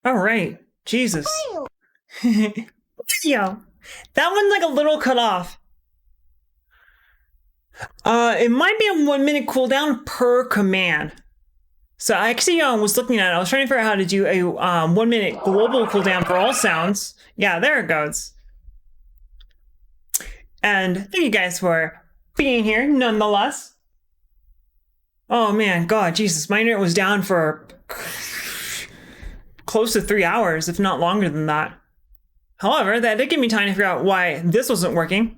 All right. Jesus. Yo, that one's like a little cut off. It might be a 1 minute cooldown per command. So I actually was looking at it. I was trying to figure out how to do a 1 minute global cooldown for all sounds. Yeah, there it goes. And thank you guys for being here, nonetheless. Oh man, God, Jesus, my internet was down for close to 3 hours, if not longer than that. However, that did give me time to figure out why this wasn't working.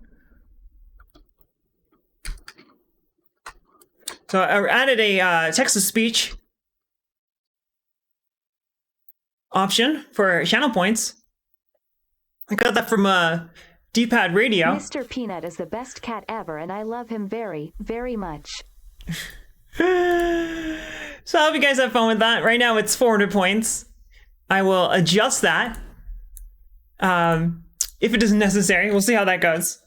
So I added a text-to-speech option for channel points. I got that from D-pad radio. Mr. Peanut is the best cat ever, and I love him very, very much. So I hope you guys have fun with that. Right now it's 400 points. I will adjust that if it is necessary. We'll see how that goes.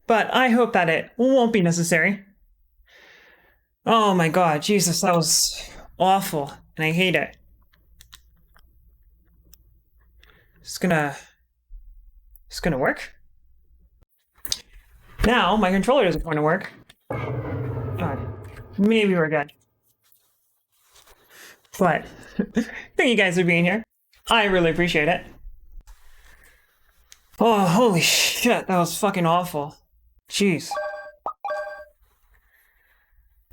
But I hope that it won't be necessary. Oh my God, Jesus, that was awful, and I hate it. It's gonna work. Now my controller doesn't want to work. Maybe we're good. But thank you guys for being here. I really appreciate it. Oh, holy shit, that was fucking awful. Jeez.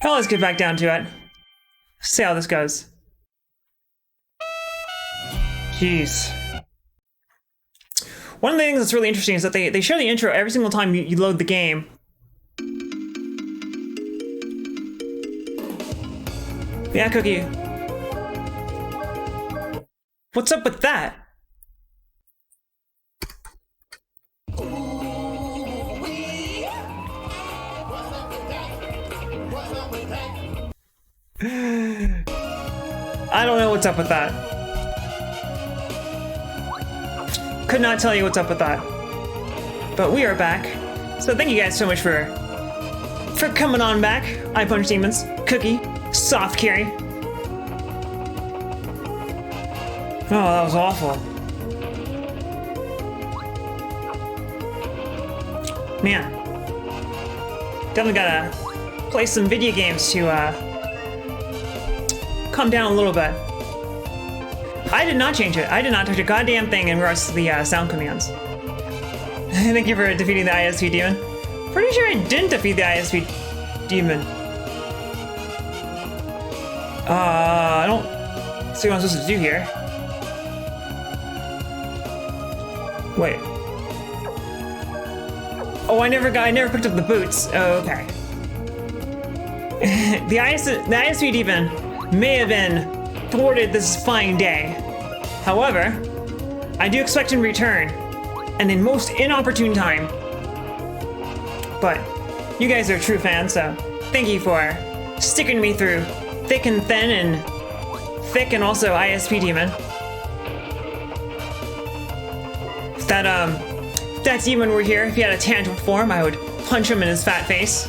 Well, let's get back down to it. See how this goes. Jeez. One of the things that's really interesting is that they show the intro every single time you load the game. Yeah, Cookie. What's up with that? I don't know what's up with that. Could not tell you what's up with that. But we are back. So thank you guys so much for coming on back. I Punch Demons, Cookie, Soft Carry. Oh, that was awful. Man. Definitely gotta play some video games to calm down a little bit. I did not change it. I did not touch a goddamn thing in regards to the sound commands. Thank you for defeating the ISP demon. Pretty sure I didn't defeat the ISP demon. I don't see what I'm supposed to do here. Wait. Oh, I never picked up the boots. Oh, okay. The ISP demon may have been thwarted this fine day. However, I do expect him to return, and in most inopportune time. But you guys are true fans, so thank you for sticking me through thick and thin and thick and also ISP demon. If that demon were here, if he had a tangible form, I would punch him in his fat face.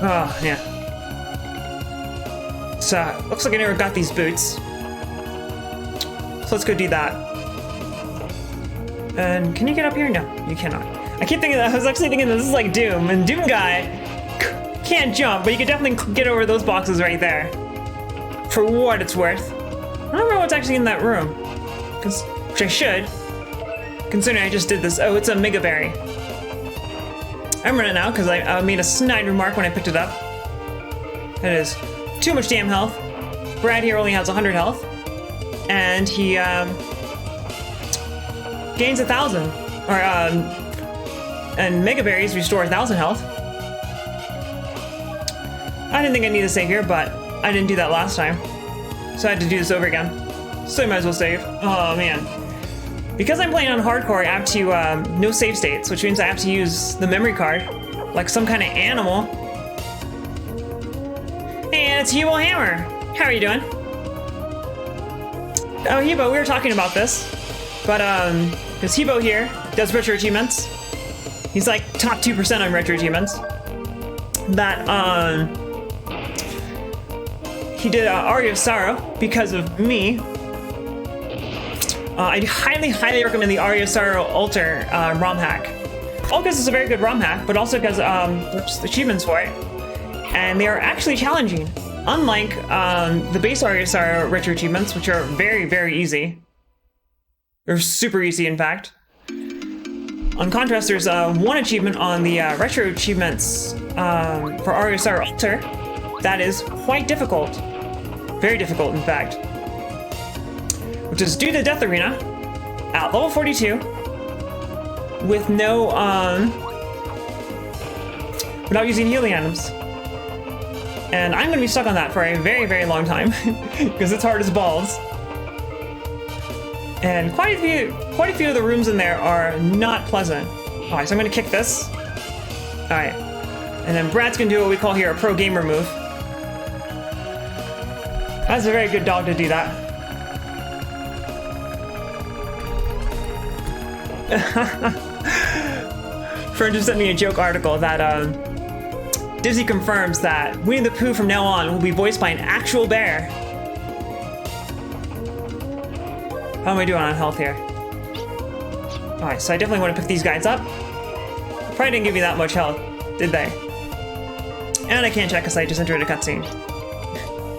Oh, yeah. So, looks like I never got these boots. So let's go do that. And can you get up here? No, you cannot. I was actually thinking that this is like Doom, and Doom guy can't jump, but you can definitely get over those boxes right there. For what it's worth. I don't remember what's actually in that room. Which I should. Considering I just did this. Oh, it's a Mega Berry. I remember it now, because I made a snide remark when I picked it up. That is too much damn health. Brad here only has 100 health. And he gains 1,000. And Mega Berries restore 1,000 health. I didn't think I needed to save here, but I didn't do that last time. So I had to do this over again. So I might as well save. Oh man. Because I'm playing on hardcore, I have to no save states, which means I have to use the memory card like some kind of animal. And it's Hebo Hammer. How are you doing? Oh, Hebo, we were talking about this, but because Hebo here does retro achievements. He's like top 2% on retro achievements. that he did Aria of Sorrow because of me. I highly recommend the Aria of Sorrow Alter ROM hack. All because it's a very good ROM hack, but also because there's achievements for it. And they are actually challenging. Unlike the base Aria of Sorrow retro achievements, which are very easy. They're super easy, in fact. On contrast, there's one achievement on the retro achievements for Aria of Sorrow Alter that is quite difficult. Very difficult, in fact. Which is do the Death Arena at level 42 with no, without using healing items. And I'm gonna be stuck on that for a very long time because it's hard as balls. And quite a few of the rooms in there are not pleasant. All right, so I'm gonna kick this. All right, and then Brad's gonna do what we call here a pro gamer move. That's a very good dog to do that. Fern just sent me a joke article that Disney confirms that Winnie the Pooh from now on will be voiced by an actual bear. How am I doing on health here? Alright, so I definitely want to pick these guys up. Probably didn't give you that much health, did they? And I can't check because I just entered a cutscene.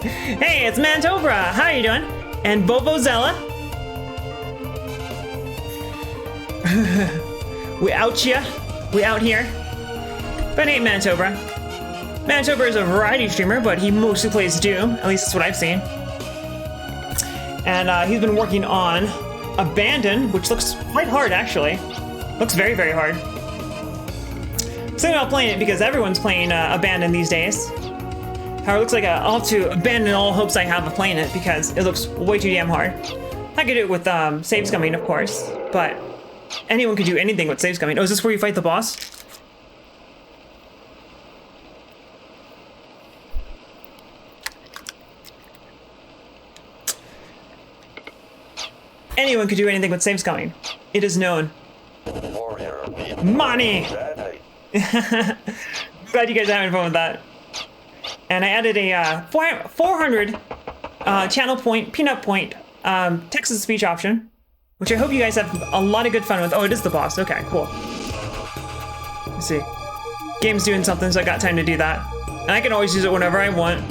Hey, it's Mantobra! How are you doing? And Bobozella? We out ya? We out here? But ain't Mantobra. Mantobra is a variety streamer, but he mostly plays Doom. At least that's what I've seen. And he's been working on Abandon, which looks quite hard, actually. Looks very hard. I'm thinking about playing it because everyone's playing Abandon these days. However, it looks like I'll have to abandon all hopes I have of playing it because it looks way too damn hard. I could do it with save scumming, of course, but anyone could do anything with save scumming. Oh, is this where you fight the boss? Anyone could do anything with save scumming. It is known. Money! Glad you guys are having fun with that. And I added a 400 channel point, peanut point, text-to-speech option, which I hope you guys have a lot of good fun with. Oh, it is the boss. Okay, cool. Let's see. Game's doing something, so I got time to do that. And I can always use it whenever I want.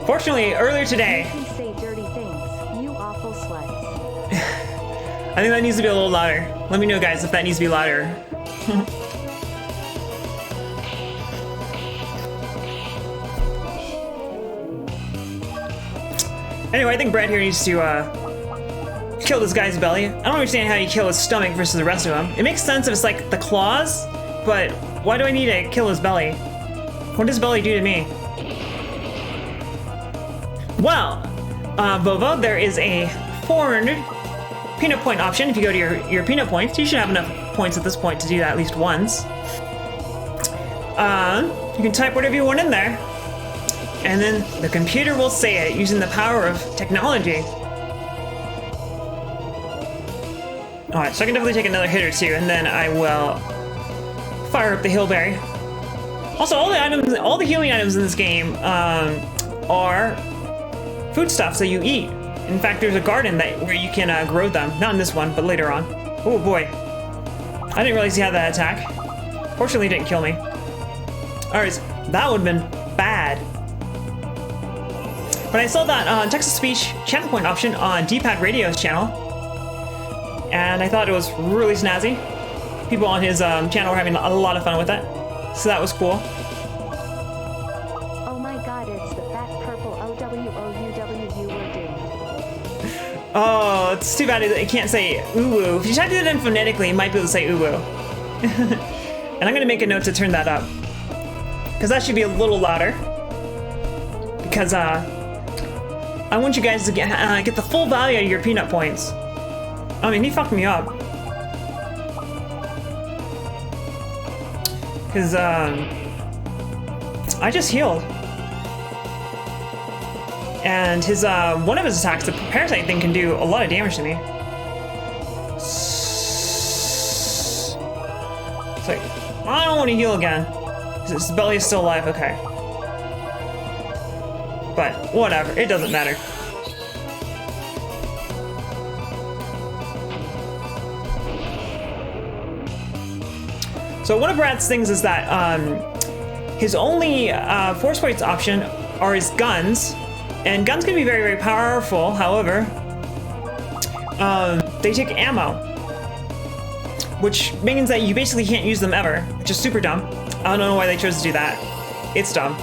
Fortunately, earlier today... You say dirty things, you awful sluts. I think that needs to be a little louder. Let me know, guys, if that needs to be louder. Anyway, I think Brad here needs to kill this guy's belly. I don't understand how you kill his stomach versus the rest of him. It makes sense if it's like the claws, but why do I need to kill his belly? What does his belly do to me? Well, Vovo, there is a 400 peanut point option. If you go to your peanut points, you should have enough points at this point to do that at least once. You can type whatever you want in there, and then the computer will say it using the power of technology. Alright, so I can definitely take another hit or two, and then I will fire up the Hillberry. Also, all the healing items in this game are foodstuffs that you eat. In fact, there's a garden where you can grow them. Not in this one, but later on. Oh boy. I didn't realize he had that attack. Fortunately, it didn't kill me. Alright, that would have been bad. But I saw that text-to-speech channel point option on D-Pad Radio's channel. And I thought it was really snazzy. People on his channel were having a lot of fun with it. So that was cool. Oh my god, it's the fat purple OWOUW you were doomed. Oh, it's too bad it can't say uwu. If you try to do it in phonetically, you might be able to say uwu. And I'm gonna make a note to turn that up. Because that should be a little louder. Because I want you guys to get the full value out of your peanut points. I mean, he fucked me up. Because I just healed. And his one of his attacks, the parasite thing, can do a lot of damage to me. It's like, I don't want to heal again. His belly is still alive, okay. But whatever, it doesn't matter. So one of Brad's things is that his only force points option are his guns. And guns can be very, very powerful, however, they take ammo, which means that you basically can't use them ever, which is super dumb. I don't know why they chose to do that. It's dumb.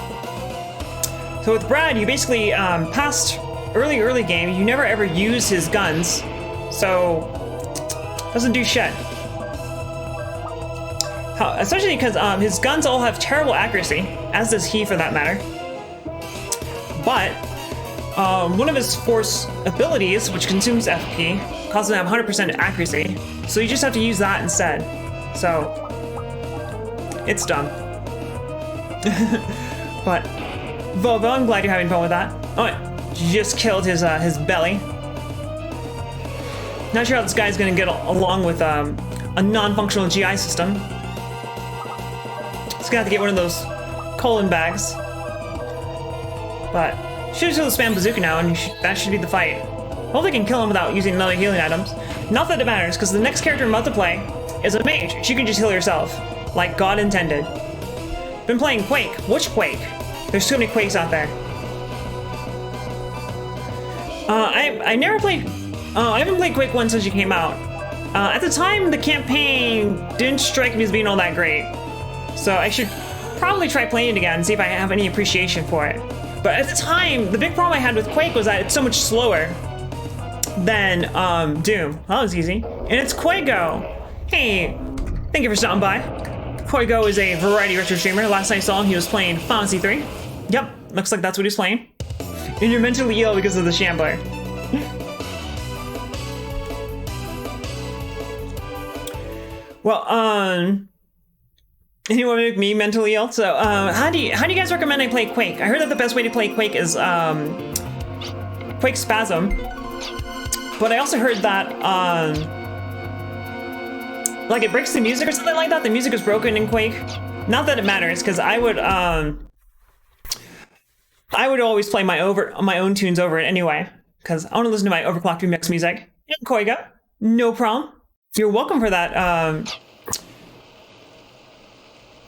So with Brad, you basically, past early game, you never ever use his guns, so doesn't do shit. Especially because his guns all have terrible accuracy, as does he for that matter. But one of his force abilities, which consumes FP, causes him to have 100% accuracy. So you just have to use that instead. So it's dumb. But Volvo, I'm glad you're having fun with that. Oh, you just killed his belly. Not sure how this guy's gonna get along with a non-functional GI system. He's gonna have to get one of those colon bags. But should just spam bazooka now, and that should be the fight. Hopefully, can kill him without using another healing items. Not that it matters, because the next character I'm about to play is a mage. She can just heal herself, like God intended. Been playing Quake. Which Quake? There's so many Quakes out there. I never played. I haven't played Quake 1 since it came out. At the time, the campaign didn't strike me as being all that great, so I should probably try playing it again and see if I have any appreciation for it. But at the time, the big problem I had with Quake was that it's so much slower than Doom. That was easy. And it's Quago. Hey, thank you for stopping by. Quago is a variety retro streamer. Last time I saw him, he was playing Final Fantasy 3. Yep, looks like that's what he's playing. And you're mentally ill because of the Shambler. Well, anyone make me mentally ill? So, how do you guys recommend I play Quake? I heard that the best way to play Quake is Quake Spasm, but I also heard that like it breaks the music or something like that. The music is broken in Quake. Not that it matters, because I would always play my own tunes over it anyway, because I want to listen to my overclocked remix music. Yeah, Koiga, no problem. You're welcome for that.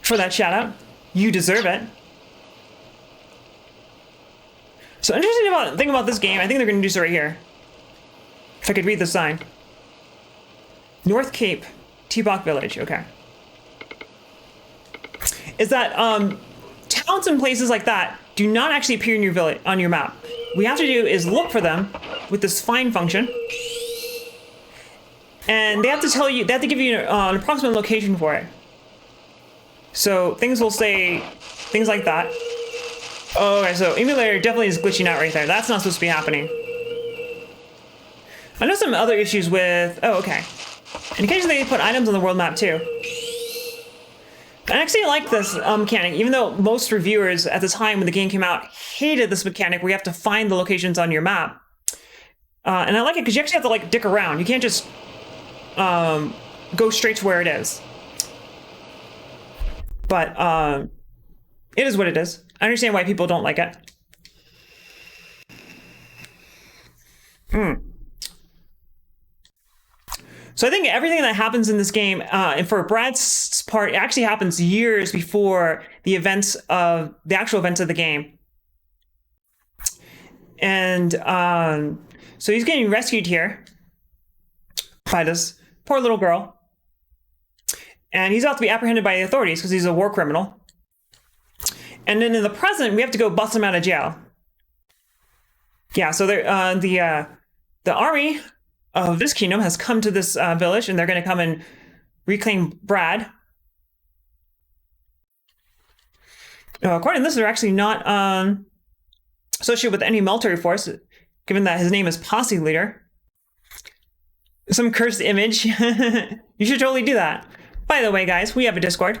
For that shout out. You deserve it. So interesting thing about this game, I think they're going to do so right here. If I could read the sign. North Cape, T-Bach Village, okay. Is that towns and places like that do not actually appear in your village on your map. What we have to do is look for them with this find function. And they have to tell you, they have to give you an approximate location for it. So things will say things like that. Oh, okay, so emulator definitely is glitching out right there. That's not supposed to be happening. I know some other issues with, oh, okay. And occasionally they put items on the world map too. I actually like this mechanic, even though most reviewers at the time when the game came out hated this mechanic where you have to find the locations on your map. And I like it because you actually have to like dick around. You can't just go straight to where it is. But it is what it is. I understand why people don't like it. So I think everything that happens in this game, and for Brad's part, it actually happens years before the events of the actual events of the game. And so he's getting rescued here by this poor little girl. And he's about to be apprehended by the authorities because he's a war criminal. And then in the present, we have to go bust him out of jail. Yeah, so the army of this kingdom has come to this village, and they're going to come and reclaim Brad. According to this, they're actually not associated with any military force, given that his name is Posse Leader. Some cursed image. You should totally do that. By the way, guys, we have a Discord.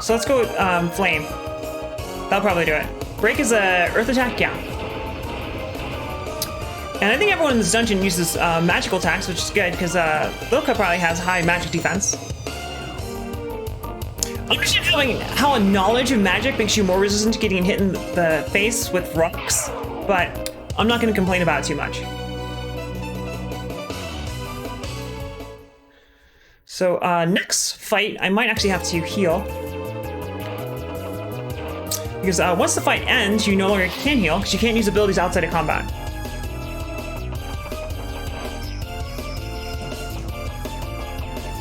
So let's go with Flame. That'll probably do it. Break is a Earth attack, yeah. And I think everyone in this dungeon uses magical attacks, which is good, because Loka probably has high magic defense. I understand how a knowledge of magic makes you more resistant to getting hit in the face with rocks, but I'm not going to complain about it too much. So next fight, I might actually have to heal. Because once the fight ends, you no longer can heal, because you can't use abilities outside of combat.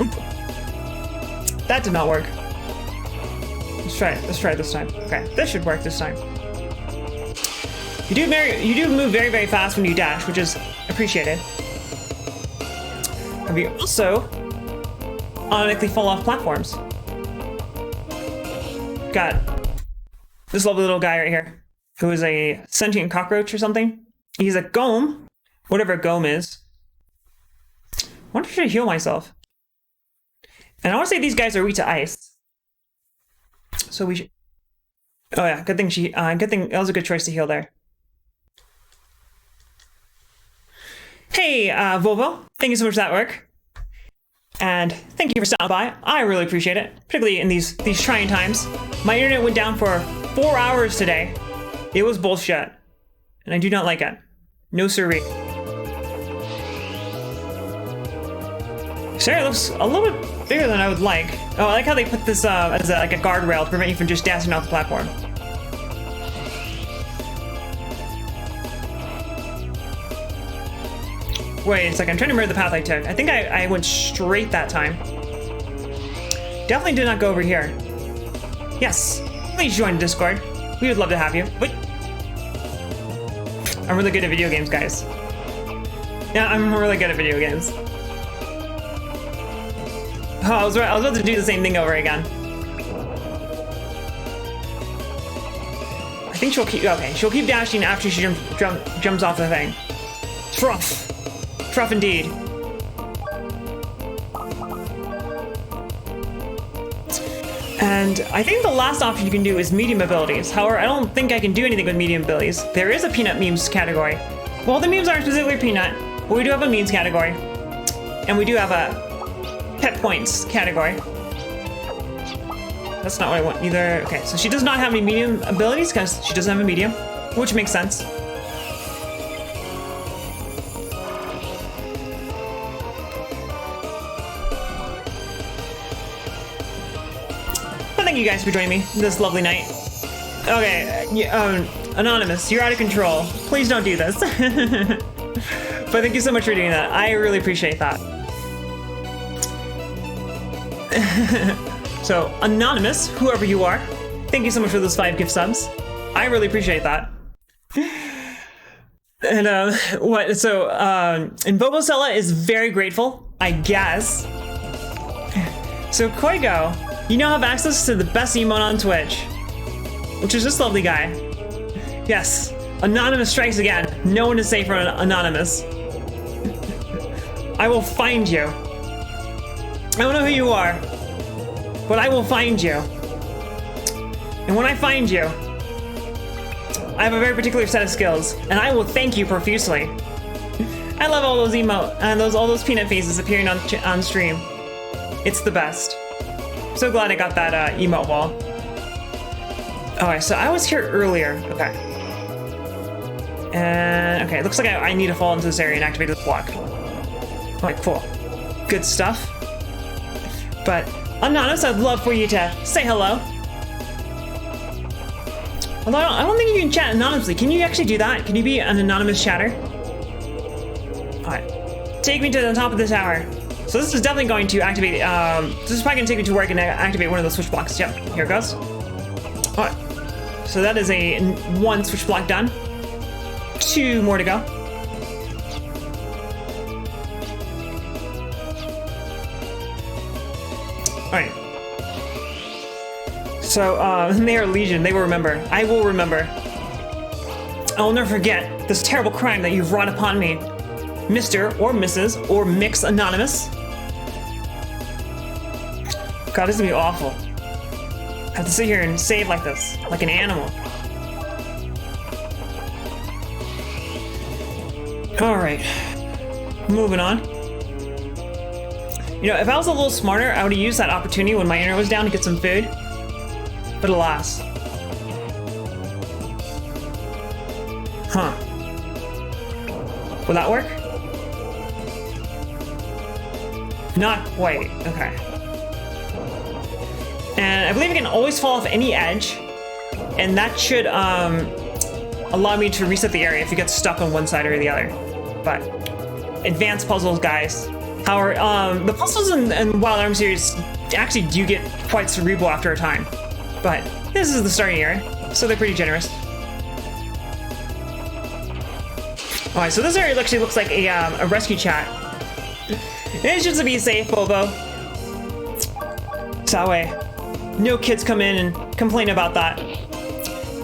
Oop. That did not work. Let's try it. Let's try it this time. Okay, this should work this time. You do move very, very fast when you dash, which is appreciated. And we also automatically fall off platforms. Got this lovely little guy right here, who is a sentient cockroach or something. He's a Gome, whatever Gome is. I wonder if I should heal myself. And I want to say these guys are weak to ice. So we should... Oh yeah, good thing that was a good choice to heal there. Hey, Volvo, thank you so much for that work. And thank you for stopping by. I really appreciate it, particularly in these trying times. My internet went down for 4 hours today. It was bullshit, and I do not like it. No siree. This area looks a little bit bigger than I would like. Oh, I like how they put this as like a guardrail to prevent you from just dashing off the platform. Wait a second, I'm trying to remember the path I took. I think I went straight that time. Definitely did not go over here. Yes, please join Discord. We would love to have you. Wait. I'm really good at video games, guys. Yeah, I'm really good at video games. Oh, I was about to do the same thing over again. I think she'll keep dashing after she jumps off the thing. Truff. Truff indeed. And I think the last option you can do is medium abilities. However, I don't think I can do anything with medium abilities. There is a peanut memes category. Well, the memes aren't specifically peanut, but we do have a memes category. And we do have a pet points category. That's not what I want either. Okay, so she does not have any medium abilities because she doesn't have a medium, which makes sense. Thank you guys for joining me this lovely night. Okay, Anonymous, you're out of control. Please don't do this. But thank you so much for doing that. I really appreciate that. So, Anonymous, whoever you are, thank you so much for those 5 gift subs. I really appreciate that. And and Bobocella is very grateful, I guess. So Koigo, you now have access to the best emote on Twitch, which is this lovely guy. Yes, Anonymous strikes again. No one is safe from Anonymous. I will find you. I don't know who you are, but I will find you. And when I find you, I have a very particular set of skills, and I will thank you profusely. I love all those emote and all those peanut faces appearing on stream. It's the best. So glad I got that emote wall. Alright, so I was here earlier. Okay. And okay, it looks like I need to fall into this area and activate this block. Alright, cool. Good stuff. But Anonymous, I'd love for you to say hello. Although I don't think you can chat anonymously. Can you actually do that? Can you be an anonymous chatter? Alright. Take me to the top of the tower. So this is definitely going to activate, this is probably going to take me to work and activate one of those switch blocks. Yep, here it goes. Alright, so that is a 1 switch block done. 2 more to go. Alright. So, they are Legion, they will remember. I will remember. I will never forget this terrible crime that you've wrought upon me. Mr. or Mrs. or Mix Anonymous. God, this is gonna be awful. Have to sit here and save like this, like an animal. Alright. Moving on. You know, if I was a little smarter, I would have used that opportunity when my internet was down to get some food. But alas. Huh. Will that work? Not quite. Okay. And I believe I can always fall off any edge. And that should allow me to reset the area if you get stuck on one side or the other. But advanced puzzles, guys. However, the puzzles in Wild Arms series actually do get quite cerebral after a time. But this is the starting area, so they're pretty generous. Alright, so this area actually looks like a rescue chat. It's just to be safe, Bobo. So that way, no kids come in and complain about that.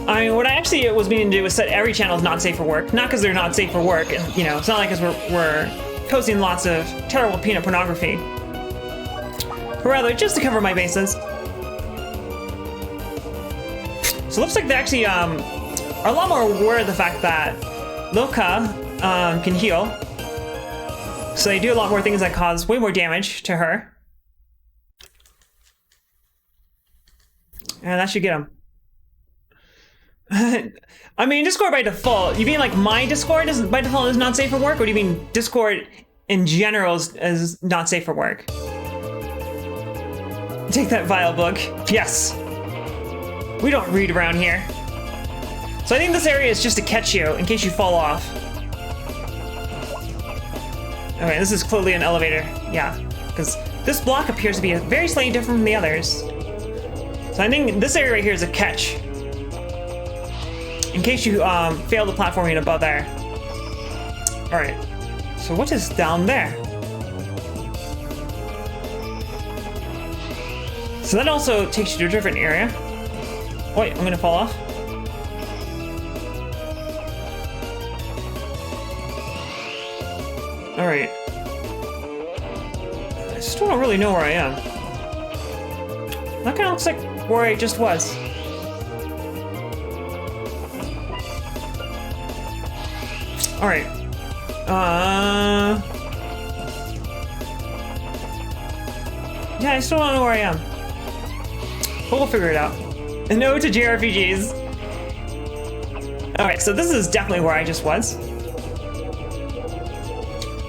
I mean, what I actually was meaning to do was set every channel as not safe for work. Not because they're not safe for work, you know, it's not like we're posting lots of terrible peanut pornography. But rather, just to cover my bases. So it looks like they actually are a lot more aware of the fact that Loka can heal. So they do a lot more things that cause way more damage to her. And that should get him. I mean, Discord by default. You mean like my Discord is by default is not safe for work, or do you mean Discord in general is not safe for work? Take that vile book. Yes. We don't read around here. So I think this area is just to catch you in case you fall off. Okay, this is clearly an elevator. Yeah, because this block appears to be very slightly different from the others. So I think this area right here is a catch. In case you fail the platforming above there. Alright, so what is down there? So that also takes you to a different area. Wait, I'm gonna fall off. Alright. I still don't really know where I am. That kinda looks like where I just was. Alright. Yeah, I still don't know where I am. But we'll figure it out. An ode to JRPGs. Alright, so this is definitely where I just was.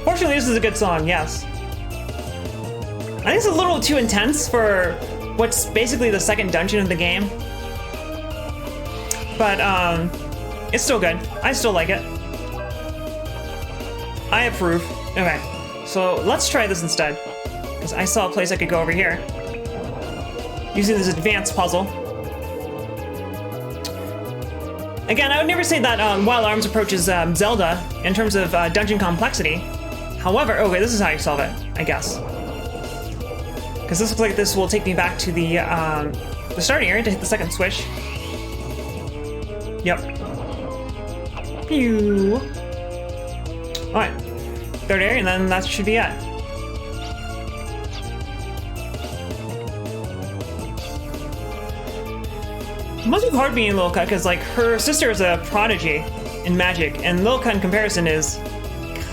Fortunately, this is a good song, yes. I think it's a little too intense for what's basically the second dungeon of the game. But, it's still good. I still like it. I approve. Okay, so let's try this instead. Because I saw a place I could go over here. Using this advanced puzzle. Again, I would never say that Wild Arms approaches Zelda in terms of dungeon complexity. However, okay, this is how you solve it, I guess. Because this looks like this will take me back to the starting area to hit the second switch. Yep. Pew. Alright. Third area, and then that should be it. It must be hard being Lilka, because like her sister is a prodigy in magic, and Lilka in comparison is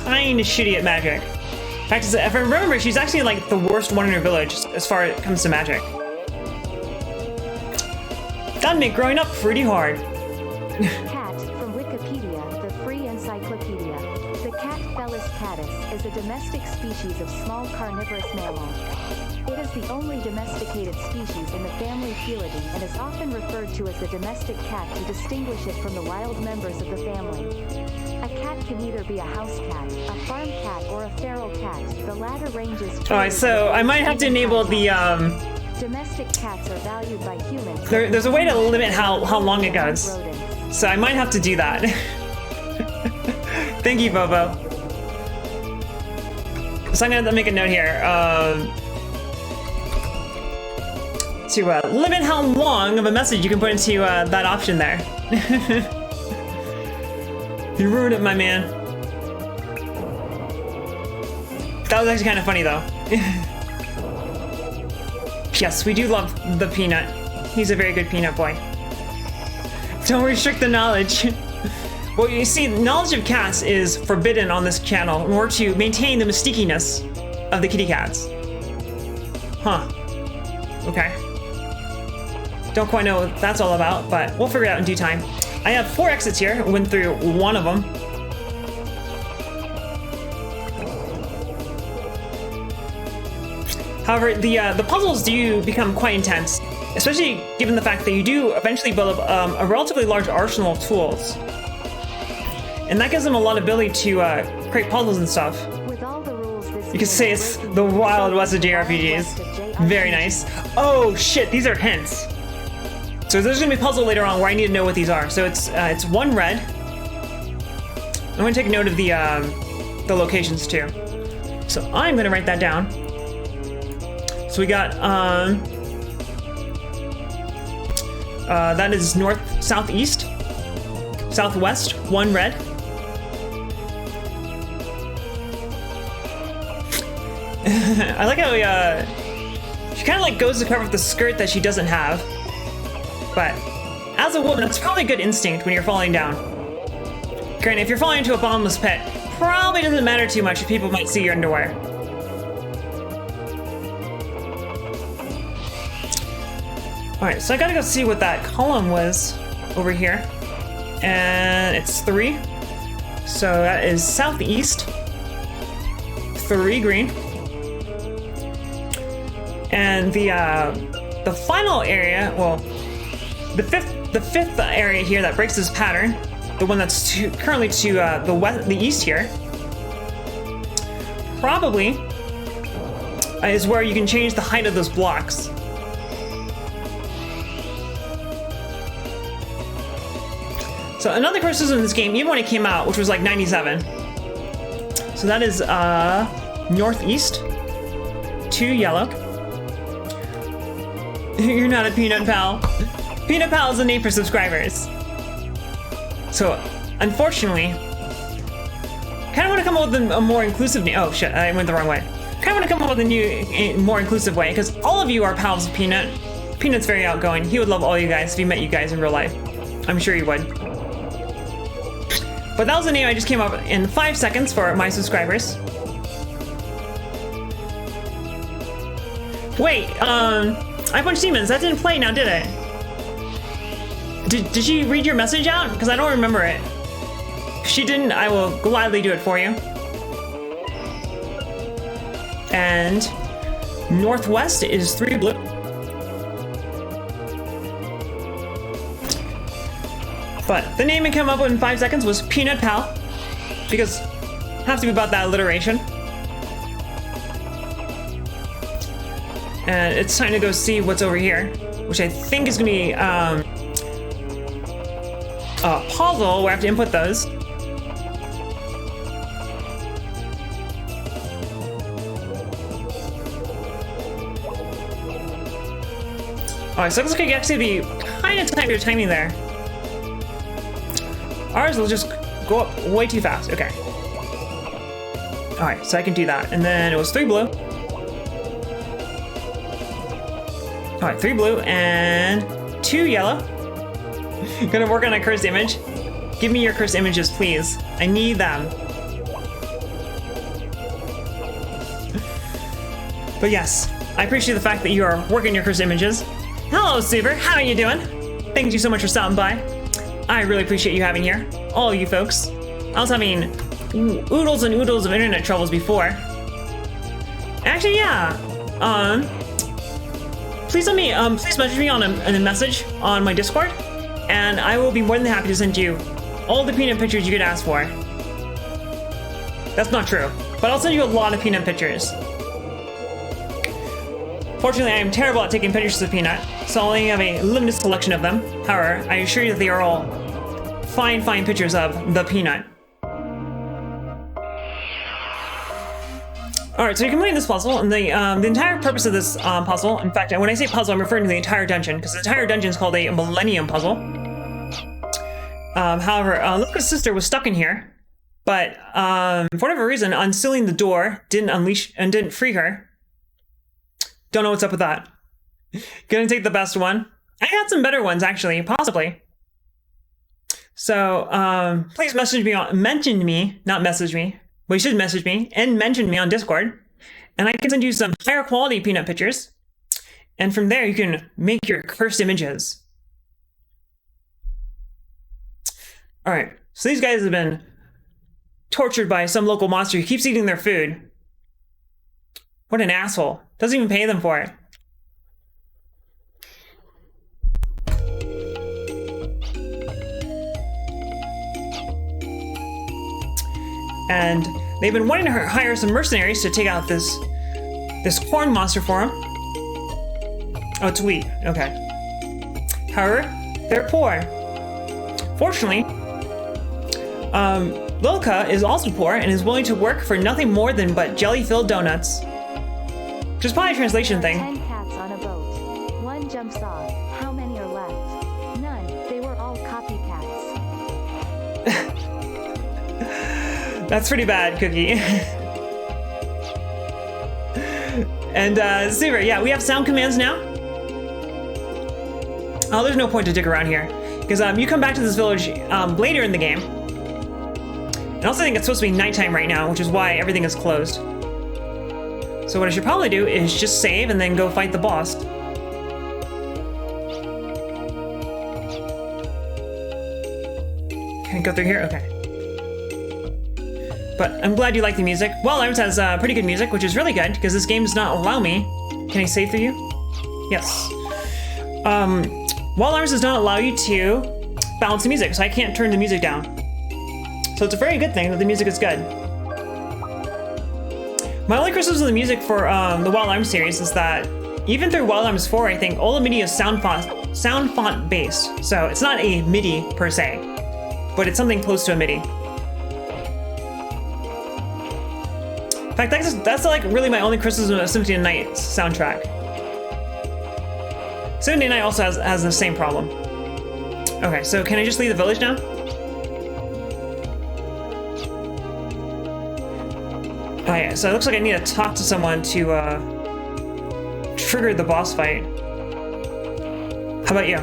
kind of shitty at magic. In fact, if I remember, she's actually like the worst one in her village as far as it comes to magic. That'd make growing up pretty hard. Cat from Wikipedia, the free encyclopedia. The cat Felis catus is a domestic species of small carnivorous mammal. It is the only domesticated species in the family Felidae and is often referred to as the domestic cat to distinguish it from the wild members of the family. A cat can either be a house cat, a farm cat, or a feral cat. The latter ranges. Alright, so I might have to enable the Domestic cats are valued by humans. There's a way to limit how long it goes. So I might have to do that. Thank you, Bobo. So I'm gonna have to make a note here. To limit how long of a message you can put into that option there. You ruined it, my man. That was actually kind of funny, though. Yes, we do love the peanut. He's a very good peanut boy. Don't restrict the knowledge. Well, you see, knowledge of cats is forbidden on this channel in order to maintain the mysticiness of the kitty cats. Huh. Okay. Don't quite know what that's all about, but we'll figure it out in due time. I have 4 exits here. Went through one of them. However, the puzzles do become quite intense, especially given the fact that you do eventually build up a relatively large arsenal of tools. And that gives them a lot of ability to create puzzles and stuff. With all the rules this You can say it's the Wild West of JRPGs. Very nice. Oh shit, these are hints. So there's gonna be a puzzle later on where I need to know what these are. So it's 1 red. I'm gonna take note of the locations too. So I'm gonna write that down. So we got that is north, southeast, southwest, 1 red. I like how she kind of like goes to cover up the skirt that she doesn't have. But as a woman, it's probably a good instinct when you're falling down. Granted, if you're falling into a bottomless pit, probably doesn't matter too much if people might see your underwear. Alright, so I gotta go see what that column was over here. And it's 3. So that is southeast. 3 green. And the final area, well, the fifth area here that breaks this pattern, the one that's currently to the east here, probably is where you can change the height of those blocks. So another criticism of this game, even when it came out, which was like 97. So that is northeast, 2 yellow. You're not a peanut pal. Peanut pal is a name for subscribers. So unfortunately, kind of want to come up with a more inclusive name. Oh shit, I went the wrong way. Kind of want to come up with a more inclusive way, because all of you are pals of Peanut. Peanut's very outgoing. He would love all you guys if he met you guys in real life. I'm sure he would. But that was the name I just came up in 5 seconds for my subscribers. Wait, I Punch Demons, that didn't play now, did it? Did she read your message out? Because I don't remember it. If she didn't, I will gladly do it for you. And northwest is 3 blue. But the name it came up with in 5 seconds was Peanut Pal, because it has to be about that alliteration. And it's time to go see what's over here, which I think is gonna be a puzzle where I have to input those. Alright, so it looks like you actually be kind of time your timing there. Ours will just go up way too fast. Okay. Alright, so I can do that. And then it was 3 blue. Alright, 3 blue and 2 yellow. Gonna work on a cursed image. Give me your cursed images, please. I need them. But yes, I appreciate the fact that you are working your cursed images. Hello, Super. How are you doing? Thank you so much for stopping by. I really appreciate you having here, all you folks. I was having oodles and oodles of internet troubles before. Actually, yeah. Please let me, please message me on a message on my Discord, and I will be more than happy to send you all the peanut pictures you could ask for. That's not true, but I'll send you a lot of peanut pictures. Fortunately, I am terrible at taking pictures of Peanut, so I only have a limited selection of them. However, I assure you that they are all fine, fine pictures of the Peanut. Alright, so you completed this puzzle, and the entire purpose of this puzzle, in fact, when I say puzzle, I'm referring to the entire dungeon, because the entire dungeon is called a Millennium Puzzle. However, Luca's sister was stuck in here, but for whatever reason, unsealing the door didn't unleash and didn't free her. Don't know what's up with that. Gonna take the best one. I had some better ones actually, possibly. So please mention me, not message me. Well, you should message me and mention me on Discord, and I can send you some higher quality peanut pictures. And from there, you can make your cursed images. All right, so these guys have been tortured by some local monster who keeps eating their food. What an asshole. Doesn't even pay them for it. And they've been wanting to hire some mercenaries to take out this corn monster for them. Oh, it's wheat. Okay. However, they're poor. Fortunately, Lilka is also poor and is willing to work for nothing more than but jelly-filled donuts. Which is probably a translation thing. 10 cats on a boat. One jumps off. How many are left? None. They were all copycats. That's pretty bad, Cookie. And super, yeah, we have sound commands now. Oh, there's no point to dig around here. Because you come back to this village later in the game. And also I think it's supposed to be nighttime right now, which is why everything is closed. So what I should probably do is just save and then go fight the boss. Can I go through here? Okay. But I'm glad you like the music. Wild Arms has pretty good music, which is really good, because this game does not allow me... Can I save through you? Yes. Wild Arms does not allow you to balance the music, so I can't turn the music down. So it's a very good thing that the music is good. My only criticism of the music for the Wild Arms series is that even through Wild Arms 4, I think all the MIDI is sound font based. So it's not a MIDI per se, but it's something close to a MIDI. In fact, that's like really my only criticism of Symphony of the Night's soundtrack. Symphony of the Night also has the same problem. Okay, so can I just leave the village now? Oh yeah, so it looks like I need to talk to someone to trigger the boss fight. How about you?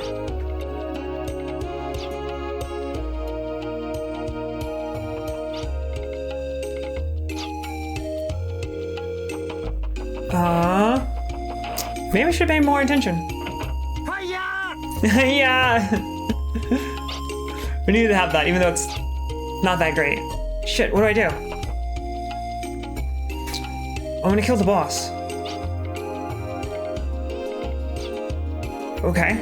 Maybe I should pay more attention. Yeah. We need to have that, even though it's not that great. Shit, what do I do? I'm gonna kill the boss. Okay.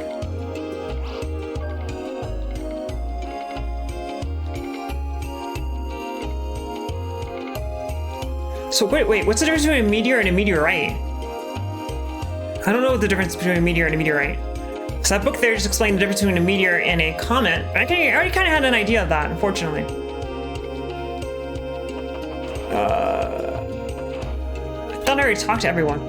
So wait, what's the difference between a meteor and a meteorite? I don't know what the difference between a meteor and a meteorite. So that book there just explained the difference between a meteor and a comet. I already kind of had an idea of that, unfortunately. I thought I already talked to everyone.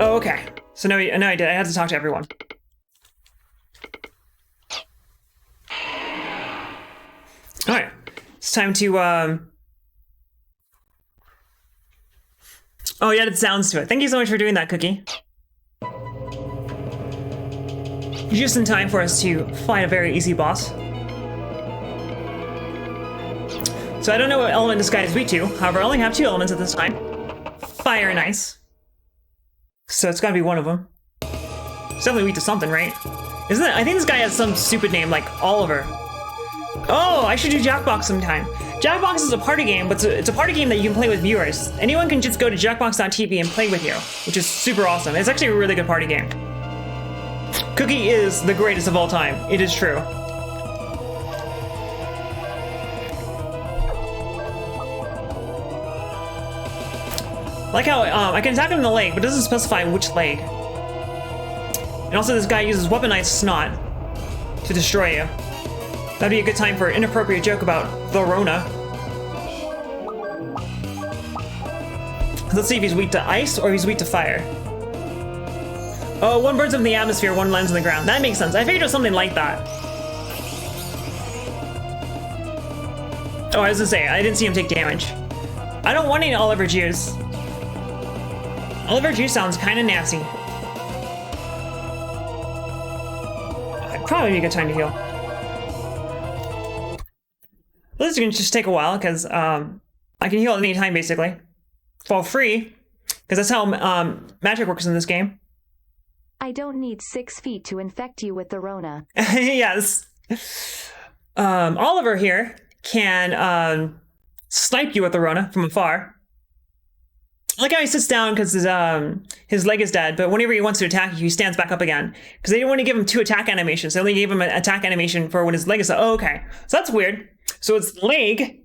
Oh, okay. So no, I did. I had to talk to everyone. All right. It's time to Oh, you added sounds to it. Thank you so much for doing that, Cookie. You're just in time for us to fight a very easy boss. So I don't know what element this guy is weak to. However, I only have 2 elements at this time. Fire and ice. So it's gotta be one of them. It's definitely weak to something, right? Isn't it? I think this guy has some stupid name like Oliver. Oh, I should do Jackbox sometime. Jackbox is a party game, but it's a party game that you can play with viewers. Anyone can just go to jackbox.tv and play with you, which is super awesome. It's actually a really good party game. Cookie is the greatest of all time. It is true. Like how I can attack him in the leg, but it doesn't specify which leg. And also this guy uses weaponized snot to destroy you. That'd be a good time for an inappropriate joke about the Rona. Let's see if he's weak to ice or he's weak to fire. Oh, one burns up in the atmosphere, one lands on the ground. That makes sense. I figured it was something like that. Oh, I was gonna say, I didn't see him take damage. I don't want any Oliver juice. Oliver Juice sounds kind of nasty. Probably be a good time to heal. This is gonna just take a while because I can heal at any time basically, for free, because that's how magic works in this game. I don't need 6 feet to infect you with the Rona. Yes. Oliver here can snipe you with the Rona from afar. I like how he sits down because his leg is dead, but whenever he wants to attack you, he stands back up again. Because they didn't want to give him 2 attack animations. They only gave him an attack animation for when his leg is... Oh, okay. So that's weird. So his leg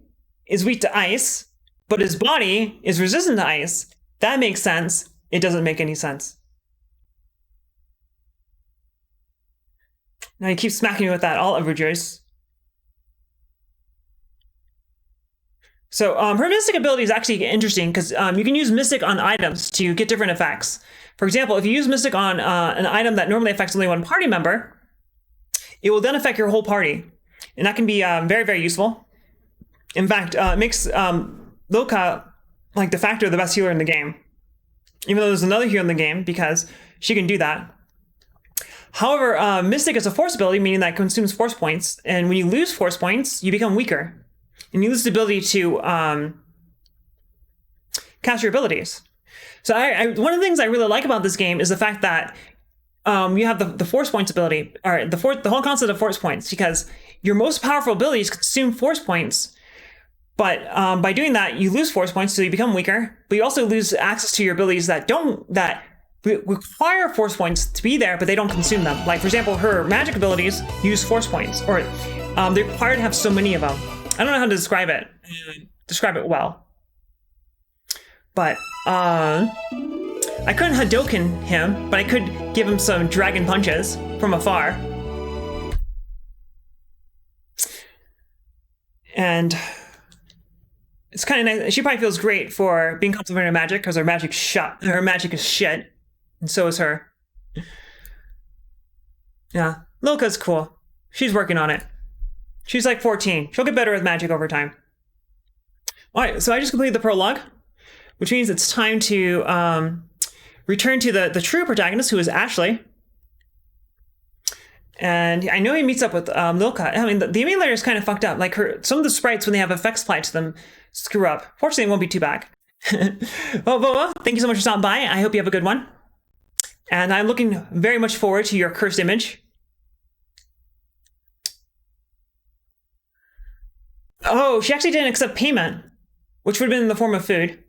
is weak to ice, but his body is resistant to ice. That makes sense. It doesn't make any sense. Now he keeps smacking me with that Oliver Juice. So her Mystic ability is actually interesting because you can use Mystic on items to get different effects. For example, if you use Mystic on an item that normally affects only one party member, it will then affect your whole party. And that can be very, very useful. In fact, it makes Lilka like de facto the best healer in the game. Even though there's another healer in the game because she can do that. However, Mystic is a force ability, meaning that it consumes force points. And when you lose force points, you become weaker. And you lose the ability to cast your abilities. So one of the things I really like about this game is the fact that you have the force points ability, or the whole concept of force points, because your most powerful abilities consume force points. But by doing that, you lose force points, so you become weaker. But you also lose access to your abilities that require force points to be there, but they don't consume them. Like, for example, her magic abilities use force points, or they require to have so many of them. I don't know how to describe it well. But I couldn't Hadouken him, but I could give him some dragon punches from afar. And it's kind of nice. She probably feels great for being complimented magic because her magic is shit. And so is her. Yeah, Lilka's cool. She's working on it. She's like 14. She'll get better with magic over time. All right, so I just completed the prologue, which means it's time to return to the true protagonist, who is Ashley. And I know he meets up with Lilka. I mean, the emulator is kind of fucked up. Like some of the sprites, when they have effects applied to them, screw up. Fortunately, it won't be too bad. Well, thank you so much for stopping by. I hope you have a good one. And I'm looking very much forward to your cursed image. Oh, she actually didn't accept payment, which would have been in the form of food.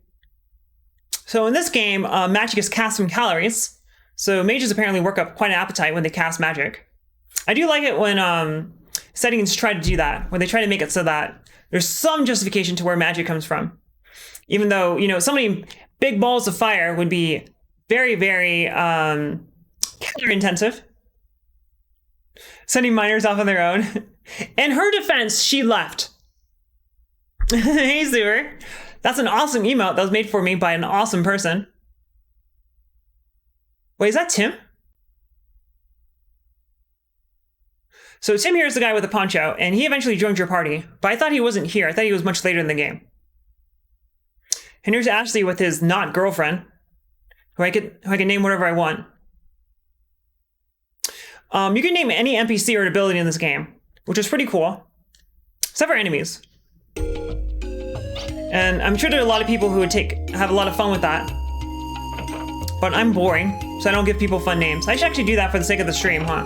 So in this game, magic is cast from calories. So mages apparently work up quite an appetite when they cast magic. I do like it when settings try to do that, when they try to make it so that there's some justification to where magic comes from. Even though, so many big balls of fire would be very, very calorie intensive. Sending miners off on their own. In her defense, she left. Hey, Sewer. That's an awesome emote that was made for me by an awesome person. Wait, is that Tim? So Tim here is the guy with the poncho, and he eventually joined your party. But I thought he wasn't here. I thought he was much later in the game. And here's Ashley with his not girlfriend, who I can name whatever I want. You can name any NPC or ability in this game, which is pretty cool. Except for enemies. And I'm sure there are a lot of people who would have a lot of fun with that. But I'm boring, so I don't give people fun names. I should actually do that for the sake of the stream, huh?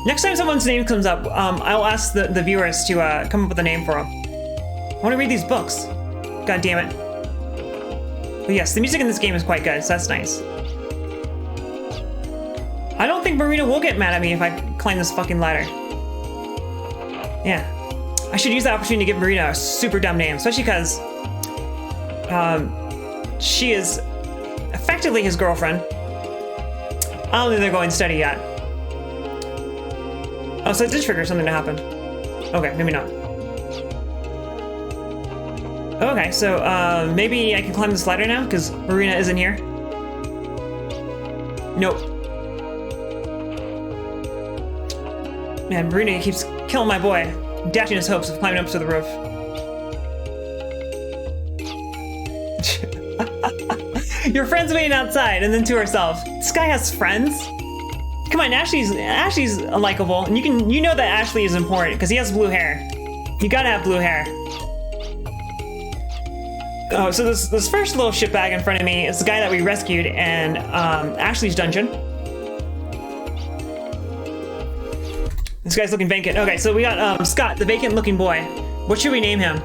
Next time someone's name comes up, I'll ask the viewers to come up with a name for them. I want to read these books. God damn it. But yes, the music in this game is quite good, so that's nice. I don't think Marina will get mad at me if I climb this fucking ladder. Yeah. I should use that opportunity to give Marina a super dumb name, especially because she is effectively his girlfriend. I don't think they're going steady yet. Oh, so it did trigger something to happen. Okay, maybe not. Okay, so maybe I can climb this ladder now because Marina isn't here. Nope. Man, Marina keeps killing my boy, dashing his hopes of climbing up to the roof. Your friend's waiting outside, and then to herself, this guy has friends? Come on, Ashley's unlikable, and you know that Ashley is important because he has blue hair. You gotta have blue hair. Oh, so this first little shitbag in front of me is the guy that we rescued in Ashley's dungeon. This guy's looking vacant. Okay, so we got Scott, the vacant-looking boy. What should we name him?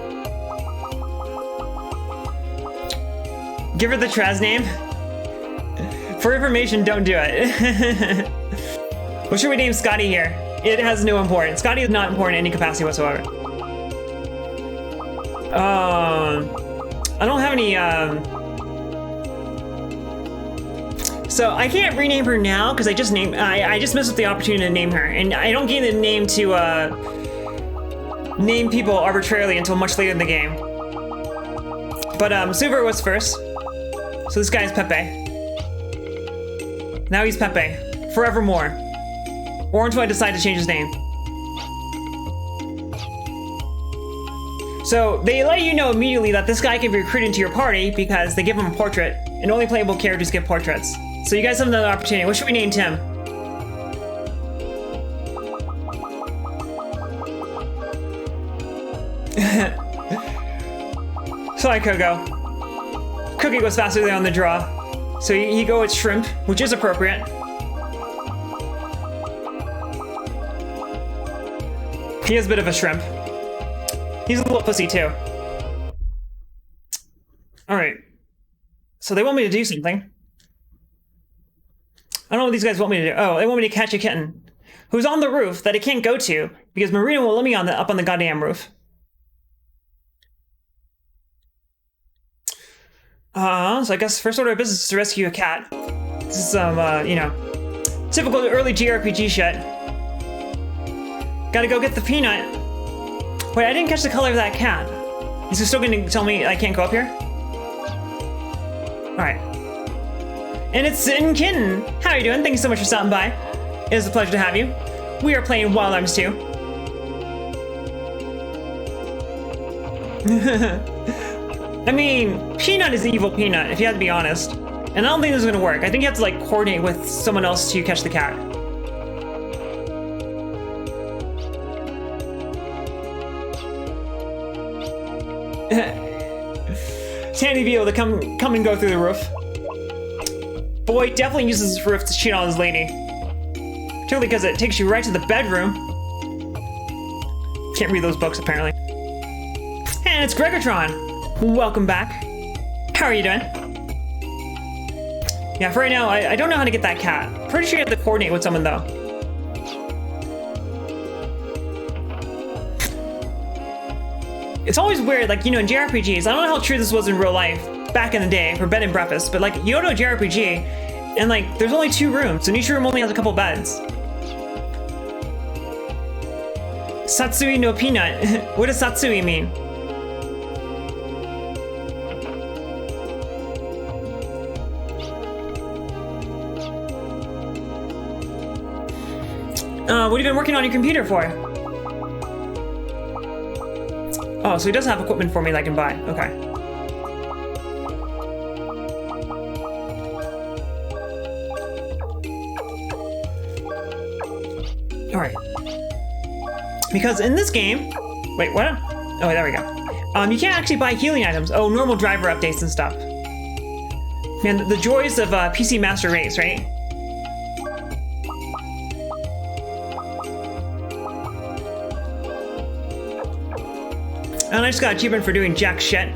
Give her the Traz name. For information, don't do it. What should we name Scotty here? It has no importance. Scotty is not important in any capacity whatsoever. I don't have any, So I can't rename her now because I just missed the opportunity to name her, and I don't gain the name to name people arbitrarily until much later in the game. But Silver was first, so this guy is Pepe. Now he's Pepe, forevermore, or until I decide to change his name. So they let you know immediately that this guy can be recruited into your party because they give him a portrait, and only playable characters get portraits. So you guys have another opportunity. What should we name Tim? Sorry, Kogo. Cookie goes faster than on the draw. So you go with Shrimp, which is appropriate. He is a bit of a shrimp. He's a little pussy too. Alright. So they want me to do something. I don't know what these guys want me to do. Oh, they want me to catch a kitten who's on the roof that I can't go to because Marina won't let me up on the goddamn roof. So I guess first order of business is to rescue a cat. This is some, typical early JRPG shit. Gotta go get the peanut. Wait, I didn't catch the color of that cat. Is he still gonna tell me I can't go up here? Alright. And it's Sin Kitten! How are you doing? Thank you so much for stopping by. It is a pleasure to have you. We are playing Wild Arms 2. I mean, Peanut is evil Peanut, if you have to be honest. And I don't think this is gonna work. I think you have to, like, coordinate with someone else to catch the cat. Sandy be able to come and go through the roof. Boy definitely uses this roof to cheat on his lady. Particularly because it takes you right to the bedroom. Can't read those books, apparently. And it's Gregortron. Welcome back. How are you doing? Yeah, for right now, I don't know how to get that cat. Pretty sure you have to coordinate with someone, though. It's always weird, like, in JRPGs, I don't know how true this was in real life back in the day for bed and breakfast, but, like, you go to a JRPG, and, like, there's only 2 rooms, and each room only has a couple beds. Satsui no Peanut. What does Satsui mean? What have you been working on your computer for? Oh, so he does have equipment for me that I can buy. Okay. Alright. Because in this game... Wait, what? Oh, there we go. You can't actually buy healing items. Oh, normal driver updates and stuff. Man, the joys of PC Master Race, right? And I just got achievement for doing jack shit.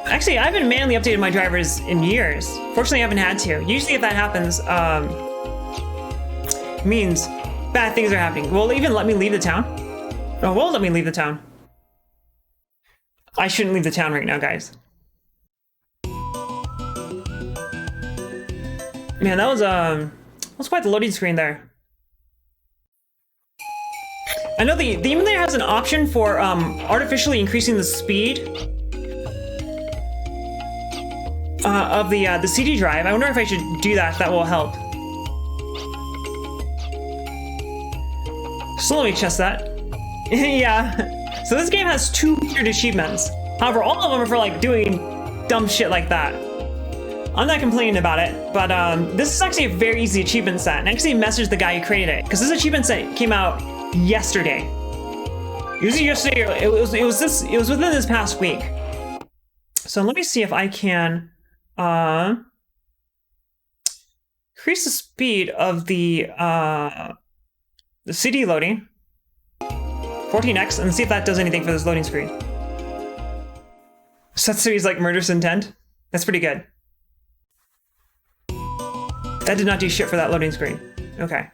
Actually, I haven't manually updated my drivers in years. Fortunately, I haven't had to. Usually if that happens, means bad things are happening. Will it even let me leave the town? Oh, won't let me leave the town. I shouldn't leave the town right now, guys. Man, that was quite the loading screen there. I know the emulator has an option for artificially increasing the speed of the CD drive. I wonder if I should do that, if that will help. So let me test that. Yeah. So this game has 2 weird achievements. However, all of them are for like doing dumb shit like that. I'm not complaining about it, but this is actually a very easy achievement set. And I actually messaged the guy who created it, because this achievement set came out yesterday. It was yesterday. It was within this past week. So let me see if I can increase the speed of the CD loading, 14x, and see if that does anything for this loading screen. Setsui's like murderous intent. That's pretty good. That did not do shit for that loading screen. Okay.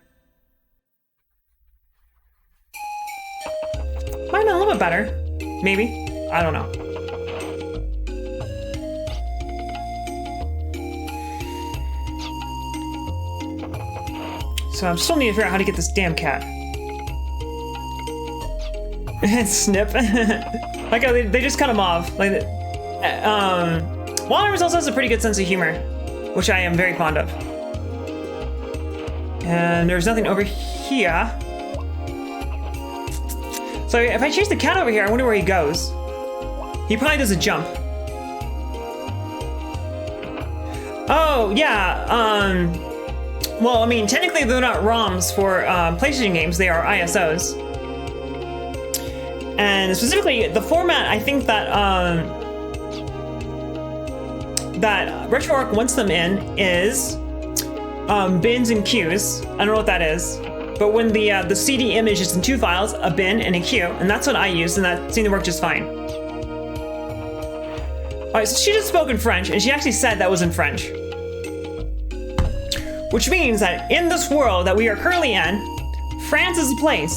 Might have been a little bit better. Maybe. I don't know. So I'm still need to figure out how to get this damn cat. Snip. Like how they just cut him off. Like, Walrus also has a pretty good sense of humor, which I am very fond of. And there's nothing over here. So if I chase the cat over here, I wonder where he goes. He probably does a jump. Oh, yeah, well, I mean, technically they're not ROMs for PlayStation games, they are ISOs. And specifically, the format I think that that RetroArch wants them in is bins and queues. I don't know what that is. But when the CD image is in two files, a bin and a queue, and that's what I used, and that seemed to work just fine. Alright, so she just spoke in French, and she actually said that was in French. Which means that in this world that we are currently in, France is a place.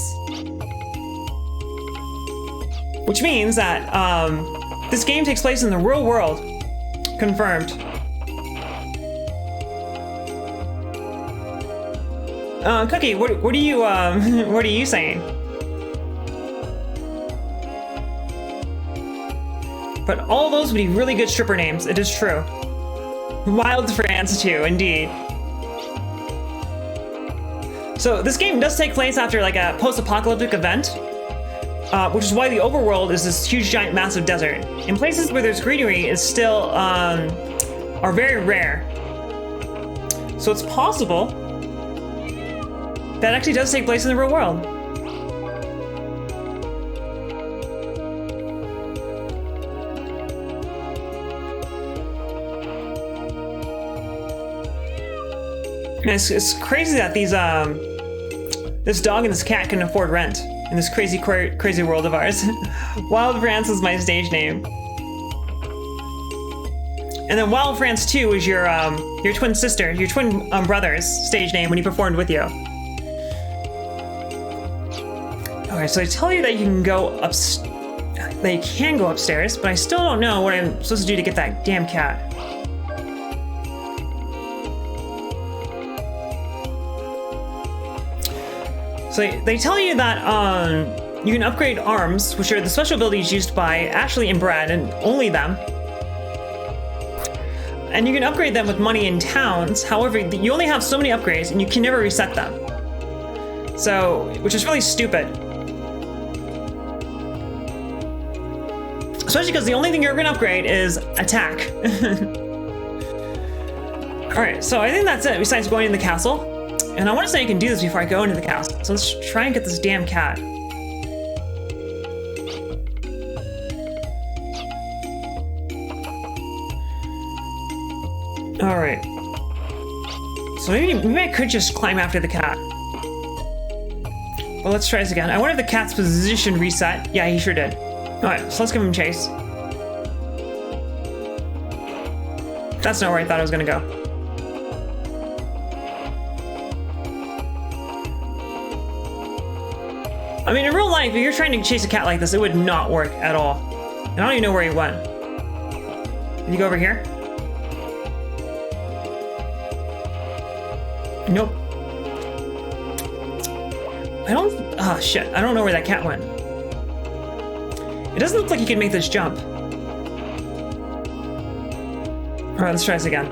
Which means that this game takes place in the real world. Confirmed. Cookie, what are you what are you saying? But all those would be really good stripper names. It is true. Wild France too, indeed. So this game does take place after like a post-apocalyptic event, which is why the overworld is this huge, giant, massive desert. In places where there's greenery is still are very rare. So it's possible that actually does take place in the real world. And it's crazy that these this dog and this cat can afford rent in this crazy world of ours. Wild France is my stage name. And then Wild France 2 is your twin sister, your twin brother's stage name when he performed with you. Alright, so I tell you that you can go upstairs, but I still don't know what I'm supposed to do to get that damn cat. So they tell you that you can upgrade arms, which are the special abilities used by Ashley and Brad, and only them. And you can upgrade them with money in towns. However, you only have so many upgrades, and you can never reset them. So, which is really stupid. Especially because the only thing you're going to upgrade is attack. Alright, so I think that's it, besides going in the castle. And I want to say I can do this before I go into the castle. So let's try and get this damn cat. Alright. So maybe I could just climb after the cat. Well, let's try this again. I wonder if the cat's position reset. Yeah, he sure did. Alright, so let's give him chase. That's not where I thought I was gonna go. I mean, in real life, if you're trying to chase a cat like this, it would not work at all. And I don't even know where he went. Did he go over here? Nope. Ah, shit. I don't know where that cat went. It doesn't look like he can make this jump. Alright, let's try this again.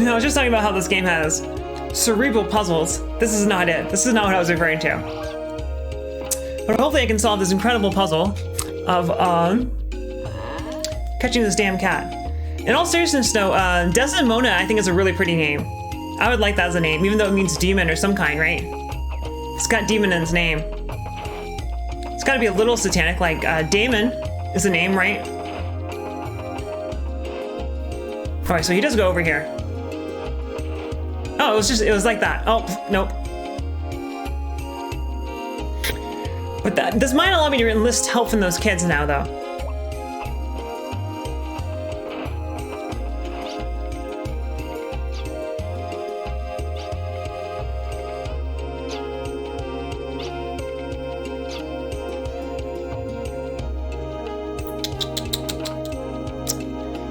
I was just talking about how this game has cerebral puzzles. This is not it. This is not what I was referring to. But hopefully I can solve this incredible puzzle of catching this damn cat. In all seriousness though, Desdemona I think is a really pretty name. I would like that as a name, even though it means demon or some kind, right? It's got demon in its name. It's gotta be a little satanic, like Damon is the name, right? Alright, so he does go over here. Oh, it was like that. Oh, nope. But this might allow me to enlist help from those kids now, though.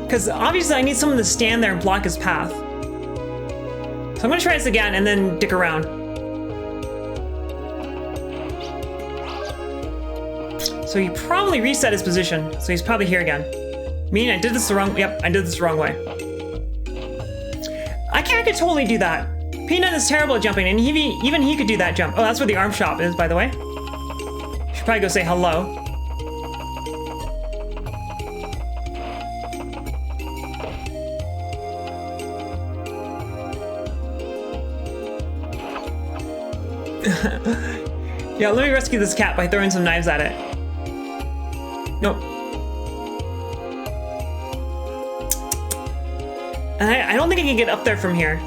Because obviously I need someone to stand there and block his path. So I'm gonna try this again and then dick around. So he probably reset his position, so he's probably here again. Meaning I did this the wrong, yep, I did this the wrong way. I could totally do that. Peanut is terrible at jumping, and even he could do that jump. Oh, that's where the arm shop is, by the way. Should probably go say hello. Yeah, let me rescue this cat by throwing some knives at it. Nope. And I don't think I can get up there from here.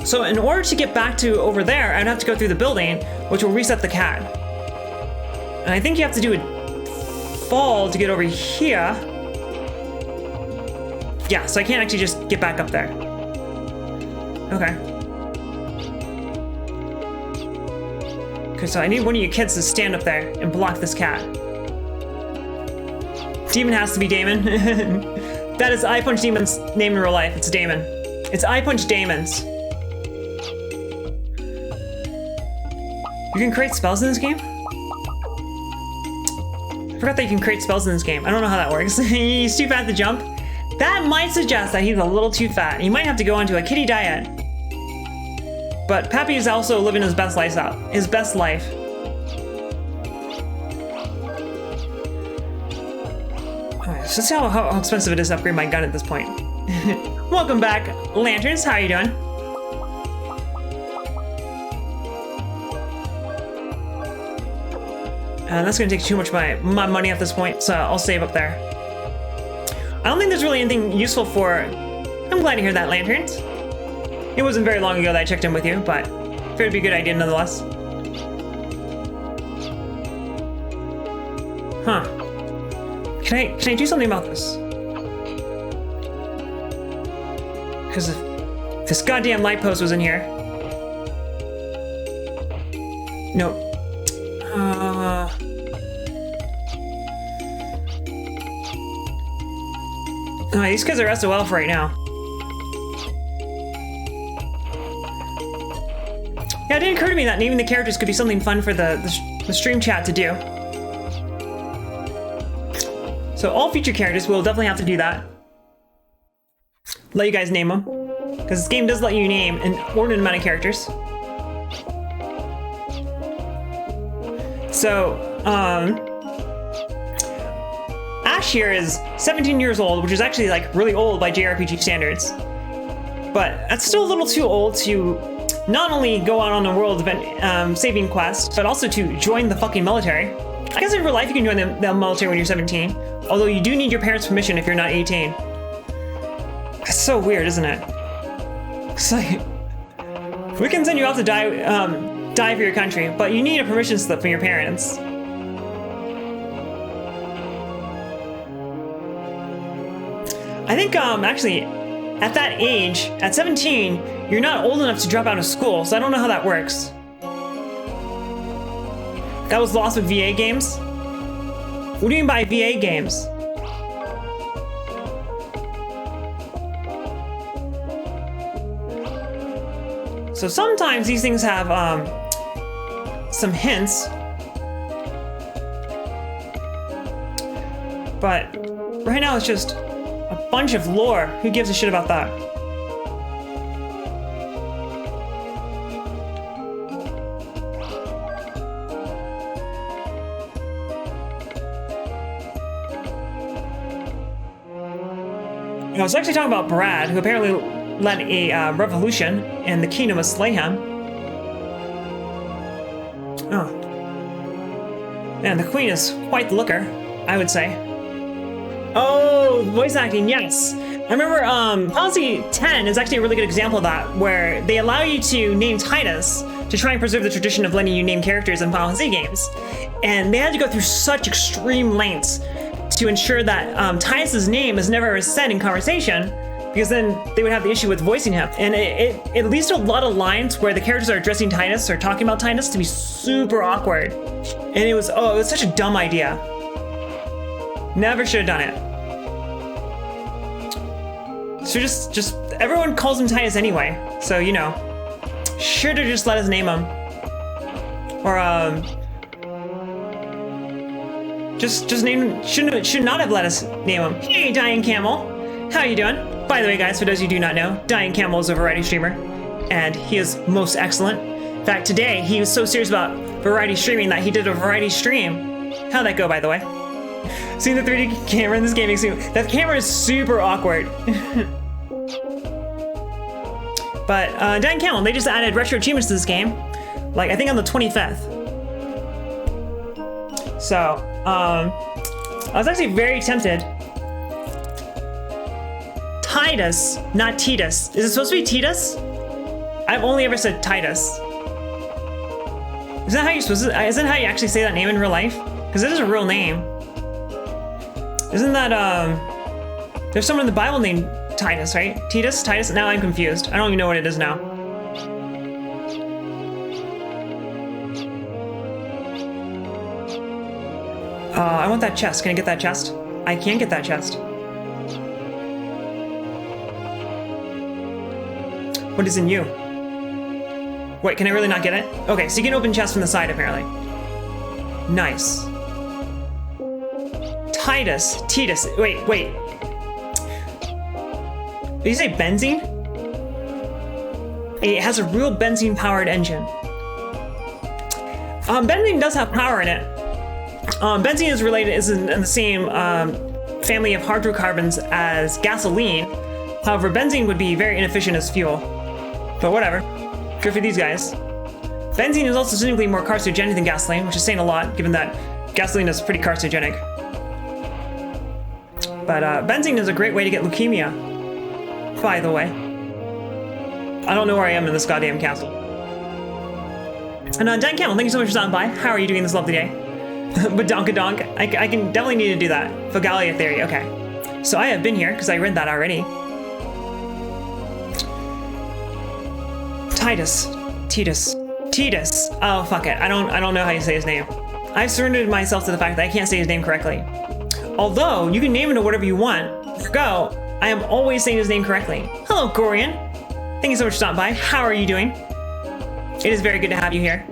So in order to get back to over there, I'd have to go through the building, which will reset the cat. And I think you have to do a fall to get over here. Yeah, so I can't actually just get back up there. Okay. Okay, so I need one of you kids to stand up there and block this cat. Demon has to be Damon. That is I Punch Demon's name in real life. It's Damon. It's I Punch Damon's. You can create spells in this game? I forgot that you can create spells in this game. I don't know how that works. He's too fat to jump. That might suggest that he's a little too fat. He might have to go onto a kitty diet. But Pappy is also living his best life out. His best life. Alright, so let's see how expensive it is to upgrade my gun at this point. Welcome back, Lanterns. How are you doing? That's gonna take too much of my money at this point, so I'll save up there. I don't think there's really anything useful for... I'm glad to hear that, Lanterns. It wasn't very long ago that I checked in with you, but figured it'd be a good idea nonetheless. Huh. Can I do something about this? Because if this goddamn light post was in here... Nope. Alright, these kids are SOL for right now. Yeah, it didn't occur to me that naming the characters could be something fun for the stream chat to do. So all future characters will definitely have to do that. Let you guys name them. Because this game does let you name an ordinate amount of characters. So, Ash here is 17 years old, which is actually like really old by JRPG standards. But that's still a little too old to not only go out on a world event saving quest, but also to join the fucking military. I guess in real life you can join the military when you're 17, although you do need your parents' permission if you're not 18. That's so weird, isn't it? It's like, we can send you off to die for your country, but you need a permission slip from your parents. I think actually at that age, at 17, you're not old enough to drop out of school, so I don't know how that works. That was lost with VA games? What do you mean by VA games? So sometimes these things have some hints, but right now it's just a bunch of lore. Who gives a shit about that? I was actually talking about Brad, who apparently led a revolution in the Kingdom of Slayham. Oh. Man, the Queen is quite the looker, I would say. Oh, voice acting, yes. I remember Policy 10 is actually a really good example of that, where they allow you to name Titus to try and preserve the tradition of letting you name characters in Final Fantasy games. And they had to go through such extreme lengths to ensure that Titus's name is never said in conversation, because then they would have the issue with voicing him. And it leads to a lot of lines where the characters are addressing Titus or talking about Titus to be super awkward. And it was such a dumb idea. Never should have done it. So just everyone calls him Titus anyway. So, you know, should have just let us name him. Or just name should not have let us name him. Hey, Dying Camel, how you doing? By the way, guys, for those of you who do not know, Dying Camel is a variety streamer, and he is most excellent. In fact, today he was so serious about variety streaming that he did a variety stream. How'd that go, by the way? Seeing the 3D camera in this game makes me... That camera is super awkward. But Dying Camel, they just added retro achievements to this game, like I think on the 25th. So, I was actually very tempted. Titus, not Titus. Is it supposed to be Titus? I've only ever said Titus. Isn't that how you're supposed to? Isn't that how you actually say that name in real life? Because it is a real name. Isn't that there's someone in the Bible named Titus, right? Titus? Titus? Now I'm confused. I don't even know what it is now. I want that chest. Can I get that chest? I can't get that chest. What is in you? Wait, can I really not get it? Okay, so you can open chests from the side, apparently. Nice. Titus. Wait. Did you say benzene? It has a real benzene-powered engine. Benzene does have power in it. Benzene is in the same family of hydrocarbons as gasoline. However, benzene would be very inefficient as fuel. But whatever. Good for these guys. Benzene is also significantly more carcinogenic than gasoline, which is saying a lot, given that gasoline is pretty carcinogenic. But benzene is a great way to get leukemia, by the way. I don't know where I am in this goddamn castle. And Dan Camel, thank you so much for stopping by. How are you doing this lovely day? Badonkadonk. I can definitely need to do that. Fogalia theory, okay. So I have been here, because I read that already. Titus. Oh, fuck it. I don't know how you say his name. I've surrendered myself to the fact that I can't say his name correctly. Although, you can name him whatever you want. Go. I am always saying his name correctly. Hello, Gorian. Thank you so much for stopping by. How are you doing? It is very good to have you here.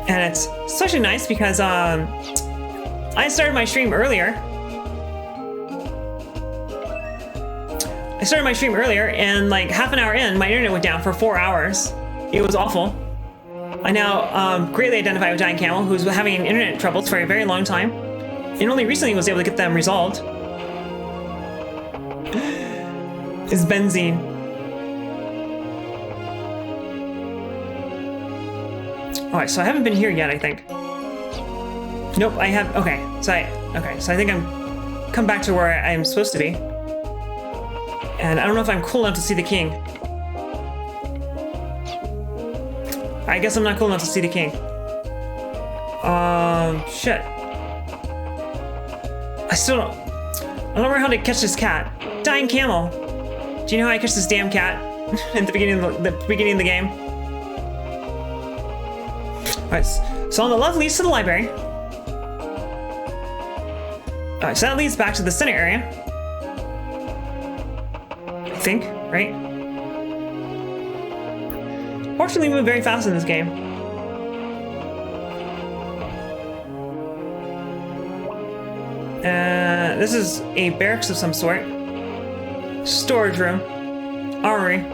And it's especially nice because I started my stream earlier. And like half an hour in, my internet went down for 4 hours. It was awful. I now greatly identify with Dying Camel, who's been having internet troubles for a very long time, and only recently was able to get them resolved. Is benzene. Alright, so I haven't been here yet, I think. Nope, I have. Okay, so I think I'm come back to where I'm supposed to be. And I don't know if I'm cool enough to see the king. I guess I'm not cool enough to see the king. Shit. I don't remember how to catch this cat. Dying Camel. Do you know how I catch this damn cat? At the beginning of the game. Alright, so on the left leads to the library. Alright, so that leads back to the center area. I think, right? Fortunately, we move very fast in this game. This is a barracks of some sort. Storage room. Armory.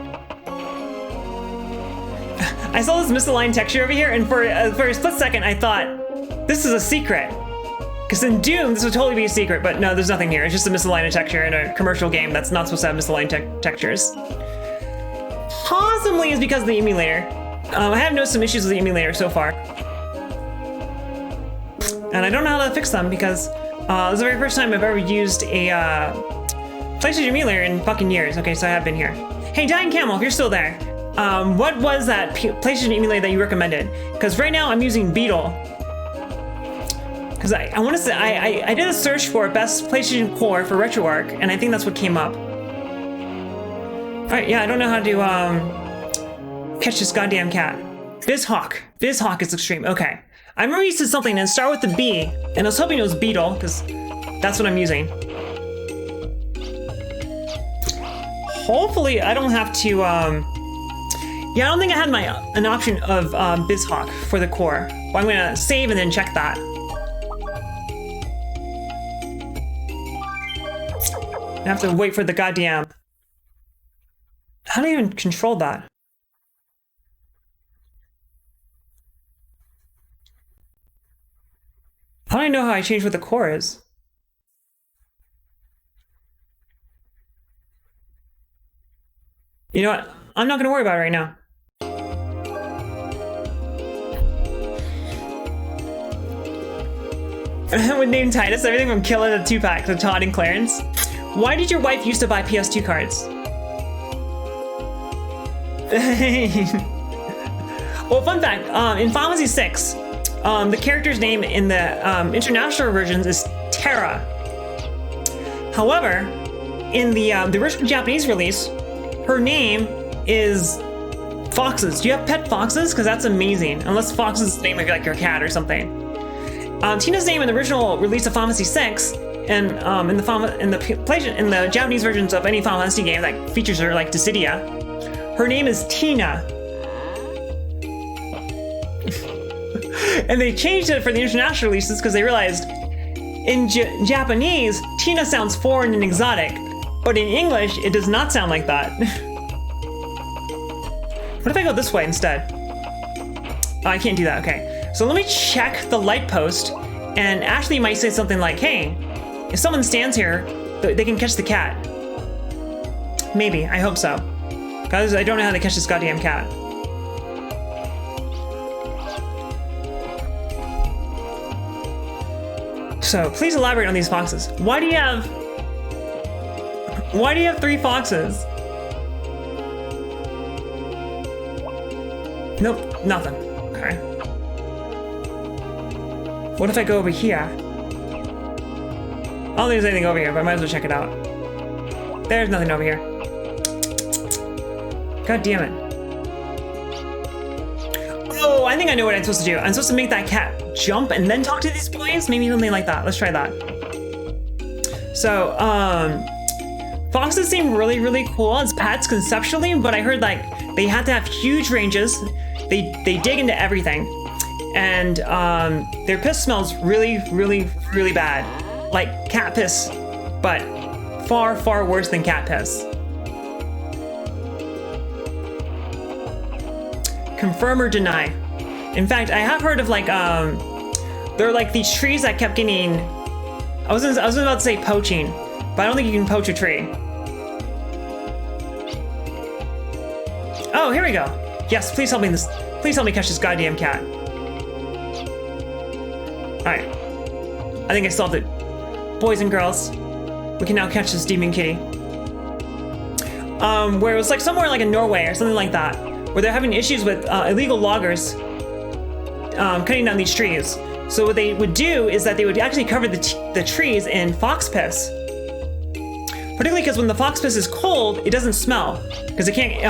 I saw this misaligned texture over here, and for a split second, I thought, this is a secret. Because in Doom, this would totally be a secret, but no, there's nothing here. It's just a misaligned texture in a commercial game that's not supposed to have misaligned textures. Possibly is because of the emulator. I have noticed some issues with the emulator so far. And I don't know how to fix them because this is the very first time I've ever used a PlayStation emulator in fucking years. Okay, so I have been here. Hey, Dying Camel, if you're still there, what was that PlayStation emulator that you recommended? Because right now I'm using Beetle. Because I want to say, I did a search for best PlayStation core for RetroArch, and I think that's what came up. Alright, yeah, I don't know how to catch this goddamn cat. BizHawk. BizHawk is extreme. Okay. I remember you said something and start with the B, and I was hoping it was Beetle, because that's what I'm using. Hopefully I don't have to, yeah, I don't think I had an option of BizHawk for the core. Well, I'm gonna save and then check that. I have to wait for the goddamn... How do I even control that? How do I know how I change what the core is? You know what? I'm not gonna worry about it right now. With name Titus, everything from Killer to 2-pack to Todd and Clarence. Why did your wife used to buy PS2 cards? Well, fun fact, in Final Fantasy VI, the character's name in the international versions is Terra. However, in the original Japanese release, her name is Foxes. Do you have pet foxes? Because that's amazing. Unless Fox is the name of like your cat or something. Tina's name in the original release of Final Fantasy VI, and in the Japanese versions of any Final Fantasy game that features her, like Dissidia, her name is Tina. And they changed it for the international releases because they realized in Japanese, Tina sounds foreign and exotic, but in English, it does not sound like that. What if I go this way instead? Oh, I can't do that, okay. So let me check the light post, and Ashley might say something like, hey, if someone stands here, they can catch the cat. Maybe, I hope so. Guys, I don't know how to catch this goddamn cat. So please elaborate on these foxes. Why do you have 3 foxes? Nope, nothing. Okay. What if I go over here? I don't think there's anything over here, but I might as well check it out. There's nothing over here. God damn it. Oh, I think I know what I'm supposed to do. I'm supposed to make that cat jump and then talk to these boys? Maybe something like that. Let's try that. So, foxes seem really, really cool as pets conceptually, but I heard like they had to have huge ranges. They dig into everything. And their piss smells really, really, really bad. Like cat piss, but far, far worse than cat piss. Confirm or deny. In fact, I have heard of like, there are like these trees that kept getting, I was about to say poaching, but I don't think you can poach a tree. Oh, here we go. Yes, please help me catch this goddamn cat. Alright. I think I solved it. Boys and girls, we can now catch this demon kitty. Where it was like somewhere like in Norway or something like that, where they're having issues with illegal loggers cutting down these trees. So what they would do is that they would actually cover the trees in fox piss. Particularly because when the fox piss is cold, it doesn't smell because it can't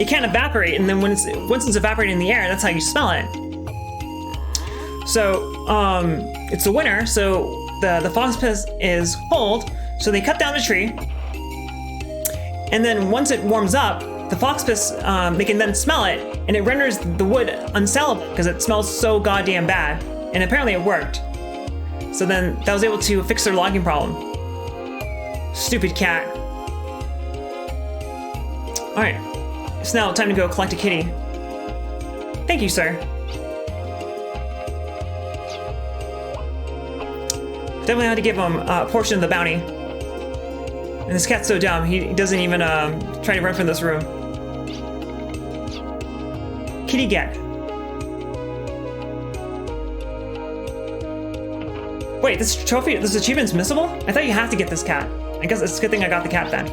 evaporate, and then once it's evaporating in the air, that's how you smell it. So it's the winter, so the fox piss is cold, so they cut down the tree, and then once it warms up, the fox piss, they can then smell it, and it renders the wood unsellable because it smells so goddamn bad. And apparently it worked. So then that was able to fix their logging problem. Stupid cat. All right, it's now time to go collect a kitty. Thank you, sir. Definitely had to give him a portion of the bounty. And this cat's so dumb, he doesn't even try to run from this room. Kitty get. Wait, this trophy, this achievement's missable? I thought you have to get this cat. I guess it's a good thing I got the cat then.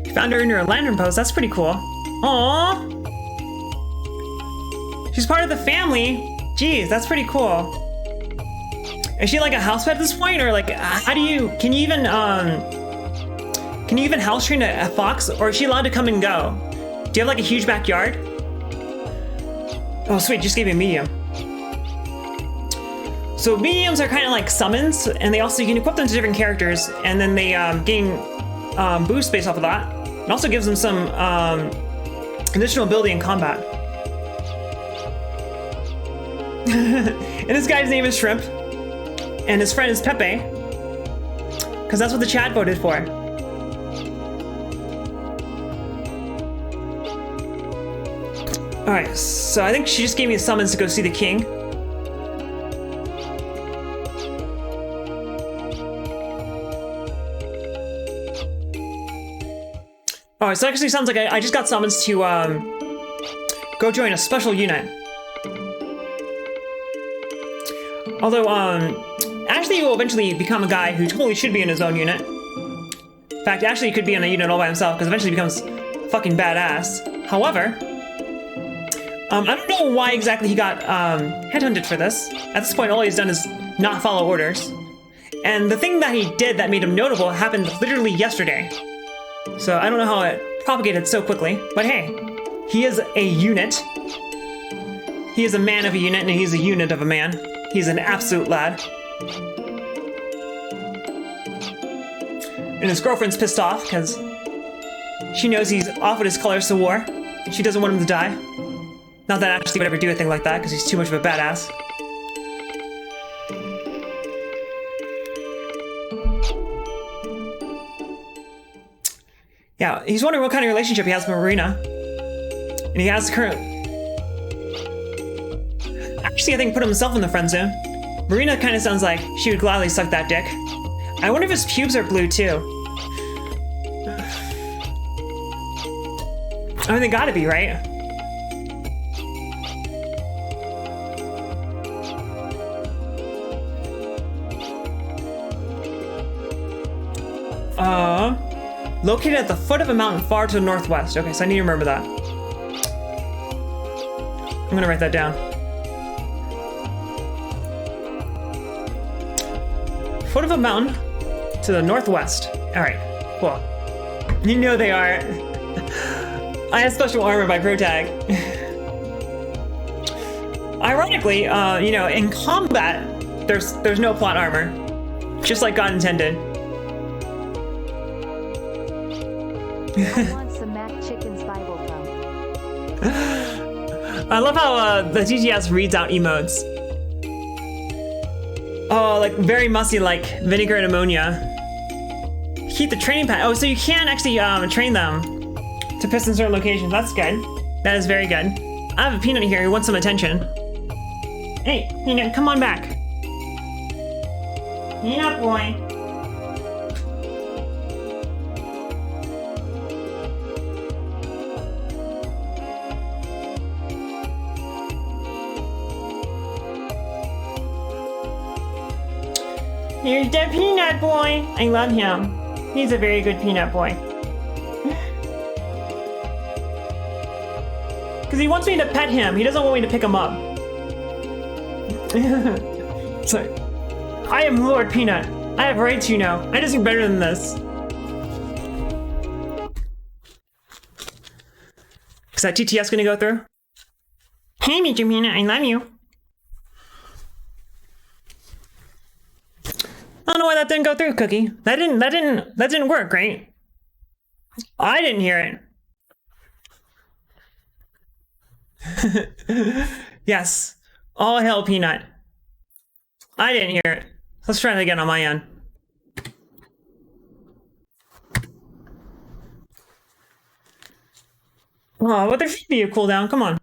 You found her in your lantern post, that's pretty cool. Aww! She's part of the family. Jeez, that's pretty cool. Is she like a house pet at this point, or like, how do you, can you even house train a fox, or is she allowed to come and go? Do you have like a huge backyard? Oh sweet, just gave me a medium. So mediums are kind of like summons, and they also, you can equip them to different characters, and then they gain boost based off of that. It also gives them some additional ability in combat. And this guy's name is Shrimp, and his friend is Pepe, because that's what the chat voted for. Alright, so I think she just gave me a summons to go see the king. Alright, so it actually sounds like I just got summons to go join a special unit. Although, Ashley will eventually become a guy who totally should be in his own unit. In fact, Ashley could be in a unit all by himself, because eventually he becomes fucking badass. However, I don't know why exactly he got headhunted for this. At this point, all he's done is not follow orders. And the thing that he did that made him notable happened literally yesterday. So I don't know how it propagated so quickly, but hey, he is a unit. He is a man of a unit, and he's a unit of a man. He's an absolute lad. And his girlfriend's pissed off because she knows he's off with his colors to war. She doesn't want him to die. Not that Ashley would ever do a thing like that because he's too much of a badass. Yeah, he's wondering what kind of relationship he has with Marina. And he has current... Actually, I think put himself in the friend zone. Marina kind of sounds like she would gladly suck that dick. I wonder if his pubes are blue too. I mean, they gotta be, right? Located at the foot of a mountain far to the northwest. Okay, so I need to remember that. I'm gonna write that down. Foot of a mountain to the northwest. All right, cool. You know they are. I have special armor by ProTag. Ironically, you know, in combat, there's no plot armor, just like God intended. I want some Mac Chicken's Bible thump. I love how the TTS reads out emotes. Oh, like very musty, like vinegar and ammonia. Keep the training pad. Oh, so you can actually train them to piss in certain locations. That's good. That is very good. I have a Peanut here who wants some attention. Hey, Peanut, come on back. Peanut boy. Here's the Peanut boy. I love him. He's a very good Peanut boy. Because he wants me to pet him. He doesn't want me to pick him up. So, I am Lord Peanut. I have rights, you know. I just do better than this. Is that TTS gonna go through? Hey, Mr. Peanut, I love you. I don't know why that didn't go through, Cookie. That didn't work, right? I didn't hear it. Yes. All hail Peanut. I didn't hear it. Let's try it again on my end. Oh, but there should be a cooldown. Come on.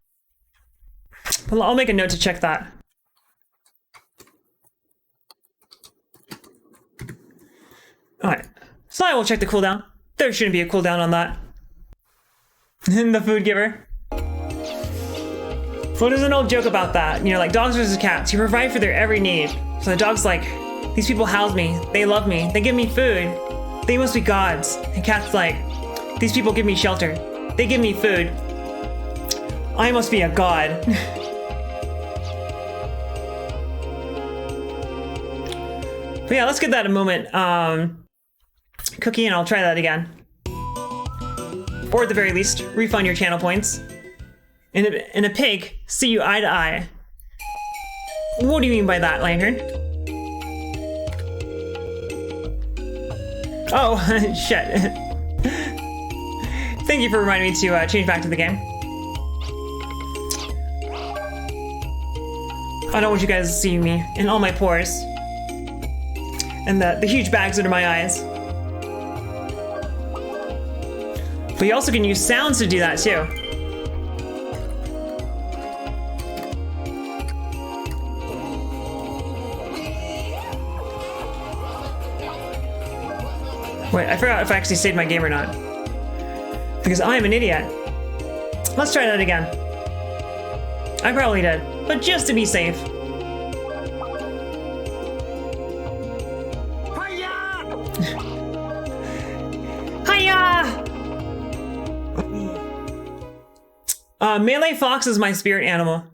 Well, I'll make a note to check that. Alright. So I will check the cooldown. There shouldn't be a cooldown on that. And the food giver. So there's an old joke about that. You know, like dogs versus cats. You provide for their every need. So the dog's like, these people house me. They love me. They give me food. They must be gods. And cat's like, these people give me shelter. They give me food. I must be a god. But yeah, let's give that a moment. Cookie, and I'll try that again. Or at the very least, refund your channel points. And a pig, see you eye to eye. What do you mean by that, Lantern? Oh, shit. Thank you for reminding me to change back to the game. I don't want you guys to see me in all my pores. And the huge bags under my eyes. But you also can use sounds to do that too. Wait, I forgot if I actually saved my game or not. Because I am an idiot. Let's try that again. I probably did, but just to be safe. Hiya! Melee fox is my spirit animal.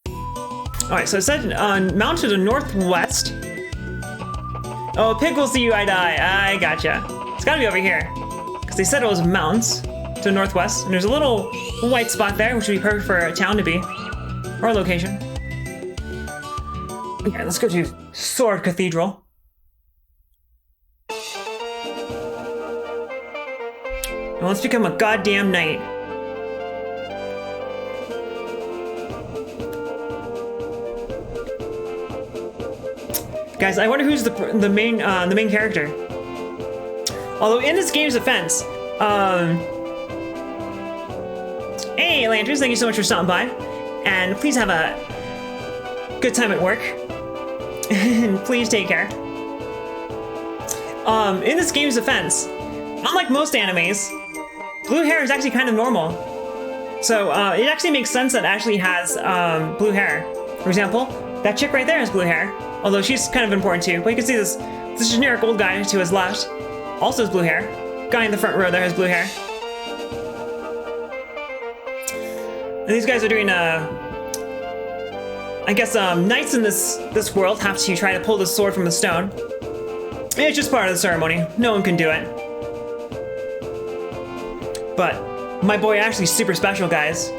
Alright, so it said mount to the northwest. Oh, a pig will see you eye to eye. I gotcha. It's gotta be over here. Because they said it was mountains to the northwest. And there's a little white spot there, which would be perfect for a town to be. Or a location. Okay, let's go to Sword Cathedral. And let's become a goddamn knight. Guys, I wonder who's the main character. Although in this game's defense, hey Lanterns, thank you so much for stopping by, and please have a good time at work, and please take care. In this game's defense, unlike most animes, blue hair is actually kind of normal. So it actually makes sense that Ashley has blue hair. For example, that chick right there has blue hair. Although she's kind of important too. But you can see this generic old guy to his left also has blue hair. Guy in the front row there has blue hair. And these guys are doing I guess knights in this world have to try to pull the sword from the stone. It's just part of the ceremony. No one can do it. But my boy Ashley's super special, guys.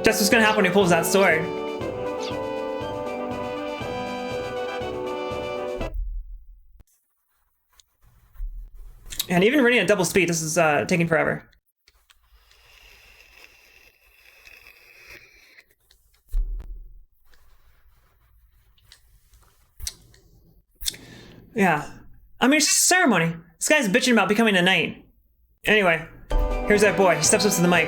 That's what's gonna happen when he pulls that sword. And even running at double speed, this is taking forever. Yeah. I mean, it's just a ceremony. This guy's bitching about becoming a knight. Anyway, here's that boy. He steps up to the mic.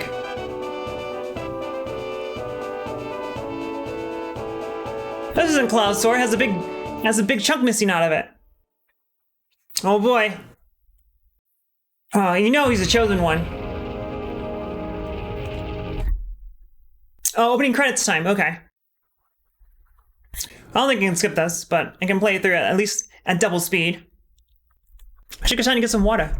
This isn't Cloud's sword. Has a big chunk missing out of it. Oh boy. Oh, you know he's the chosen one. Oh, opening credits time. Okay. I don't think I can skip this, but I can play it through at least at double speed. I should go trying to get some water.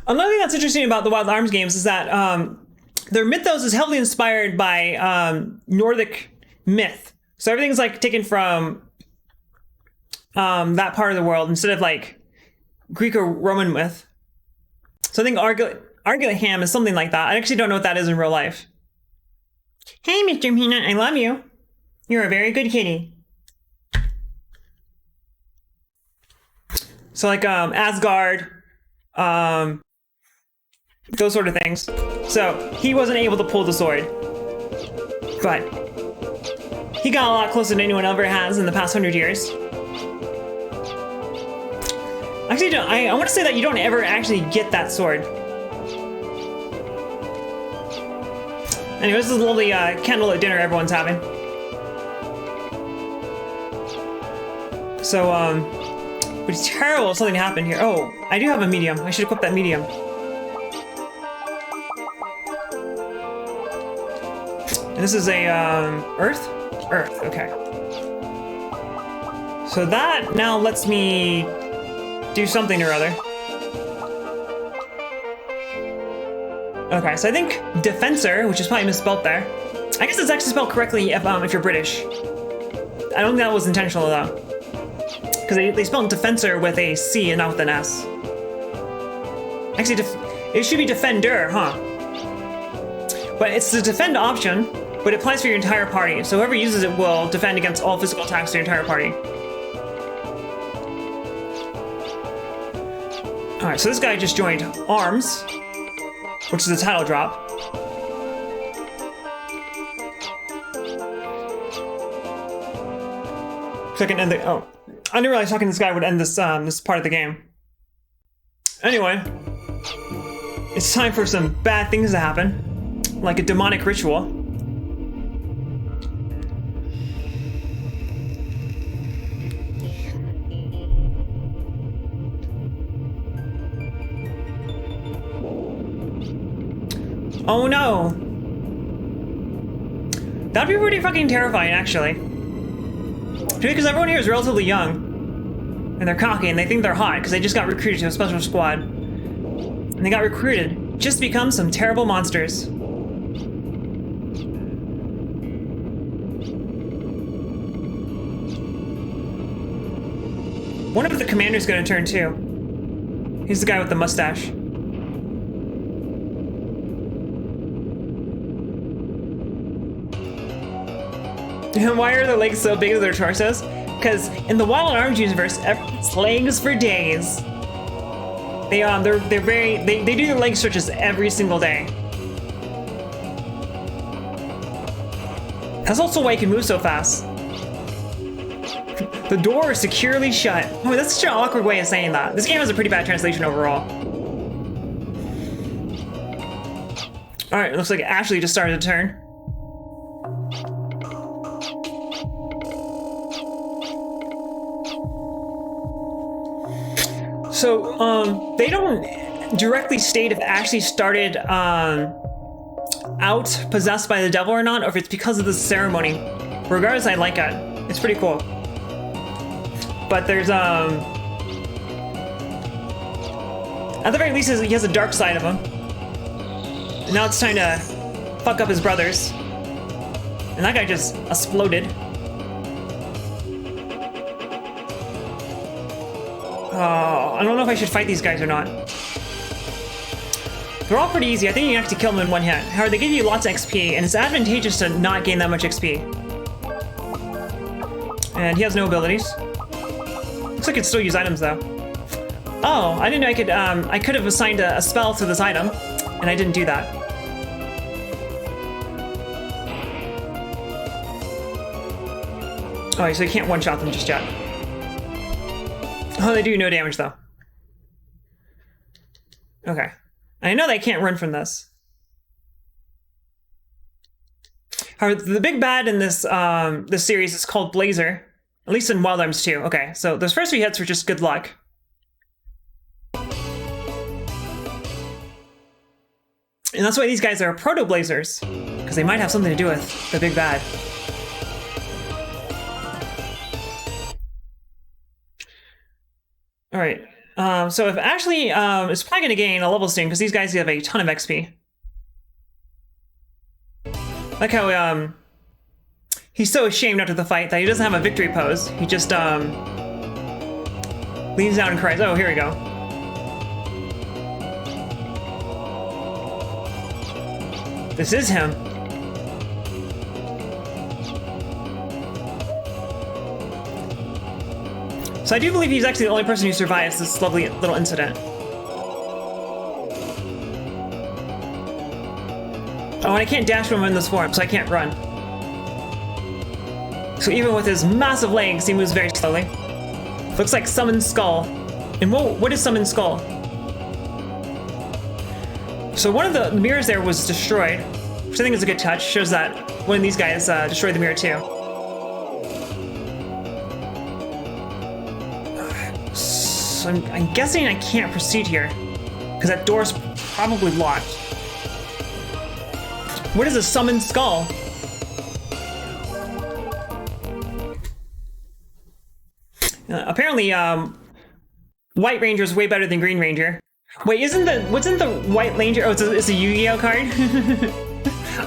Another thing that's interesting about the Wild Arms games is that their mythos is heavily inspired by Nordic myth. So everything's like taken from that part of the world instead of like Greek or Roman myth. So I think Argylham is something like that. I actually don't know what that is in real life. Hey, Mr. Peanut, I love you. You're a very good kitty. So like Asgard, those sort of things. So he wasn't able to pull the sword, but He got a lot closer than anyone ever has in the past 100 years. Actually, I want to say that you don't ever actually get that sword. Anyway, this is a lovely candlelit dinner everyone's having. So, but it's terrible if something happened here. Oh, I do have a medium. I should equip that medium. And this is a, Earth? Earth, okay. So that now lets me do something or other. Okay, so I think Defensor, which is probably misspelled there. I guess it's actually spelled correctly if you're British. I don't think that was intentional though. Because they spelled Defensor with a C and not with an S. Actually, it should be Defender, huh? But it's the defend option, but it applies for your entire party. So whoever uses it will defend against all physical attacks of your entire party. Alright, so this guy just joined Arms, which is the title drop. So I can end the... Oh. I didn't realize talking to this guy would end this, this part of the game. Anyway. It's time for some bad things to happen. Like a demonic ritual. Oh no! That'd be pretty fucking terrifying, actually. Because everyone here is relatively young. And they're cocky and they think they're hot because they just got recruited to a special squad. And they got recruited just to become some terrible monsters. Wonder if the commander's gonna turn too. He's the guy with the mustache. And why are their legs so big as their torsos? Because in the Wild Arms universe, everyone's legs for days. They do their leg stretches every single day. That's also why you can move so fast. The door is securely shut. Oh, that's such an awkward way of saying that. This game has a pretty bad translation overall. Alright, looks like Ashley just started to turn. So, they don't directly state if Ashley started, out possessed by the devil or not, or if it's because of this ceremony. Regardless, I like it. It's pretty cool. But there's, at the very least, he has a dark side of him. And now it's time to fuck up his brothers. And that guy just exploded. Oh, I don't know if I should fight these guys or not. They're all pretty easy. I think you can actually kill them in one hit. However, they give you lots of XP, and it's advantageous to not gain that much XP. And he has no abilities. Looks like I could still use items, though. Oh, I didn't know I could have assigned a spell to this item, and I didn't do that. Oh, so you can't one-shot them just yet. Oh, they do no damage, though. Okay. I know they can't run from this. However, the big bad in this this series is called Blazer. At least in Wild Arms 2. Okay, so those first 3 hits were just good luck. And that's why these guys are proto-Blazers. Because they might have something to do with the big bad. Alright, so if Ashley is probably going to gain a level soon, because these guys have a ton of XP. Like how he's so ashamed after the fight that he doesn't have a victory pose. He just leans down and cries. Oh, here we go. This is him. So I do believe he's actually the only person who survives this lovely little incident. Oh, and I can't dash when I'm in this form, so I can't run. So even with his massive legs, he moves very slowly. Looks like Summoned Skull. And what is Summoned Skull? So one of the mirrors there was destroyed, which I think is a good touch. Shows that one of these guys destroyed the mirror too. So I'm guessing I can't proceed here, because that door's probably locked. What is a Summoned Skull? Apparently, White Ranger is way better than Green Ranger. Wait, wasn't the White Ranger? Oh, it's a Yu-Gi-Oh card.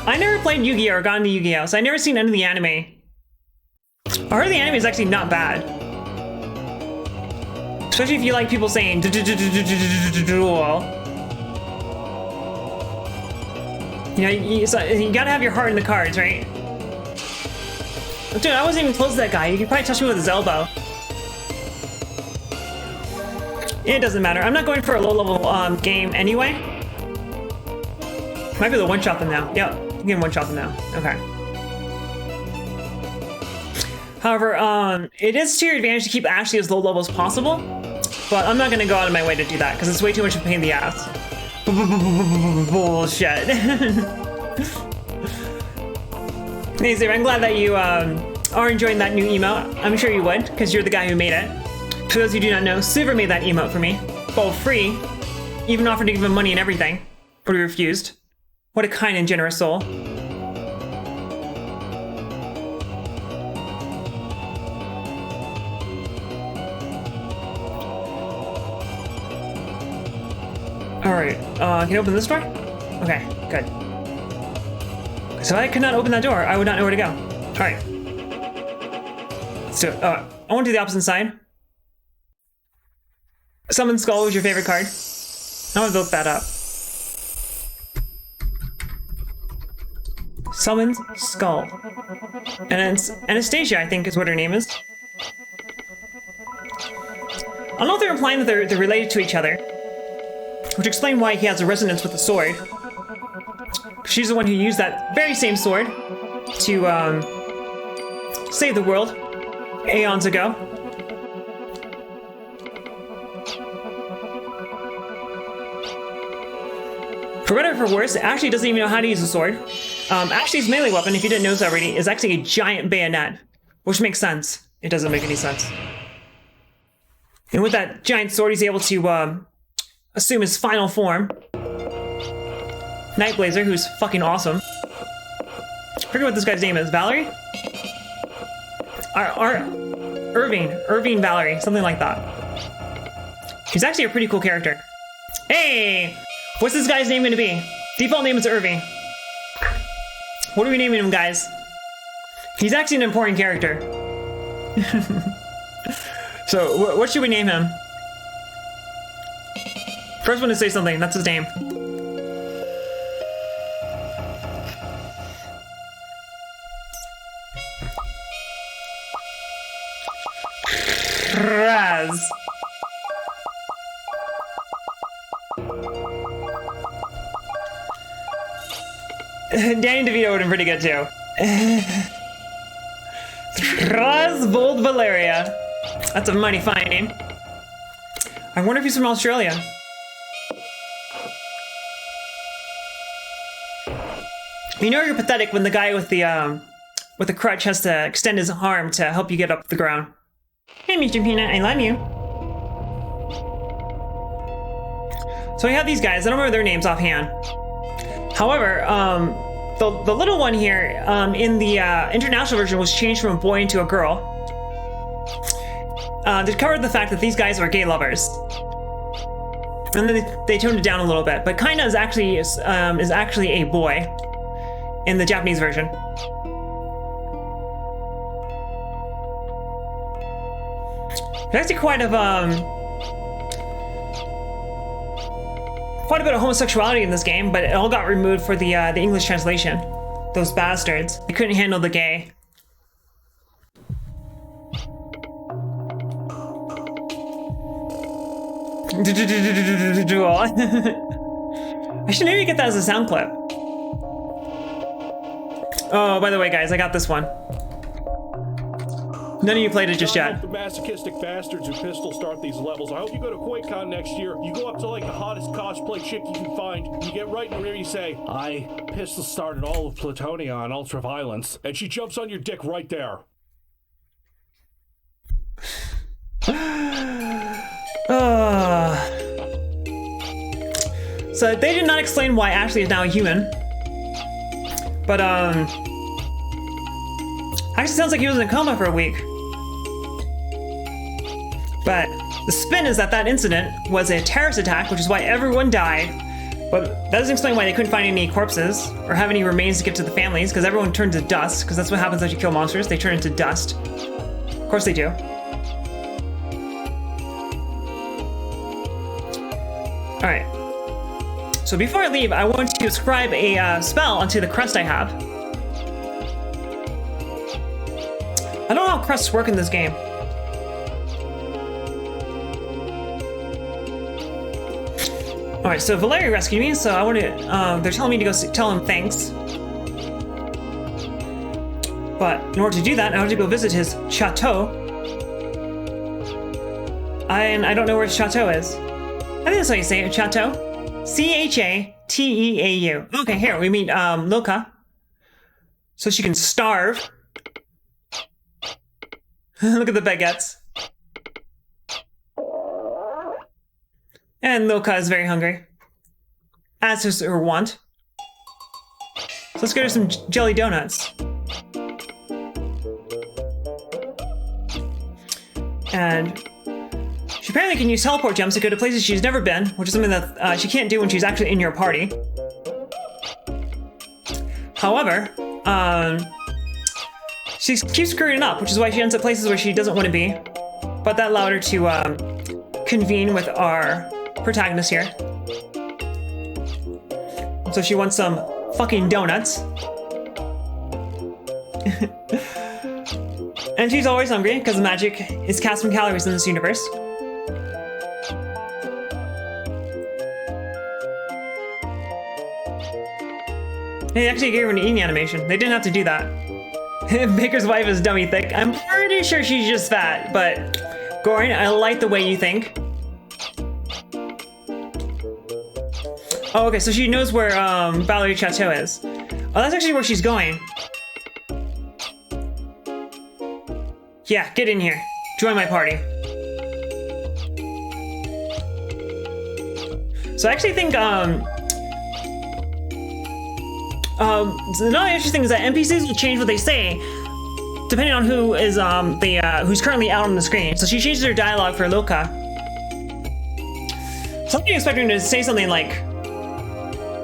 I never played Yu-Gi-Oh or gotten to Yu-Gi-Oh, so I never seen any of the anime. I heard the anime is actually not bad, especially if you like people saying duel. You know, you gotta have your heart in the cards, right? Dude, I wasn't even close to that guy. You could probably touch me with his elbow. It doesn't matter. I'm not going for a low-level game anyway. Might be able to one-shot them now. Yep, you can one-shot them now. Okay. However, it is to your advantage to keep Ashley as low level as possible, but I'm not going to go out of my way to do that because it's way too much of a pain in the ass. Bullshit. Anyways, I'm glad that you are enjoying that new emote. I'm sure you would, because you're the guy who made it. For those who do not know, Silver made that emote for me, both free, even offered to give him money and everything, but he refused. What a kind and generous soul. Alright, can you open this door? Okay, good. So if I could not open that door, I would not know where to go. Alright. Let's do it. I want to do the opposite side. Summoned Skull was your favorite card. I want to look that up. Summoned Skull. And it's Anastasia, I think is what her name is. I don't know if they're implying that they're related to each other, which explains why he has a resonance with the sword. She's the one who used that very same sword to save the world aeons ago. For better or for worse, Ashley doesn't even know how to use a sword. Ashley's melee weapon, if you didn't know this already, is actually a giant bayonet, which makes sense. It doesn't make any sense. And with that giant sword, he's able to assume his final form. Nightblazer, who's fucking awesome. I forget what this guy's name is. Valerie? Irving Valerie, something like that. He's actually a pretty cool character. Hey! What's this guy's name gonna be? Default name is Irving. What are we naming him, guys? He's actually an important character. So, what should we name him? First one to say something, that's his name. Raz. Danny DeVito would have been pretty good too. Bold Valeria. That's a mighty fine name. I wonder if he's from Australia. You know you're pathetic when the guy with the crutch has to extend his arm to help you get up the ground. Hey, Mr. Peanut, I love you. So we have these guys. I don't remember their names offhand. However, the little one here in the international version was changed from a boy into a girl. They covered the fact that these guys were gay lovers, and then they toned it down a little bit. But Kaina is actually a boy in the Japanese version. There's actually quite a bit of homosexuality in this game, but it all got removed for the English translation. Those bastards. They couldn't handle the gay. I should maybe get that as a sound clip. Oh, by the way, guys, I got this one. None of you played it just I yet. hope the masochistic bastards who pistol start these levels. I hope you go to QuakeCon next year. You go up to like the hottest cosplay chick you can find. You get right in her ear, you say, I pistol started all of Platonia on Ultraviolence. And she jumps on your dick right there. So they did not explain why Ashley is now a human. But actually sounds like he was in a coma for a week. But the spin is that incident was a terrorist attack, which is why everyone died. But that doesn't explain why they couldn't find any corpses or have any remains to give to the families, because everyone turned to dust, because that's what happens as you kill monsters. They turn into dust. Of course they do. Alright. So before I leave, I want to ascribe a spell onto the crest I have. I don't know how crests work in this game. Alright, so Valeria rescued me, so I want to, they're telling me to go tell him thanks. But in order to do that, I want to go visit his chateau. And I don't know where his chateau is. I think that's how you say it, chateau. C-H-A-T-E-A-U. Okay, here, we meet, Loka. So she can starve. Look at the baguettes. And Loka is very hungry. As is her want. So let's get her some jelly donuts. And she apparently can use teleport gems to go to places she's never been, which is something that she can't do when she's actually in your party. However, she keeps screwing up, which is why she ends up places where she doesn't want to be. But that allowed her to convene with our protagonist here. So she wants some fucking donuts. And she's always hungry, because magic is cast from calories in this universe. They actually gave her an eating animation. They didn't have to do that. Baker's wife is dummy thick. I'm pretty sure she's just fat, but Gorin, I like the way you think. Oh, okay, so she knows where Valerie Chateau is. Oh, that's actually where she's going. Yeah, get in here. Join my party. So I actually think, so another interesting is that NPCs will change what they say depending on who is who's currently out on the screen. So she changes her dialogue for Loka. So I'm expecting her to say something like,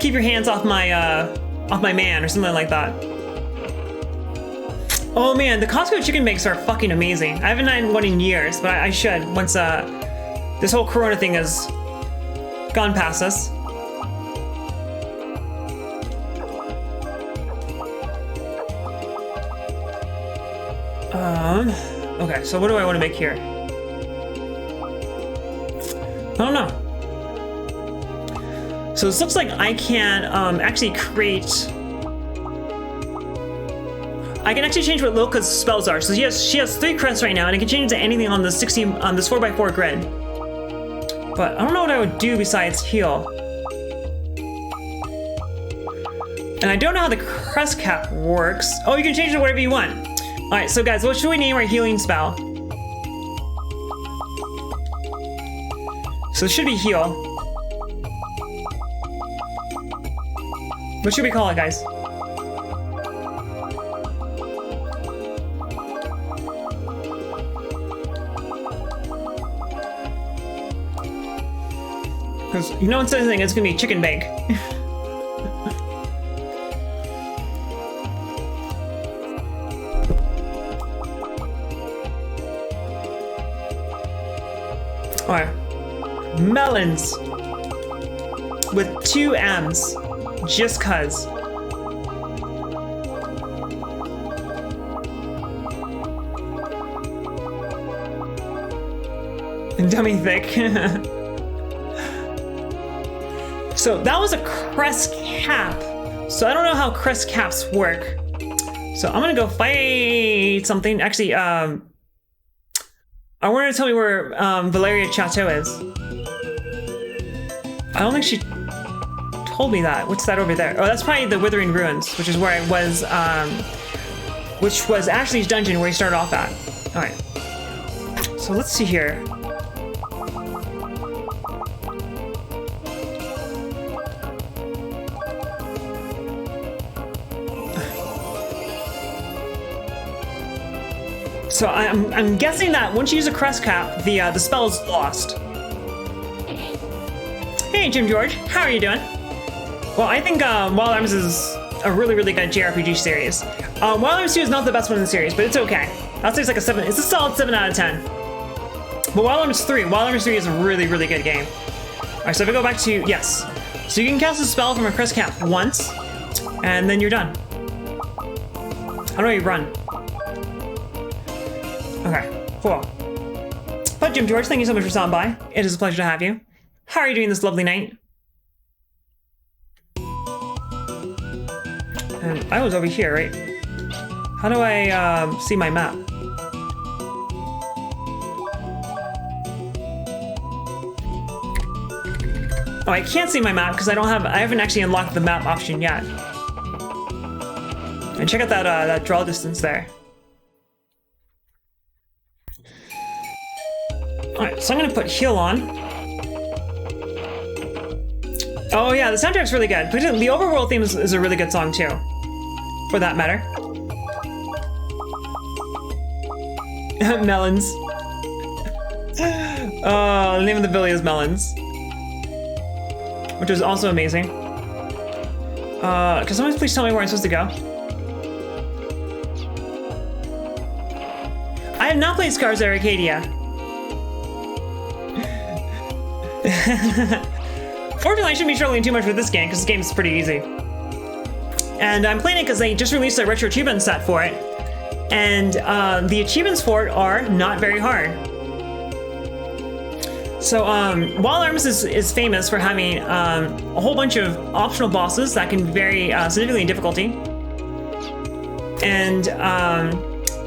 "Keep your hands off my man," or something like that. Oh man, the Costco chicken bakes are fucking amazing. I haven't had one in years, but I should once this whole Corona thing has gone past us. Okay, so what do I want to make here? I don't know. So this looks like I can actually create. I can actually change what Loka's spells are. So she has 3 crests right now, and I can change it to anything on this 4x4 grid. But I don't know what I would do besides heal. And I don't know how the crest cap works. Oh, you can change it whatever you want. All right, so guys, what should we name our healing spell? So it should be heal. What should we call it, guys? Because if no one says anything, it's gonna be chicken bake. Alright. Melons. With 2 M's. Just cuz. Dummy thick. So that was a crest cap. So I don't know how crest caps work. So I'm gonna go fight something. Actually, I want her to tell me where Valeria Chateau is. I don't think she told me that. What's that over there? Oh, that's probably the Withering Ruins, which is where I was, which was Ashley's dungeon where he started off at. All right. So let's see here. So I'm guessing that once you use a crest cap, the spell is lost. Hey, Jim George, how are you doing? Well, I think Wild Arms is a really, really good JRPG series. Wild Arms 2 is not the best one in the series, but it's okay. I'll say it's like a 7. It's a solid 7 out of 10. But Wild Arms 3 is a really, really good game. All right, so if I go back to yes, so you can cast a spell from a crest cap once, and then you're done. How do I run? Okay, cool. But Jim George, thank you so much for stopping by. It is a pleasure to have you. How are you doing this lovely night? And I was over here, right? How do I see my map? Oh, I can't see my map because I haven't actually unlocked the map option yet. And check out that draw distance there. Alright, so I'm gonna put heal on. Oh yeah, the soundtrack's really good. The overworld theme is a really good song too. For that matter. Melons. The name of the village is Melons. Which is also amazing. Can someone please tell me where I'm supposed to go? I have not played Scars Arcadia. Fortunately, I shouldn't be struggling too much with this game because this game is pretty easy. And I'm playing it because they just released a retro achievement set for it. And the achievements for it are not very hard. So Wild Arms is famous for having a whole bunch of optional bosses that can vary significantly in difficulty. And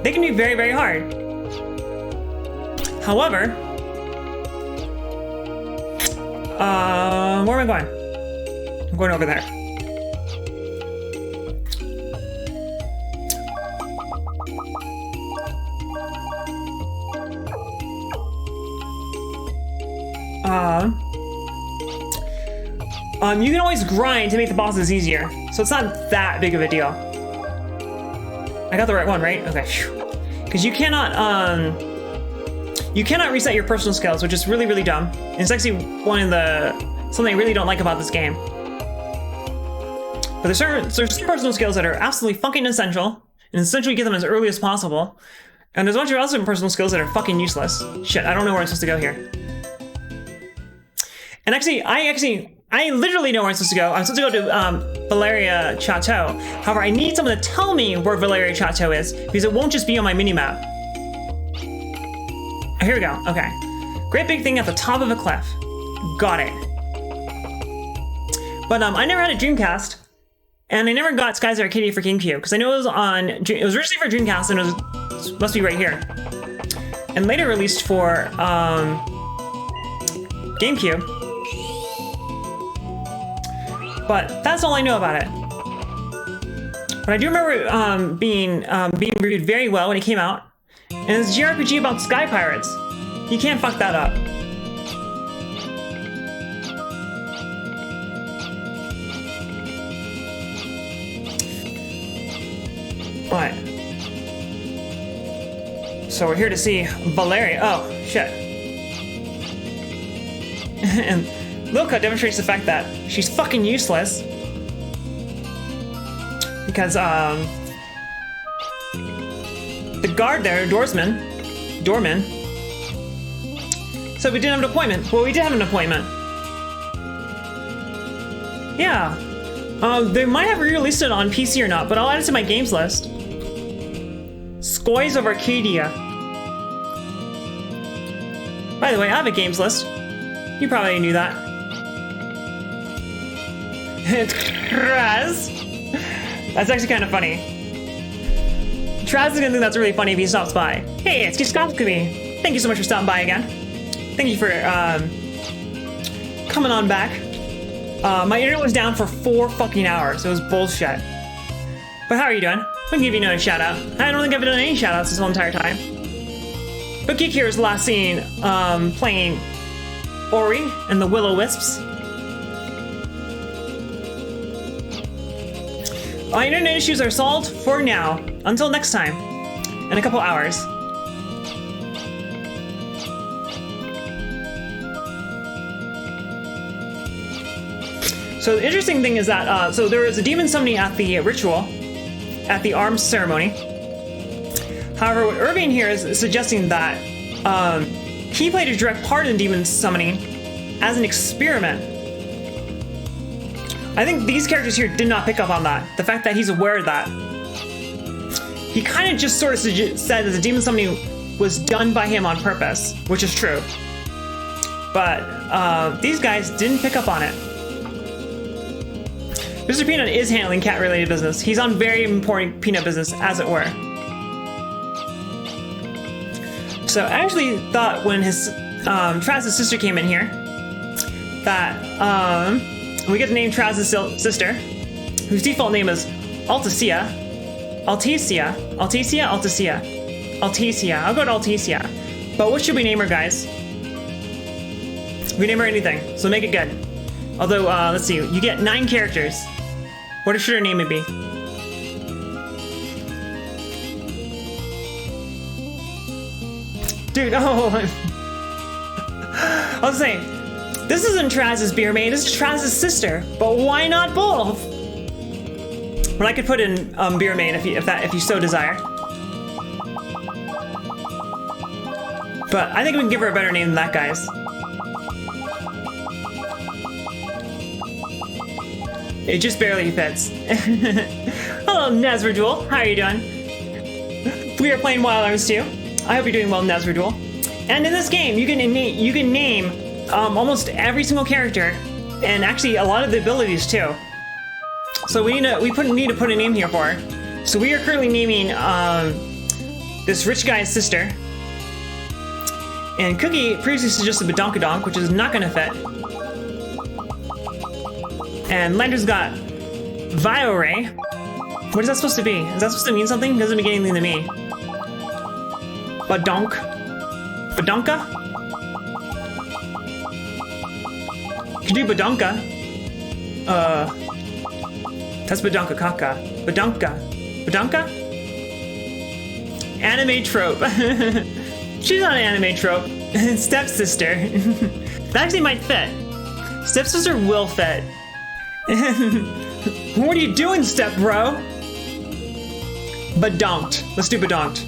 they can be very, very hard. However, where am I going? I'm going over there. You can always grind to make the bosses easier, so it's not that big of a deal. I got the right one, right? Okay. Because you cannot reset your personal skills, which is really, really dumb. And it's actually something I really don't like about this game. But there's certain personal skills that are absolutely fucking essential, and essentially get them as early as possible. And there's a bunch of other personal skills that are fucking useless. Shit, I don't know where I'm supposed to go here. And I literally know where I'm supposed to go. I'm supposed to go to Valeria Chateau. However, I need someone to tell me where Valeria Chateau is, because it won't just be on my minimap. Oh, here we go. Okay. Great big thing at the top of a cliff. Got it. But I never had a Dreamcast, and I never got Skies Arcadia for GameCube, because I know it was originally for Dreamcast, and it must be right here. And later released for GameCube. But that's all I know about it. But I do remember being reviewed very well when it came out. And it's a JRPG about sky pirates. You can't fuck that up. Alright. So we're here to see Valeria. Oh, shit. And Lilka demonstrates the fact that she's fucking useless. Because, the guard there, doorman, so we didn't have an appointment. Well, we did have an appointment. Yeah. They might have re-released it on PC or not, but I'll add it to my games list. Skies of Arcadia. By the way, I have a games list. You probably knew that. Traz. That's actually kind of funny. Traz is gonna think that's really funny if he stops by. Hey, it's Kiskowski. thank you so much for stopping by again. Thank you for coming on back. My internet was down for 4 fucking hours. It was bullshit. But how are you doing? I can give you another shout out. I don't think I've done any shout outs this whole entire time. But Geek here is last seen playing Ori and the Will-O-Wisps. Our internet issues are solved for now. Until next time. In a couple hours. So the interesting thing is that, so there was a demon summoning at the ritual, at the arms ceremony. However, what Irving here is suggesting that he played a direct part in demon summoning as an experiment. I think these characters here did not pick up on that. The fact that he's aware of that. He kind of just sort of said that the demon summoning was done by him on purpose, which is true. But these guys didn't pick up on it. Mr. Peanut is handling cat-related business. He's on very important peanut business, as it were. So I actually thought when his Traz's sister came in here that we get to name Traz's sister, whose default name is Alticia. I'll go to Alticia. But what should we name her, guys? We name her anything, so make it good. Although, let's see, you get 9 characters. What should her name be? Dude, oh. I was saying, this isn't Traz's beer maid, this is Traz's sister. But why not both? But I could put in beer maid if you so desire. But I think we can give her a better name than that, guys. It just barely fits. Hello, Nezradul. How are you doing? We are playing Wild Arms 2. I hope you're doing well, Nezradul. And in this game, you can name almost every single character, and actually a lot of the abilities too. So we need to put a name here for her. So we are currently naming this rich guy's sister. And Cookie previously suggested Badonkadonk, which is not going to fit. And Lander's got Viore. What is that supposed to be? Is that supposed to mean something? It doesn't mean anything to me. Badonk. Badonka? Could do Badonka. That's Badonka Kaka. Badonka. Badonka? Anime trope. She's not an anime trope. Stepsister. That actually might fit. Stepsister will fit. What are you doing, step bro? Badonked. Let's do badonked.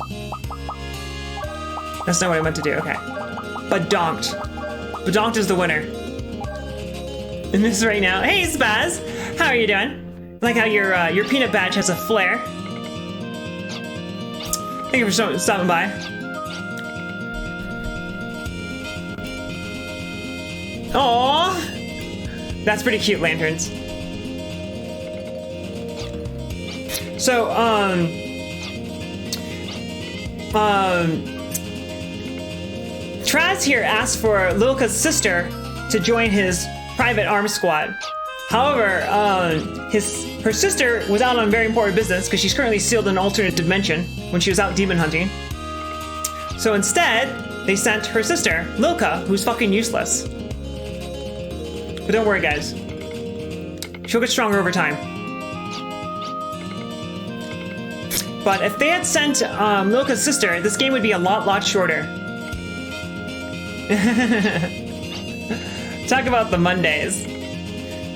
That's not what I meant to do. Okay. Badonked. Badonked is the winner. And this right now. Hey, Spaz. How are you doing? I like how your peanut badge has a flare. Thank you for stopping by. Aww. That's pretty cute, lanterns. So, Traz here asked for Lilka's sister to join his private arms squad. However, her sister was out on very important business because she's currently sealed in an alternate dimension when she was out demon hunting. So instead, they sent her sister, Lilka, who's fucking useless. But don't worry, guys. She'll get stronger over time. But if they had sent Lilka's sister, this game would be a lot shorter. Talk about the Mondays.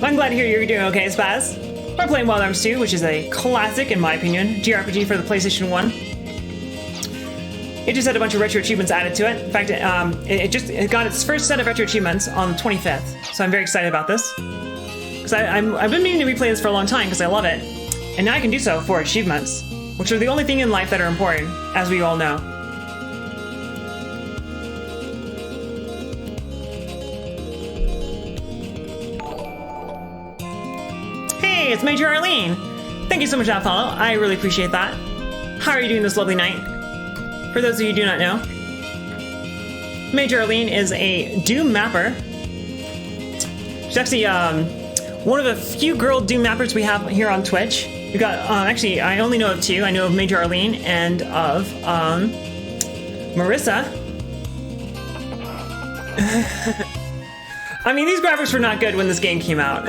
I'm glad to hear you're doing okay, Spaz. We're playing Wild Arms 2, which is a classic, in my opinion, JRPG for the PlayStation 1. It just had a bunch of retro achievements added to it. In fact, it got its first set of retro achievements on the 25th. So I'm very excited about this. Because I've been meaning to replay this for a long time because I love it. And now I can do so for achievements, which are the only thing in life that are important, as we all know. Hey, it's Major Arlene! Thank you so much for that follow. I really appreciate that. How are you doing this lovely night? For those of you who do not know. Major Arlene is a Doom mapper. She's actually one of the few girl Doom mappers we have here on Twitch. We got actually I only know of two. I know of Major Arlene and of Marissa. I mean, these graphics were not good when this game came out.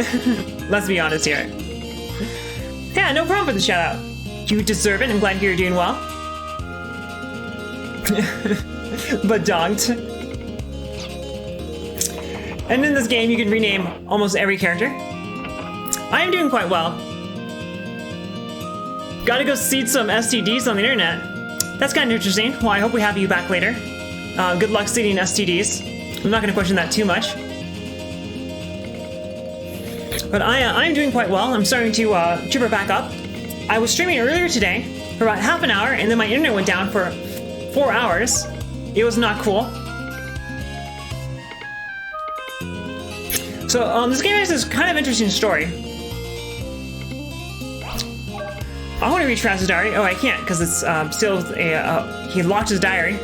Let's be honest here. Yeah, no problem for the shout out. You deserve it. I'm glad you're doing well. But donked. And in this game, you can rename almost every character. I am doing quite well. Gotta go seed some STDs on the internet. That's kind of interesting. Well, I hope we have you back later. Good luck seeding STDs. I'm not gonna question that too much. But I'm doing quite well. I'm starting to chipper back up. I was streaming earlier today for about half an hour, and then my internet went down for 4 hours. It was not cool. So this game has this kind of interesting story. I want to read Traz's diary. Oh, I can't because it's still a he locked his diary,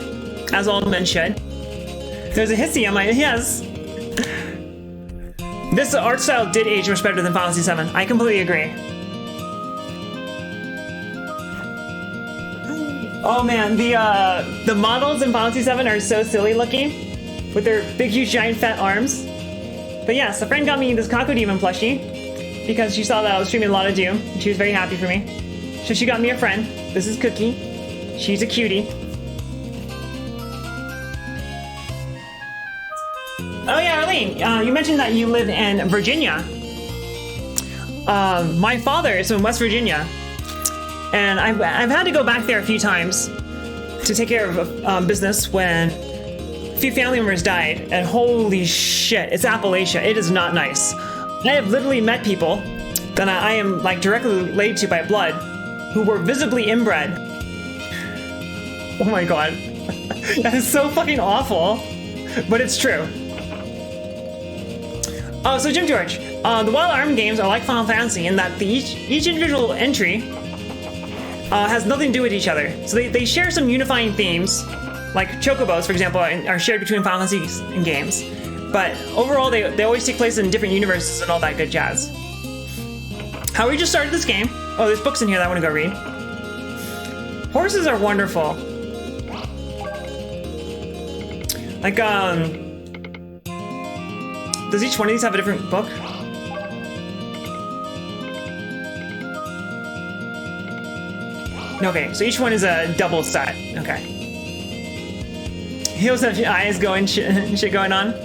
as all men should. There's a hissy on my yes. This art style did age much better than Final Fantasy VII. I completely agree. Oh man, the models in Final Fantasy VII are so silly looking, with their big, huge, giant, fat arms. But yes, a friend got me this Kako Demon plushie because she saw that I was streaming a lot of Doom, and she was very happy for me. So she got me a friend. This is Cookie. She's a cutie. Oh yeah, Arlene, you mentioned that you live in Virginia. My father is from West Virginia, and I've had to go back there a few times to take care of business when a few family members died, and holy shit, it's Appalachia. It is not nice. I have literally met people that I am like directly related to by blood who were visibly inbred. Oh my god. That is so fucking awful, but it's true. Oh, so Jim George, the Wild Arm games are like Final Fantasy in that each individual entry has nothing to do with each other. So they share some unifying themes, like Chocobos, for example, are shared between Final Fantasy and games. But overall, they always take place in different universes and all that good jazz. How we just started this game. Oh, there's books in here that I want to go read. Horses are wonderful. Like, does each one of these have a different book? Okay, so each one is a double set. Okay. He also have eyes going shit going on.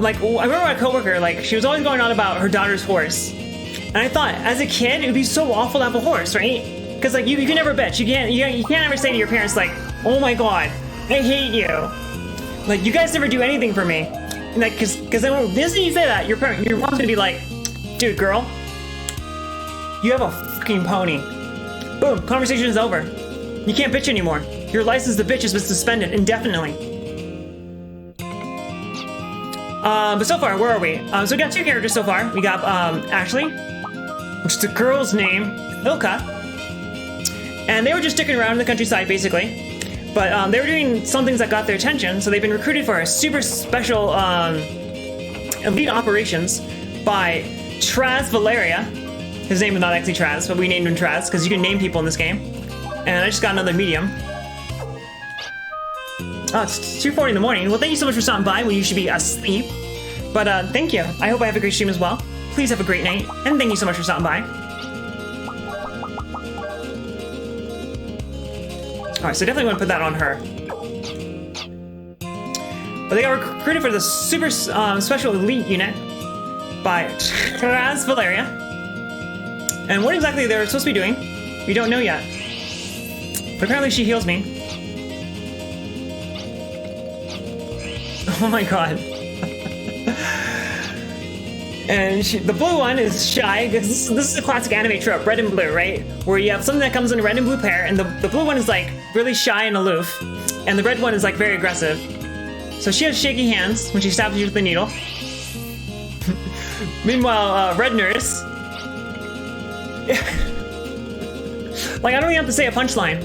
Like I remember my coworker, like she was always going on about her daughter's horse, and I thought as a kid it would be so awful to have a horse, right? Because like you can never bitch. You can't ever say to your parents like, oh my god, I hate you. Like you guys never do anything for me. And like, cause then when you say that, your mom's gonna be like, dude, girl, you have a fucking pony. Boom, conversation is over. You can't bitch anymore. Your license to bitch has been suspended indefinitely. But so far, where are we? So we got two characters so far. We got Ashley, which is the girl's name, Ilka. And they were just sticking around in the countryside, basically. But they were doing some things that got their attention, so they've been recruited for a super special elite operations by Traz Valeria. His name is not actually Traz, but we named him Traz because you can name people in this game. And I just got another medium. Oh, it's 2:40 in the morning. Well, thank you so much for stopping by when you should be asleep. But thank you. I hope I have a great stream as well. Please have a great night, and thank you so much for stopping by. Alright, so definitely want to put that on her. But they got recruited for the super special elite unit by Traz Valeria. And what exactly they're supposed to be doing, we don't know yet. But apparently she heals me. Oh my god. And the blue one is shy. This is a classic anime trope, red and blue, right? Where you have something that comes in a red and blue pair, and the blue one is like really shy and aloof, and the red one is like very aggressive. So she has shaky hands when she stabs you with the needle. Meanwhile, Red Nurse, like I don't even have to say a punchline.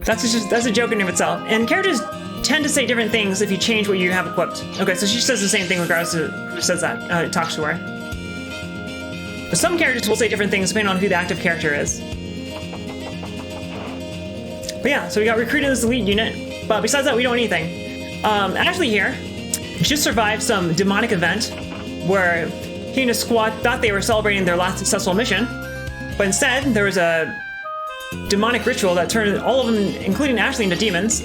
That's a joke in and of itself. And characters tend to say different things if you change what you have equipped. Okay, so she says the same thing regardless of who says that, talks to her. But some characters will say different things depending on who the active character is. But yeah, so we got recruited in this elite unit. But besides that, we don't do anything. Ashley here just survived some demonic event where he and his squad thought they were celebrating their last successful mission. But instead, there was a demonic ritual that turned all of them, including Ashley, into demons.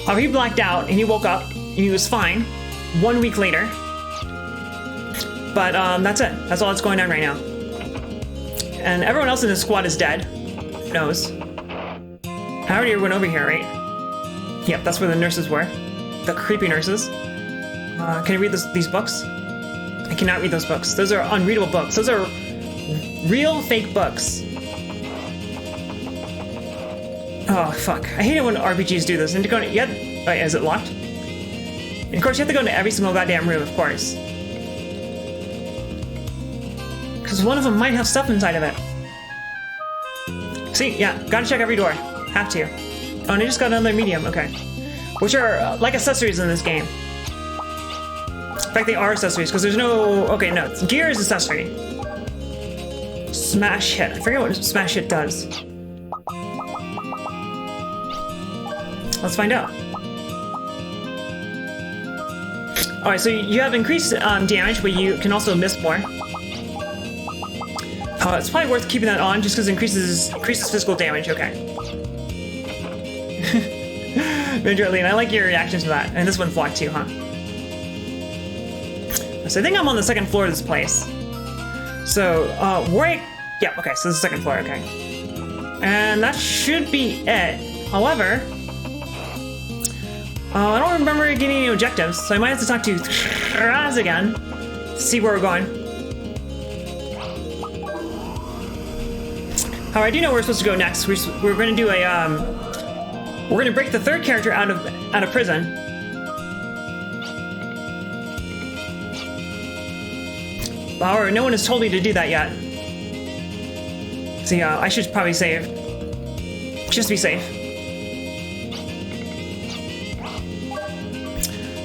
However, he blacked out and he woke up and he was fine 1 week later. But that's it. That's all that's going on right now. And everyone else in the squad is dead. Who knows? I already went over here, right? Yep, that's where the nurses were. The creepy nurses. Can I read these books? I cannot read those books. Those are unreadable books. Those are real fake books. Oh, fuck. I hate it when RPGs do this. And to go to... Wait, is it locked? And of course, you have to go into every single goddamn room, of course. Because one of them might have stuff inside of it. See? Yeah, gotta check every door. Have to. Oh, and I just got another medium. Okay. Which are like accessories in this game. In fact, they are accessories, because there's no... Okay, no. Gear is accessory. Smash hit. I forget what smash hit does. Let's find out. Alright, so you have increased damage, but you can also miss more. It's probably worth keeping that on, just because it increases physical damage. Okay. Major Arlene, I like your reaction to that. And this one's locked too, huh? So I think I'm on the second floor of this place. So, yeah, okay, so this is the second floor, okay. And that should be it. However... I don't remember getting any objectives, so I might have to talk to Raz again to see where we're going. However, I do know where we're supposed to go next. We're going to do a we're going to break the third character out of prison. However, no one has told me to do that yet. So yeah, I should probably save. Just to be safe.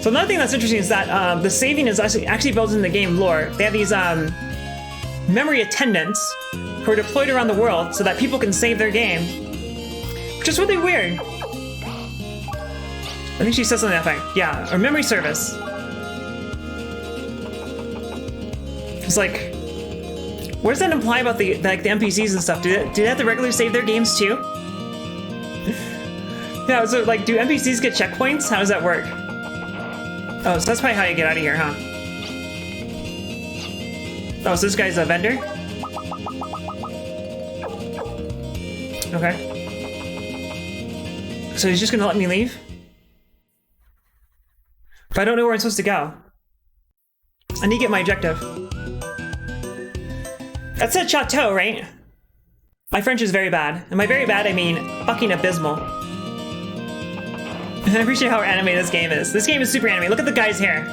So another thing that's interesting is that the saving is actually built into the game lore. They have these memory attendants who are deployed around the world so that people can save their game, which is really weird. I think she said something to that effect. Yeah, or memory service. It's like, what does that imply about the NPCs and stuff? Do they have to regularly save their games too? Yeah, so like, do NPCs get checkpoints? How does that work? Oh, so that's probably how you get out of here, huh? Oh, so this guy's a vendor? Okay. So he's just gonna let me leave? But I don't know where I'm supposed to go. I need to get my objective. That said chateau, right? My French is very bad. And by very bad, I mean fucking abysmal. I appreciate how animated this game is. This game is super animated. Look at the guy's hair.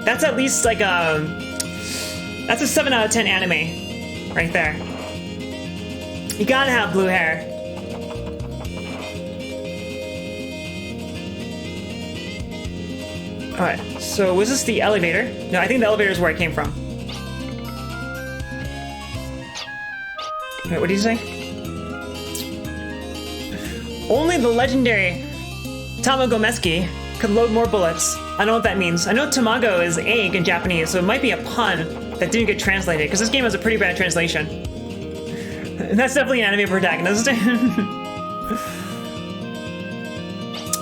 That's at least like a... That's a 7 out of 10 anime. Right there. You gotta have blue hair. Alright, so was this the elevator? No, I think the elevator is where I came from. Wait, what did you say? Only the legendary Tamagomeski could load more bullets. I don't know what that means. I know tamago is egg in Japanese, so it might be a pun that didn't get translated, because this game has a pretty bad translation. And that's definitely an anime protagonist.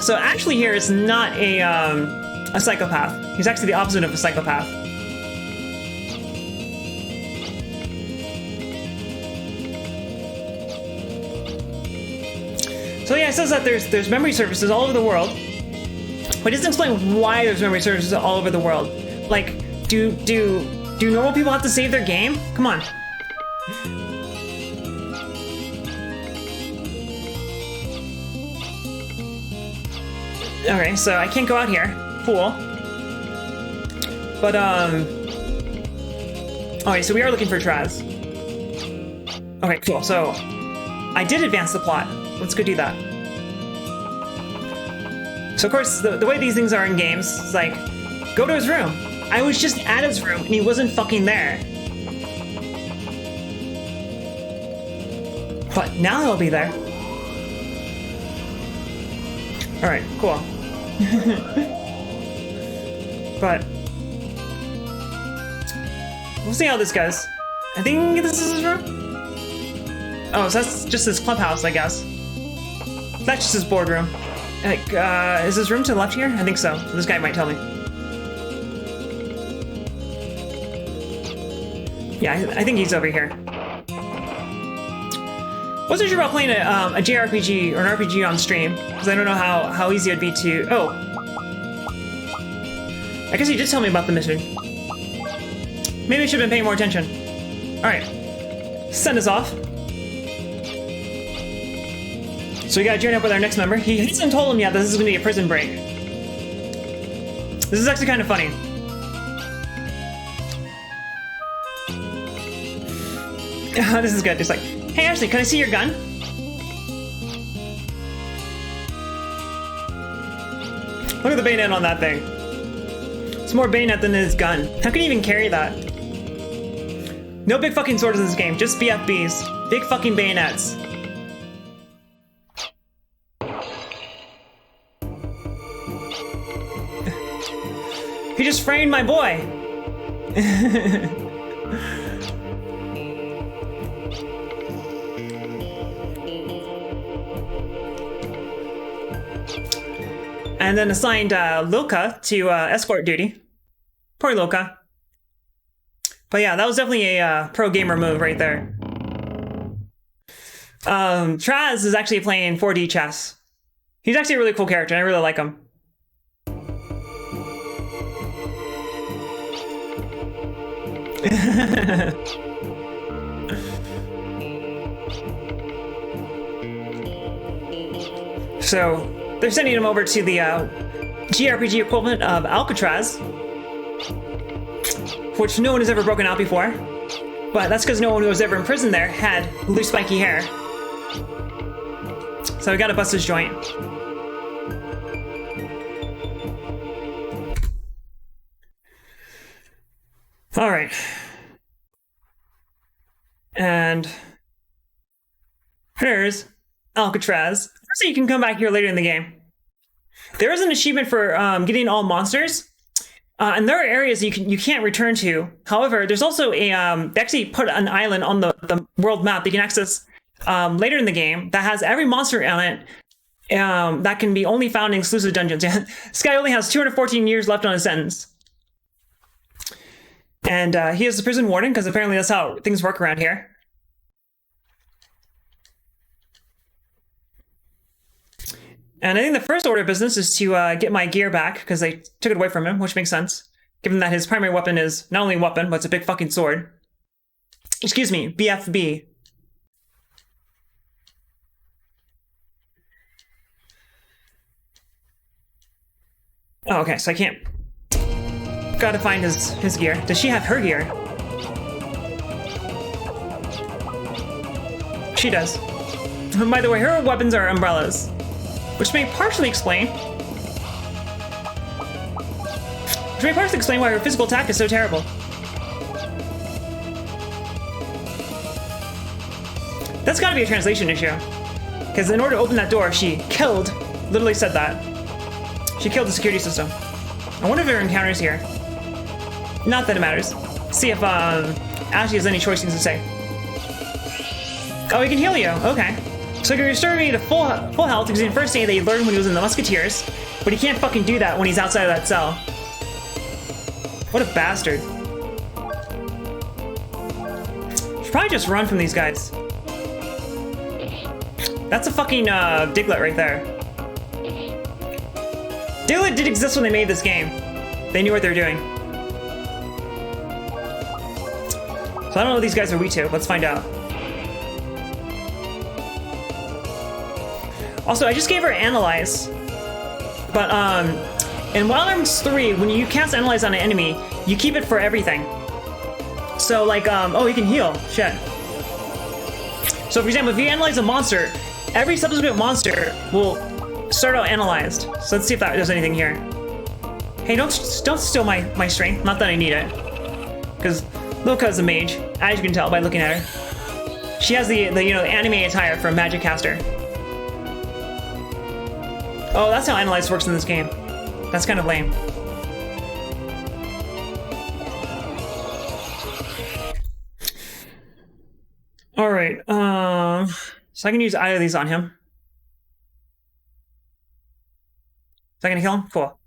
So actually here is not a psychopath. He's actually the opposite of a psychopath. So yeah, it says that there's memory services all over the world, but it doesn't explain why there's memory services all over the world. Like, do normal people have to save their game? Come on. Okay, so I can't go out here. Cool. But okay, so we are looking for Traz. Okay, cool. So I did advance the plot. Let's go do that. So of course, the way these things are in games is like, go to his room. I was just at his room and he wasn't fucking there. But now he'll be there. All right, cool. But we'll see how this goes. I think this is his room. Oh, so that's just his clubhouse, I guess. That's just his boardroom. Like, is his room to the left here? I think so. This guy might tell me. Yeah, I think he's over here. Wasn't sure about playing a JRPG or an RPG on stream, because I don't know how easy it'd be to... Oh. I guess he did tell me about the mission. Maybe I should have been paying more attention. Alright. Send us off. So we gotta join up with our next member. He hasn't told him yet that this is gonna be a prison break. This is actually kind of funny. This is good. Just like, hey Ashley, can I see your gun? Look at the bayonet on that thing. It's more bayonet than his gun. How can you even carry that? No big fucking swords in this game, just BFBs. Big fucking bayonets. He just framed my boy! And then assigned Lilka to escort duty. Poor Lilka. But yeah, that was definitely a pro gamer move right there. Traz is actually playing 4D chess. He's actually a really cool character, and I really like him. So they're sending him over to the JRPG equivalent of Alcatraz, which no one has ever broken out before. But that's because no one who was ever imprisoned there had blue spiky hair. So we gotta bust his joint. All right. And here's Alcatraz. So you can come back here later in the game. There is an achievement for getting all monsters. And there are areas you can't return to. However, there's also a they actually put an island on the world map that you can access later in the game that has every monster on it that can be only found in exclusive dungeons. This guy only has 214 years left on his sentence. And he is the prison warden, because apparently that's how things work around here. And I think the first order of business is to get my gear back, because they took it away from him, which makes sense, given that his primary weapon is not only a weapon, but it's a big fucking sword. Excuse me, BFB. Oh, okay, so I can't... Gotta find his gear. Does she have her gear? She does. By the way, her weapons are umbrellas. Which may partially explain why her physical attack is so terrible. That's gotta be a translation issue. Because in order to open that door, she killed, literally said that. She killed the security system. I wonder if there are encounters here. Not that it matters. See if Ashley has any choice things to say. Oh, he can heal you. Okay. So he can restore me to full health using first aid that he learned when he was in the Musketeers, but he can't fucking do that when he's outside of that cell. What a bastard. Should probably just run from these guys. That's a fucking Diglett right there. Diglett did exist when they made this game. They knew what they were doing. So I don't know what these guys are weak to. Let's find out. Also, I just gave her Analyze. But, in Wild Arms 3, when you cast Analyze on an enemy, you keep it for everything. So, like, oh, he can heal. Shit. So, for example, if you analyze a monster, every subsequent monster will start out analyzed. So let's see if there's anything here. Hey, don't steal my strength. Not that I need it. Because Loka's a mage, as you can tell by looking at her. She has the you know, the anime attire for a magic caster. Oh, that's how analyze works in this game. That's kind of lame. All right. So I can use either of these on him. Is that gonna kill him? Cool.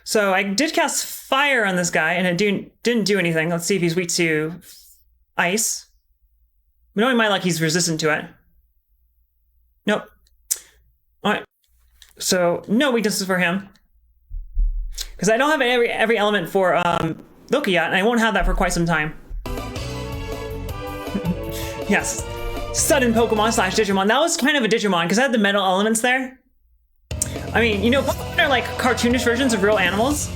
So I did cast fire on this guy, and it didn't do anything. Let's see if he's weak to ice. Knowing my luck, he's resistant to it. Nope. All right. So no weaknesses for him, because I don't have every element for Loki yet, and I won't have that for quite some time. Yes, sudden Pokemon / Digimon. That was kind of a Digimon because I had the metal elements there. I mean, you know, Pokemon are like cartoonish versions of real animals,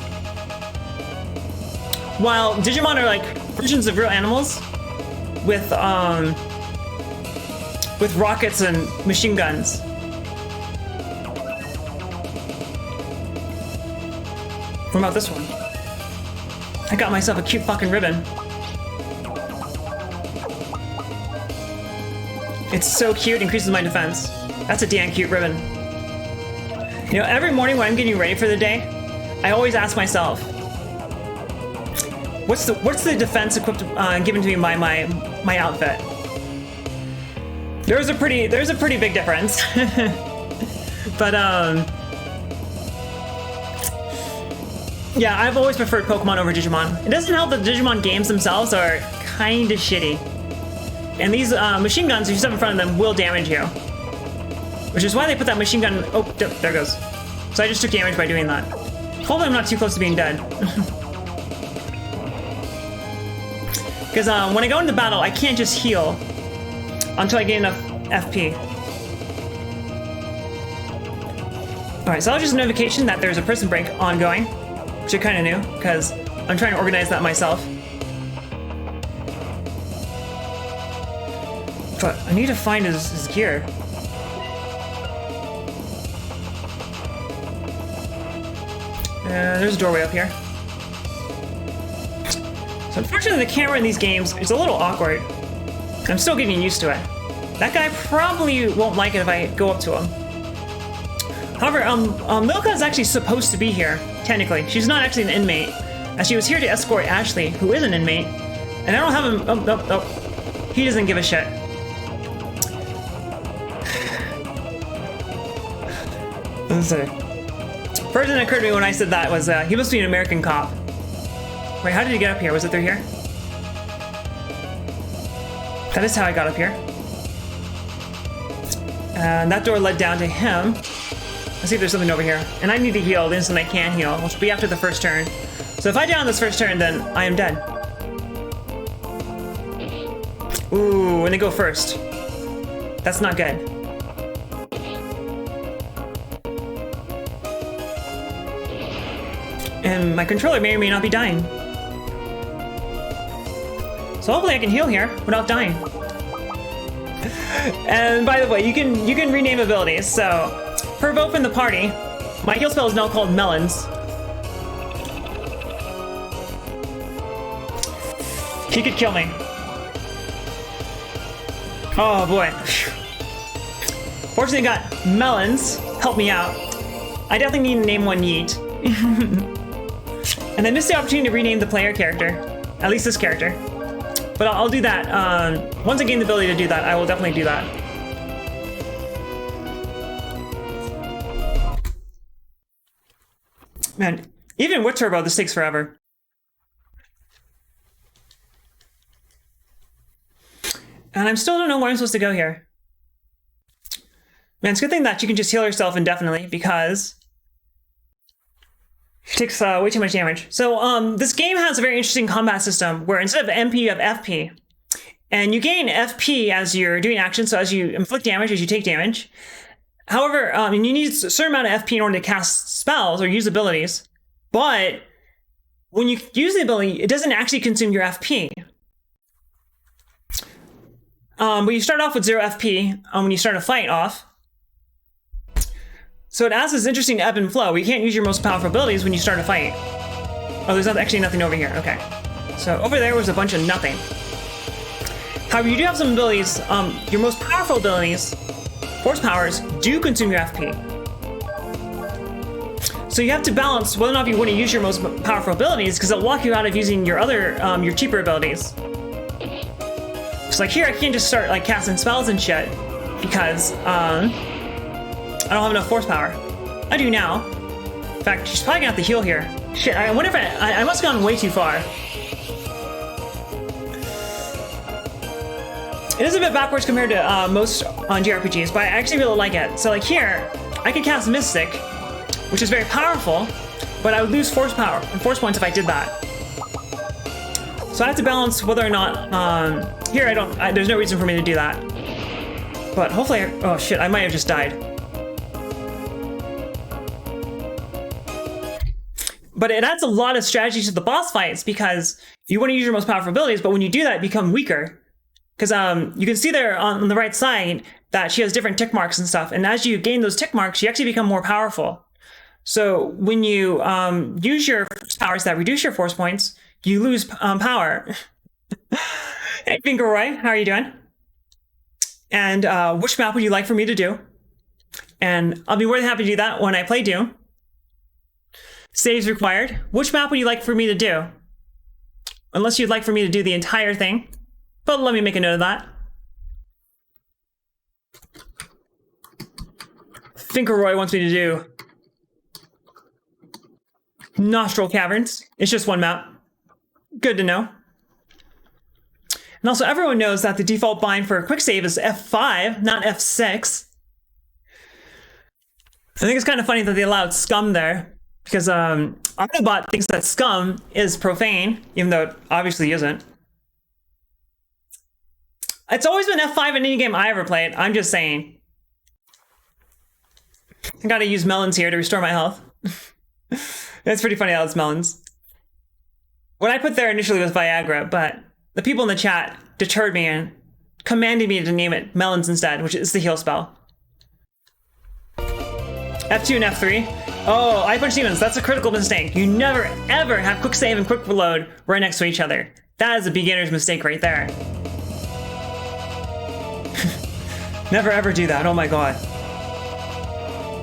while Digimon are like versions of real animals with rockets and machine guns. What about this one? I got myself a cute fucking ribbon. It's so cute, increases my defense. That's a damn cute ribbon. You know, every morning when I'm getting ready for the day, I always ask myself, what's the defense equipped given to me by my outfit? There's a pretty big difference. But yeah, I've always preferred Pokemon over Digimon. It doesn't help that the Digimon games themselves are kind of shitty. And these machine guns, if you step in front of them, will damage you. Which is why they put that machine gun... Oh, there it goes. So I just took damage by doing that. Hopefully I'm not too close to being dead. Because when I go into battle, I can't just heal until I get enough FP. Alright, so that was just a notification that there's a prison break ongoing. Which I kind of knew, because I'm trying to organize that myself. But I need to find his gear. There's a doorway up here. So unfortunately the camera in these games is a little awkward. I'm still getting used to it. That guy probably won't like it if I go up to him. However, Milka is actually supposed to be here, technically. She's not actually an inmate, as she was here to escort Ashley, who is an inmate. And I don't have him... Oh. He doesn't give a shit. Let's see. First thing that occurred to me when I said that was, he must be an American cop. Wait, how did he get up here? Was it through here? That is how I got up here. And that door led down to him. Let's see if there's something over here. And I need to heal the instant I can heal, which will be after the first turn. So if I die on this first turn, then I am dead. Ooh, and they go first. That's not good. And my controller may or may not be dying. So hopefully I can heal here without dying. And by the way, you can rename abilities. So for Vope in the party, my heal spell is now called Melons. He could kill me. Oh boy. Fortunately, I got Melons. Help me out. I definitely need to name one Yeet. And I missed the opportunity to rename the player character. At least this character. But I'll do that. Once I gain the ability to do that, I will definitely do that. Man, even with Turbo, this takes forever. And I still don't know where I'm supposed to go here. Man, it's a good thing that you can just heal yourself indefinitely, because it takes way too much damage. So this game has a very interesting combat system where instead of MP, you have FP. And you gain FP as you're doing action, so as you inflict damage, as you take damage. However, you need a certain amount of FP in order to cast spells or use abilities. But when you use the ability, it doesn't actually consume your FP. But you start off with 0 FP when you start a fight off. So it has this interesting ebb and flow. You can't use your most powerful abilities when you start a fight. Oh, there's actually nothing over here. Okay. So over there was a bunch of nothing. However, you do have some abilities. Your most powerful abilities, force powers, do consume your FP. So you have to balance whether or not you want to use your most powerful abilities, because it'll lock you out of using your other, your cheaper abilities. So like here, I can't just start like casting spells and shit because I don't have enough force power. I do now. In fact, she's probably gonna have to heal here. Shit, I wonder if I must have gone way too far. It is a bit backwards compared to most on JRPGs, but I actually really like it. So like here, I could cast Mystic, which is very powerful, but I would lose force power and force points if I did that. So I have to balance whether or not, here there's no reason for me to do that. But hopefully, oh shit, I might have just died. But it adds a lot of strategy to the boss fights because you want to use your most powerful abilities, but when you do that, you become weaker. Because you can see there on the right side that she has different tick marks and stuff. And as you gain those tick marks, you actually become more powerful. So when you use your powers that reduce your force points, you lose power. Hey, Fingeroy, how are you doing? And which map would you like for me to do? And I'll be more than happy to do that when I play Doom. Saves required. Which map would you like for me to do? Unless you'd like for me to do the entire thing. But let me make a note of that. Finkeroy wants me to do Nostril Caverns. It's just one map. Good to know. And also, everyone knows that the default bind for a quick save is F5, not F6. I think it's kind of funny that they allowed scum there, because Autobot thinks that scum is profane, even though it obviously isn't. It's always been F5 in any game I ever played. I'm just saying. I gotta use melons here to restore my health. It's pretty funny how it's melons. What I put there initially was Viagra, but the people in the chat deterred me and commanded me to name it melons instead, which is the heal spell. F2 and F3. Oh, I punch demons. That's a critical mistake. You never, ever have quick save and quick reload right next to each other. That is a beginner's mistake right there. Never ever do that. Oh my god.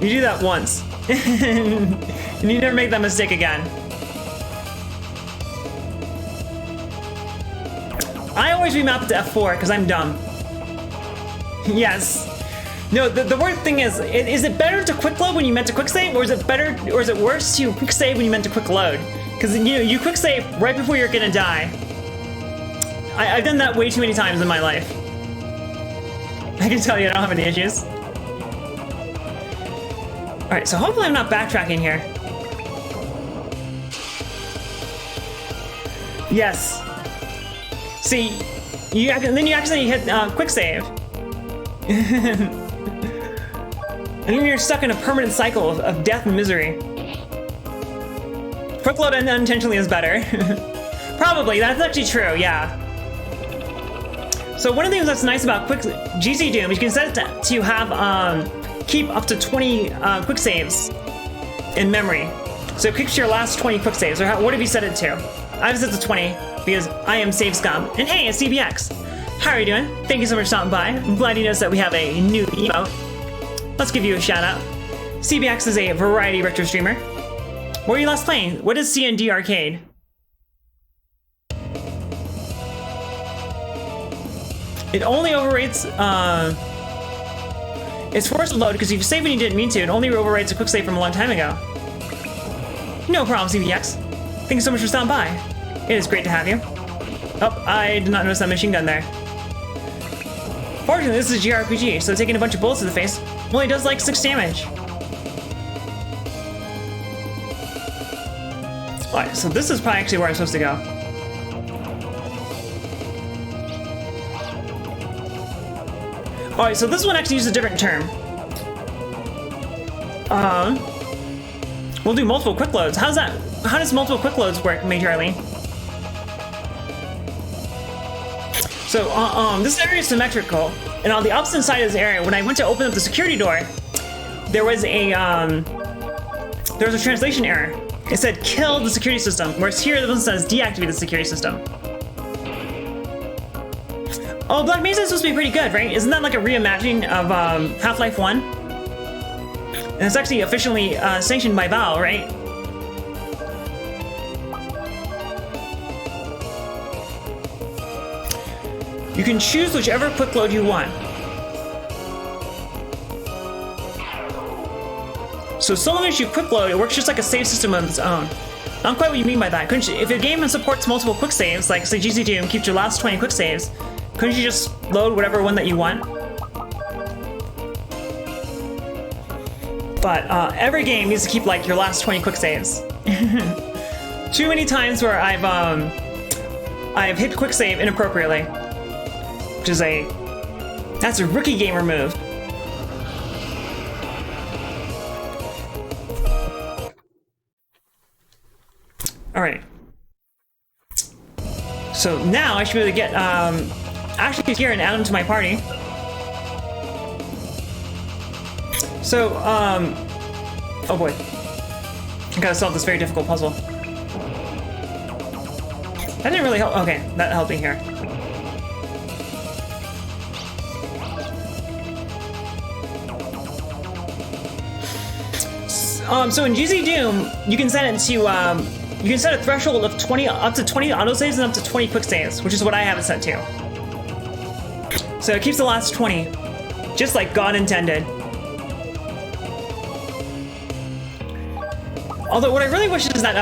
You do that once. And you never make that mistake again. I always remap it to F4 because I'm dumb. Yes. No, the weird thing is it better to quick load when you meant to quick save, or is it worse to quick save when you meant to quick load? Because you quick save right before you're gonna die. I've done that way too many times in my life. I can tell you I don't have any issues. Alright, so hopefully I'm not backtracking here. Yes. See, then you accidentally hit quick save. And then you're stuck in a permanent cycle of death and misery. Quick load unintentionally is better. Probably, that's actually true, yeah. So one of the things that's nice about GC Doom is you can set it to have keep up to 20 quick saves in memory. So it keeps your last 20 quick saves. Or what have you set it to? I've set it to 20 because I am save scum. And hey, it's CBX. How are you doing? Thank you so much for stopping by. I'm glad you noticed that we have a new emote. Let's give you a shout out. CBX is a variety retro streamer. What were you last playing? What is C&D Arcade? It only overrates, it's forced to load because if you save when you didn't mean to, it only overwrites a quick save from a long time ago. No problem, CBX. Thank you so much for stopping by. It is great to have you. Oh, I did not notice that machine gun there. Fortunately, this is a JRPG, so taking a bunch of bullets to the face only does like 6 damage. Alright, so this is probably actually where I'm supposed to go. Alright, so this one actually uses a different term. We'll do multiple quick loads. How does multiple quick loads work, Major Eileen? So, this area is symmetrical, and on the opposite side of this area, when I went to open up the security door, there was a translation error. It said kill the security system, whereas here the one says deactivate the security system. Oh, Black Mesa is supposed to be pretty good, right? Isn't that like a reimagining of Half-Life 1? And it's actually officially sanctioned by Valve, right? You can choose whichever quick load you want. So long as you quick load, it works just like a save system of its own. Not quite what you mean by that. Couldn't you, if a game supports multiple quick saves, like say GZ Doom keeps your last 20 quick saves, couldn't you just load whatever one that you want? But every game needs to keep like your last 20 quick saves. Too many times where I've hit quick save inappropriately, which is that's a rookie gamer move. All right. So now I should be able to get Ashley here and add him to my party. So oh boy, I gotta solve this very difficult puzzle. That didn't really help. Okay, that helped me here. So in GZ Doom, you can set it to you can set a threshold of 20, up to 20 autosaves and up to 20 quick saves, which is what I have it set to. So it keeps the last 20, just like God intended. Although what I really wish is that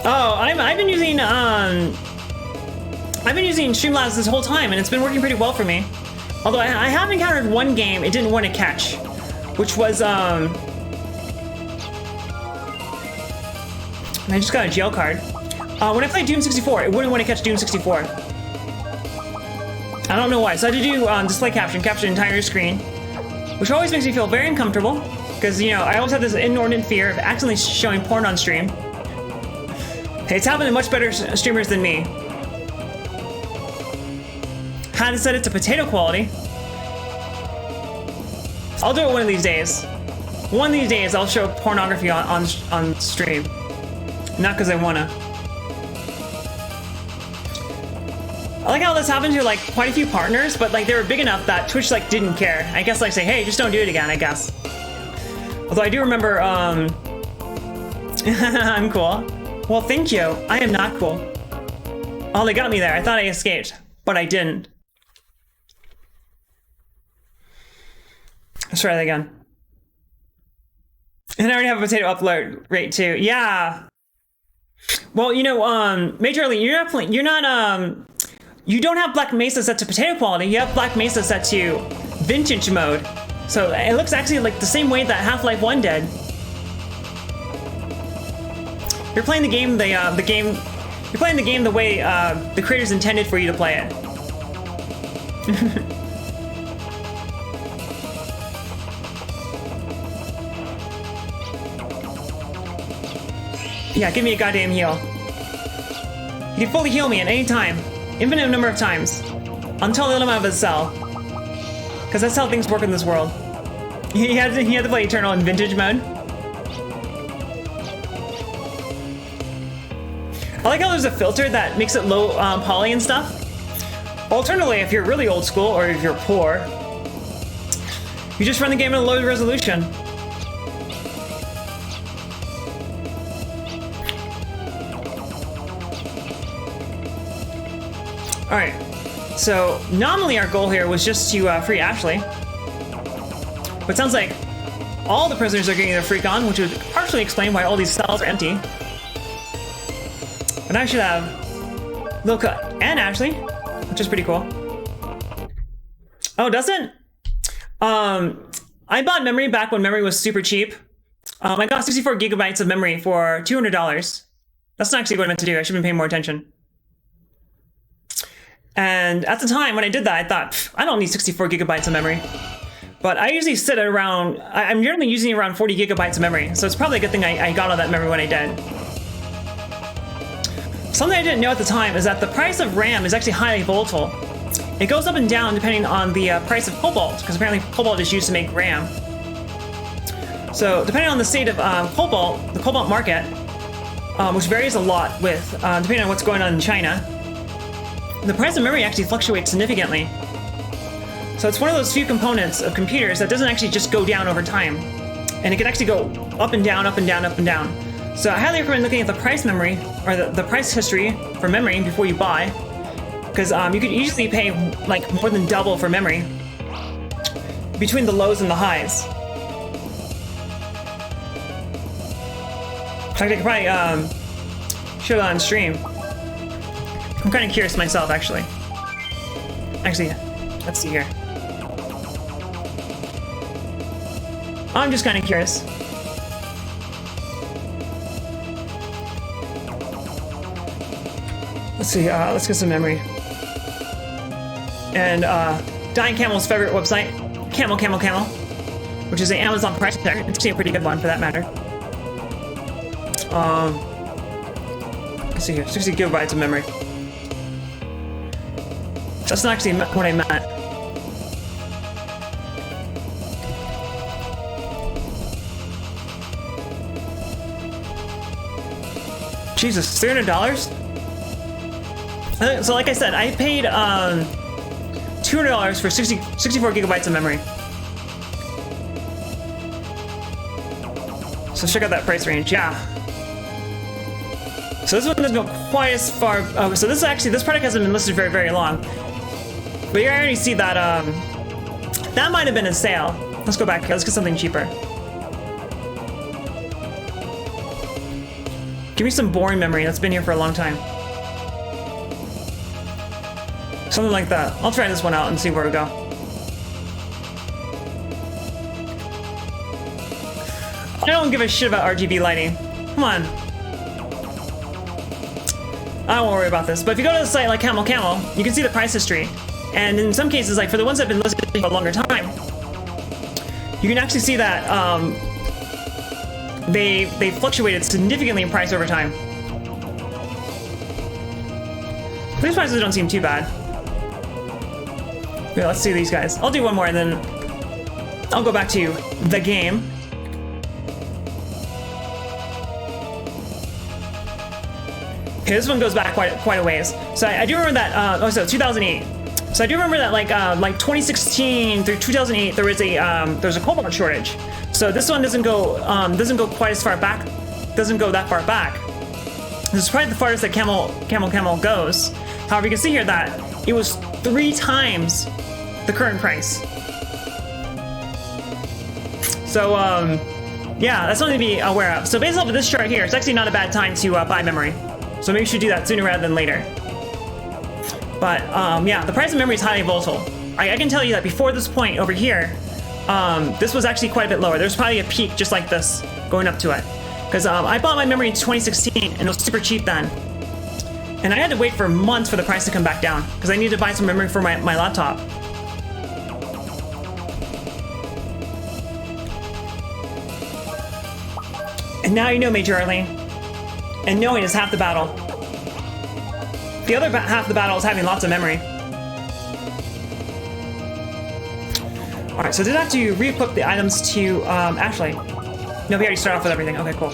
I've been using Streamlabs this whole time, and it's been working pretty well for me. Although I have encountered one game it didn't want to catch, which was and I just got a jail card. When I played Doom 64, it wouldn't want to catch Doom 64. I don't know why. So I had to do display capture the entire screen, which always makes me feel very uncomfortable because, you know, I always have this inordinate fear of accidentally showing porn on stream. It's happened to much better streamers than me. Had to set it to potato quality. I'll do it one of these days. One of these days, I'll show pornography on stream. Not because I wanna. I like how this happened to like quite a few partners, but like they were big enough that Twitch like didn't care. I guess like say, hey, just don't do it again, I guess. Although I do remember, I'm cool. Well, thank you. I am not cool. Oh, they got me there. I thought I escaped, but I didn't. Let's try that again. And I already have a potato upload rate too. Yeah. Well, you know, Major Early, you don't have Black Mesa set to potato quality. You have Black Mesa set to vintage mode. So it looks actually like the same way that Half-Life 1 did. You're playing the game you're playing the game the way the creators intended for you to play it. Yeah, give me a goddamn heal. You can fully heal me at any time. Infinite number of times. Until I let him out of his cell. Because that's how things work in this world. He had to play Eternal in vintage mode. I like how there's a filter that makes it low poly and stuff. Alternatively, if you're really old school or if you're poor, you just run the game in a low resolution. Alright, so nominally our goal here was just to free Ashley. But it sounds like all the prisoners are getting their freak on, which would partially explain why all these cells are empty. And I should have Lilka and Ashley, which is pretty cool. Oh, does it? I bought memory back when memory was super cheap. I got 64 gigabytes of memory for $200. That's not actually what I meant to do. I should have been paying more attention. And at the time when I did that, I thought, I don't need 64 gigabytes of memory. But I usually sit at around, I'm generally using around 40 gigabytes of memory. So it's probably a good thing I got all that memory when I did. Something I didn't know at the time is that the price of RAM is actually highly volatile. it goes up and down depending on the price of cobalt, because apparently cobalt is used to make RAM. So depending on the state of cobalt, the cobalt market, which varies a lot with depending on what's going on in China, the price of memory actually fluctuates significantly. So it's one of those few components of computers that doesn't actually just go down over time. And it can actually go up and down, up and down, up and down. So I highly recommend looking at the price memory, or the price history for memory before you buy. Because you could easily pay like more than double for memory between the lows and the highs. In fact, I could probably show that on stream. I'm kind of curious myself, actually. Actually, let's see here. I'm just kind of curious. Let's see, let's get some memory. And Dying Camel's favorite website, Camel, which is an Amazon price tag. It's actually a pretty good one for that matter. Let's see here, 60 gigabytes of memory. That's not actually what I meant. Jesus, $300? So like I said, I paid $200 for 64 gigabytes of memory. So check out that price range, yeah. So this one doesn't go quite as far. So this product hasn't been listed very, very long. But you already see that that might have been a sale. Let's go back here. Let's get something cheaper. Give me some boring memory that's been here for a long time. Something like that. I'll try this one out and see where we go. I don't give a shit about RGB lighting. Come on. I won't worry about this. But if you go to the site like Camel, you can see the price history. And in some cases, like for the ones that have been listed for a longer time, you can actually see that they fluctuated significantly in price over time. These prices don't seem too bad. Yeah, let's see these guys. I'll do one more and then I'll go back to the game. Okay, this one goes back quite a ways. So I do remember that. 2008. So I do remember that like 2016 through 2008 there was a cobalt shortage. So this one doesn't go quite as far back. Doesn't go that far back. This is probably the farthest that Camel goes. However, you can see here that it was 3 times the current price. So yeah, that's something to be aware of. So based off of this chart here, it's actually not a bad time to buy memory. So maybe you should do that sooner rather than later. But yeah, the price of memory is highly volatile. I can tell you that before this point over here, this was actually quite a bit lower. There's probably a peak just like this going up to it. Because I bought my memory in 2016 and it was super cheap then. And I had to wait for months for the price to come back down because I needed to buy some memory for my laptop. And now you know, Major Arlene. And knowing is half the battle. The other half of the battle is having lots of memory. Alright, so did I have to re-equip the items to Ashley? No, we already started off with everything. Okay, cool.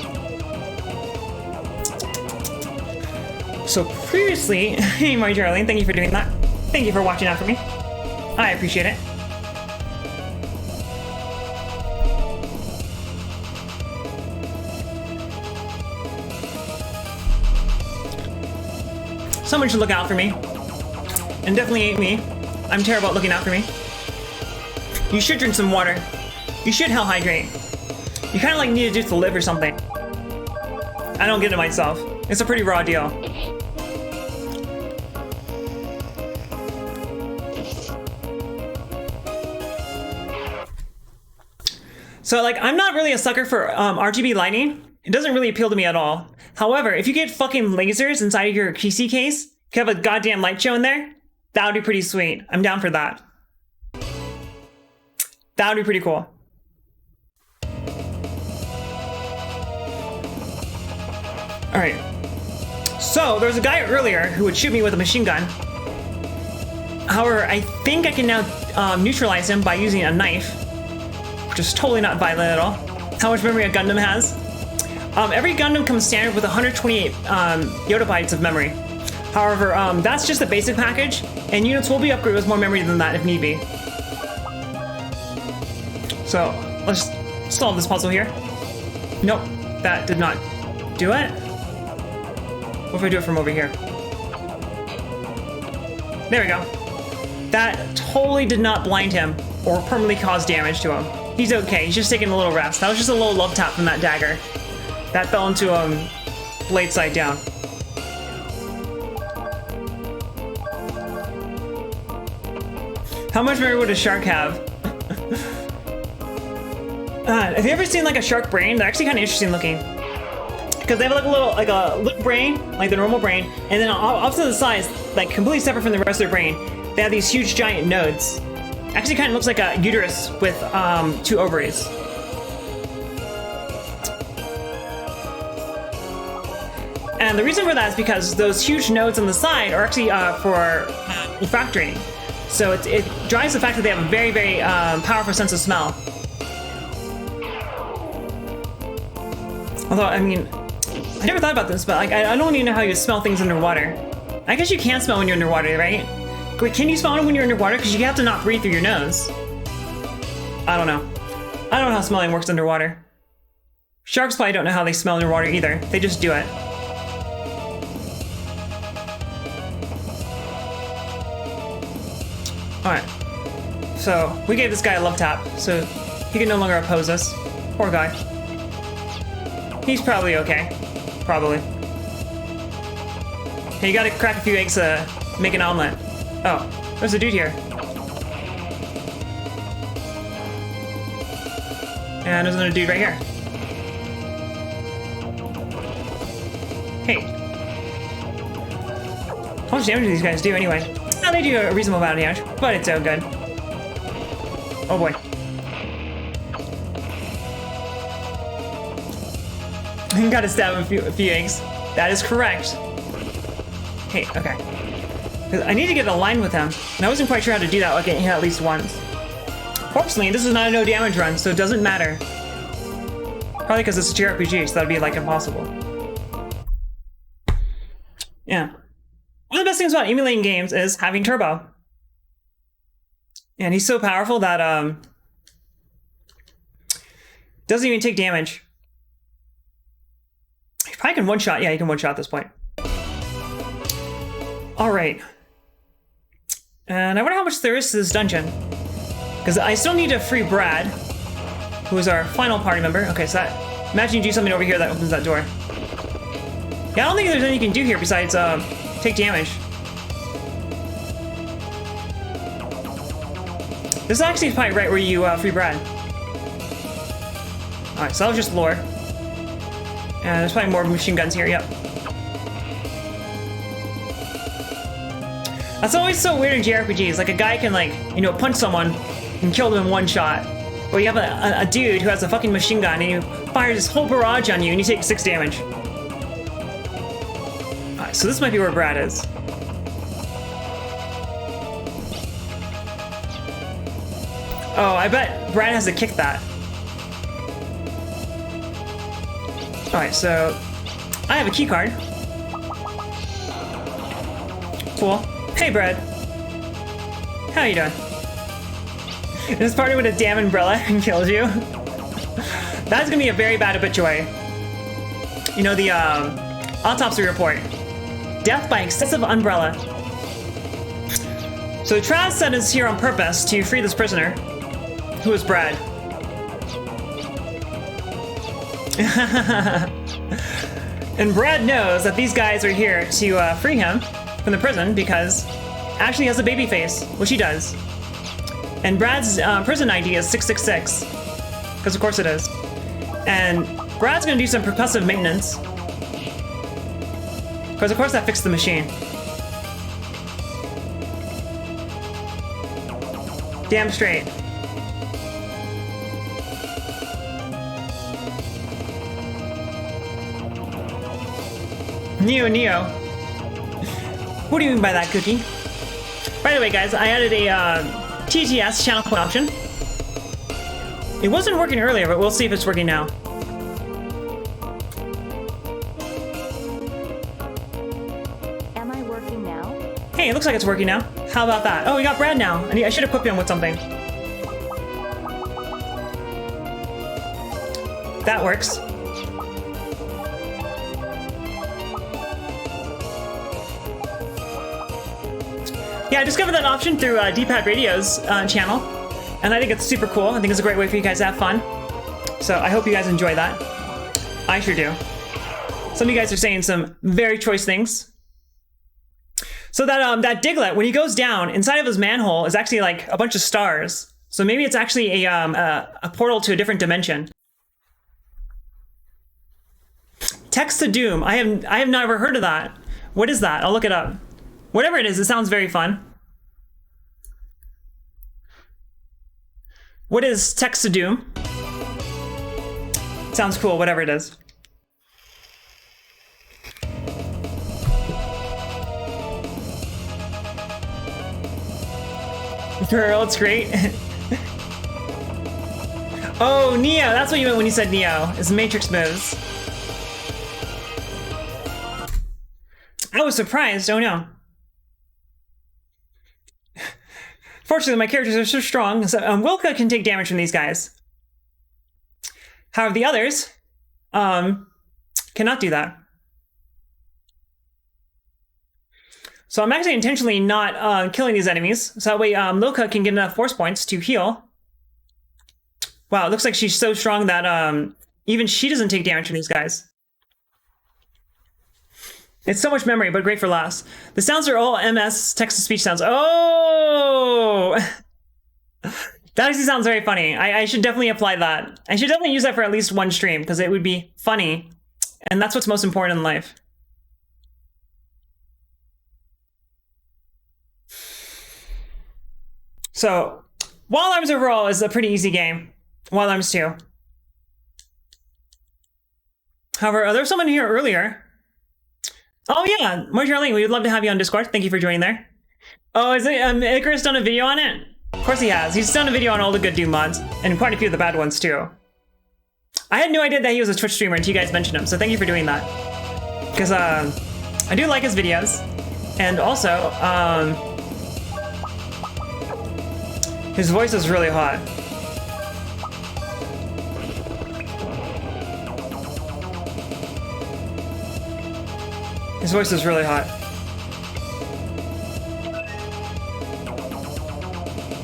So previously, hey Major Arlene, thank you for doing that. Thank you for watching out for me. I appreciate it. Someone should look out for me. And definitely ain't me. I'm terrible at looking out for me. You should drink some water. You should hell hydrate. You kind of like need to do to live or something. I don't get it myself. It's a pretty raw deal. So like, I'm not really a sucker for RGB lighting. It doesn't really appeal to me at all. However, if you get fucking lasers inside of your PC case, you have a goddamn light show in there, that would be pretty sweet. I'm down for that. That would be pretty cool. Alright. So, there was a guy earlier who would shoot me with a machine gun. However, I think I can now neutralize him by using a knife, which is totally not violent at all. How much memory a Gundam has? Every Gundam comes standard with 128 yottabytes of memory. However, that's just the basic package, and units will be upgraded with more memory than that if need be. So, let's solve this puzzle here. Nope, that did not do it. What if I do it from over here? There we go. That totally did not blind him or permanently cause damage to him. He's okay, he's just taking a little rest. That was just a little love tap from that dagger. That fell into blade side down. How much memory would a shark have? Have you ever seen like a shark brain? They're actually kind of interesting looking. Because they have like a little brain, like the normal brain, and then off to the sides, like completely separate from the rest of their brain, they have these huge giant nodes. Actually kind of looks like a uterus with 2 ovaries. And the reason for that is because those huge nodes on the side are actually for olfactory. So it drives the fact that they have a very, very powerful sense of smell. Although, I mean, I never thought about this, but like I don't even know how you smell things underwater. I guess you can smell when you're underwater, right? Wait, can you smell when you're underwater? Because you have to not breathe through your nose. I don't know. I don't know how smelling works underwater. Sharks probably don't know how they smell underwater either. They just do it. Alright. So, we gave this guy a love tap, so he can no longer oppose us. Poor guy. He's probably okay. Probably. Hey, you gotta crack a few eggs to make an omelet. Oh, there's a dude here. And there's another dude right here. Hey. How much damage do these guys do anyway? Oh, they do a reasonable amount of damage, but it's so good. Oh boy. Gotta stab a few eggs. That is correct. Hey, okay. I need to get aligned with him, and I wasn't quite sure how to do that. Okay, at least once. Fortunately, this is not a no damage run, so it doesn't matter. Probably because it's a JRPG, so that'd be like impossible. Yeah. One of the best things about emulating games is having turbo. And he's so powerful that doesn't even take damage. He probably can one-shot. Yeah, he can one-shot at this point. Alright. And I wonder how much there is to this dungeon. Because I still need to free Brad, who is our final party member. Okay, so that... Imagine you do something over here that opens that door. Yeah, I don't think there's anything you can do here besides take damage. This is actually probably right where you free Brad. Alright, so that was just lore. And there's probably more machine guns here, yep. That's always so weird in JRPGs. Like, a guy can, like, you know, punch someone and kill them in one shot. Or you have a dude who has a fucking machine gun and he fires this whole barrage on you and you take 6 damage. Alright, so this might be where Brad is. Oh, I bet Brad has to kick that. Alright, so I have a key card. Cool. Hey, Brad. How you doing? This party with a damn umbrella and kills you. That's gonna be a very bad obituary. You know, the autopsy report. Death by excessive umbrella. So Traz sent us here on purpose to free this prisoner, who is Brad. And Brad knows that these guys are here to free him from the prison because Ashley has a baby face, which he does. And Brad's prison ID is 666, because of course it is. And Brad's gonna do some percussive maintenance, because of course that fixed the machine. Damn straight. Neo. What do you mean by that, Cookie? By By the way, guys, I added a TTS channel point option. It wasn't working earlier, but we'll see if it's working now. Am I working now? Hey, it looks like it's working now. How about that? Oh, we got Brad now. I should equip him with something. That works. Yeah, I discovered that option through D-Pad Radio's channel, and I think it's super cool. I think it's a great way for you guys to have fun. So I hope you guys enjoy that. I sure do. Some of you guys are saying some very choice things. So that Diglett, when he goes down, inside of his manhole is actually like a bunch of stars. So maybe it's actually a portal to a different dimension. Text to Doom. I have never heard of that. What is that? I'll look it up. Whatever it is, it sounds very fun. What is Text to Doom? Sounds cool, whatever it is. Girl, it's great. Oh, Neo. That's what you meant when you said Neo. It's Matrix moves. I was surprised. Oh no. Fortunately, my characters are so strong, so Wilka can take damage from these guys. However, the others cannot do that. So I'm actually intentionally not killing these enemies, so that way Wilka can get enough force points to heal. Wow, it looks like she's so strong that even she doesn't take damage from these guys. It's so much memory, but great for laughs. The sounds are all MS text-to-speech sounds. Oh! That actually sounds very funny. I should definitely apply that. I should definitely use that for at least one stream, because it would be funny. And that's what's most important in life. So, Wild Arms overall is a pretty easy game. Wild Arms 2. However, there was someone here earlier. Oh yeah, Marjorie, we would love to have you on Discord. Thank you for joining there. Oh, is it Icarus done a video on it? Of course he has. He's done a video on all the good Doom mods, and quite a few of the bad ones too. I had no idea that he was a Twitch streamer until you guys mentioned him, so thank you for doing that. Because I do like his videos, and also his voice is really hot. His voice is really hot.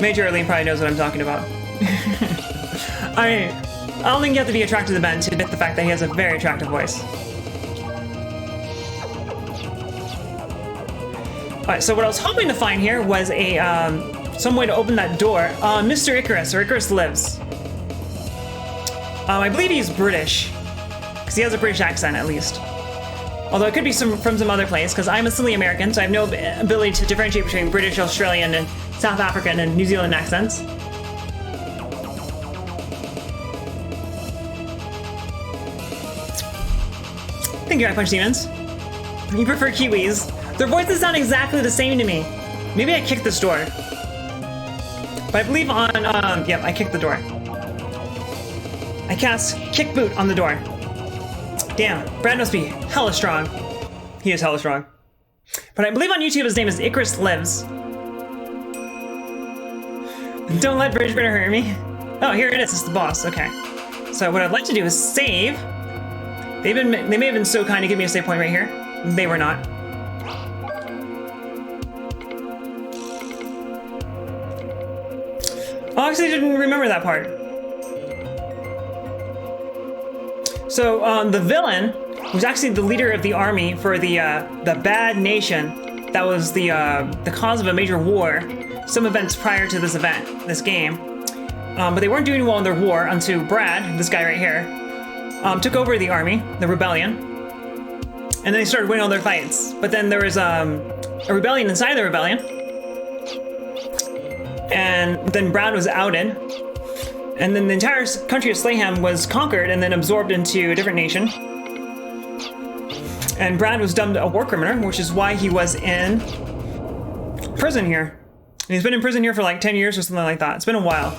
Major Arlene probably knows what I'm talking about. I don't think you have to be attracted to Ben to admit the fact that he has a very attractive voice. Alright, so what I was hoping to find here was a some way to open that door. Mr. Icarus, or Icarus Lives. I believe he's British, because he has a British accent at least. Although it could be from some other place, because I'm a silly American, so I have no ability to differentiate between British, Australian, and South African and New Zealand accents. Thank you, I Punch Demons. You prefer Kiwis. Their voices sound exactly the same to me. Maybe I kicked this door. But I believe on, yep, I kicked the door. I cast Kick Boot on the door. Damn, Brad must be hella strong. He is hella strong. But I believe on YouTube his name is Icarus Lives. Don't let British Britter hurt me. Oh, here it is, it's the boss, okay. So what I'd like to do is save. They may have been so kind to give me a save point right here. They were not. Oh, actually I didn't remember that part. So the villain was actually the leader of the army for the bad nation that was the cause of a major war. Some events prior to this game, but they weren't doing well in their war until Brad, this guy right here, took over the army, the rebellion, and then they started winning all their fights. But then there was a rebellion inside the rebellion, and then Brad was outed. And then the entire country of Slayham was conquered and then absorbed into a different nation. And Brad was dubbed a war criminal, which is why he was in prison here. And he's been in prison here for like 10 years or something like that. It's been a while.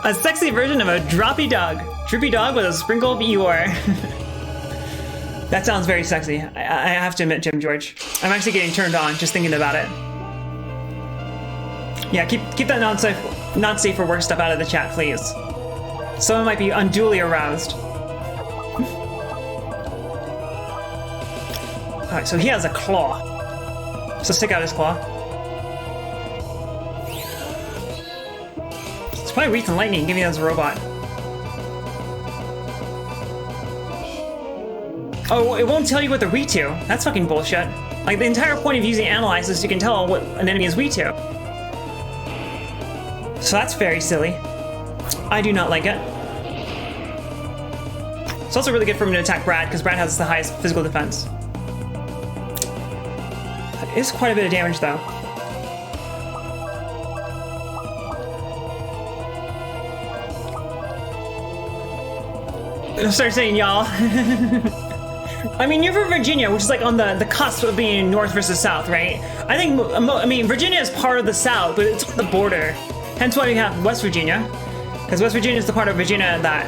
A sexy version of a droppy dog. Droopy dog with a sprinkle of Eeyore. That sounds very sexy. I have to admit, Jim George. I'm actually getting turned on just thinking about it. Yeah, keep that not safe for work stuff out of the chat, please. Someone might be unduly aroused. Alright, so he has a claw. So stick out his claw. It's probably weak and lightning, give me that as a robot. Oh, it won't tell you what they're weak to. That's fucking bullshit. Like, the entire point of using Analyze is you can tell what an enemy is weak to. So that's very silly. I do not like it. It's also really good for him to attack Brad, because Brad has the highest physical defense. That is quite a bit of damage, though. I'll start saying y'all. I mean, you're from Virginia, which is like on the cusp of being North versus South, right? I mean, Virginia is part of the South, but it's on the border. Hence why we have West Virginia. Because West Virginia is the part of Virginia that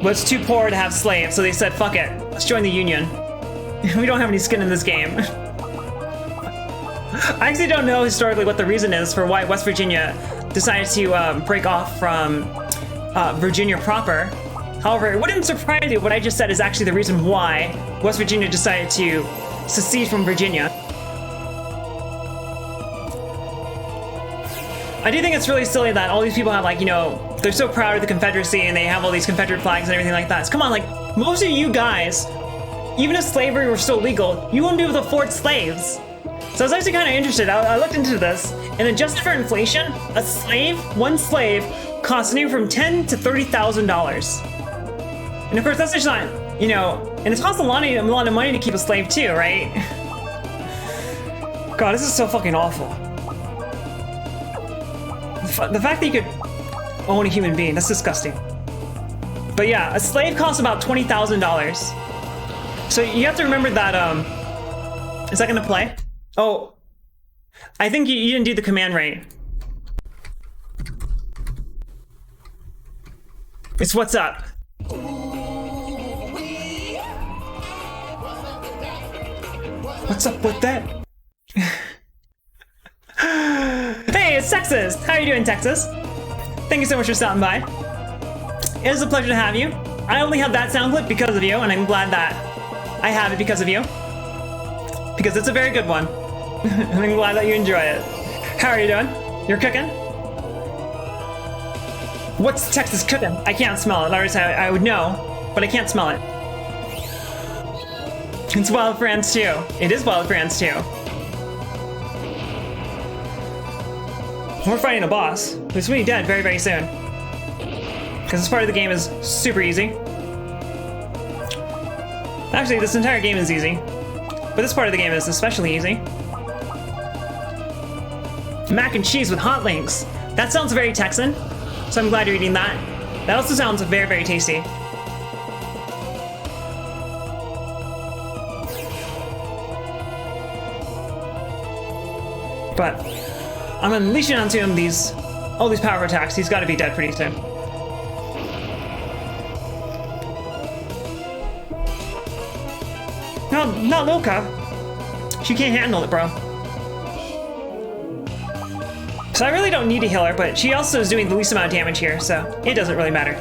was too poor to have slaves, so they said, fuck it, let's join the Union. We don't have any skin in this game. I actually don't know historically what the reason is for why West Virginia decided to break off from Virginia proper. However, it wouldn't surprise you what I just said is actually the reason why West Virginia decided to secede from Virginia. I do think it's really silly that all these people have, like, you know, they're so proud of the Confederacy and they have all these Confederate flags and everything like that. So come on, like, most of you guys, even if slavery were still legal, you wouldn't be able to afford slaves. So I was actually kind of interested. I looked into this, and adjusted for inflation, one slave costs anywhere from $10,000 to $30,000. And of course, that's just not, you know, and it costs a lot of money to keep a slave too, right? God, this is so fucking awful. The fact that you could own a human being, that's disgusting. But yeah, a slave costs about $20,000. So you have to remember that, is that gonna play? Oh, I think you didn't do the command right. It's what's up. What's up with that? Hey, it's Texas! How are you doing, Texas? Thank you so much for stopping by. It is a pleasure to have you. I only have that sound clip because of you, and I'm glad that I have it because of you. Because it's a very good one. And I'm glad that you enjoy it. How are you doing? You're cooking? What's Texas cooking? I can't smell it. I would know, but I can't smell it. It's Wild for Ants 2. It is Wild for Ants 2. We're fighting a boss who's going to be dead very, very soon. Because this part of the game is super easy. Actually, this entire game is easy. But this part of the game is especially easy. Mac and cheese with hot links. That sounds very Texan. So I'm glad you're eating that. That also sounds very, very tasty. But I'm unleashing onto him all these power attacks. He's got to be dead pretty soon. No, not Loka. She can't handle it, bro. So I really don't need to heal her, but she also is doing the least amount of damage here, so it doesn't really matter.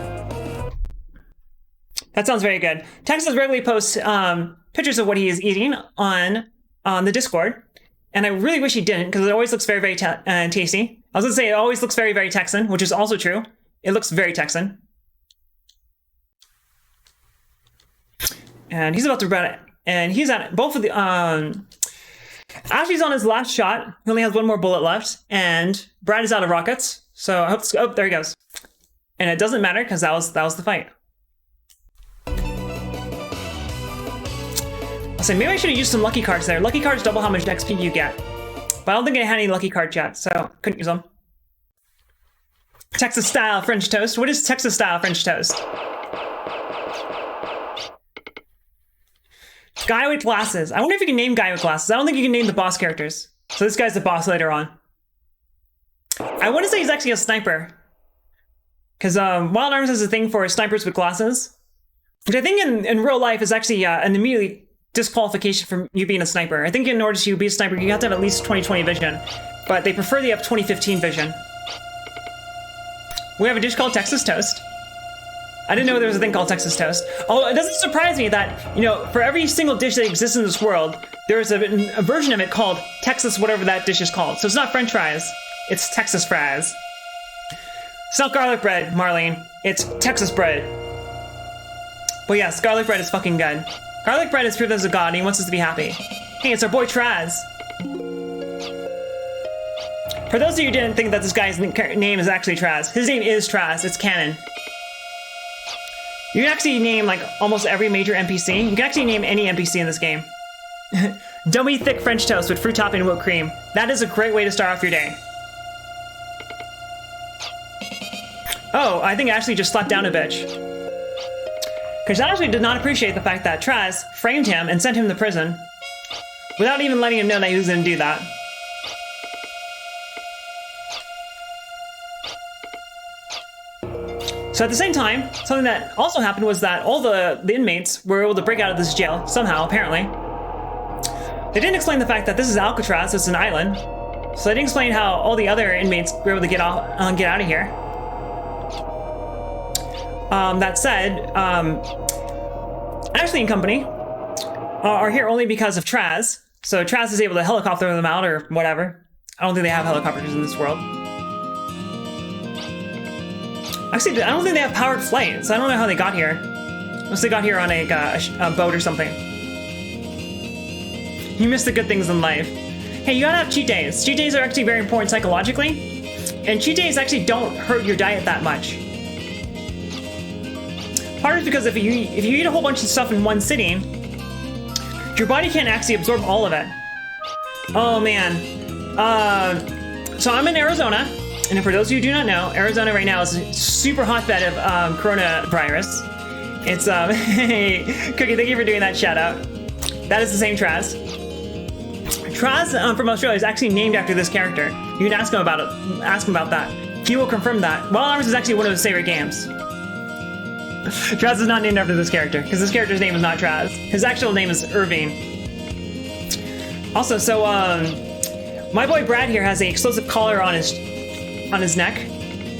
That sounds very good. Texas regularly posts pictures of what he is eating on the Discord. And I really wish he didn't, because it always looks very, very tasty. I was going to say it always looks very, very Texan, which is also true. It looks very Texan. And he's about to run it. And he's at both of the... Ashley's on his last shot. He only has one more bullet left. And Brad is out of rockets. So I hope... Oh, there he goes. And it doesn't matter, because that was the fight. So maybe I should have used some lucky cards there. Lucky cards double how much XP you get. But I don't think I had any lucky cards yet, so couldn't use them. Texas style French toast. What is Texas style French toast? Guy with glasses. I wonder if you can name guy with glasses. I don't think you can name the boss characters. So this guy's the boss later on. I want to say he's actually a sniper. Because Wild Arms has a thing for snipers with glasses. Which I think in real life is actually an immediately disqualification from you being a sniper. I think in order to be a sniper, you have to have at least 20/20 vision. But they prefer they have 20/15 vision. We have a dish called Texas Toast. I didn't know there was a thing called Texas Toast. Although it doesn't surprise me that, you know, for every single dish that exists in this world, there's a version of it called Texas whatever that dish is called. So it's not French fries, it's Texas fries. It's not garlic bread, Marlene. It's Texas bread. But yes, garlic bread is fucking good. Garlic bread is proof there's a god and he wants us to be happy. Hey, it's our boy Traz. For those of you who didn't think that this guy's name is actually Traz, his name is Traz, it's canon. You can actually name like almost every major NPC. You can actually name any NPC in this game. Dummy thick French toast with fruit topping and whipped cream. That is a great way to start off your day. Oh, I think Ashley just slapped down a bitch. Because Ashley did not appreciate the fact that Traz framed him and sent him to prison without even letting him know that he was going to do that. So at the same time, something that also happened was that all the inmates were able to break out of this jail somehow, apparently. They didn't explain the fact that this is Alcatraz, it's an island. So they didn't explain how all the other inmates were able to get out of here. That said, Ashley and company are here only because of Traz. So Traz is able to helicopter them out or whatever. I don't think they have helicopters in this world. Actually, I don't think they have powered flight, so I don't know how they got here. Unless they got here on a boat or something. You miss the good things in life. Hey, you gotta have cheat days. Cheat days are actually very important psychologically. And cheat days actually don't hurt your diet that much. Part is because if you eat a whole bunch of stuff in one sitting, your body can't actually absorb all of it. Oh man. So I'm in Arizona. And for those of you who do not know, Arizona right now is a super hotbed of coronavirus. It's, hey, Cookie, thank you for doing that shout out. That is the same Traz. Traz from Australia is actually named after this character. You can ask him about it. Ask him about that. He will confirm that. Wild Arms is actually one of his favorite games. Traz is not named after this character, because this character's name is not Traz. His actual name is Irving. Also, so, my boy Brad here has an explosive collar on his neck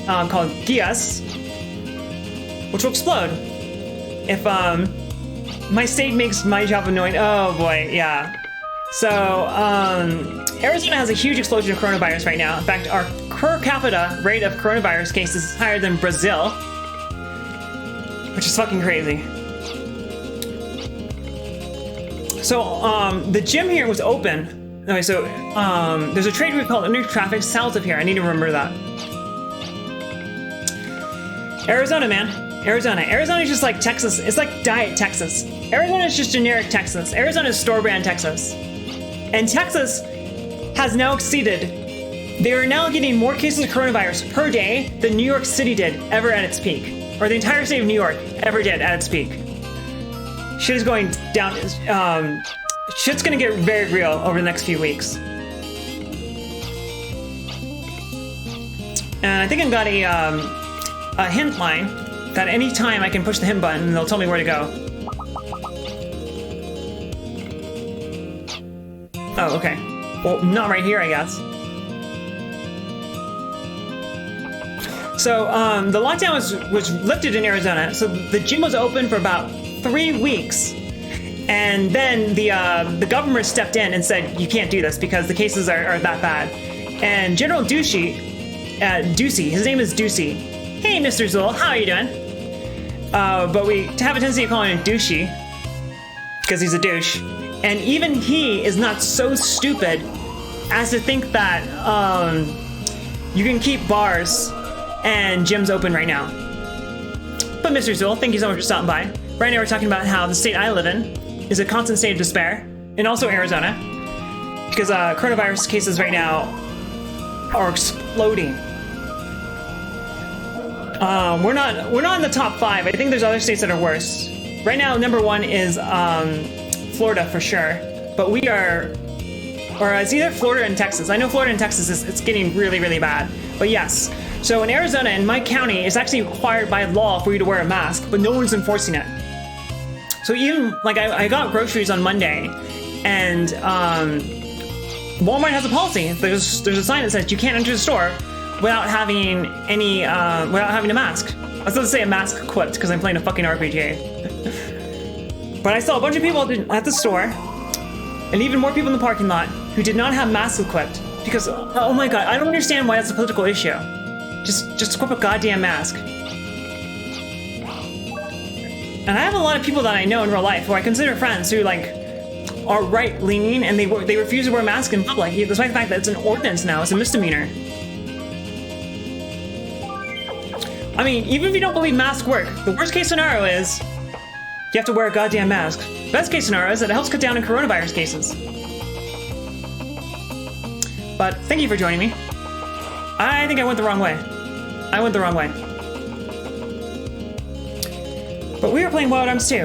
called Gias, which will explode if my state makes my job annoying. Oh boy, yeah. So Arizona has a huge explosion of coronavirus right now. In fact, our per capita rate of coronavirus cases is higher than Brazil, which is fucking crazy. So the gym here was open. Okay, so there's a trade route called under traffic south of here. I need to remember that. Arizona, man. Arizona. Arizona is just like Texas. It's like diet Texas. Arizona is just generic Texas. Arizona is store brand Texas. And Texas has now exceeded. They are now getting more cases of coronavirus per day than New York City did ever at its peak. Or the entire state of New York ever did at its peak. Shit is going down. Shit's gonna get very real over the next few weeks. And I think I've got a hint line that any time I can push the hint button and they'll tell me where to go. Oh, okay. Well, not right here, I guess. So, the lockdown was lifted in Arizona, so the gym was open for about 3 weeks. And then the government stepped in and said, you can't do this because the cases are that bad. And General Ducey, his name is Ducey. Hey, Mr. Zool, how are you doing? But we have a tendency of calling him Douchey because he's a douche. And even he is not so stupid as to think that you can keep bars and gyms open right now. But Mr. Zool, thank you so much for stopping by. Right now we're talking about how the state I live in is a constant state of despair, and also Arizona, because coronavirus cases right now are exploding. We're not in the top 5. I think there's other states that are worse. Right now, number 1 is Florida for sure, but we are, or it's either Florida and Texas. I know Florida and Texas it's getting really, really bad. But yes, so in Arizona, in my county, it's actually required by law for you to wear a mask, but no one's enforcing it. So even, like, I got groceries on Monday, and Walmart has a policy. There's a sign that says you can't enter the store without having any, without having a mask. I was supposed to say a mask equipped because I'm playing a fucking RPG. But I saw a bunch of people at the store, and even more people in the parking lot who did not have masks equipped because, oh my god, I don't understand why that's a political issue. Just equip a goddamn mask. And I have a lot of people that I know in real life who I consider friends who, like, are right-leaning and they refuse to wear masks in public, despite the fact that it's an ordinance now. It's a misdemeanor. I mean, even if you don't believe masks work, the worst case scenario is you have to wear a goddamn mask. Best case scenario is that it helps cut down on coronavirus cases. But thank you for joining me. I think I went the wrong way. I went the wrong way. But we are playing Wild Arms 2.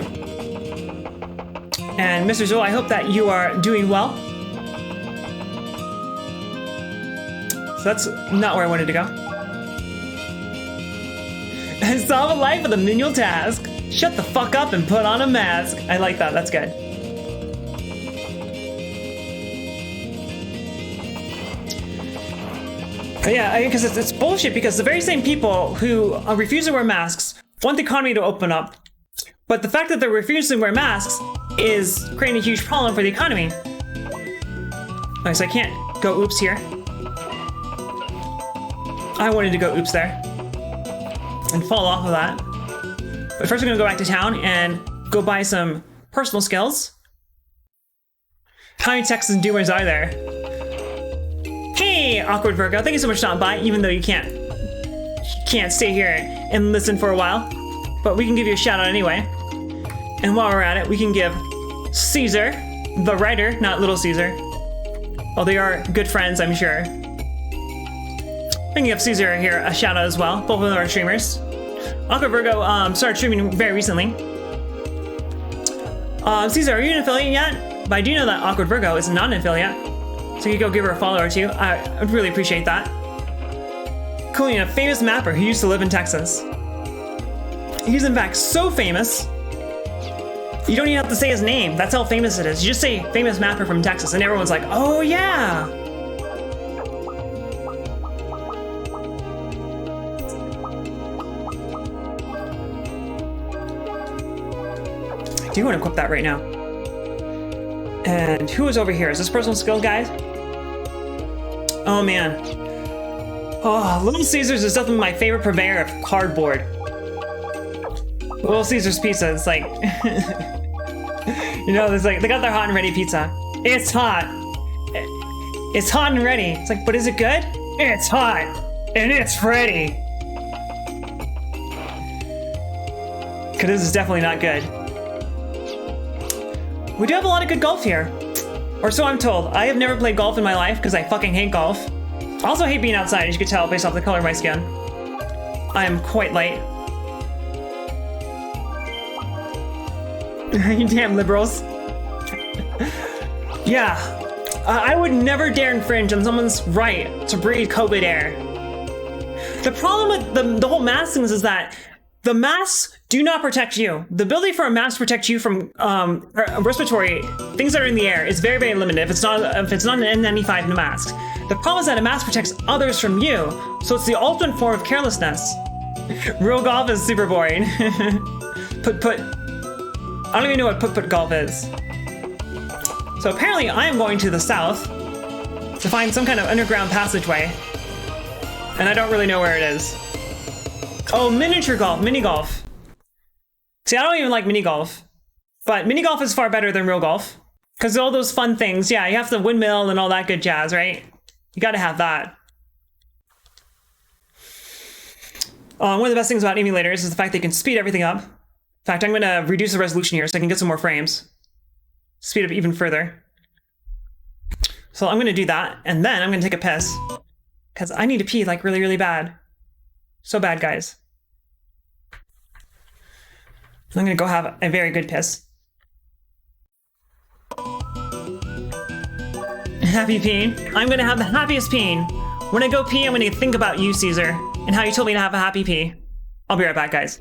And Mr. Zool, I hope that you are doing well. So that's not where I wanted to go. Solve a life with a menial task. Shut the fuck up and put on a mask. I like that, that's good. But yeah, because it's bullshit, because the very same people who refuse to wear masks want the economy to open up. But the fact that they're refusing to wear masks is creating a huge problem for the economy. Okay, so I can't go oops here. I wanted to go oops there and fall off of that. But first we're gonna go back to town and go buy some personal skills. How many Texas doers are there? Hey, Awkward Virgo, thank you so much for stopping by, even though you can't stay here and listen for a while. But we can give you a shout out anyway. And while we're at it, we can give Caesar, the writer, not Little Caesar. Well, they are good friends, I'm sure. We can give Caesar here a shout out as well, both of them are streamers. Awkward Virgo started streaming very recently. Caesar, are you an affiliate yet? But I do know that Awkward Virgo is not an affiliate, so you can go give her a follow or two. I would really appreciate that. Including a famous mapper who used to live in Texas. He's in fact so famous, you don't even have to say his name. That's how famous it is. You just say famous mapper from Texas and everyone's like, oh yeah. I do want to equip that right now. And who is over here? Is this personal skills guy? Oh man. Oh, Little Caesars is definitely my favorite purveyor of cardboard. Little Caesars pizza, it's like, you know, there's like, they got their hot and ready pizza. It's hot. It's hot and ready. It's like, but is it good? It's hot and it's ready. Cause this is definitely not good. We do have a lot of good golf here. Or so I'm told. I have never played golf in my life because I fucking hate golf. I also hate being outside, as you can tell based off the color of my skin. I am quite light. You damn liberals. Yeah, I would never dare infringe on someone's right to breathe COVID air. The problem with the whole mask things is that the masks do not protect you. The ability for a mask to protect you from respiratory things that are in the air is very, very limited if it's not an N95 mask. The problem is that a mask protects others from you, so it's the ultimate form of carelessness. Real golf is super boring. I don't even know what put golf is. So apparently I am going to the south to find some kind of underground passageway. And I don't really know where it is. Oh, miniature golf, mini golf. See, I don't even like mini golf. But mini golf is far better than real golf. Because all those fun things, yeah, you have the windmill and all that good jazz, right? You gotta have that. One of the best things about emulators is the fact they can speed everything up. In fact, I'm going to reduce the resolution here so I can get some more frames. Speed up even further. So I'm going to do that, and then I'm going to take a piss. Because I need to pee, like, really, really bad. So bad, guys. I'm going to go have a very good piss. Happy peeing. I'm gonna have the happiest peeing. When I go pee, I'm gonna think about you, Caesar, and how you told me to have a happy pee. I'll be right back, guys.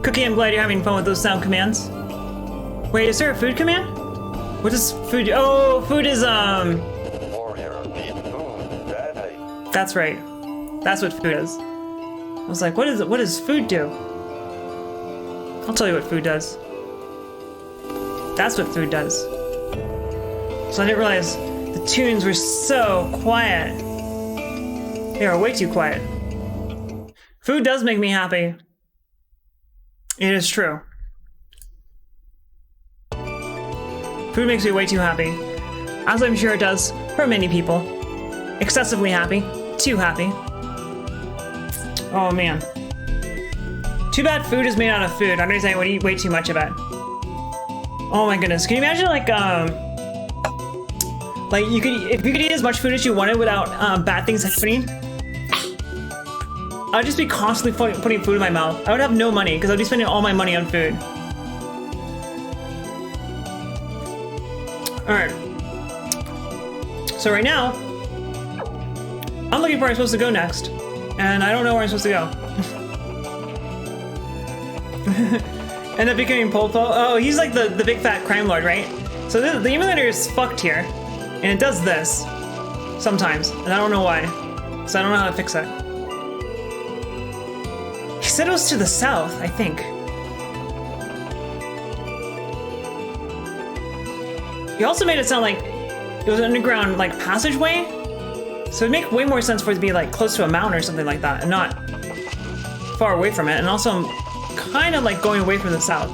Cookie, I'm glad you're having fun with those sound commands. Wait, is there a food command? What does food do? Oh, food is, That's right. That's what food is. I was like, what does food do? I'll tell you what food does. That's what food does. So I didn't realize the tunes were so quiet. They are way too quiet. Food does make me happy. It is true. Food makes me way too happy. As I'm sure it does for many people. Excessively happy. Too happy. Oh man. Too bad food is made out of food. I understand I would eat way too much of it. Oh my goodness, can you imagine like you could, if you could eat as much food as you wanted without bad things happening? I'd just be constantly putting food in my mouth. I would have no money because I'd be spending all my money on food. Alright. So right now, I'm looking for where I'm supposed to go next. And I don't know where I'm supposed to go. End up becoming Polpo. Oh, he's like the big fat crime lord, right? So the emulator is fucked here. And it does this. Sometimes. And I don't know why. So I don't know how to fix it. He said it was to the south, I think. He also made it sound like it was an underground like passageway. So it'd make way more sense for it to be like close to a mountain or something like that and not far away from it. And also I'm kind of like going away from the south.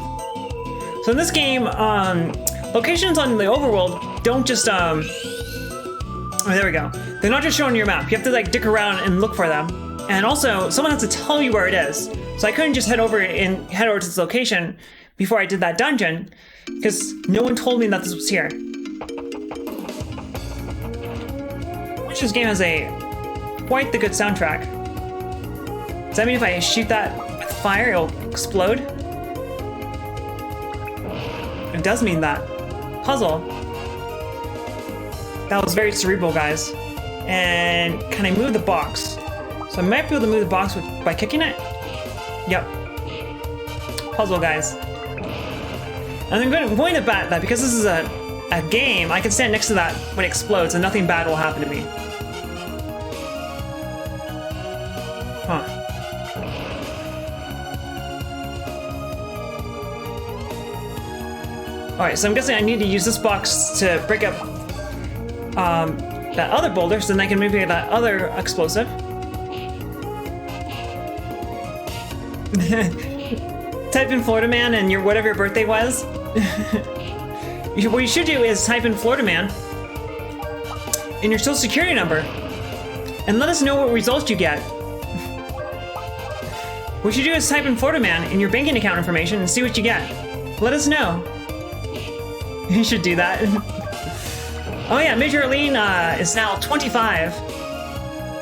So in this game, locations on the overworld don't just Oh, there we go. They're not just shown on your map. You have to like dick around and look for them. And also, someone has to tell you where it is. So I couldn't just head over to this location before I did that dungeon, because no one told me that this was here. Which this game has quite the good soundtrack. Does that mean if I shoot that with fire, it'll explode? It does mean that. Puzzle. That was very cerebral, guys. And can I move the box? So I might be able to move the box by kicking it? Yep. Puzzle, guys. And I'm going to bet that because this is a game, I can stand next to that when it explodes and nothing bad will happen to me. Huh. Alright, so I'm guessing I need to use this box to break up that other boulder, so then I can maybe get that other explosive. Type in Florida Man and whatever your birthday was. What you should do is type in Florida Man and your social security number and let us know what results you get. What you should do is type in Florida Man in your banking account information and see what you get. Let us know. You should do that. Oh yeah, Major Arlene is now 25.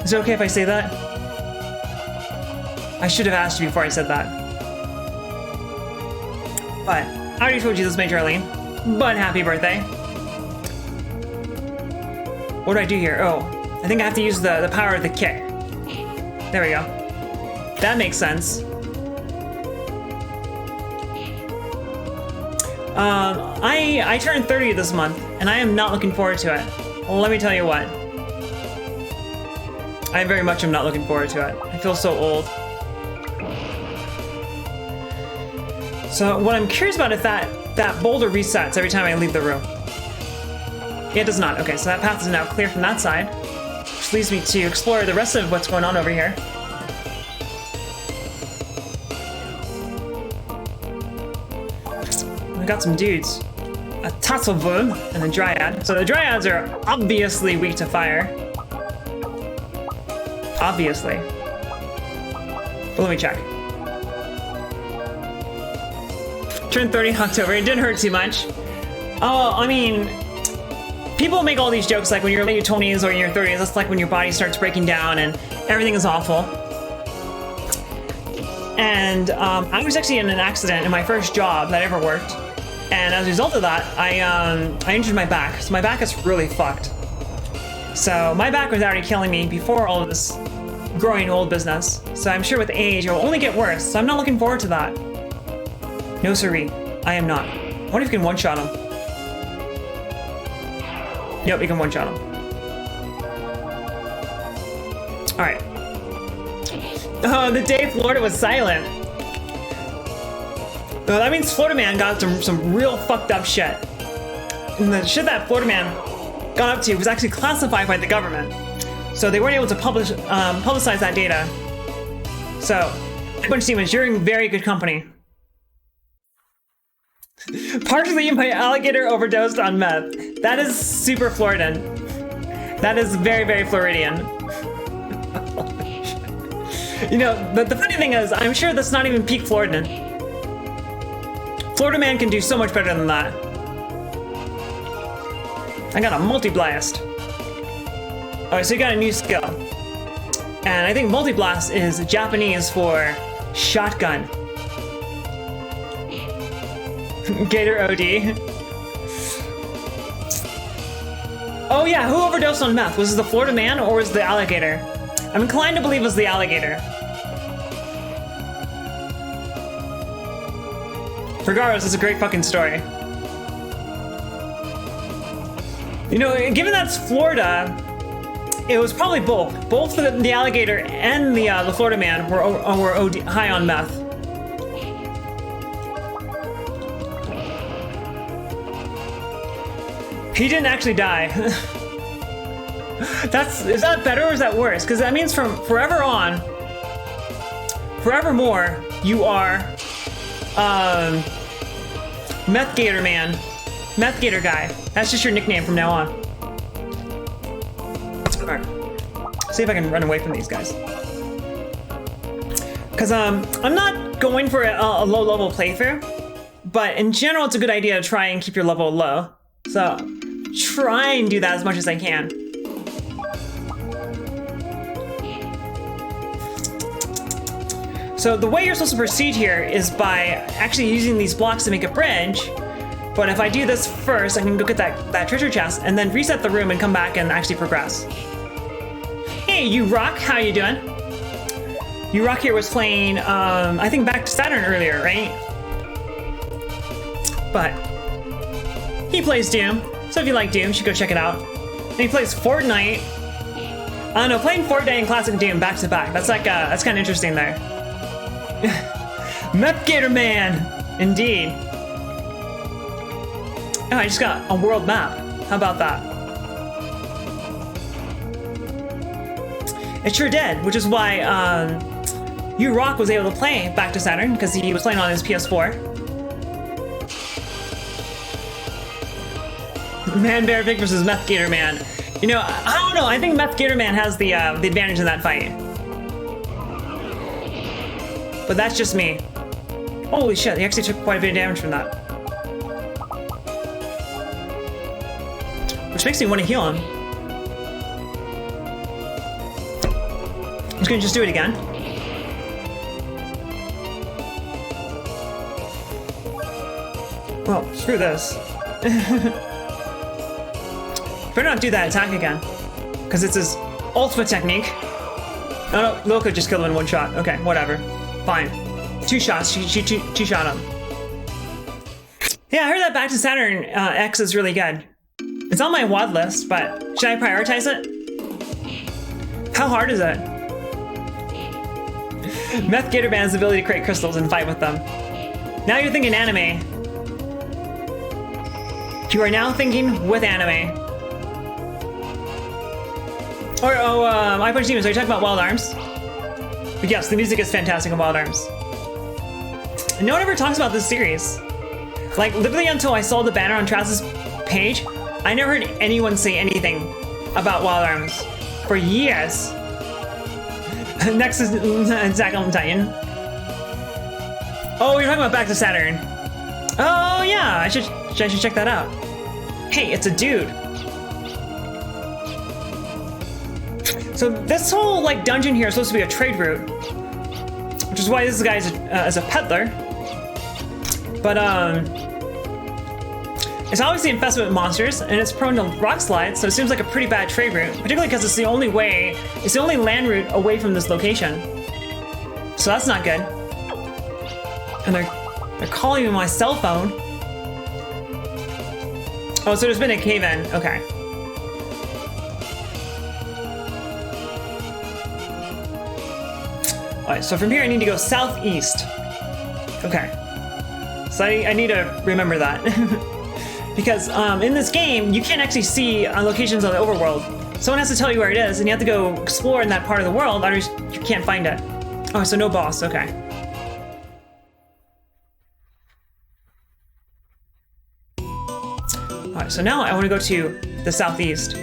Is it okay if I say that? I should have asked you before I said that. But I already told you this, Major Arlene. But happy birthday. What do I do here? Oh, I think I have to use the power of the kick. There we go. That makes sense. I turned 30 this month, and I am not looking forward to it. Well, let me tell you what. I very much am not looking forward to it. I feel so old. So what I'm curious about if that boulder resets every time I leave the room. Yeah, it does not. Okay, so that path is now clear from that side, which leads me to explore the rest of what's going on over here. We got some dudes. A Tatzelwurm and a Dryad. So the Dryads are obviously weak to fire. Obviously. But let me check. Turned 30 in October. It didn't hurt too much. Oh, I mean, people make all these jokes like when you're in your 20s or in your 30s, that's like when your body starts breaking down and everything is awful. And I was actually in an accident in my first job that I ever worked. And as a result of that, I injured my back. So my back is really fucked. So my back was already killing me before all of this growing old business. So I'm sure with age, it will only get worse. So I'm not looking forward to that. No siree, I am not. I wonder if you can one-shot him. Yep, you can one-shot him. Alright. Oh, the day Florida was silent. Oh, that means Florida Man got some real fucked up shit. And the shit that Florida Man got up to was actually classified by the government. So they weren't able to publicize that data. So, Bunch Demons, you're in very good company. Partially, my alligator overdosed on meth. That is super Floridan. That is very, very Floridian. You know, the funny thing is, I'm sure that's not even peak Floridan. Florida Man can do so much better than that. I got a multi-blast. Alright, so you got a new skill. And I think multi-blast is Japanese for shotgun. Gator OD. Oh yeah, who overdosed on meth? Was it the Florida man or was it the alligator? I'm inclined to believe it was the alligator. Regardless, it's a great fucking story. You know, given that's Florida, it was probably both. Both the alligator and the Florida man were OD, high on meth. He didn't actually die. Is that better or is that worse? Because that means from forever on, forevermore, you are Meth Gator Man. Meth Gator guy. That's just your nickname from now on. Alright. See if I can run away from these guys. Because I'm not going for a low level playthrough, but in general it's a good idea to try and keep your level low. So try and do that as much as I can. So the way you're supposed to proceed here is by actually using these blocks to make a bridge. But if I do this first, I can go get that treasure chest and then reset the room and come back and actually progress. Hey, you rock, how you doing? You rock here was playing, I think Back to Saturn earlier, right? But he plays Doom, so if you like Doom, you should go check it out. And he plays Fortnite. I don't know, playing Fortnite and Classic Doom back to back. That's like that's kind of interesting there. Meth Gator Man, indeed. Oh, I just got a world map. How about that? It sure did, which is why U-Rock was able to play Back to Saturn, because he was playing on his PS4. Man Bear Pig versus Meth Gator Man. You know, I don't know, I think Meth Gator Man has the advantage in that fight. But that's just me. Holy shit, he actually took quite a bit of damage from that. Which makes me want to heal him. I'm just gonna do it again. Well, screw this. Better not do that attack again. Because it's his ultimate technique. Oh no, Loco just killed him in one shot. Okay, whatever. Fine. 2 shots, she two-shot him. Yeah, I heard that Back to Saturn X is really good. It's on my WOD list, but should I prioritize it? How hard is it? Meth Gator Man's ability to create crystals and fight with them. Now you're thinking anime. You are now thinking with anime. Or, I Punch Demons, are you talking about Wild Arms? But yes, the music is fantastic in Wild Arms. And no one ever talks about this series. Like, literally until I saw the banner on Travis's page, I never heard anyone say anything about Wild Arms for years. Next is Attack on Titan. Oh, you're talking about Back to Saturn. Oh yeah, I should check that out. Hey, it's a dude. So this whole like dungeon here is supposed to be a trade route, which is why this guy is a peddler. But it's obviously infested with monsters, and it's prone to rock slides, so it seems like a pretty bad trade route, particularly because it's the only land route away from this location. So that's not good. And they're calling me on my cell phone. Oh, so there's been a cave-in. Okay. Alright, so from here I need to go southeast. Okay. So I need to remember that. Because in this game, you can't actually see locations on the overworld. Someone has to tell you where it is, and you have to go explore in that part of the world, otherwise you can't find it. Oh, so no boss, okay. Alright, so now I want to go to the southeast.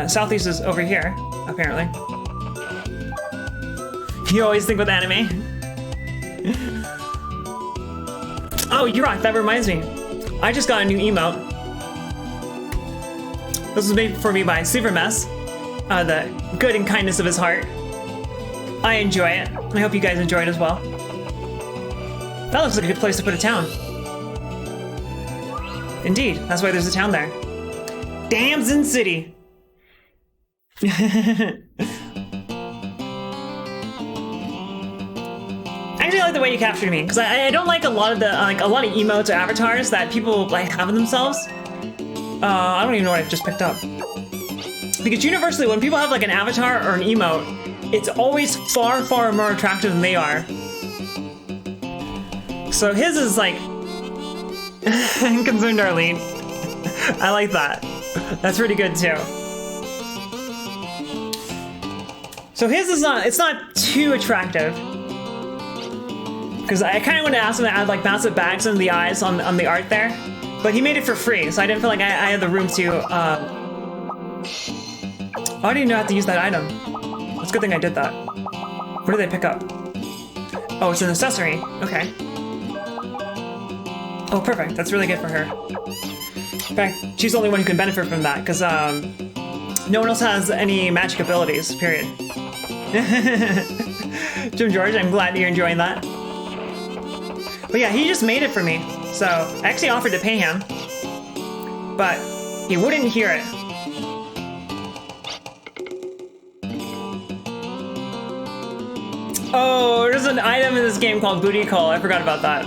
Southeast is over here, apparently. You always think with anime. Oh, you rock, that reminds me. I just got a new emote. This was made for me by Silvermess, the good and kindness of his heart. I enjoy it. I hope you guys enjoy it as well. That looks like a good place to put a town. Indeed, that's why there's a town there. Damson City. I actually like the way you captured me, because I don't like a lot of the a lot of emotes or avatars that people like have in themselves. I don't even know what I just picked up. Because universally, when people have like an avatar or an emote, it's always far, far more attractive than they are. So his is like concerned Darlene. I like that. That's pretty good too. So his is not, it's not too attractive. Because I kind of want to ask him to add like massive bags in the eyes on the art there. But he made it for free, so I didn't feel like I had the room to, oh, I didn't know how to use that item. It's a good thing I did that. What did they pick up? Oh, it's an accessory. Okay. Oh, perfect. That's really good for her. In fact, she's the only one who can benefit from that, because no one else has any magic abilities, period. Jim George, I'm glad you're enjoying that. But yeah, he just made it for me. So I actually offered to pay him, but he wouldn't hear it. Oh, there's an item in this game called Booty Call. I forgot about that.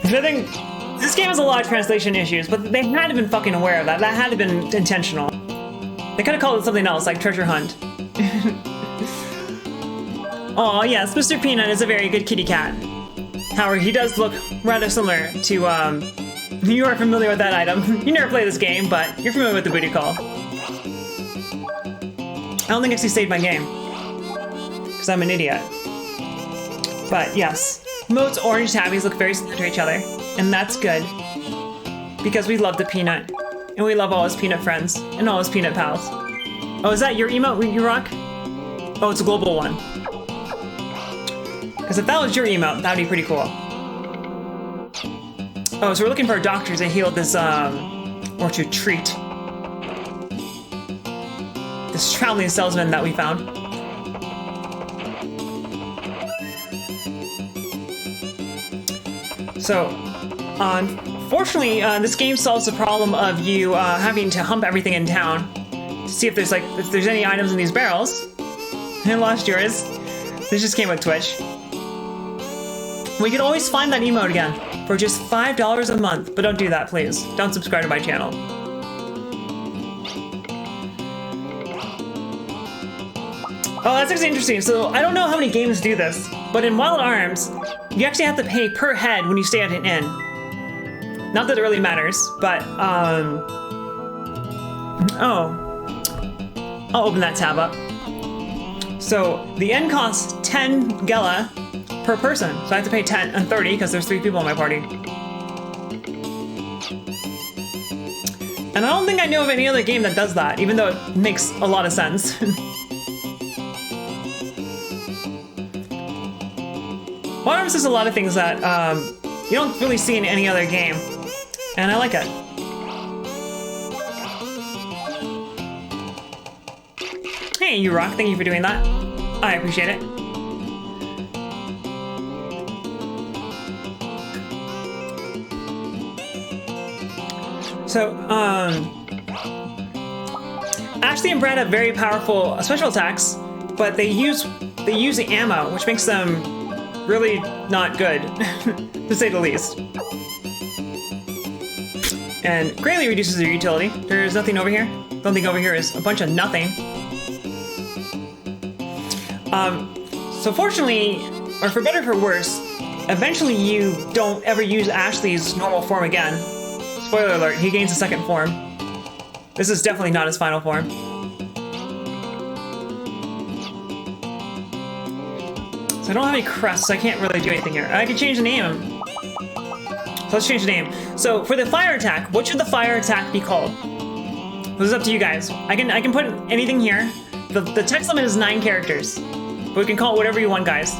I think this game has a lot of translation issues, but they had to have been fucking aware of that. That had to have been intentional. They could have called it something else, like Treasure Hunt. Oh yes, Mr. Peanut is a very good kitty cat. However, he does look rather similar to, you are familiar with that item. You never played this game, but you're familiar with the booty call. I don't think I actually saved my game, because I'm an idiot. But yes, Moat's orange tabbies look very similar to each other, and that's good. Because we love the Peanut, and we love all his Peanut friends, and all his Peanut pals. Oh, is that your emote, you rock? Oh, it's a global one. Because if that was your emote, that would be pretty cool. Oh, so we're looking for a doctor to heal this, or to treat this traveling salesman that we found. So, unfortunately, this game solves the problem of you having to hump everything in town to see if there's any items in these barrels. I lost yours. This just came with Twitch. We can always find that emote again for just $5 a month, but don't do that, please. Don't subscribe to my channel. Oh, that's actually interesting. So I don't know how many games do this, but in Wild Arms, you actually have to pay per head when you stay at an inn. Not that it really matters, but oh, I'll open that tab up. So the inn costs 10 Gela per person, so I have to pay 10 and 30 because there's 3 people in my party. And I don't think I know of any other game that does that, even though it makes a lot of sense. Wild Arms does a lot of things that you don't really see in any other game, and I like it. Hey, you rock! Thank you for doing that. I appreciate it. So, Ashley and Brad have very powerful special attacks, but they use the ammo, which makes them really not good, to say the least. And greatly reduces their utility. There's nothing over here. The only thing over here is a bunch of nothing. So fortunately, or for better or for worse, eventually you don't ever use Ashley's normal form again. Spoiler alert, he gains a second form. This is definitely not his final form. So I don't have any crests, so I can't really do anything here. I can change the name. So let's change the name. So for the fire attack, what should the fire attack be called? This is up to you guys. I can put anything here. The text limit is 9 characters. But we can call it whatever you want, guys.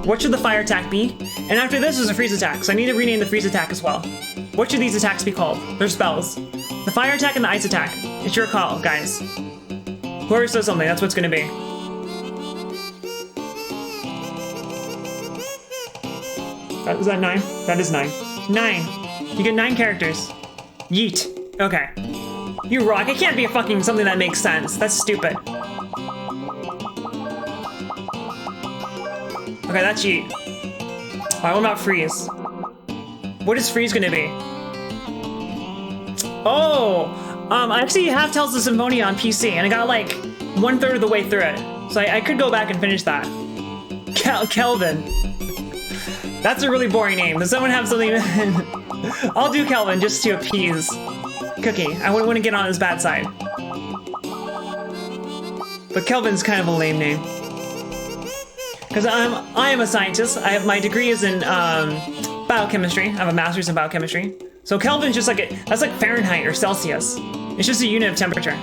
What should the fire attack be? And after this is a freeze attack, so I need to rename the freeze attack as well. What should these attacks be called? They're spells. The fire attack and the ice attack. It's your call, guys. Whoever says something, that's what's gonna be. Is that 9? That is 9. 9. You get 9 characters. Yeet. Okay. You rock. It can't be fucking something that makes sense. That's stupid. Okay, that's yeet. Alright, what about freeze? What is freeze gonna be? Oh! I actually have Tales of Symphonia on PC, and I got like 1/3 of the way through it. So I could go back and finish that. Kelvin. That's a really boring name. Does someone have something? I'll do Kelvin just to appease Cookie. I wouldn't want to get on his bad side. But Kelvin's kind of a lame name. Because I am a scientist. I have my degree is in biochemistry. I have a master's in biochemistry. So Kelvin's just like that's like Fahrenheit or Celsius. It's just a unit of temperature.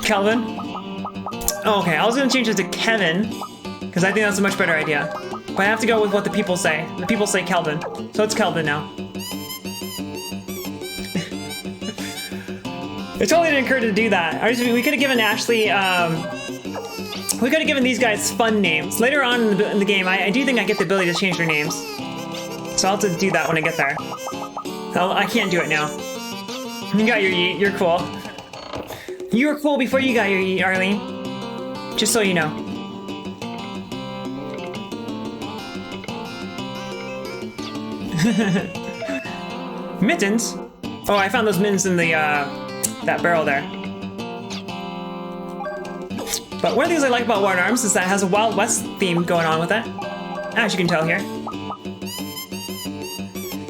Kelvin? Oh, okay, I was gonna change it to Kevin, because I think that's a much better idea. But I have to go with what the people say. The people say Kelvin. So it's Kelvin now. It totally didn't occur to do that. We could have given Ashley, we could have given these guys fun names. Later on in the game, I do think I get the ability to change their names. So I'll have to do that when I get there. I can't do it now. You got your yeet, you're cool. You were cool before you got your yeet, Arlene. Just so you know. Mittens? Oh, I found those mittens in the, that barrel there. But one of the things I like about Wild Arms is that it has a Wild West theme going on with it. As you can tell here.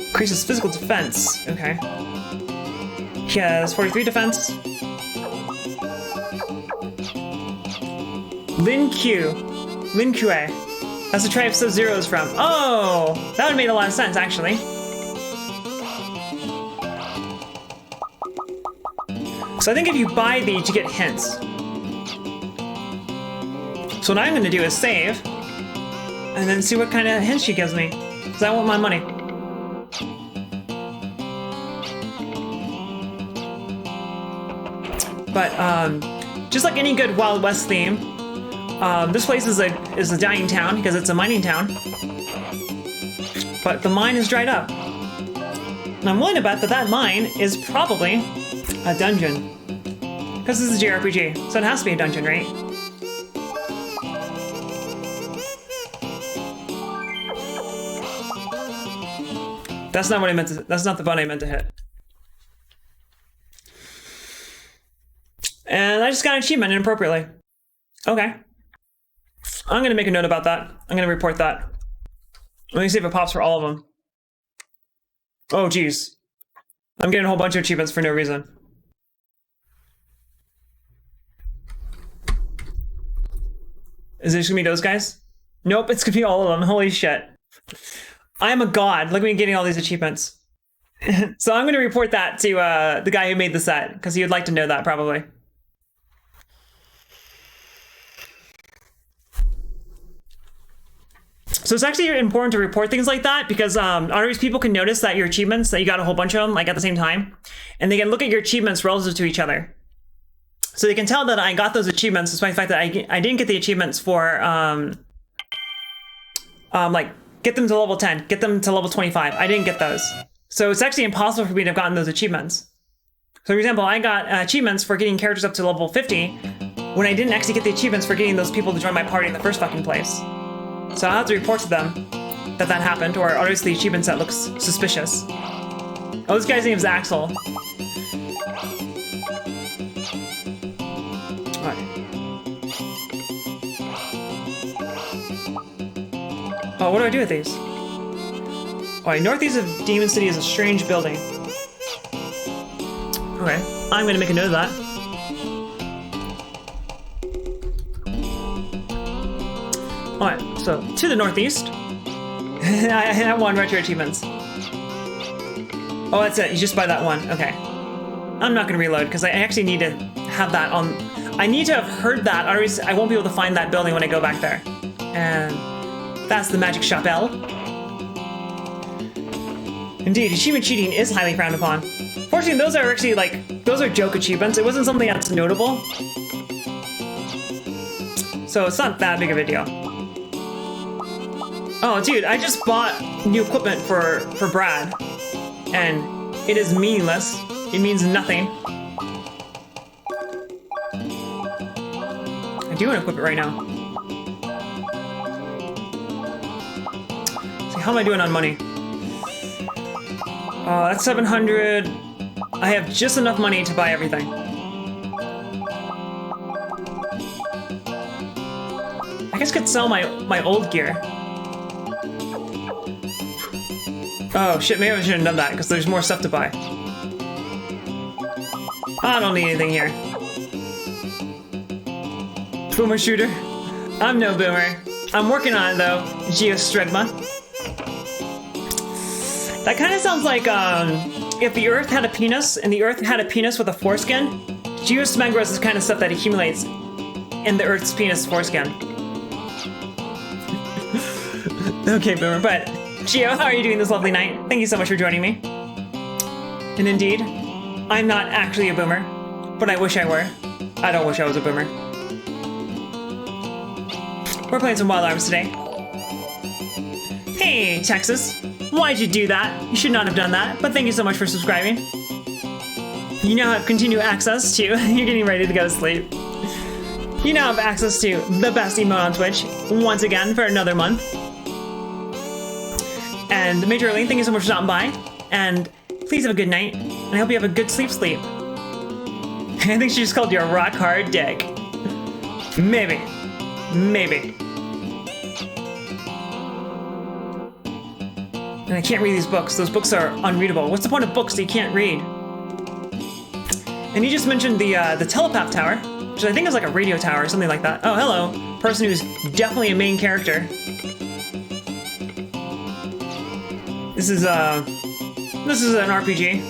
Increases physical defense. Okay. He has 43 defense. Lin Q. That's the tribe Sub-Zero is from. Oh! That would have made a lot of sense, actually. So I think if you buy these, you get hints. So what I'm going to do is save, and then see what kind of hints she gives me. Because I want my money. But, just like any good Wild West theme, this place is a dying town because it's a mining town. But the mine is dried up. And I'm willing to bet that that mine is probably a dungeon. Because this is a JRPG, so it has to be a dungeon, right? That's not what I meant to, that's not the button I meant to hit. And I just got an achievement inappropriately. Okay. I'm gonna make a note about that. I'm gonna report that. Let me see if it pops for all of them. Oh, geez. I'm getting a whole bunch of achievements for no reason. Is it just gonna be those guys? Nope, it's gonna be all of them. Holy shit. I'm a god. Look at me getting all these achievements. So I'm gonna report that to the guy who made the set, because he would like to know that probably. So it's actually important to report things like that because otherwise people can notice that your achievements, that you got a whole bunch of them like at the same time, and they can look at your achievements relative to each other. So they can tell that I got those achievements despite the fact that I didn't get the achievements for like get them to level 10, get them to level 25. I didn't get those. So it's actually impossible for me to have gotten those achievements. So for example, I got achievements for getting characters up to level 50 when I didn't actually get the achievements for getting those people to join my party in the first fucking place. So I'll have to report to them that that happened, or otherwise the achievement set looks suspicious. Oh, this guy's name is Axel. Alright. Oh, what do I do with these? Alright, northeast of Demon City is a strange building. Okay, I'm gonna make a note of that. Alright, so to the northeast. I have one retro achievements. Oh, that's it. You just buy that one. Okay. I'm not gonna reload because I actually need to have that on. I need to have heard that, otherwise I won't be able to find that building when I go back there. And that's the magic chapelle. Indeed, achievement cheating is highly frowned upon. Fortunately, those are actually like, those are joke achievements. It wasn't something that's notable. So it's not that big of a deal. Oh, dude, I just bought new equipment for Brad. And it is meaningless. It means nothing. I do want to equip it right now. See, how am I doing on money? That's 700. I have just enough money to buy everything. I guess I could sell my old gear. Oh shit, maybe I shouldn't have done that because there's more stuff to buy. I don't need anything here. Boomer shooter? I'm no boomer. I'm working on it though, Geostrigma. That kind of sounds like if the Earth had a penis and the Earth had a penis with a foreskin, Geosmegma is the kind of stuff that accumulates in the Earth's penis foreskin. Okay, boomer, but Geo, how are you doing this lovely night? Thank you so much for joining me. And indeed, I'm not actually a boomer, but I wish I were. I don't wish I was a boomer. We're playing some Wild Arms today. Hey, Texas. Why'd you do that? You should not have done that, but thank you so much for subscribing. You now have continued access to... You're getting ready to go to sleep. You now have access to the best emote on Twitch, once again, for another month. And Major Arlene, thank you so much for stopping by. And please have a good night. And I hope you have a good sleep. I think she just called you a rock hard dick. Maybe. Maybe. And I can't read these books. Those books are unreadable. What's the point of books that you can't read? And you just mentioned the telepath tower, which I think is like a radio tower or something like that. Oh, hello. Person who's definitely a main character. This is an RPG.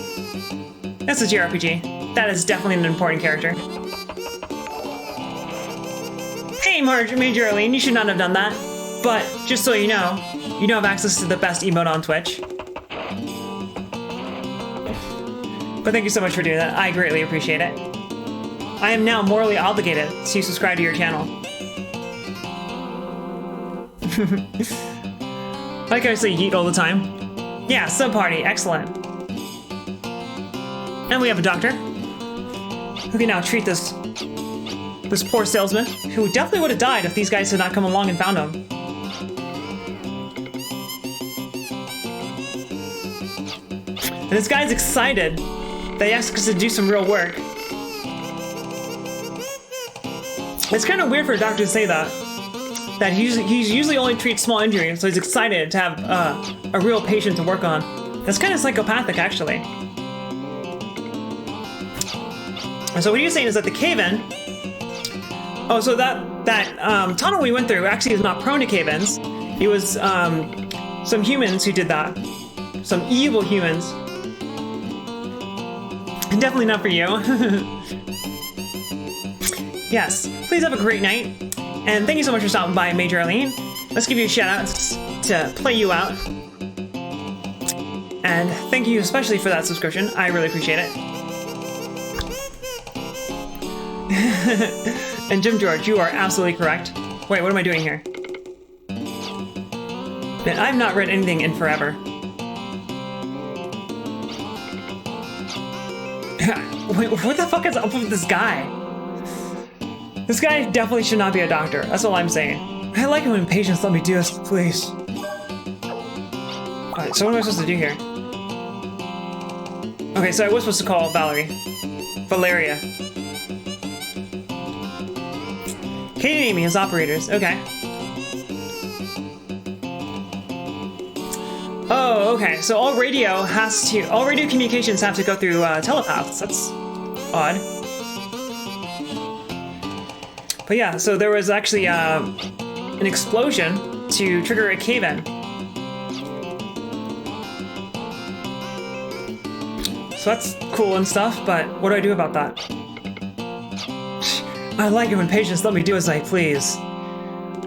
That's a JRPG. That is definitely an important character. Hey, Major Arlene, you should not have done that. But just so you know have access to the best emote on Twitch. But thank you so much for doing that. I greatly appreciate it. I am now morally obligated to subscribe to your channel. Like I say yeet all the time. Yeah, sub party, excellent. And we have a doctor who can now treat this poor salesman who definitely would have died if these guys had not come along and found him. And this guy's excited that he asks us to do some real work. It's kind of weird for a doctor to say that. That he usually only treats small injuries, so he's excited to have a real patient to work on. That's kind of psychopathic, actually. So what he was saying is that the cave-in... Oh, so that tunnel we went through actually is not prone to cave-ins. It was some humans who did that. Some evil humans. Definitely not for you. Yes, please have a great night. And thank you so much for stopping by, Major Arlene. Let's give you a shout out to play you out. And thank you especially for that subscription. I really appreciate it. And Jim George, you are absolutely correct. Wait, what am I doing here? Man, I've not read anything in forever. Wait, what the fuck is up with this guy? This guy definitely should not be a doctor. That's all I'm saying. I like it when patients let me do this, please. Alright, so what am I supposed to do here? Okay, so I was supposed to call Valeria. Kate and Amy as operators. Okay. Oh, okay. So all radio communications have to go through telepaths. That's odd. But yeah, so there was actually an explosion to trigger a cave-in. So that's cool and stuff, but what do I do about that? I like it when patients let me do as I please.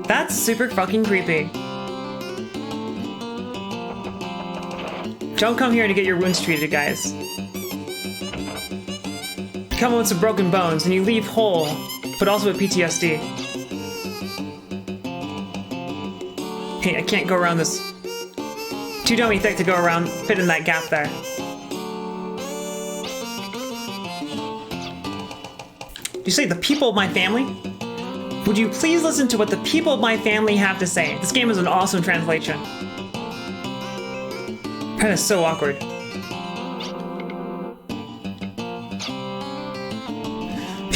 That's super fucking creepy. Don't come here to get your wounds treated, guys. Come with some broken bones and you leave whole, but also with PTSD. Hey, I can't go around this. Too dummy thick to go around, fit in that gap there. You say the people of my family? Would you please listen to what the people of my family have to say? This game is an awesome translation. That is so awkward.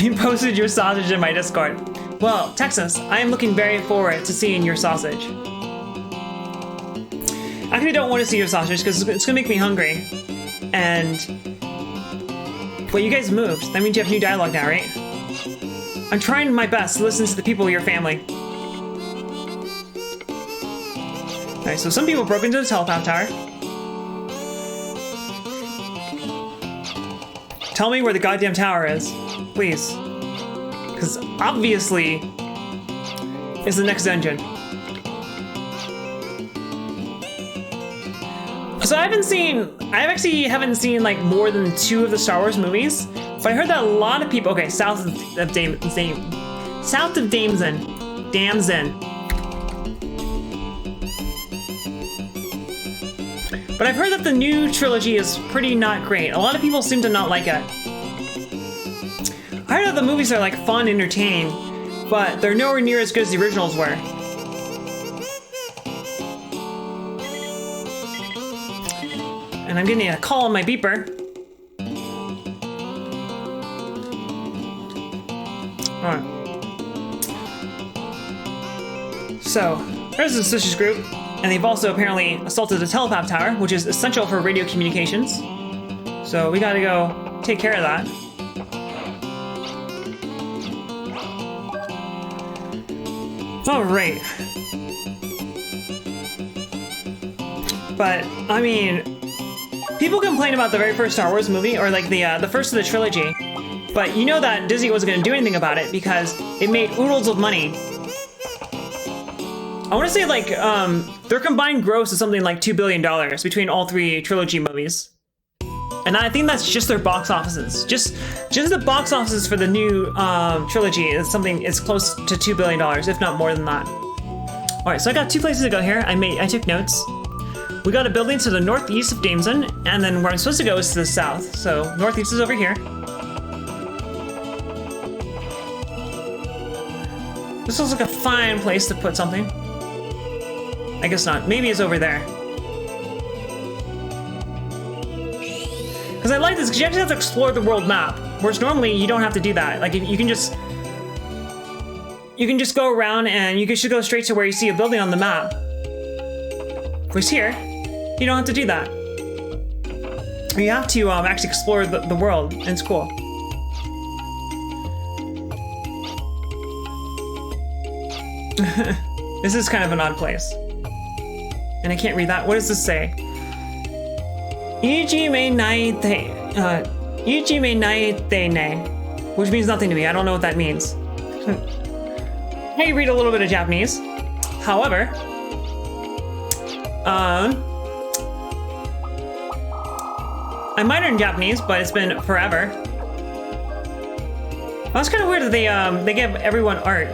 You posted your sausage in my Discord. Well, Texas, I am looking very forward to seeing your sausage. I actually don't want to see your sausage because it's gonna make me hungry. And... Well, you guys moved. That means you have new dialogue now, right? I'm trying my best to listen to the people of your family. Alright, so some people broke into the telepath tower. Tell me where the goddamn tower is, please. Because obviously, it's the next dungeon. So I actually haven't seen like more than 2 of the Star Wars movies. But I heard that a lot of people, okay, south of Damson. But I've heard that the new trilogy is pretty not great. A lot of people seem to not like it. I heard that the movies are like fun, entertaining, but they're nowhere near as good as the originals were. And I'm getting a call on my beeper. Alright. So, there's a suspicious group. And they've also apparently assaulted the telepath tower, which is essential for radio communications. So we gotta go take care of that. Alright. But, I mean, people complain about the very first Star Wars movie, or like the first of the trilogy. But you know that Disney wasn't gonna do anything about it because it made oodles of money. I want to say like their combined gross is something like $2 billion between all 3 trilogy movies, and I think that's just their box offices. Just the box offices for the new trilogy is something. It's close to $2 billion, if not more than that. All right, so I got 2 places to go here. I took notes. We got a building to the northeast of Damson, and then where I'm supposed to go is to the south. So northeast is over here. This looks like a fine place to put something. I guess not. Maybe it's over there. Because I like this, because you actually have to explore the world map. Whereas normally you don't have to do that. Like you can just go around and you should go straight to where you see a building on the map. Whereas here, you don't have to do that. You have to actually explore the world, and it's cool. This is kind of an odd place. And I can't read that. What does this say? Which means nothing to me. I don't know what that means. I read a little bit of Japanese. However, I minored in Japanese, but it's been forever. That's kind of weird that they give everyone art.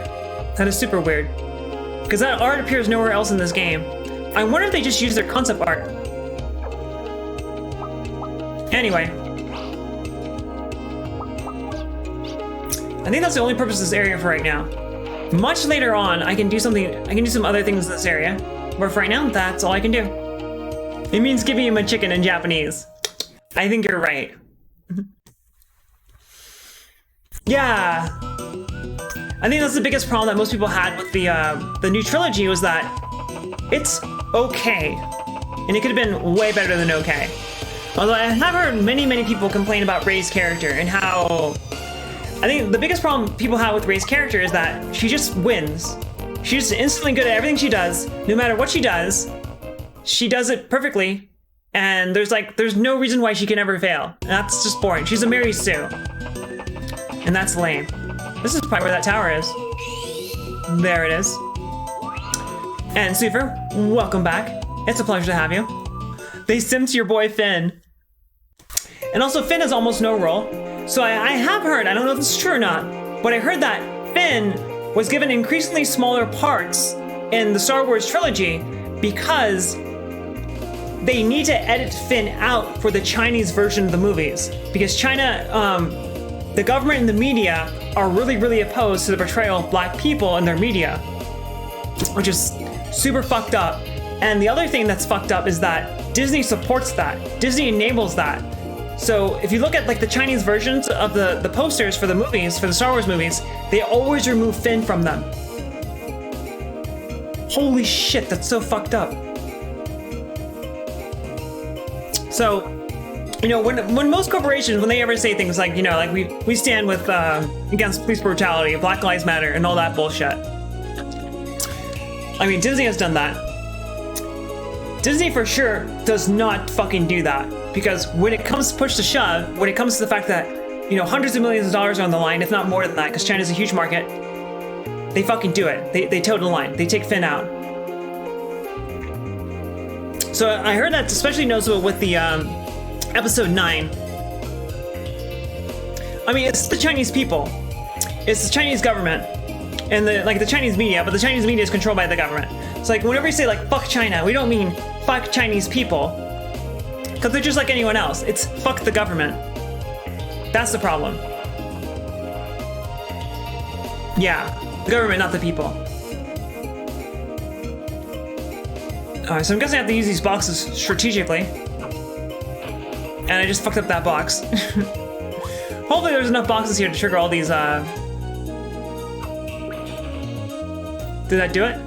That is super weird. Because that art appears nowhere else in this game. I wonder if they just use their concept art. Anyway. I think that's the only purpose of this area for right now. Much later on, I can do some other things in this area. But for right now, that's all I can do. It means giving him a chicken in Japanese. I think you're right. Yeah. I think that's the biggest problem that most people had with the new trilogy was that it's okay. And it could have been way better than okay. Although I have heard many people complain about Rey's character and how... I think the biggest problem people have with Rey's character is that she just wins. She's instantly good at everything she does. No matter what she does it perfectly. And there's no reason why she can ever fail. And that's just boring. She's a Mary Sue. And that's lame. This is probably where that tower is. There it is. And Super, welcome back. It's a pleasure to have you. They simped your boy Finn. And also Finn has almost no role. So I have heard, I don't know if this is true or not, but I heard that Finn was given increasingly smaller parts in the Star Wars trilogy because they need to edit Finn out for the Chinese version of the movies. Because China, the government and the media are really opposed to the portrayal of black people in their media, which is super fucked up. And the other thing that's fucked up is that Disney supports that. Disney enables that. So if you look at like the Chinese versions of the posters for the movies, for the Star Wars movies, they always remove Finn from them. Holy shit, that's so fucked up. So, you know, when most corporations, when they ever say things like, you know, like we stand with against police brutality, Black Lives Matter, and all that bullshit. I mean, Disney has done that. Disney for sure does not fucking do that. Because when it comes push to shove, when it comes to the fact that, you know, hundreds of millions of dollars are on the line, if not more than that, because China's a huge market, they fucking do it. They toe the line. They take Finn out. So I heard that's especially noticeable with the episode 9. I mean, it's the Chinese people. It's the Chinese government. And the Chinese media, but the Chinese media is controlled by the government. It's like, whenever you say like, fuck China, we don't mean fuck Chinese people. Because they're just like anyone else. It's fuck the government. That's the problem. Yeah, the government, not the people. Alright, so I'm guessing I have to use these boxes strategically. And I just fucked up that box. Hopefully there's enough boxes here to trigger all these, Did that do it?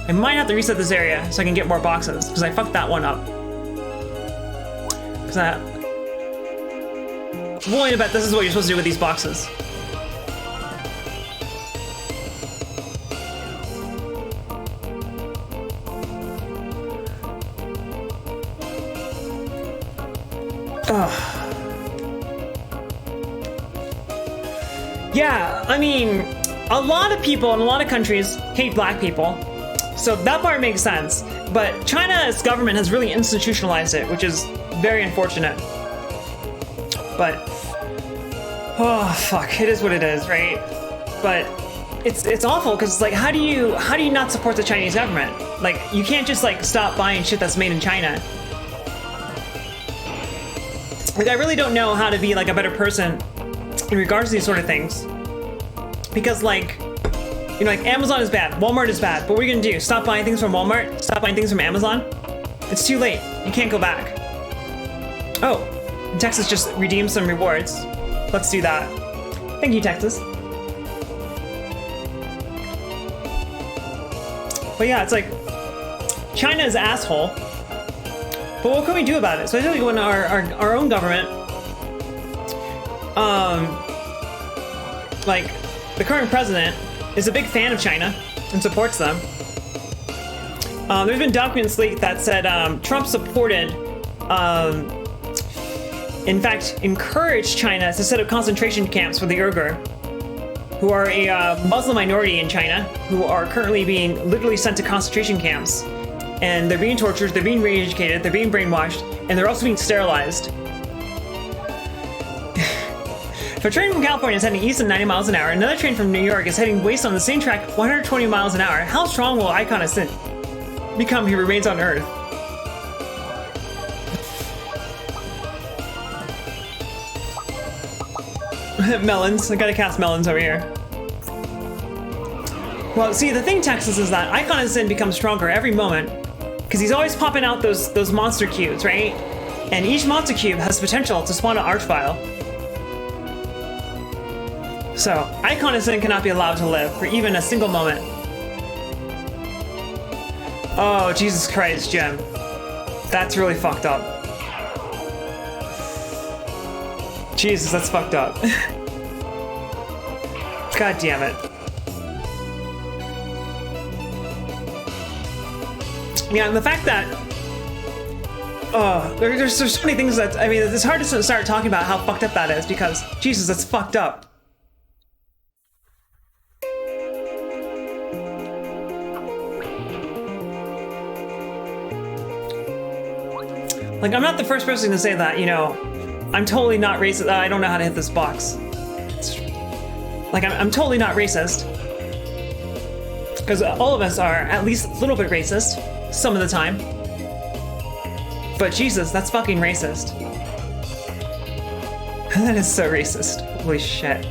I might have to reset this area so I can get more boxes, because I fucked that one up. Because I'm willing to bet this is what you're supposed to do with these boxes. Ugh. Yeah, I mean, a lot of people in a lot of countries hate black people. So that part makes sense, but China's government has really institutionalized it, which is very unfortunate. But, oh fuck, it is what it is, right? But it's awful because it's like, how do you not support the Chinese government? Like, you can't just like stop buying shit that's made in China. Like, I really don't know how to be like a better person in regards to these sort of things, because like, you know, like Amazon is bad, Walmart is bad, but what are you gonna do? Stop buying things from Walmart? Stop buying things from Amazon? It's too late. You can't go back. Oh, Texas just redeemed some rewards. Let's do that. Thank you, Texas. But yeah, it's like, China is asshole. But what can we do about it? Especially when our own government, like the current president, is a big fan of China and supports them. There's been documents leaked that said Trump supported, in fact, encouraged China to set up concentration camps for the Uyghur, who are a Muslim minority in China, who are currently being literally sent to concentration camps. And they're being tortured, they're being re-educated, they're being brainwashed, and they're also being sterilized. If a train from California is heading east at 90 miles an hour, another train from New York is heading west on the same track 120 miles an hour, how strong will Icon Ascent become if he remains on Earth? Melons. I gotta cast melons over here. Well, see, the thing, Texas, is that Icon Ascent becomes stronger every moment, because he's always popping out those monster cubes, right? And each monster cube has potential to spawn an archvile. So, Icon Ascent cannot be allowed to live for even a single moment. Oh, Jesus Christ, Jim. That's really fucked up. Jesus, that's fucked up. God damn it. Yeah, and the fact that There's so many things that, I mean, it's hard to start talking about how fucked up that is because, Jesus, that's fucked up. Like, I'm not the first person to say that, you know, I'm totally not racist. I don't know how to hit this box. Like, I'm totally not racist. Because all of us are at least a little bit racist, some of the time. But Jesus, that's fucking racist. That is so racist. Holy shit.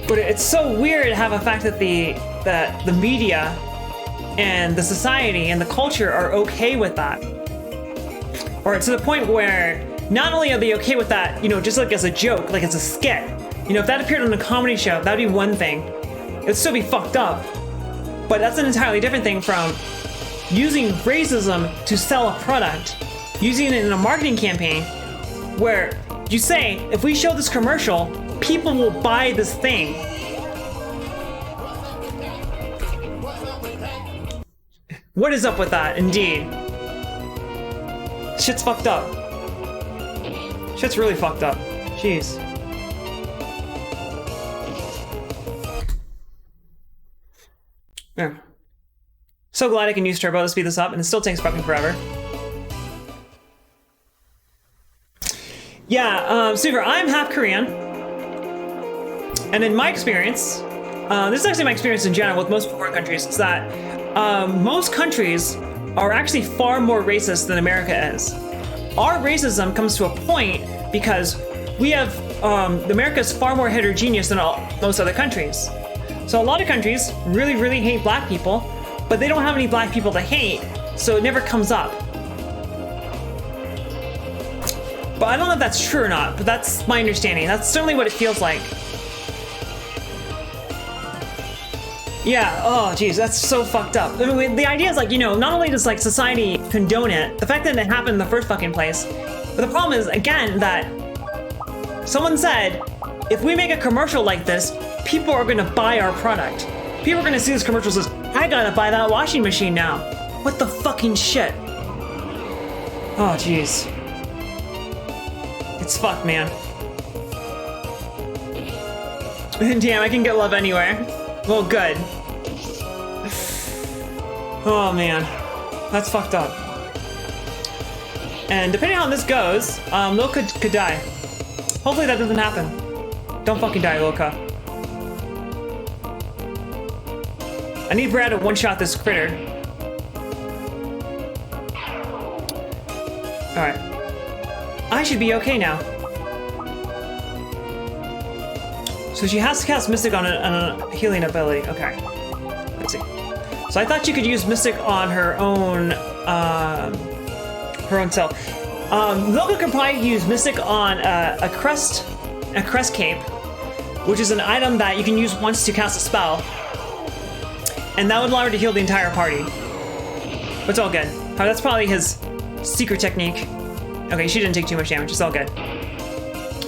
But it's so weird to have a fact that the media and the society and the culture are okay with that. Or to the point where not only are they okay with that, you know, just like as a joke, like as a skit. You know, if that appeared on a comedy show, that'd be one thing. It'd still be fucked up. But that's an entirely different thing from using racism to sell a product, using it in a marketing campaign where you say, if we show this commercial, people will buy this thing. What is up with that, indeed? Shit's fucked up. Shit's really fucked up. Jeez. Yeah. So glad I can use turbo to speed this up, and it still takes fucking forever. Yeah, Super, I'm half Korean. And in my experience, this is actually my experience in general with most foreign countries, is that most countries are actually far more racist than America is. Our racism comes to a point because we have, America is far more heterogeneous than most other countries. So a lot of countries really, really hate black people, but they don't have any black people to hate, so it never comes up. But I don't know if that's true or not, but that's my understanding. That's certainly what it feels like. Yeah, oh geez, that's so fucked up. I mean, the idea is like, you know, not only does like society condone it, the fact that it happened in the first fucking place, but the problem is, again, that someone said, if we make a commercial like this, people are gonna buy our product. People are gonna see this commercial and says, I gotta buy that washing machine now. What the fucking shit? Oh jeez. It's fucked, man. Damn, I can get love anywhere. Well, good. Oh man, that's fucked up. And depending on how this goes, Lilka could die. Hopefully that doesn't happen. Don't fucking die, Lilka. I need Brad to one-shot this critter. Alright. I should be okay now. So she has to cast Mystic on a healing ability. Okay. Let's see. So I thought you could use Mystic on her own self. Lilka can probably use Mystic on a crest cape, which is an item that you can use once to cast a spell. And that would allow her to heal the entire party. But it's all good. That's probably his secret technique. Okay, she didn't take too much damage. It's all good.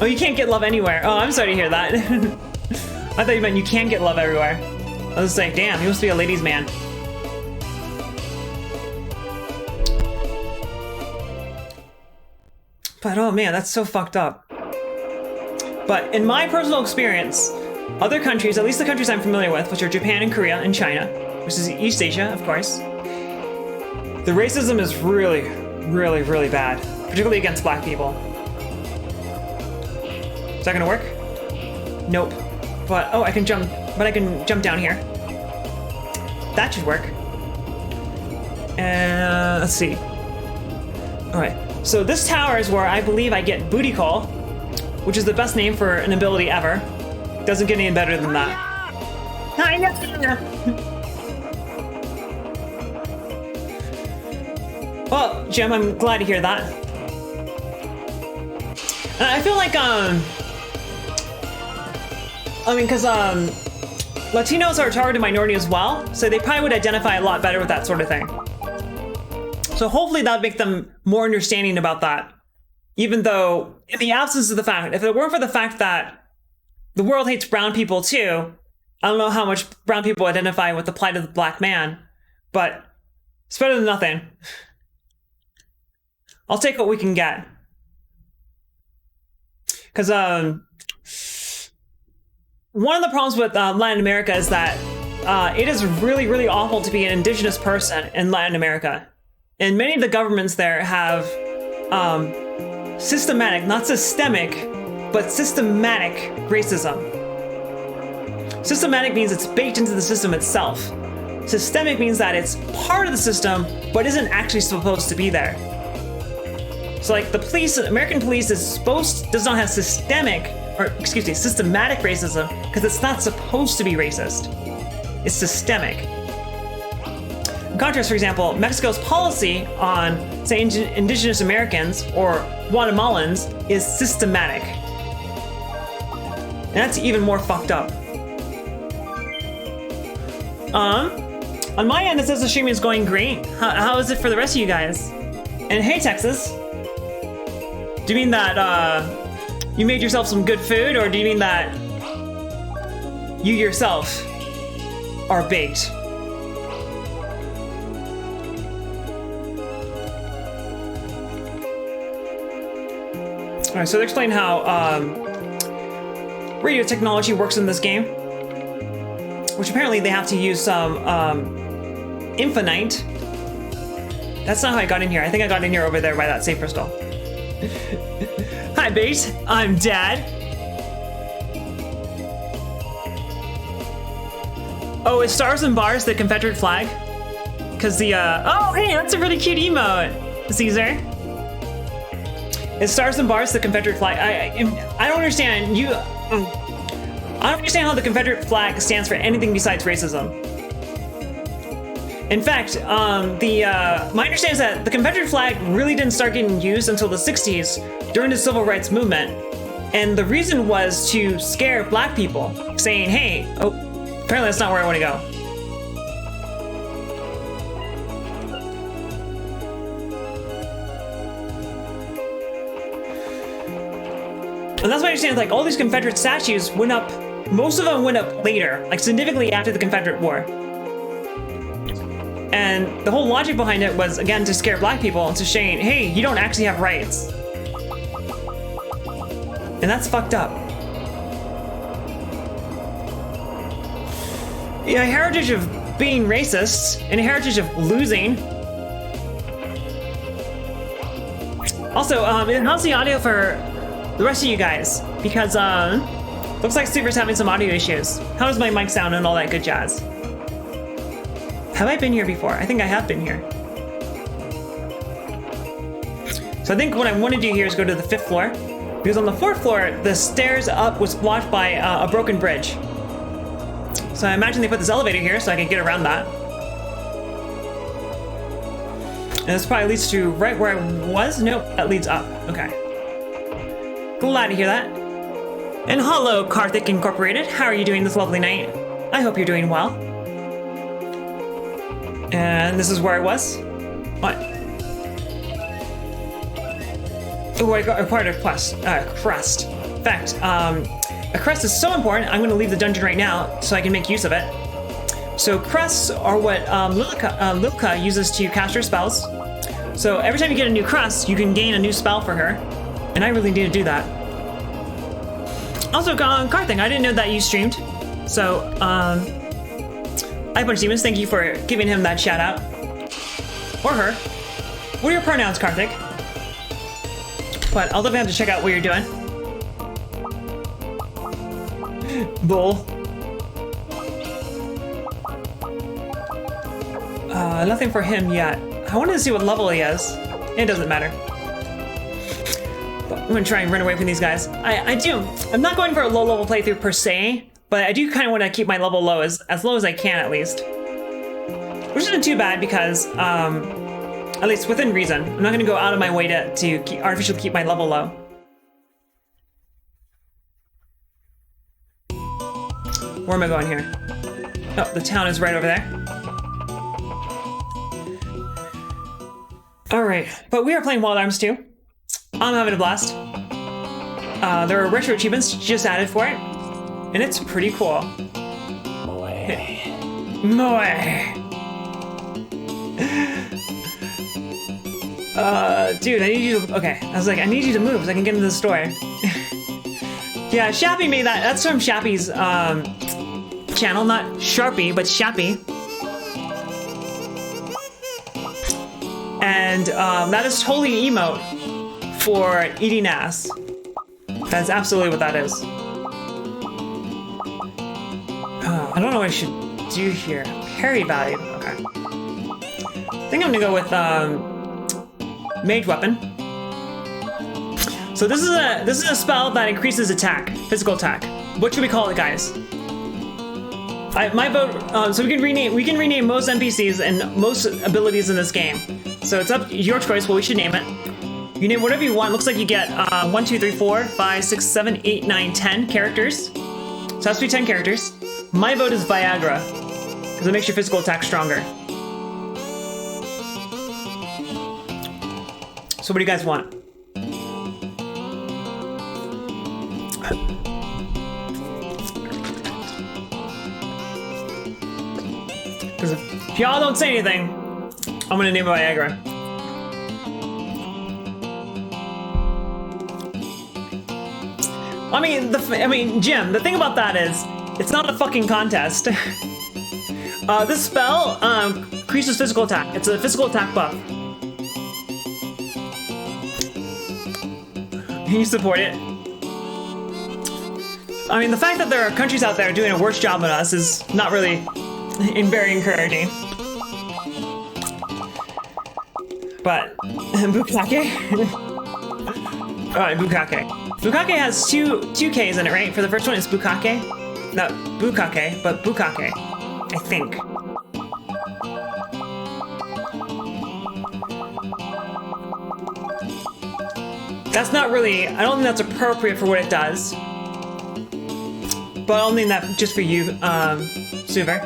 Oh, you can't get love anywhere. Oh, I'm sorry to hear that. I thought you meant you can get love everywhere. I was just like, damn, he must be a ladies' man. But oh man, that's so fucked up. But in my personal experience, other countries, at least the countries I'm familiar with, which are Japan and Korea and China, which is East Asia, of course, the racism is really, really, really bad, particularly against black people. Is that gonna work? Nope. But, oh, I can jump down here. That should work. And let's see. All right, so this tower is where I believe I get Booty Call, which is the best name for an ability ever. Doesn't get any better than that. Well, Jim, I'm glad to hear that. I feel like, because Latinos are a targeted minority as well, so they probably would identify a lot better with that sort of thing. So hopefully that would make them more understanding about that. Even though, in the absence of the fact, if it weren't for the fact that the world hates brown people too, I don't know how much brown people identify with the plight of the black man, but It's better than nothing. I'll take what we can get. Because one of the problems with Latin America is that it is really, really awful to be an indigenous person in Latin America. And many of the governments there have systematic, not systemic, but systematic racism. Systematic means it's baked into the system itself. Systemic means that it's part of the system, but isn't actually supposed to be there. So like the police, American police does not have systematic racism because it's not supposed to be racist. It's systemic. In contrast, for example, Mexico's policy on, say, indigenous Americans or Guatemalans is systematic. And that's even more fucked up. On my end, it says the stream is going great. How is it for the rest of you guys? And hey, Texas. Do you mean that you made yourself some good food, or do you mean that you yourself are baked? All right, so they're explaining how radio technology works in this game, which apparently they have to use some infinite. That's not how I got in here. I think I got in here over there by that safe crystal. Hi, Bait. I'm Dad. Oh, is stars and bars the Confederate flag? Because the, oh, hey, that's a really cute emote, Caesar. Is stars and bars the Confederate flag? I don't understand. I don't understand how the Confederate flag stands for anything besides racism. In fact, my understanding is that the Confederate flag really didn't start getting used until the 60s during the Civil Rights Movement. And the reason was to scare black people, saying, hey, oh, apparently that's not where I want to go. And that's why I understand, like, all these Confederate statues went up, most of them went up later, like significantly after the Confederate War. And the whole logic behind it was, again, to scare black people into saying, hey, you don't actually have rights. And that's fucked up. Yeah, a heritage of being racist and a heritage of losing. Also, how's the audio for the rest of you guys? Because, looks like Super's having some audio issues. How does my mic sound and all that good jazz? Have I been here before? I think I have been here. So I think what I want to do here is go to the 5th floor, because on the 4th floor, the stairs up was blocked by a broken bridge. So I imagine they put this elevator here so I can get around that. And this probably leads to right where I was? Nope, that leads up. Okay. Glad to hear that. And hello, Karthik Incorporated. How are you doing this lovely night? I hope you're doing well. And this is where I was. What? Oh, I acquired a crest. In fact, a crest is so important, I'm going to leave the dungeon right now so I can make use of it. So crests are what Lilka uses to cast her spells. So every time you get a new crest, you can gain a new spell for her. And I really need to do that. Also, Karthik, I didn't know that you streamed. So, Hi, Punch Demons, thank you for giving him that shout out. Or her. What are your pronouns, Karthik? But I'll definitely have to check out what you're doing. Bull. Nothing for him yet. I wanted to see what level he is. It doesn't matter. But I'm gonna try and run away from these guys. I'm not going for a low level playthrough per se, but I do kind of want to keep my level low as low as I can at least. Which isn't too bad because, at least within reason. I'm not gonna go out of my way to artificially keep my level low. Where am I going here? Oh, the town is right over there. Alright, but we are playing Wild Arms 2. I'm having a blast. There are retro achievements just added for it, and it's pretty cool. Moe. Dude, I need you to, okay. I was like, I need you to move so I can get into the store. Yeah, Shappy made that. That's from Shappy's, channel, not Sharpie, but Shappy. And, that is totally an emote for eating ass. That's absolutely what that is. I don't know what I should do here. Parry value, okay. I think I'm gonna go with, Mage Weapon. So this is a spell that increases attack, physical attack. What should we call it, guys? My vote. So we can rename most NPCs and most abilities in this game. So it's up your choice what we should name it. You name whatever you want. Looks like you get 1, 2, 3, 4, 5, 6, 7, 8, 9, 10 characters. So it has to be 10 characters. My vote is Viagra because it makes your physical attack stronger. So what do you guys want? Because if y'all don't say anything, I'm gonna name it Viagra. I mean, Jim, the thing about that is, it's not a fucking contest. This spell increases physical attack. It's a physical attack buff. You support it. I mean, the fact that there are countries out there doing a worse job than us is not really very encouraging. But Bukake. Alright, Bukake. Bukake has two K's in it, right? For the first one, it's Bukake. Not Bukake, but Bukake. I think. That's not really, I don't think that's appropriate for what it does. But I don't think that just for you, Suver.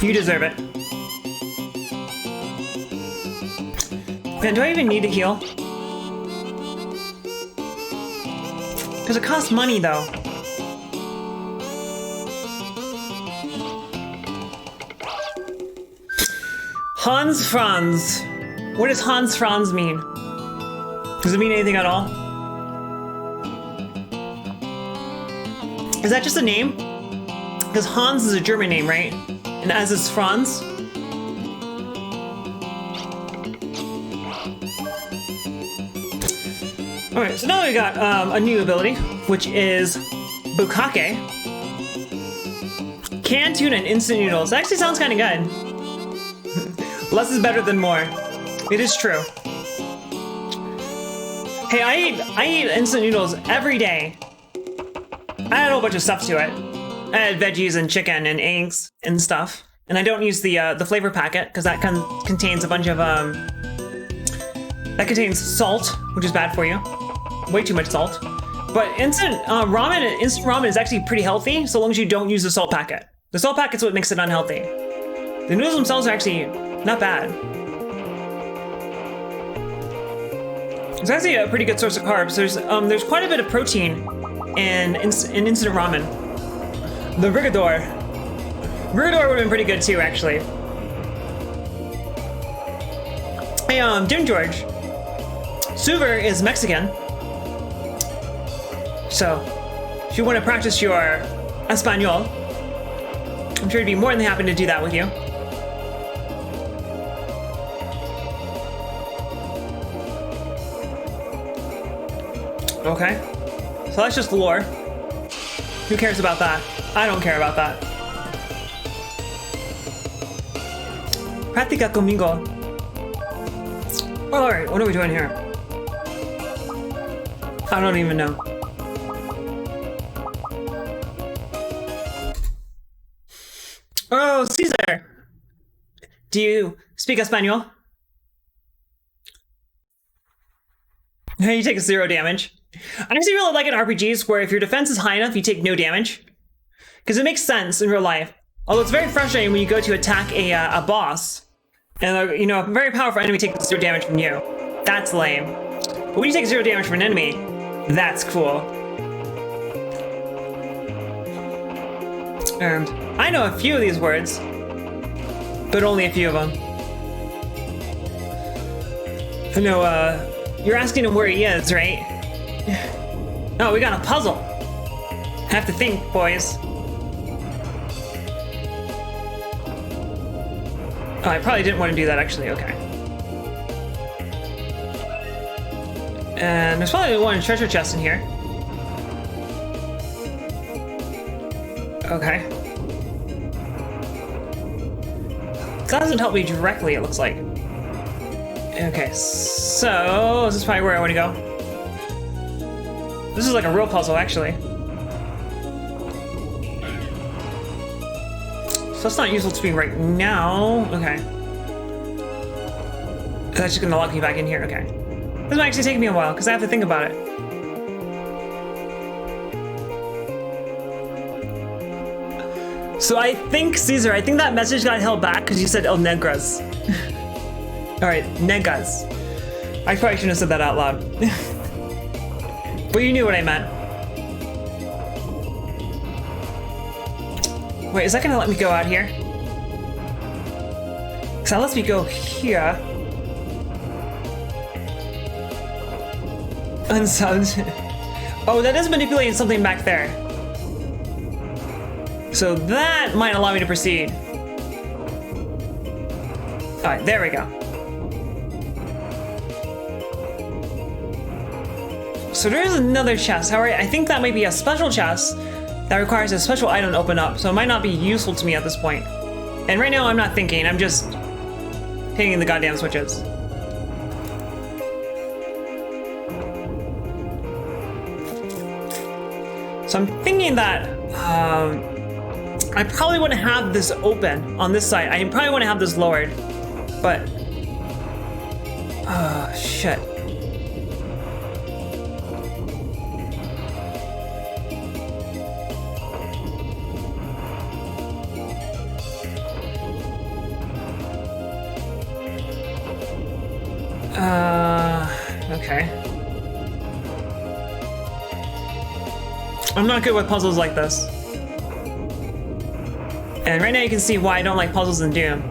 You deserve it. Man, do I even need to heal? Because it costs money, though. Hans Franz. What does Hans Franz mean? Does it mean anything at all? Is that just a name? Because Hans is a German name, right? And as is Franz. Alright, so now we got a new ability, which is Bukake. Canned tuna and instant noodles. That actually sounds kind of good. Less is better than more. It is true. Hey, I eat instant noodles every day. I add a whole bunch of stuff to it. I add veggies and chicken and eggs and stuff. And I don't use the flavor packet because that contains a bunch of that contains salt, which is bad for you. Way too much salt. But instant ramen is actually pretty healthy so long as you don't use the salt packet. The salt packet's what makes it unhealthy. The noodles themselves are actually not bad. It's actually a pretty good source of carbs. There's quite a bit of protein in instant ramen. The Rigador would have been pretty good too, actually. Hey, Jim George. Suver is Mexican. So, if you want to practice your Espanol, I'm sure he'd be more than happy to do that with you. Okay. So that's just lore. Who cares about that? I don't care about that. Practica conmigo. Alright, what are we doing here? I don't even know. Oh, Caesar! Do you speak Espanol? You take 0 damage. I actually really like in RPGs where if your defense is high enough, you take no damage. Because it makes sense in real life. Although it's very frustrating when you go to attack a boss, and a very powerful enemy takes 0 damage from you. That's lame. But when you take 0 damage from an enemy, that's cool. And I know a few of these words, but only a few of them. No, you're asking him where he is, right? Oh, we got a puzzle. Have to think, boys. Oh, I probably didn't want to do that, actually. Okay. And there's probably one treasure chest in here. Okay. That doesn't help me directly, it looks like. Okay, so this is probably where I want to go. This is like a real puzzle, actually. So that's not useful to me right now. Okay. That's just gonna lock me back in here. Okay. This might actually take me a while because I have to think about it. So I think, Caesar, I think that message got held back because you said El Negras. Alright, Negas. I probably shouldn't have said that out loud. But you knew what I meant. Wait, is that gonna let me go out here? Because that lets me go here. Unsubbed. Oh, that is manipulating something back there. So that might allow me to proceed. Alright, there we go. So there is another chest. However, I think that might be a special chest that requires a special item to open up, so it might not be useful to me at this point. And right now I'm not thinking, I'm just hitting the goddamn switches. So I'm thinking that I probably want to have this open on this side. I probably want to have this lowered, but shit. Okay. I'm not good with puzzles like this. And right now you can see why I don't like puzzles in Doom.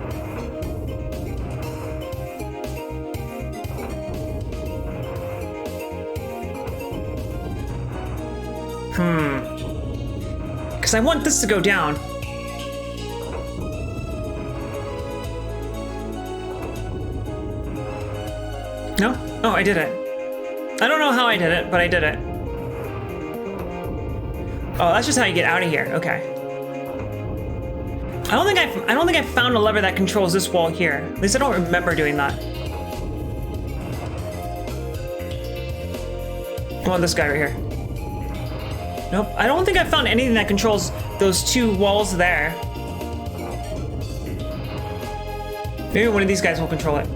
Because I want this to go down. No? Oh, I did it. I don't know how I did it, but I did it. Oh, that's just how you get out of here. Okay. I don't think I found a lever that controls this wall here. At least I don't remember doing that. I want this guy right here. Nope. I don't think I found anything that controls those two walls there. Maybe one of these guys will control it.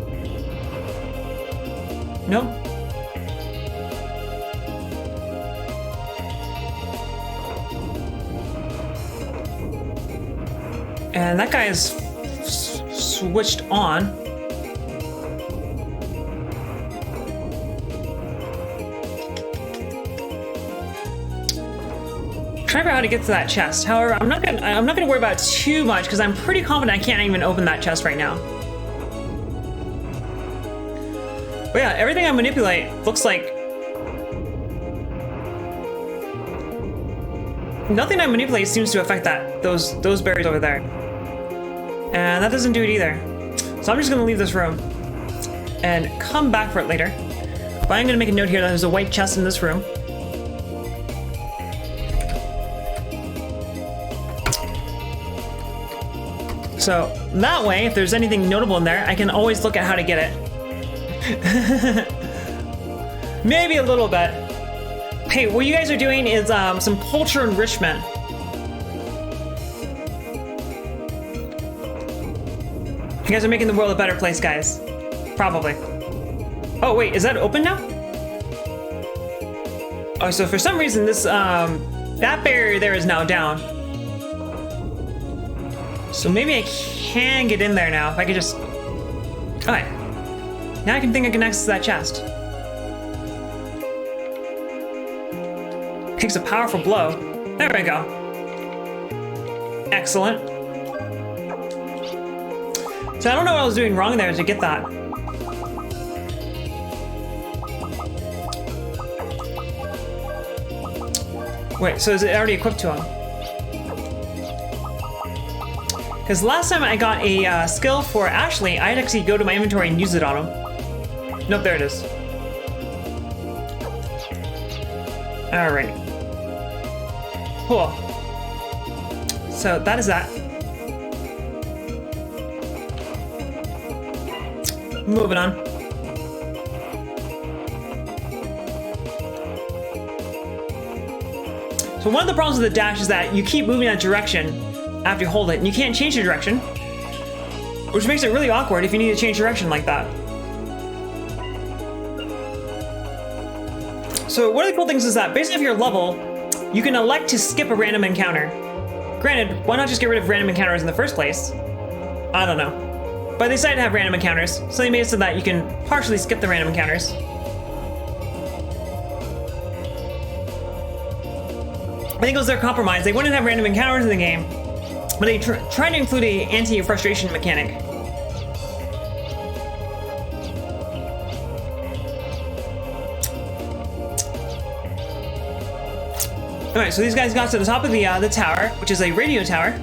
Nope. And that guy is switched on. Try to figure out how to get to that chest. However, I'm not gonna worry about it too much because I'm pretty confident I can't even open that chest right now. But yeah, everything I manipulate looks like nothing I manipulate seems to affect those berries over there. And that doesn't do it either. So I'm just gonna leave this room and come back for it later. But I'm gonna make a note here that there's a white chest in this room. So that way, if there's anything notable in there, I can always look at how to get it. Maybe a little bit. Hey, what you guys are doing is some culture enrichment. You guys are making the world a better place, guys. Probably. Oh, wait, is that open now? Oh, so for some reason this, that barrier there is now down. So maybe I can get in there now, if I could just... Alright. Now I can think I can access that chest. Takes a powerful blow. There we go. Excellent. So I don't know what I was doing wrong there to get that. Wait, so is it already equipped to him? Because last time I got a skill for Ashley, I'd actually go to my inventory and use it on him. Nope, there it is. Alright. Cool. So that is that. Moving on. So one of the problems with the dash is that you keep moving that direction after you hold it, and you can't change the direction, which makes it really awkward if you need to change direction like that. So one of the cool things is that based off your level, you can elect to skip a random encounter. Granted, why not just get rid of random encounters in the first place? I don't know. But they decided to have random encounters, so they made it so that you can partially skip the random encounters. I think it was their compromise. They wouldn't have random encounters in the game, but they tried to include a anti-frustration mechanic. Alright, so these guys got to the top of the tower, which is a radio tower.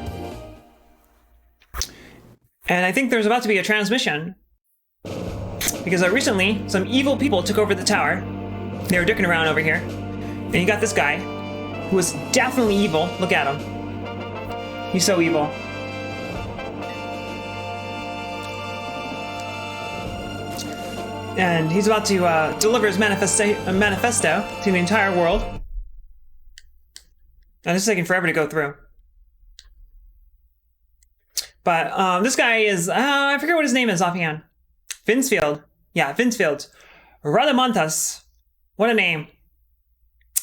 And I think there's about to be a transmission. Because recently, some evil people took over the tower. They were dicking around over here. And you got this guy, who is definitely evil. Look at him. He's so evil. And he's about to deliver his manifesto to the entire world. Now, this is taking forever to go through. But this guy is, I forget what his name is offhand. Vinsfield. Yeah, Vinsfield. Radamantas. What a name.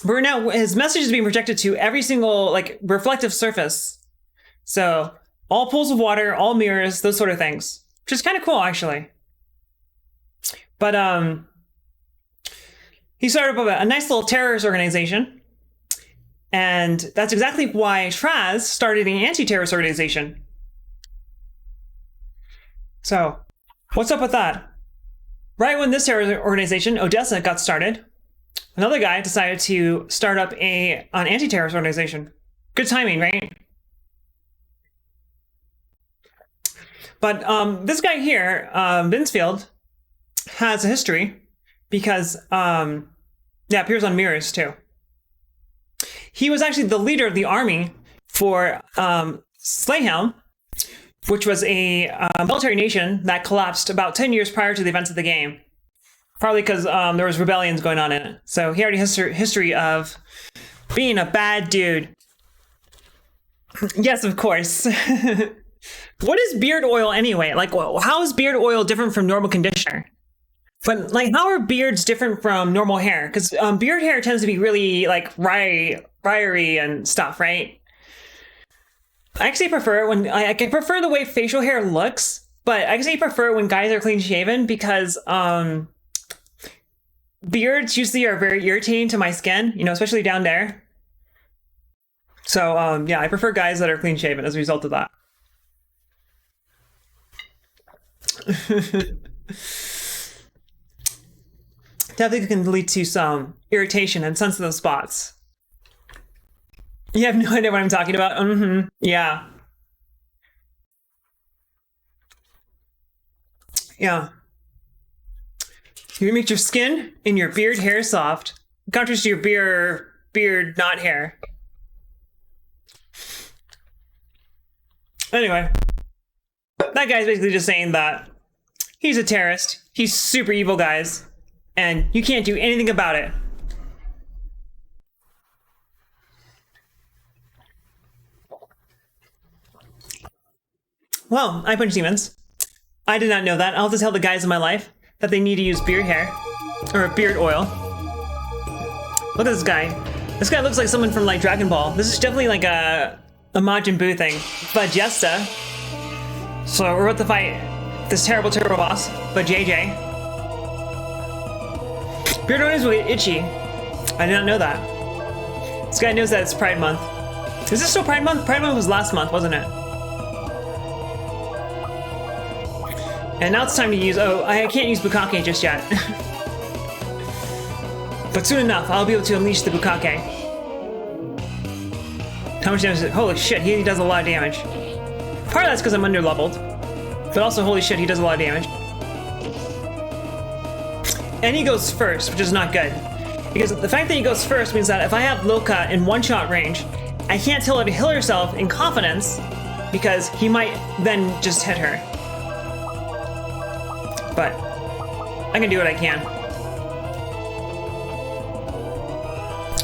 But now his message is being projected to every single, like, reflective surface. So, all pools of water, all mirrors, those sort of things. Which is kind of cool, actually. But, he started up a nice little terrorist organization. And that's exactly why Traz started an anti-terrorist organization. So, what's up with that? Right when this terrorist organization, Odessa, got started, another guy decided to start up an anti-terrorist organization. Good timing, right? But this guy here, Vinsfield, has a history because, yeah, appears on mirrors too. He was actually the leader of the army for Slayhelm, which was a military nation that collapsed about 10 years prior to the events of the game. Probably because there was rebellions going on in it. So he already has a history of being a bad dude. Yes, of course. What is beard oil anyway? Like, how is beard oil different from normal conditioner? But, like, how are beards different from normal hair? Because beard hair tends to be really, like, wiry and stuff, right? I actually prefer when I prefer the way facial hair looks, but I actually prefer when guys are clean shaven because beards usually are very irritating to my skin, you know, especially down there. So yeah, I prefer guys that are clean shaven as a result of that. Definitely can lead to some irritation and sensitive spots. You have no idea what I'm talking about? Mm-hmm. Yeah. Yeah. You make your skin and your beard hair soft. Contrast to your beard not hair. Anyway. That guy's basically just saying that he's a terrorist. He's super evil, guys. And you can't do anything about it. Well, I punch demons. I did not know that. I'll have to tell the guys in my life that they need to use beard hair. Or beard oil. Look at this guy. This guy looks like someone from, like, Dragon Ball. This is definitely like a Majin Buu thing. Vegeta. So we're about to fight this terrible boss, JJ. Beard oil is really itchy. I did not know that. This guy knows that it's Pride Month. Is this still Pride Month? Pride Month was last month, wasn't it? And now it's time to use... Oh, I can't use Bukake just yet. But soon enough, I'll be able to unleash the Bukake. How much damage is it? Holy shit, he does a lot of damage. Part of that's because I'm under leveled. But also, holy shit, he does a lot of damage. And he goes first, which is not good. Because the fact that he goes first means that if I have Loka in one-shot range, I can't tell her to heal herself in confidence because he might then just hit her. But I can do what I can.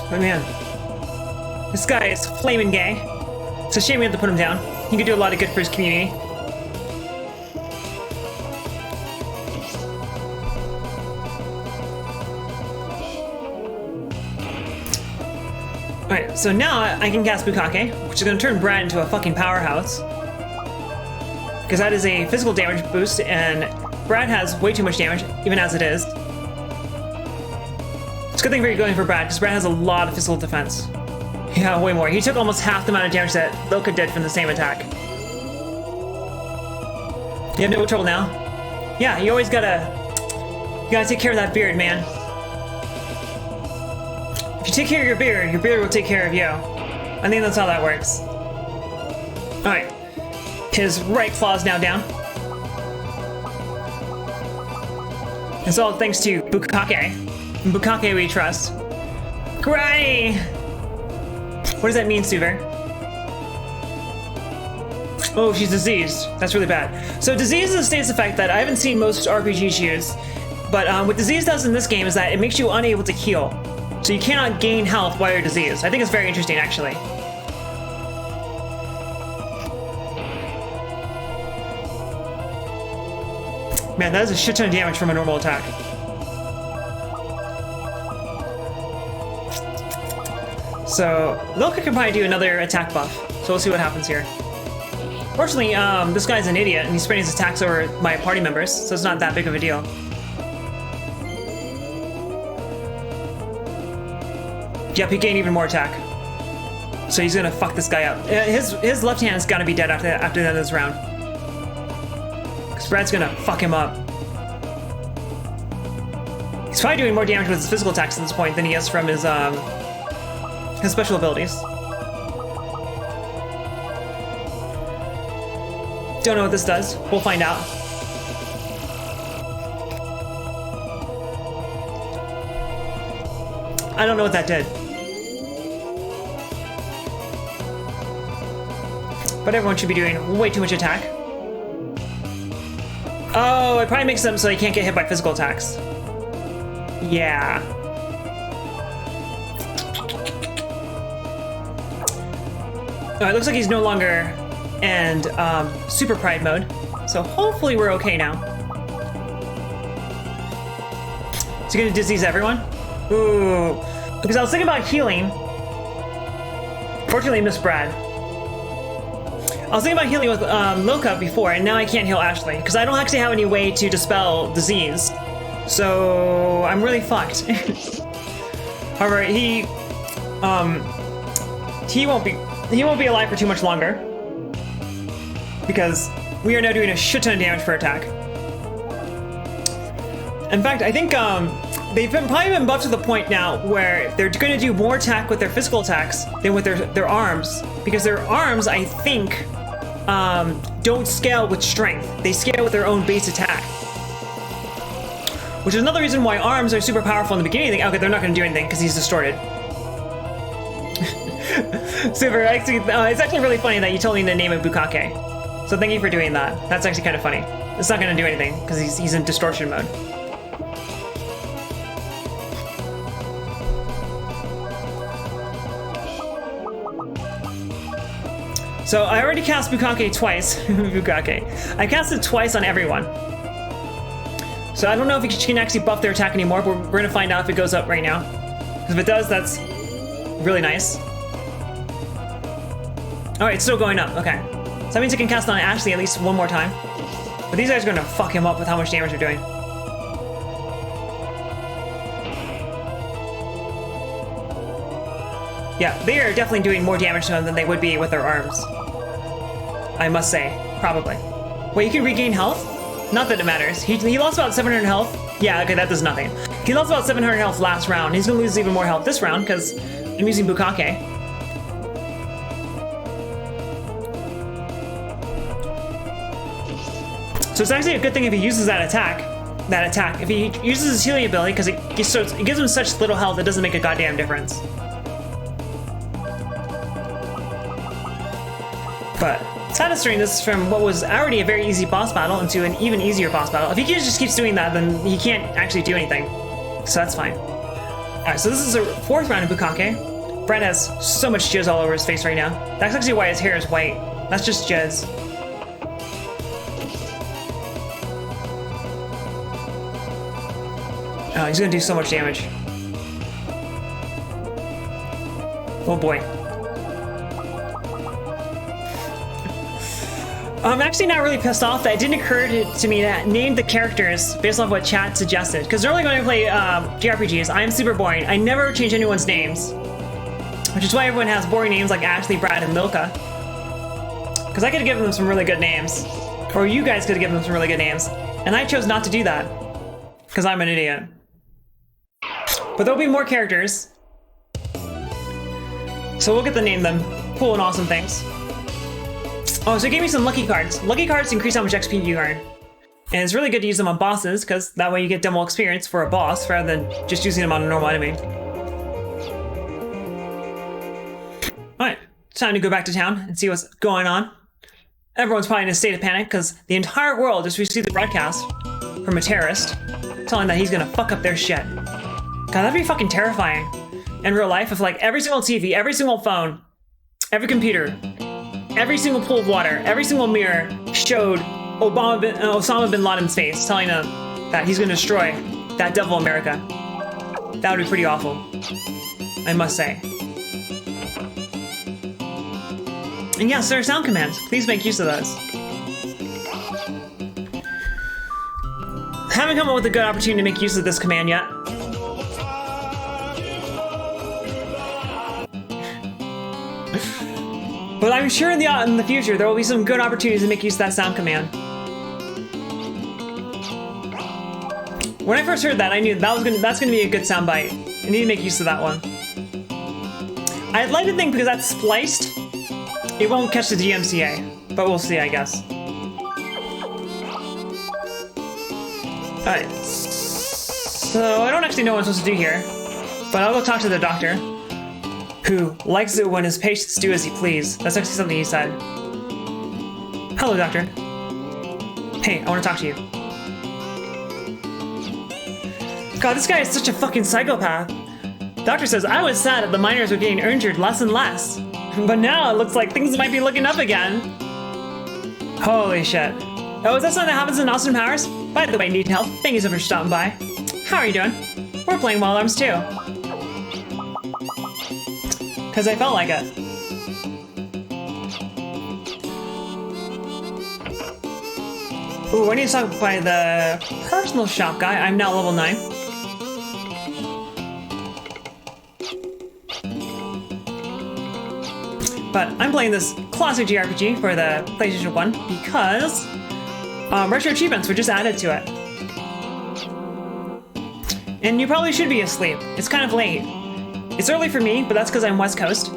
But man, this guy is flaming gay. It's a shame we have to put him down. He could do a lot of good for his community. Alright, so now I can cast Bukake, which is going to turn Brad into a fucking powerhouse. Because that is a physical damage boost, and Brad has way too much damage, even as it is. It's a good thing you're going for Brad, because Brad has a lot of physical defense. Yeah, way more. He took almost half the amount of damage that Loka did from the same attack. You have no trouble now? Yeah, you always gotta take care of that beard, man. If you take care of your beard will take care of you. I think that's how that works. Alright. His right claw's now down. It's all thanks to Bukake. Bukake we trust. Cry! What does that mean, Suver? Oh, she's diseased. That's really bad. So disease is a status effect that I haven't seen most RPGs use. But what disease does in this game is that it makes you unable to heal. So you cannot gain health while you're diseased. I think it's very interesting, actually. Man, that is a shit ton of damage from a normal attack. So, Loka can probably do another attack buff. So we'll see what happens here. Fortunately, this guy's an idiot, and he's spreading his attacks over my party members, so it's not that big of a deal. Yep, he gained even more attack. So he's gonna fuck this guy up. His left hand's gotta be dead after the end of this round. Because Brad's gonna fuck him up. He's probably doing more damage with his physical attacks at this point than he is from his special abilities. Don't know what this does. We'll find out. I don't know what that did. But everyone should be doing way too much attack. Oh, it probably makes them so they can't get hit by physical attacks. Yeah. Oh, it looks like he's no longer in Super Pride mode. So hopefully we're okay now. Is he gonna disease everyone? Ooh. Because I was thinking about healing. Fortunately, I missed Brad. I was thinking about healing with Loka before, and now I can't heal Ashley, because I don't actually have any way to dispel disease. So I'm really fucked. However, he won't be alive for too much longer. Because we are now doing a shit ton of damage per attack. In fact, I think they've probably been buffed to the point now where they're going to do more attack with their physical attacks than with their arms. Because their arms, I think, don't scale with strength. They scale with their own base attack. Which is another reason why arms are super powerful in the beginning. Okay, they're not going to do anything because he's distorted. Super, actually, it's actually really funny that you told me the name of Bukake. So thank you for doing that. That's actually kind of funny. It's not going to do anything because he's in distortion mode. So I already cast Bukake twice. Bukake. I cast it twice on everyone. So I don't know if she can actually buff their attack anymore, but we're gonna find out if it goes up right now. Because if it does, that's really nice. All right, it's still going up, okay. So that means I can cast on Ashley at least one more time. But these guys are gonna fuck him up with how much damage they're doing. Yeah, they are definitely doing more damage to him than they would be with their arms. I must say, probably. Wait, you can regain health? Not that it matters. He lost about 700 health. Yeah, okay, that does nothing. He lost about 700 health last round. He's gonna lose even more health this round because I'm using Bukake. So it's actually a good thing if he uses that attack. If he uses his healing ability, because it gives him such little health, it doesn't make a goddamn difference. But administering this from what was already a very easy boss battle into an even easier boss battle. If he just keeps doing that, then he can't actually do anything. So that's fine. Alright, so this is the 4th round of Bukake. Brad has so much jizz all over his face right now. That's actually why his hair is white. That's just jizz. Oh, he's gonna do so much damage. Oh boy. I'm actually not really pissed off that it didn't occur to me to name the characters based off what chat suggested. Because normally when I play JRPGs, I am super boring. I never change anyone's names. Which is why everyone has boring names like Ashley, Brad, and Milka. Because I could have given them some really good names. Or you guys could have given them some really good names. And I chose not to do that. Because I'm an idiot. But there'll be more characters. So we'll get to name them cool and awesome things. Oh, so it gave me some lucky cards. Lucky cards increase how much XP you earn. And it's really good to use them on bosses, because that way you get demo experience for a boss, rather than just using them on a normal enemy. Alright, it's time to go back to town and see what's going on. Everyone's probably in a state of panic, because the entire world just received the broadcast from a terrorist, telling that he's gonna fuck up their shit. God, that'd be fucking terrifying. In real life, if like every single TV, every single phone, every computer, every single pool of water, every single mirror showed Osama bin Laden's face, telling him that he's going to destroy that devil America. That would be pretty awful, I must say. And yes, there are sound commands. Please make use of those. Haven't come up with a good opportunity to make use of this command yet. But I'm sure in the future there will be some good opportunities to make use of that sound command. When I first heard that, I knew that's gonna be a good soundbite. I need to make use of that one. I'd like to think because that's spliced, it won't catch the DMCA, but we'll see, I guess. Alright, so I don't actually know what I'm supposed to do here, but I'll go talk to the doctor, who likes it when his patients do as he please. That's actually something he said. Hello, doctor. Hey, I want to talk to you. God, this guy is such a fucking psychopath. Doctor says, I was sad that the miners were getting injured less and less. But now it looks like things might be looking up again. Holy shit. Oh, is that something that happens in Austin Powers? By the way, need help? Thank you so much for stopping by. How are you doing? We're playing Wild Arms too. Because I felt like it. Ooh, I need to talk by the personal shop guy. I'm now level 9. But I'm playing this classic JRPG for the PlayStation 1 because retro achievements were just added to it. And you probably should be asleep. It's kind of late. It's early for me, but that's because I'm West Coast.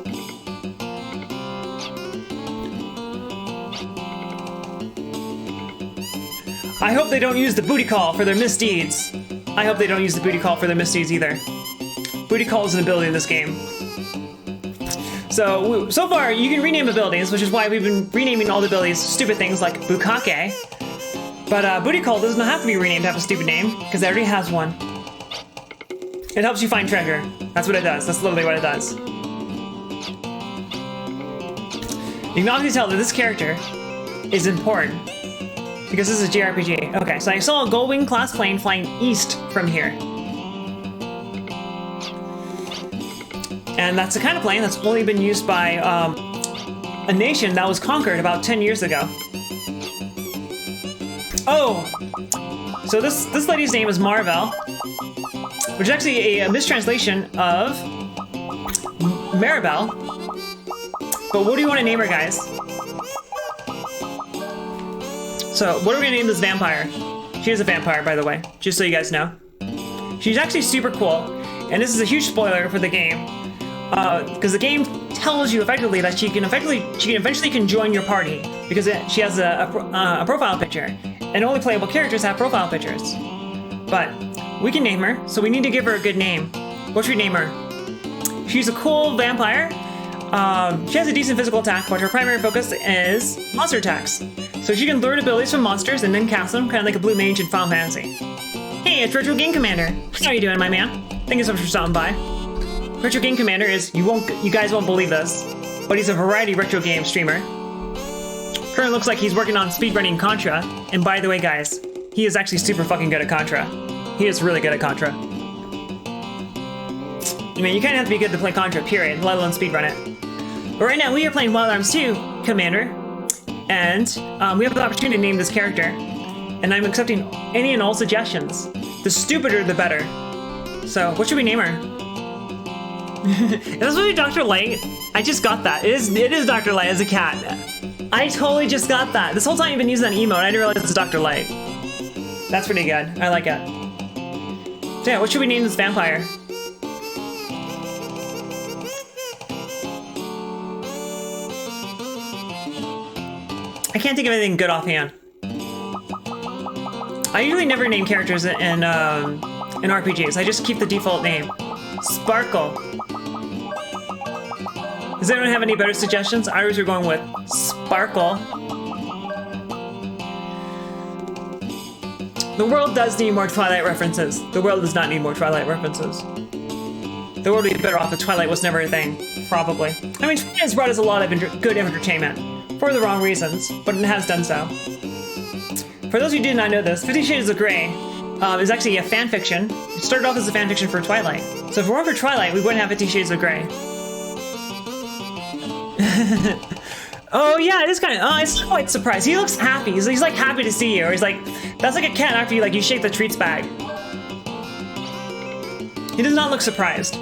I hope they don't use the booty call for their misdeeds. I hope they don't use the booty call for their misdeeds either. Booty call is an ability in this game. So far, you can rename abilities, which is why we've been renaming all the abilities stupid things like Bukake. But Booty Call doesn't have to be renamed to have a stupid name, because it already has one. It helps you find treasure. That's what it does. That's literally what it does. You can obviously tell that this character is important, because this is a JRPG. Okay, so I saw a Gullwing class plane flying east from here. And that's the kind of plane that's only been used by a nation that was conquered about 10 years ago. Oh! So this lady's name is Marvel, which is actually a mistranslation of Maribel. But what do you want to name her, guys? So, what are we going to name this vampire? She is a vampire, by the way, just so you guys know. She's actually super cool, and this is a huge spoiler for the game. Because the game tells you effectively that she can eventually join your party because she has a profile picture, and only playable characters have profile pictures. But we can name her, so we need to give her a good name. What should we name her? She's a cool vampire. She has a decent physical attack, but her primary focus is monster attacks. So she can learn abilities from monsters and then cast them, kind of like a blue mage in Final Fantasy. Hey, it's Retro Game Commander. How are you doing, my man? Thank you so much for stopping by. Retro Game Commander is, you guys won't believe this, but he's a variety retro game streamer. Currently looks like he's working on speedrunning Contra, and by the way, guys, he is actually super fucking good at Contra. He is really good at Contra. I mean, you kind of have to be good to play Contra, period, let alone speedrun it. But right now, we are playing Wild Arms 2, Commander, and we have the opportunity to name this character, and I'm accepting any and all suggestions. The stupider, the better. So, what should we name her? Is this supposed to be Dr. Light? I just got that. It is Dr. Light as a cat. I totally just got that. This whole time you've been using that emote, I didn't realize it's Dr. Light. That's pretty good. I like it. So yeah, what should we name this vampire? I can't think of anything good offhand. I usually never name characters in RPGs. I just keep the default name. Sparkle. Does anyone have any better suggestions? Ours are going with Sparkle. The world does need more Twilight references. The world does not need more Twilight references. The world would be better off if Twilight was never a thing. Probably. I mean, Twilight has brought us a lot of good entertainment. For the wrong reasons, but it has done so. For those who did not know this, 50 Shades of Grey is actually a fan fiction. It started off as a fan fiction for Twilight. So if it weren't for Twilight, we wouldn't have 50 Shades of Grey. Oh yeah, it is kind of. Oh, it's quite surprised. He looks happy. He's like happy to see you. Or he's like, that's like a cat after you shake the treats bag. He does not look surprised,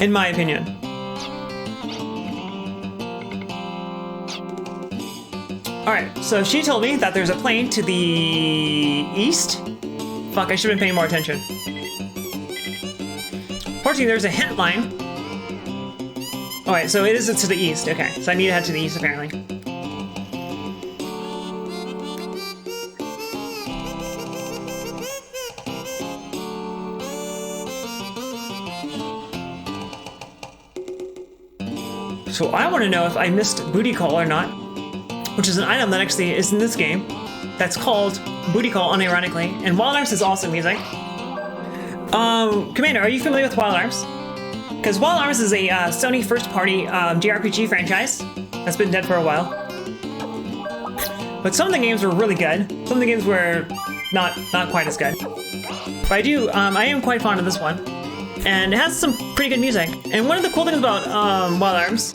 in my opinion. Alright, so she told me that there's a plane to the east. Fuck, I should have been paying more attention. Fortunately, there's a hint line. Alright, so it is to the east. Okay, so I need to head to the east, apparently. So I want to know if I missed Booty Call or not. Which is an item that actually is in this game that's called Booty Call, unironically. And Wild Arms is awesome music. Commander, are you familiar with Wild Arms? Because Wild Arms is a Sony first-party JRPG franchise that's been dead for a while. But some of the games were really good. Some of the games were not quite as good. But I am quite fond of this one. And it has some pretty good music. And one of the cool things about Wild Arms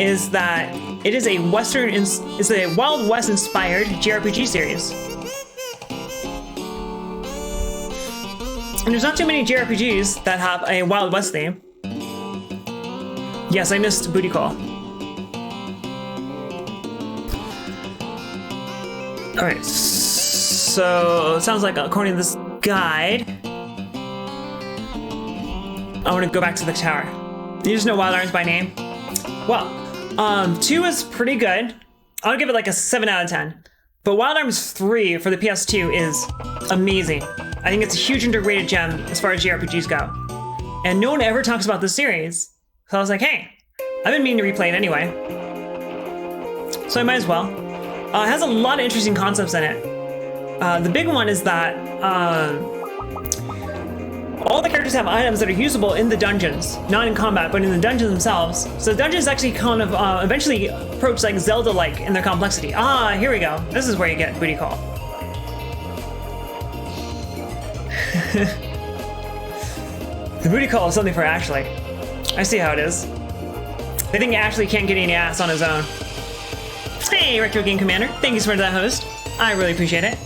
is that it is a Wild West inspired JRPG series. And there's not too many JRPGs that have a Wild West theme. Yes, I missed Booty Call. Alright, so it sounds like according to this guide, I want to go back to the tower. You just know Wild Arms by name? Well, 2 is pretty good. I'll give it like a 7 out of 10. But Wild Arms 3 for the PS2 is amazing. I think it's a huge underrated gem as far as JRPGs go. And no one ever talks about this series. So I was like, hey, I've been meaning to replay it anyway. So I might as well. It has a lot of interesting concepts in it. The big one is that all the characters have items that are usable in the dungeons, not in combat, but in the dungeons themselves. So the dungeons actually kind of eventually approach like Zelda-like in their complexity. Ah, here we go. This is where you get Booty Call. The Booty Call is something for Ashley. I see how it is. They think Ashley can't get any ass on his own. Hey, Retro Game Commander. Thank you so much for that host. I really appreciate it.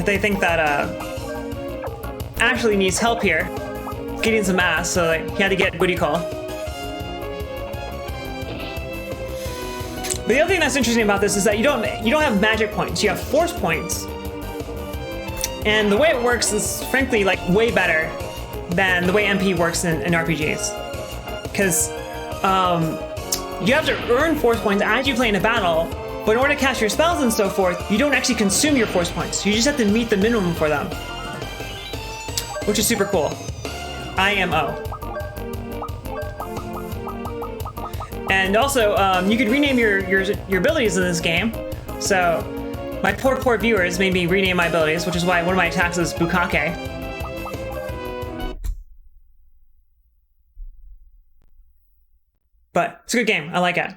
They think that Ashley needs help here, getting some ass, so he had to get Booty Call. But the other thing that's interesting about this is that you don't have magic points, you have force points. And the way it works is frankly like way better than the way MP works in RPGs. Because you have to earn force points as you play in a battle, but in order to cast your spells and so forth, you don't actually consume your force points. You just have to meet the minimum for them, which is super cool. IMO. And also, you could rename your abilities in this game. So, my poor viewers made me rename my abilities, which is why one of my attacks is Bukake. But it's a good game. I like it.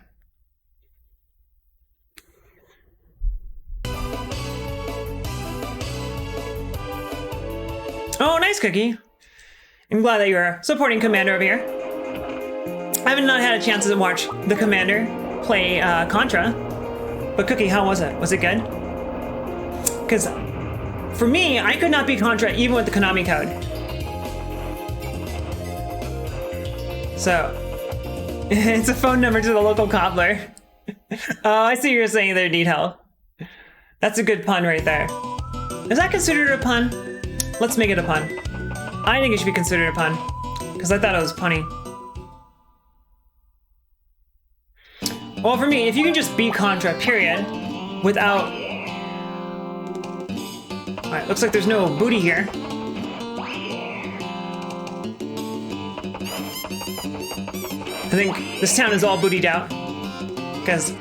Oh, nice, Cookie. I'm glad that you're supporting Commander over here. I haven't not had a chance to watch the Commander play Contra. But Cookie, how was it? Was it good? Because for me, I could not beat Contra even with the Konami code. So, it's a phone number to the local cobbler. Oh, I see you're saying they need help. That's a good pun right there. Is that considered a pun? Let's make it a pun. I think it should be considered a pun, because I thought it was punny. Well, for me, if you can just beat Contra, period, without... Alright, looks like there's no booty here. I think this town is all bootied out, because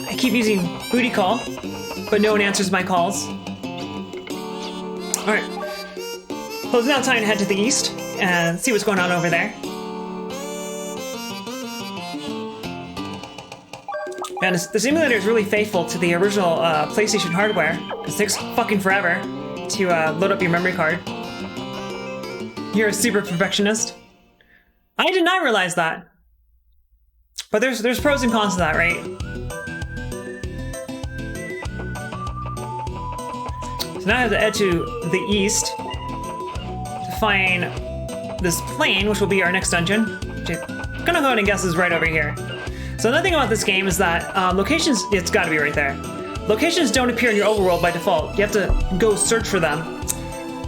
I keep using booty call, but no one answers my calls. Alright. So it's now time to head to the east and see what's going on over there. And the simulator is really faithful to the original PlayStation hardware. It takes fucking forever to load up your memory card. You're a super perfectionist. I did not realize that. But there's pros and cons to that, right? So now I have to head to the east to find this plane, which will be our next dungeon. Which I'm gonna go ahead and guess is right over here. So another thing about this game is that locations, it's gotta be right there. Locations don't appear in your overworld by default. You have to go search for them.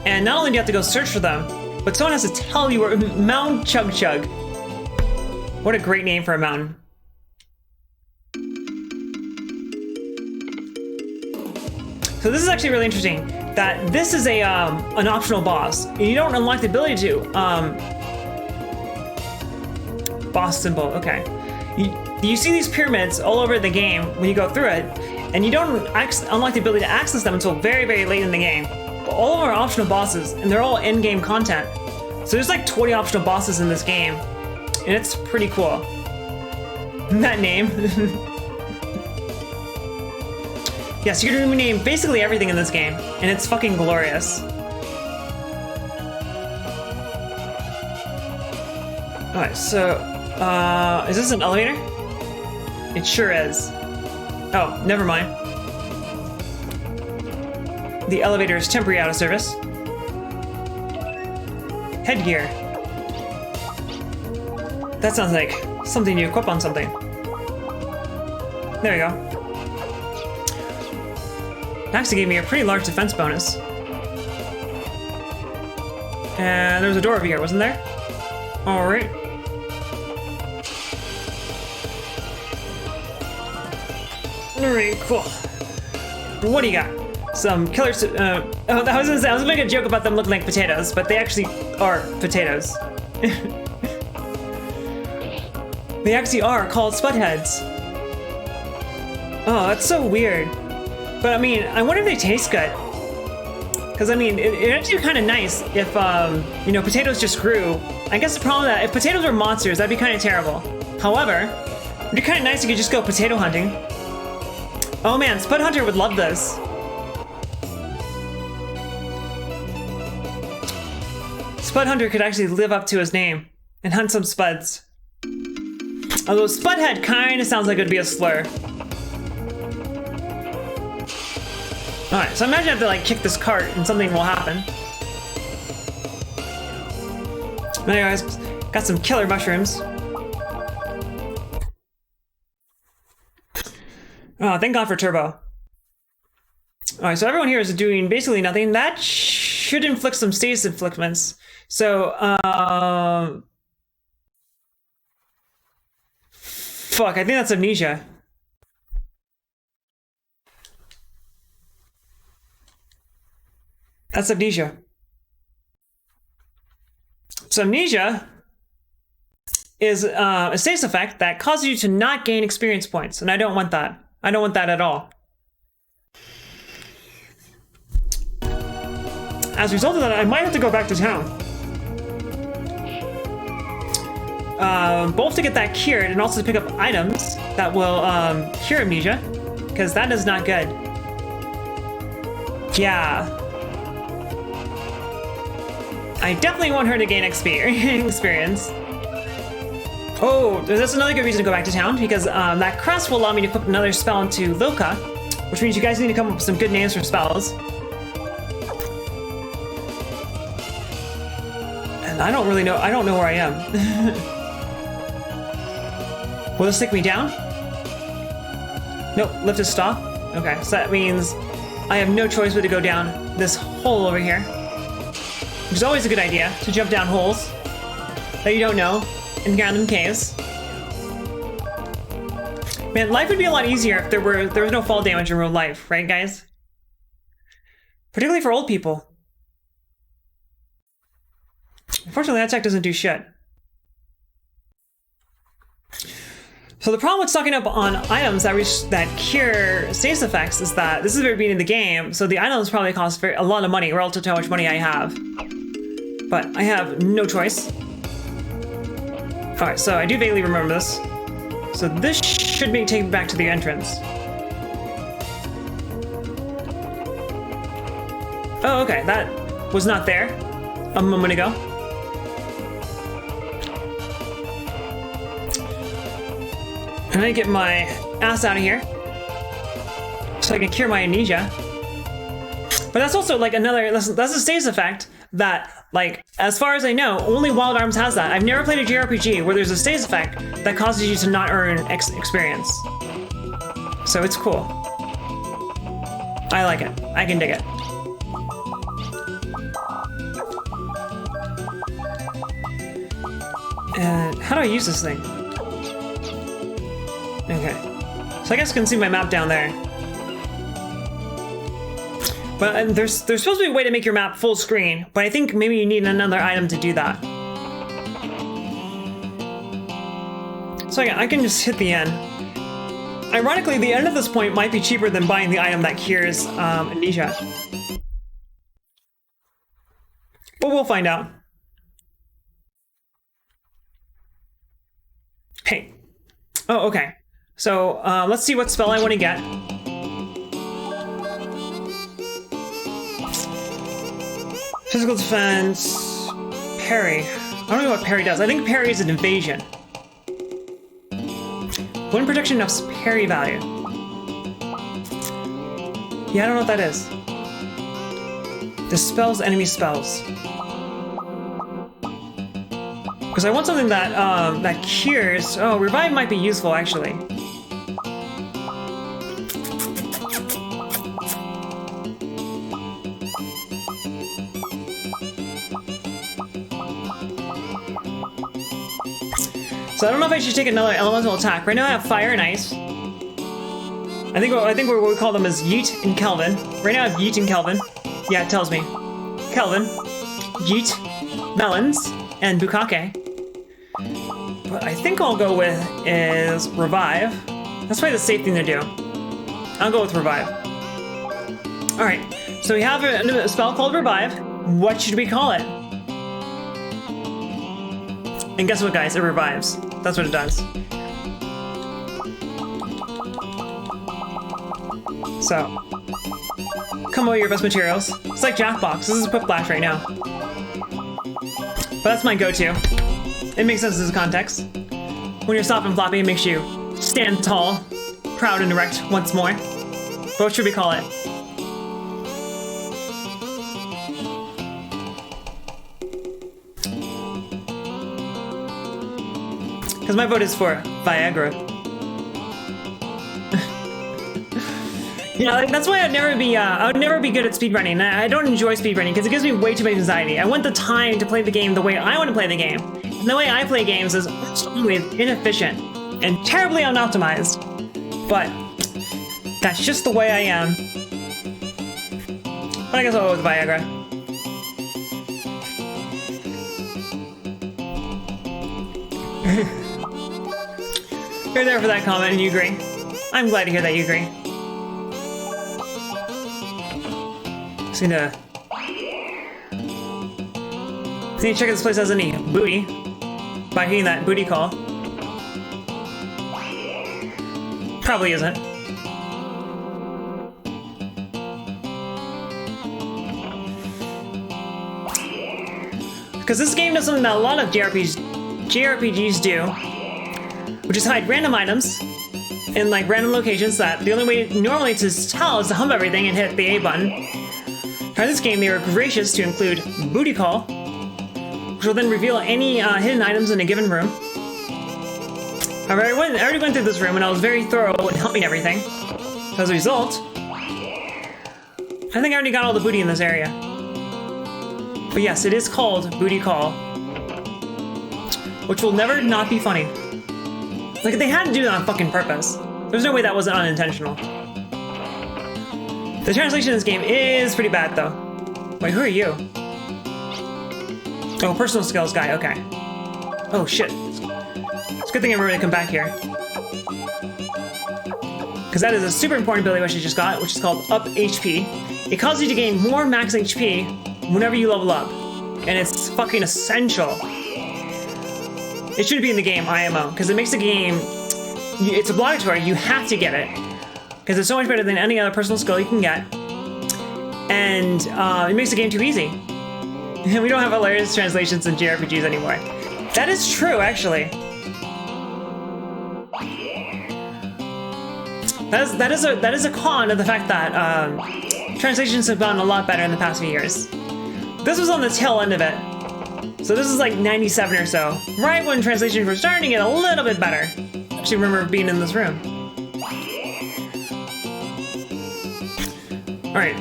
And not only do you have to go search for them, but someone has to tell you where Mount Chug Chug. What a great name for a mountain. So this is actually really interesting, that this is a an optional boss. And you don't unlock the ability to. Boss symbol, okay. You see these pyramids all over the game when you go through it, and you don't unlock the ability to access them until very, very late in the game. But all of them are optional bosses, and they're all in-game content. So there's like 20 optional bosses in this game, and it's pretty cool. That name. Yes, you can rename basically everything in this game, and it's fucking glorious. Alright, so, is this an elevator? It sure is. Oh, never mind. The elevator is temporarily out of service. Headgear. That sounds like something you equip on something. There we go. It actually gave me a pretty large defense bonus. And there was a door over here, wasn't there? Alright. Alright, cool. What do you got? Some killers. I was gonna make a joke about them looking like potatoes, but they actually are potatoes. They actually are called spudheads. Oh, that's so weird. But I mean, I wonder if they taste good. Because I mean, it'd actually be kind of nice if, you know, potatoes just grew. I guess the problem is that if potatoes were monsters, that'd be kind of terrible. However, it'd be kind of nice if you could just go potato hunting. Oh man, Spud Hunter would love this. Spud Hunter could actually live up to his name and hunt some spuds. Although Spudhead kind of sounds like it would be a slur. Alright, so imagine I have to like kick this cart and something will happen. Anyways, got some killer mushrooms. Oh, thank God for Turbo. Alright, so everyone here is doing basically nothing. That should inflict some status inflictments. So, Fuck, I think that's amnesia. That's amnesia. So amnesia is a status effect that causes you to not gain experience points, and I don't want that. I don't want that at all. As a result of that, I might have to go back to town. Both to get that cured and also to pick up items that will cure amnesia, because that is not good. Yeah. I definitely want her to gain experience. Oh, that's another good reason to go back to town, because that crest will allow me to put another spell into Loka, which means you guys need to come up with some good names for spells. And I don't really know, I don't know where I am. Will this take me down? Nope, lift is stop. Okay, so that means I have no choice but to go down this hole over here. Which is always a good idea, to jump down holes that you don't know in random caves. Man, life would be a lot easier if there was no fall damage in real life, right guys? Particularly for old people. Unfortunately, that tech doesn't do shit. So the problem with stocking up on items that cure status effects is that this is the very beginning of the game, so the items probably cost a lot of money relative to how much money I have. But I have no choice. Alright, so I do vaguely remember this. So this should be taken back to the entrance. Oh, okay, that was not there a moment ago. And I get my ass out of here so I can cure my amnesia. But that's also like that's a status effect that, like, as far as I know, only Wild Arms has that. I've never played a JRPG where there's a status effect that causes you to not earn experience. So it's cool. I like it. I can dig it. And how do I use this thing? Okay. So I guess I can see my map down there. But there's supposed to be a way to make your map full screen, but I think maybe you need another item to do that. So I can just hit the end. Ironically, the end of this point might be cheaper than buying the item that cures amnesia. But we'll find out. Hey. Oh, okay. So let's see what spell I want to get. Physical defense, parry. I don't know what parry does. I think parry is an evasion. One protection enough's parry value. Yeah, I don't know what that is. Dispels enemy spells. Because I want something that that cures. Oh, revive might be useful actually. So I don't know if I should take another elemental attack. Right now I have fire and ice. I think what we call them is Yeet and Kelvin. Right now I have Yeet and Kelvin. Yeah, it tells me. Kelvin, Yeet, Melons, and Bukake. What I think I'll go with is Revive. That's probably the safe thing to do. I'll go with Revive. Alright, so we have a spell called Revive. What should we call it? And guess what, guys? It revives. That's what it does. So, come over your best materials. It's like Jackbox. This is a quick flash right now. But that's my go-to. It makes sense as a context. When you're soft and floppy, it makes you stand tall, proud and erect once more. But what should we call it? Because my vote is for Viagra. Yeah, like, that's why I would never be good at speedrunning. I don't enjoy speedrunning because it gives me way too much anxiety. I want the time to play the game the way I want to play the game. And the way I play games is always inefficient. and terribly unoptimized. But that's just the way I am. But I guess I'll go with Viagra. You're there for that comment and you agree. I'm glad to hear that you agree. Just gonna check if this place has any booty by hearing that booty call. Probably isn't. Because this game does something that a lot of JRPGs do, which is hide random items in like random locations that the only way normally to tell is to hump everything and hit the A button. For this game, they were gracious to include booty call, which will then reveal any hidden items in a given room. However, I already went through this room and I was very thorough in humping everything. So as a result, I think I already got all the booty in this area. But yes, it is called Booty Call, which will never not be funny. Like, they had to do that on fucking purpose. There's no way that wasn't unintentional. The translation of this game is pretty bad, though. Wait, who are you? Oh, personal skills guy, okay. Oh, shit. It's a good thing I remember to come back here. Because that is a super important ability which I just got, which is called Up HP. It causes you to gain more max HP whenever you level up. And it's fucking essential. It should be in the game, IMO, because it makes the game... It's obligatory, you have to get it. Because it's so much better than any other personal skill you can get. And it makes the game too easy. We don't have hilarious translations in JRPGs anymore. That is true, actually. That is a con of the fact that translations have gotten a lot better in the past few years. This was on the tail end of it. So this is like 97 or so. Right when translations were starting to get a little bit better. I actually remember being in this room. Alright.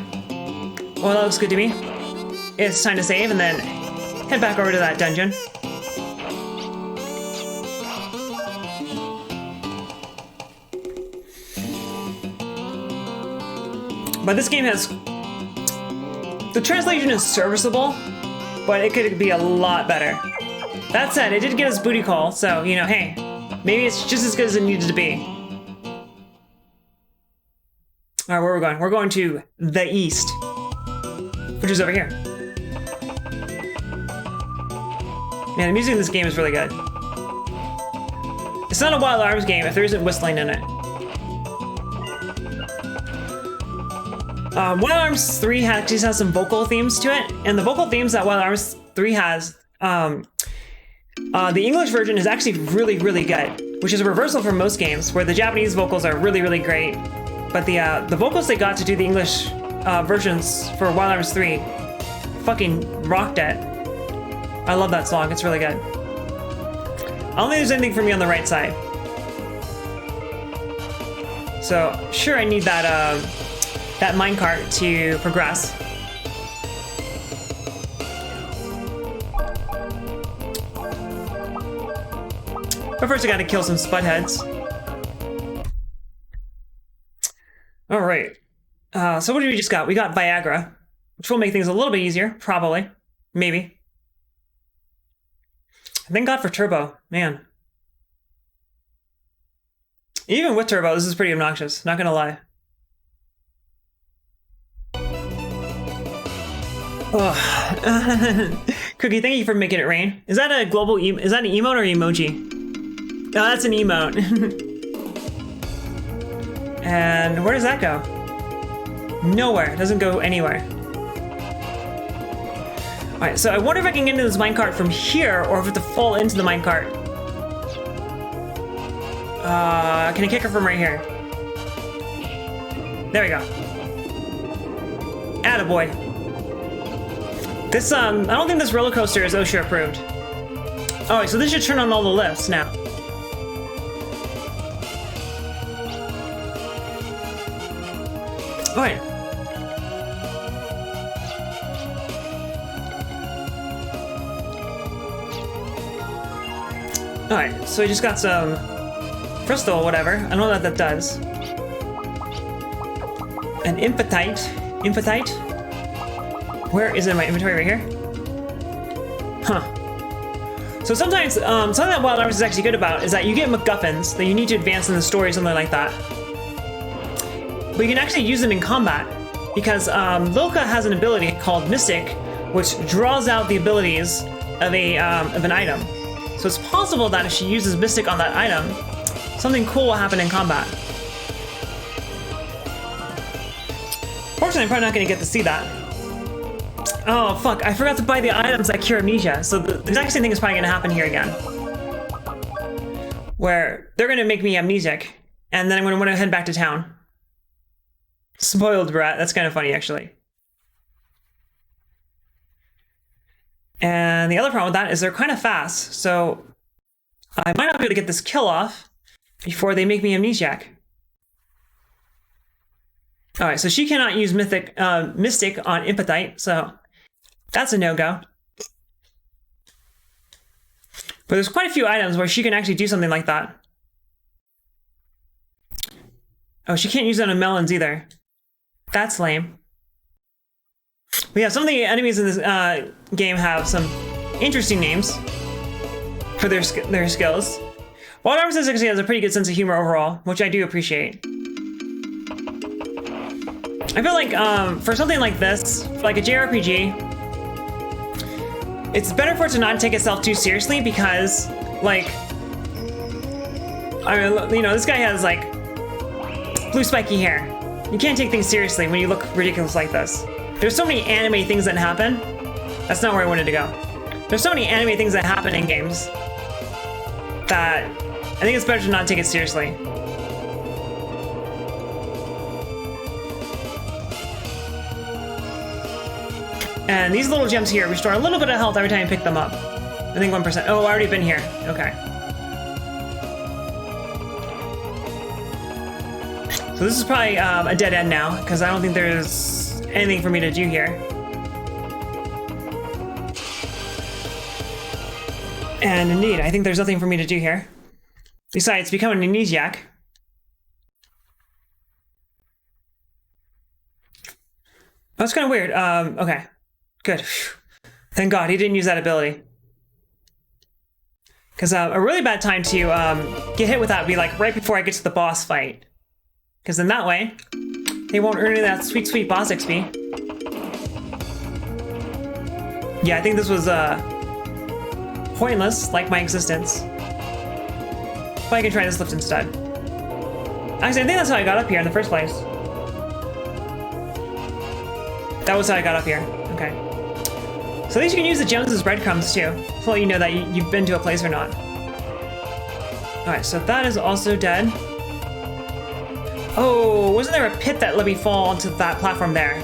Well, that looks good to me. It's time to save and then head back over to that dungeon. But this game has... The translation is serviceable, but it could be a lot better. That said, it did get us booty call, so, you know, hey, maybe it's just as good as it needed to be. Alright, where are we going? We're going to the east, which is over here. Man, the music in this game is really good. It's not a Wild Arms game if there isn't whistling in it. Wild Arms 3 actually has some vocal themes to it, and the vocal themes that Wild Arms 3 has, the English version is actually really, really good, which is a reversal from most games, where the Japanese vocals are really, really great, but the vocals they got to do the English versions for Wild Arms 3 fucking rocked it. I love that song, it's really good. I don't think there's anything for me on the right side. So, sure I need that minecart to progress. But first I gotta kill some spudheads. Alright. So what did we just got? We got Viagra, which will make things a little bit easier, probably. Maybe. Thank God for Turbo, man. Even with Turbo, this is pretty obnoxious, not gonna lie. Oh. Cookie, thank you for making it rain. Is that a global is that an emote or emoji? No, that's an emote. And where does that go? Nowhere. It doesn't go anywhere. Alright, so I wonder if I can get into this minecart from here or if I have to fall into the minecart. Can I kick her from right here? There we go. Attaboy. This, I don't think this roller coaster is OSHA approved. Alright, so this should turn on all the lifts now. Alright. Alright, so we just got some crystal, whatever. I don't know what that does. An impetite. Impetite? Where is it in my inventory? Right here? Huh. So sometimes, something that Wild Arms is actually good about is that you get MacGuffins that you need to advance in the story, something like that. But you can actually use them in combat, because Loka has an ability called Mystic, which draws out the abilities of an item. So it's possible that if she uses Mystic on that item, something cool will happen in combat. Fortunately, I'm probably not going to get to see that. Oh, fuck, I forgot to buy the items that cure amnesia, so the exact same thing is probably going to happen here again. Where they're going to make me amnesic, and then I'm going to want to head back to town. Spoiled brat, that's kind of funny, actually. And the other problem with that is they're kind of fast, so I might not be able to get this kill off before they make me amnesiac. Alright, so she cannot use Mystic on Impetite, so that's a no-go. But there's quite a few items where she can actually do something like that. Oh, she can't use it on melons either. That's lame. But yeah, some of the enemies in this game have some interesting names for their skills. Wild Arms actually has a pretty good sense of humor overall, which I do appreciate. I feel like for something like this, like a JRPG, it's better for it to not take itself too seriously because, like, I mean, you know, this guy has like blue spiky hair. You can't take things seriously when you look ridiculous like this. There's so many anime things that happen. That's not where I wanted to go. There's so many anime things that happen in games that I think it's better to not take it seriously. And these little gems here restore a little bit of health every time you pick them up. I think 1%. Oh, I've already been here. Okay. So this is probably a dead end now, because I don't think there's anything for me to do here. And indeed, I think there's nothing for me to do here. Besides, become an amnesiac. That's kind of weird. Okay. Good. Thank God he didn't use that ability. Because a really bad time to get hit with that would be like right before I get to the boss fight. Because then that way, they won't earn any of that sweet, sweet boss XP. Yeah, I think this was pointless, like my existence. But I can try this lift instead. Actually, I think that's how I got up here in the first place. That was how I got up here. Okay. So at least you can use the gems as breadcrumbs too, to let you know that you've been to a place or not. Alright, so that is also dead. Oh, wasn't there a pit that let me fall onto that platform there?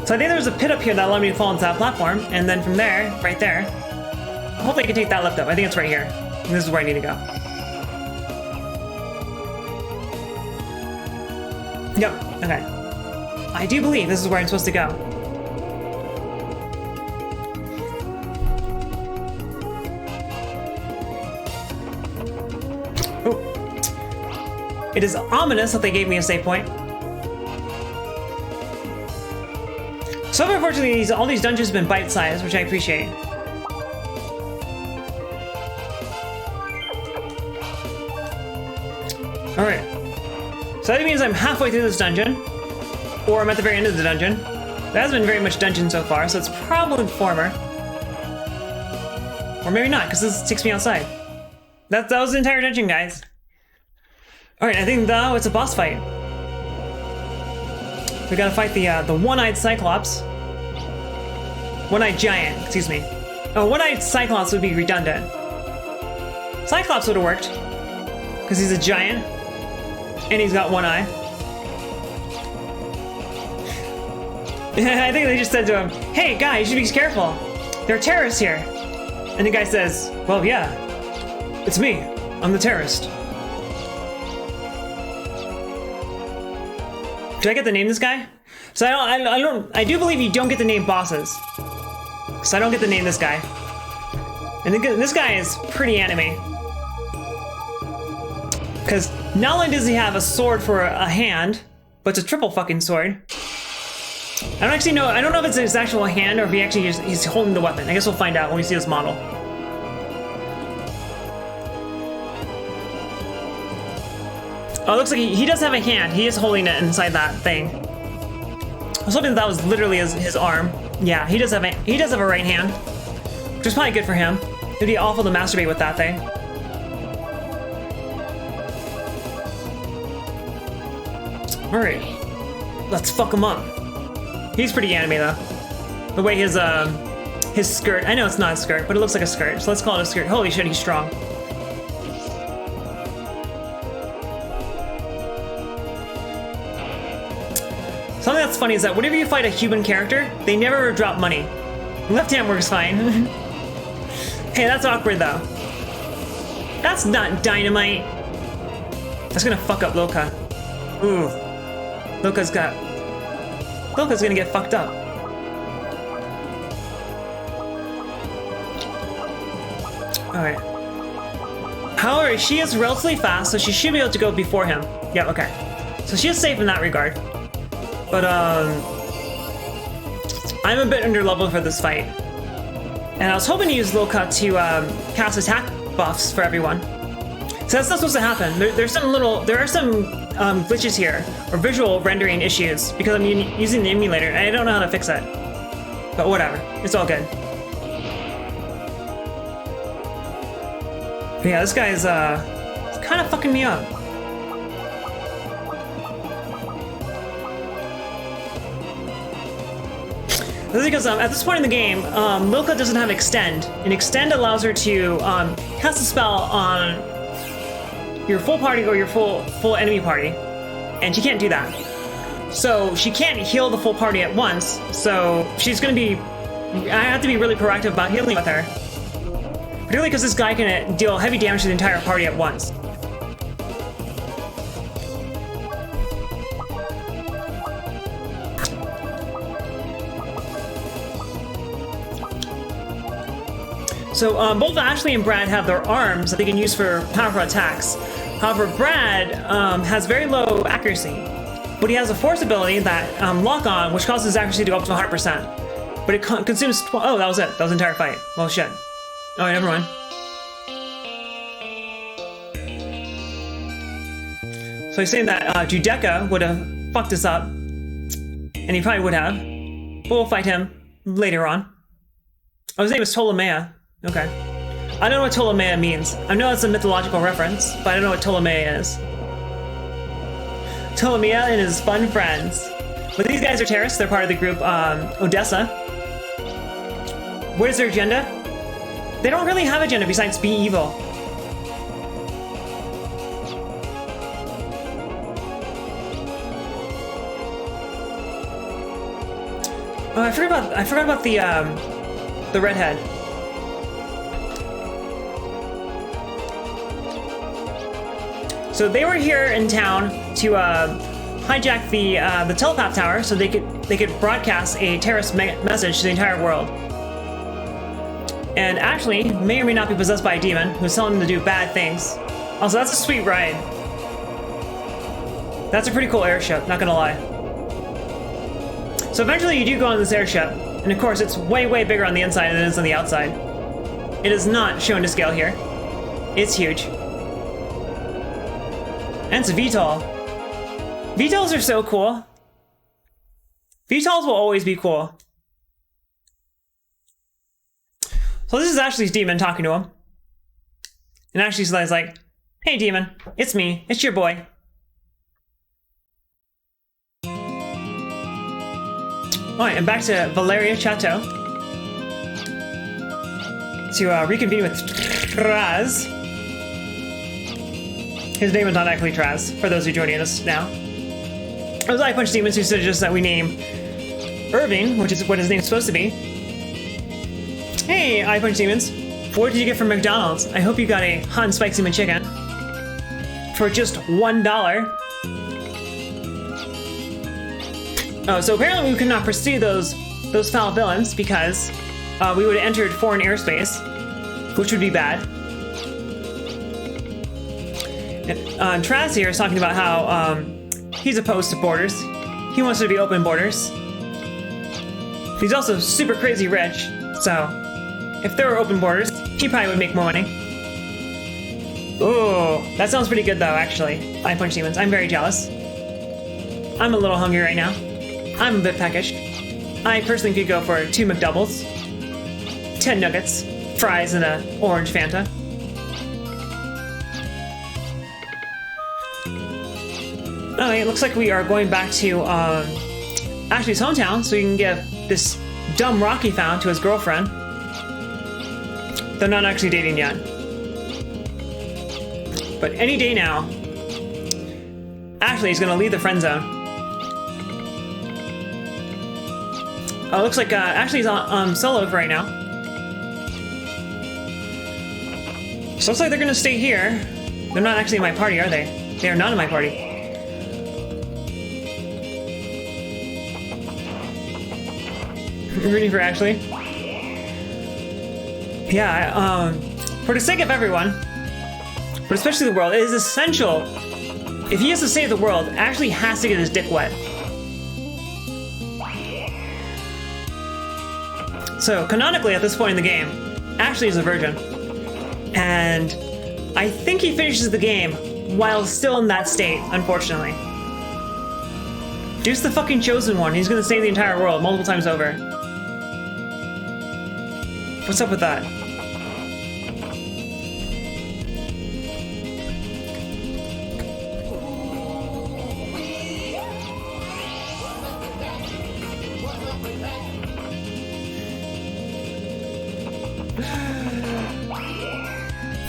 So I think there was a pit up here that allowed me to fall into that platform, and then from there, right there, hopefully I can take that lift up. I think it's right here. And this is where I need to go. Yep, okay. I do believe this is where I'm supposed to go. Oh. It is ominous that they gave me a save point. So unfortunately, all these dungeons have been bite-sized, which I appreciate. Alright. So that means I'm halfway through this dungeon. Or I'm at the very end of the dungeon. There hasn't been very much dungeon so far, so it's probably the former. Or maybe not, because this takes me outside. That was the entire dungeon, guys. Alright, I think now it's a boss fight. We gotta fight the one-eyed Cyclops. One-eyed Giant, excuse me. Oh, one-eyed Cyclops would be redundant. Cyclops would have worked. Because he's a giant. And he's got one eye. I think they just said to him, "Hey, guy, you should be careful. There are terrorists here." And the guy says, "Well, yeah. It's me. I'm the terrorist." Do I get to name this guy? So I do believe you don't get to name bosses. So I don't get to name this guy. And this guy is pretty anime. Because not only does he have a sword for a hand, but it's a triple fucking sword. I don't actually know. I don't know if it's his actual hand or if he actually he's holding the weapon. I guess we'll find out when we see this model. Oh, it looks like he does have a hand. He is holding it inside that thing. I was hoping that was literally his arm. Yeah, he does have a right hand, which is probably good for him. It'd be awful to masturbate with that thing. All right, let's fuck him up. He's pretty anime though. The way his skirt. I know it's not a skirt, but it looks like a skirt. So let's call it a skirt. Holy shit, he's strong. Something that's funny is that whenever you fight a human character, they never drop money. Left hand works fine. Hey, that's awkward though. That's not dynamite. That's gonna fuck up Loka. Ooh. Loka's gonna get fucked up. Alright. However, she is relatively fast, so she should be able to go before him. Yeah, okay. So she is safe in that regard. But, I'm a bit underleveled for this fight. And I was hoping to use Loka to, cast attack buffs for everyone. So that's not supposed to happen. There are some glitches here, or visual rendering issues, because I'm using the emulator, and I don't know how to fix it. But whatever, it's all good. But yeah, this guy's kind of fucking me up. This is because at this point in the game, Milka doesn't have Extend, and Extend allows her to cast a spell on your full party or your full enemy party, and she can't do that. So she can't heal the full party at once, so she's gonna be... I have to be really proactive about healing with her. Particularly because this guy can deal heavy damage to the entire party at once. So both Ashley and Brad have their arms that they can use for powerful attacks. However, Brad has very low accuracy, but he has a force ability that lock on, which causes his accuracy to go up to 100%. But it consumes. Oh, that was it. That was the entire fight. Well, shit. Oh, never mind. So he's saying that Judeka would have fucked us up, and he probably would have. But we'll fight him later on. Oh, his name is Ptolemaea. Okay. I don't know what Ptolemaea means. I know it's a mythological reference, but I don't know what Ptolemaea is. Ptolemaea and his fun friends. But these guys are terrorists. They're part of the group Odessa. What is their agenda? They don't really have an agenda besides be evil. Oh, I forgot about the redhead. So they were here in town to hijack the telepath tower, so they could broadcast a terrorist message to the entire world. And Ashley may or may not be possessed by a demon who's telling them to do bad things. Also, that's a sweet ride. That's a pretty cool airship, not gonna lie. So eventually you do go on this airship, and of course it's way, way bigger on the inside than it is on the outside. It is not shown to scale here. It's huge. And it's a VTOL. VTOLs are so cool. VTOLs will always be cool. So this is Ashley's demon talking to him. And Ashley's like, "Hey demon, it's me, it's your boy." Alright, and back to Valeria Chateau. To reconvene with Traz. His name is not actually Traz, for those who are joining us now. It was I Punch Demons who suggested that we name Irving, which is what his name's supposed to be. Hey, I Punch Demons. What did you get from McDonald's? I hope you got a hot and spicy McChicken. For just $1. Oh, so apparently we could not pursue those foul villains because we would have entered foreign airspace, which would be bad. Traz here is talking about how he's opposed to borders. He wants there to be open borders. He's also super crazy rich, so if there were open borders, he probably would make more money. Ooh, that sounds pretty good though, actually. I punch demons. I'm very jealous. I'm a little hungry right now. I'm a bit peckish. I personally could go for 2 McDoubles, 10 nuggets, fries, and a orange Fanta. Okay, it looks like we are going back to Ashley's hometown so we can give this dumb Rocky found to his girlfriend. They're not actually dating yet. But any day now, Ashley's gonna leave the friend zone. Oh, looks like Ashley's on solo for right now. So looks like they're gonna stay here. They're not actually in my party, are they? They are not in my party. Rooting for Ashley. Yeah, for the sake of everyone, but especially the world, it is essential. If he has to save the world, Ashley has to get his dick wet. So, canonically, at this point in the game, Ashley is a virgin. And I think he finishes the game while still in that state, unfortunately. Dude's the fucking chosen one. He's gonna save the entire world multiple times over. What's up with that?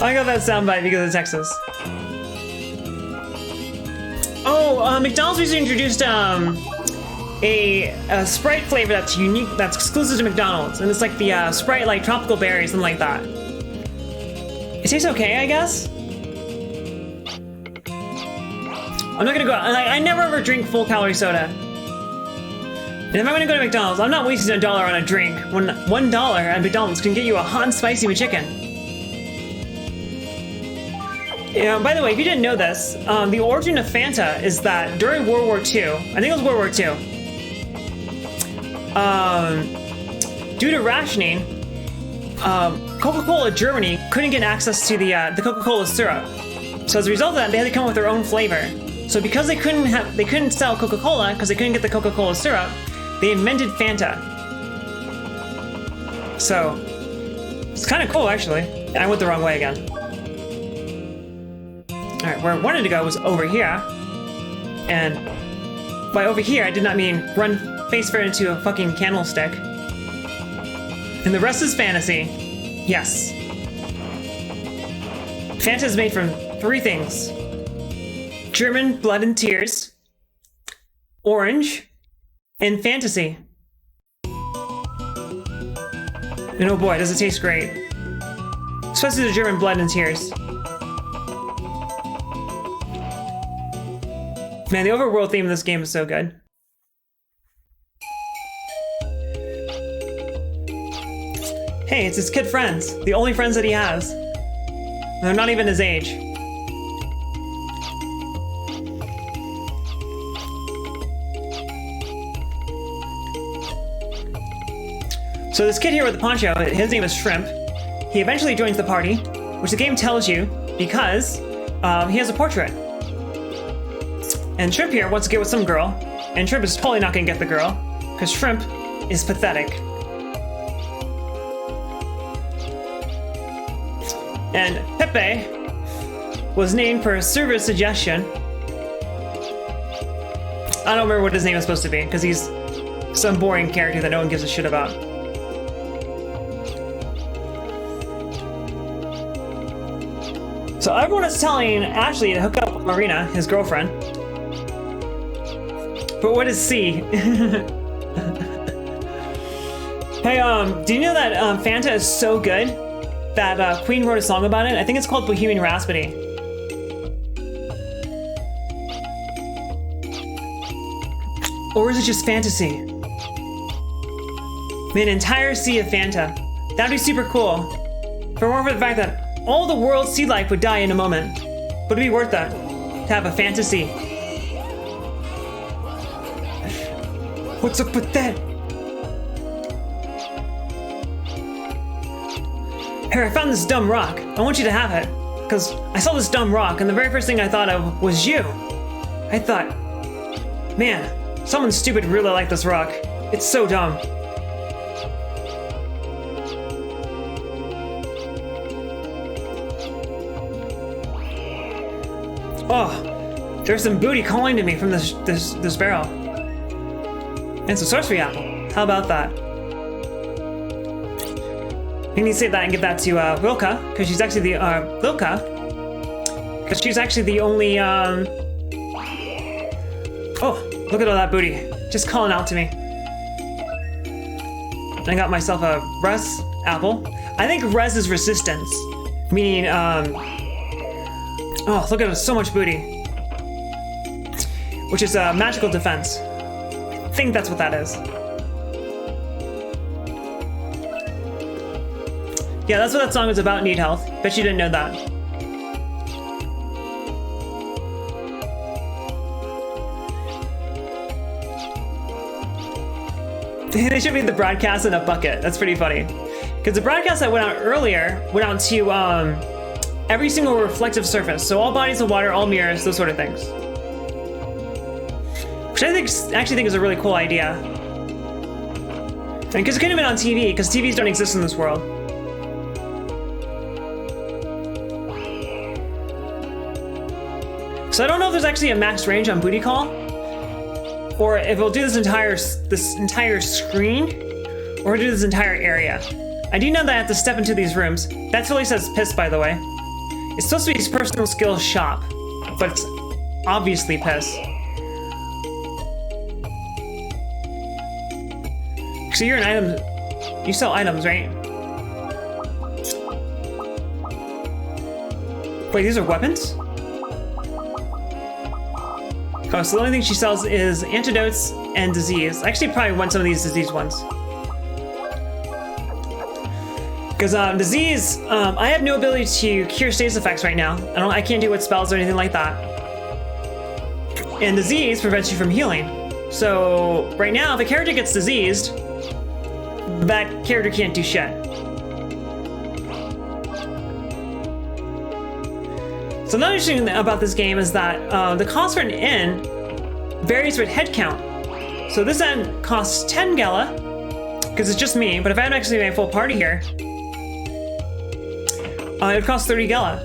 I got that soundbite because of Texas. Oh, McDonald's recently introduced a Sprite flavor that's unique, that's exclusive to McDonald's, and it's like the Sprite like tropical berry, something like that. It tastes okay, I guess. I'm not gonna go. I never ever drink full calorie soda. And if I'm gonna go to McDonald's, I'm not wasting $1 on a drink when $1 at McDonald's can get you a hot and spicy McChicken. Yeah, by the way, if you didn't know this, the origin of Fanta is that during World War II, I think it was World War II, due to rationing, Coca-Cola Germany couldn't get access to the Coca-Cola syrup. So as a result of that, they had to come up with their own flavor. So because they couldn't sell Coca-Cola because they couldn't get the Coca-Cola syrup, they invented Fanta. So it's kind of cool, actually. I went the wrong way again. All right, where I wanted to go was over here, and by over here I did not mean run face first into a fucking candlestick. And the rest is fantasy. Yes. Fanta is made from 3 things: German blood and tears, orange, and fantasy. And oh boy, does it taste great. Especially the German blood and tears. Man, the overworld theme of this game is so good. Hey, it's his kid friends. The only friends that he has. They're not even his age. So this kid here with the poncho, his name is Shrimp. He eventually joins the party, which the game tells you because he has a portrait. And Shrimp here wants to get with some girl, and Shrimp is totally not gonna get the girl, because Shrimp is pathetic. And Pepe was named per server's suggestion. I don't remember what his name is supposed to be, because he's some boring character that no one gives a shit about. So everyone is telling Ashley to hook up with Marina, his girlfriend. But what is C? Hey, do you know that Fanta is so good that Queen wrote a song about it? I think it's called Bohemian Rhapsody. Or is it just fantasy? An entire sea of Fanta. That'd be super cool. For more for the fact that all the world's sea life would die in a moment. But it'd be worth that to have a fantasy. What's up with that? Here, I found this dumb rock. I want you to have it. Because I saw this dumb rock, and the very first thing I thought of was you. I thought, man, someone stupid really liked this rock. It's so dumb. Oh, there's some booty calling to me from this barrel. And it's a sorcery apple. How about that? We need to save that and give that to Wilka, because she's actually the because she's actually the only. Oh, look at all that booty, just calling out to me. I got myself a Res apple. I think Res is resistance, meaning oh, look at so much booty, which is magical defense. I think that's what that is. Yeah, that's what that song is about, Need Health. Bet you didn't know that. They should be the broadcast in a bucket. That's pretty funny. Because the broadcast that went out earlier went out to every single reflective surface. So all bodies of water, all mirrors, those sort of things. Which I actually think is a really cool idea. Because it could have been on TV, because TVs don't exist in this world. So I don't know if there's actually a max range on booty call, or if it'll do this entire screen, or do this entire area. I do know that I have to step into these rooms. That totally says piss, by the way. It's supposed to be his personal skills shop, but it's obviously piss. So you're an item. You sell items, right? Wait, these are weapons? Oh, so the only thing she sells is antidotes and disease. I actually probably want some of these disease ones. Because disease, I have no ability to cure status effects right now. I can't do with spells or anything like that. And disease prevents you from healing. So right now, if a character gets diseased, that character can't do shit. So another interesting thing about this game is that the cost for an inn varies with head count. So this inn costs 10 gala, because it's just me, but if I had actually made a full party here, it would cost 30 gala.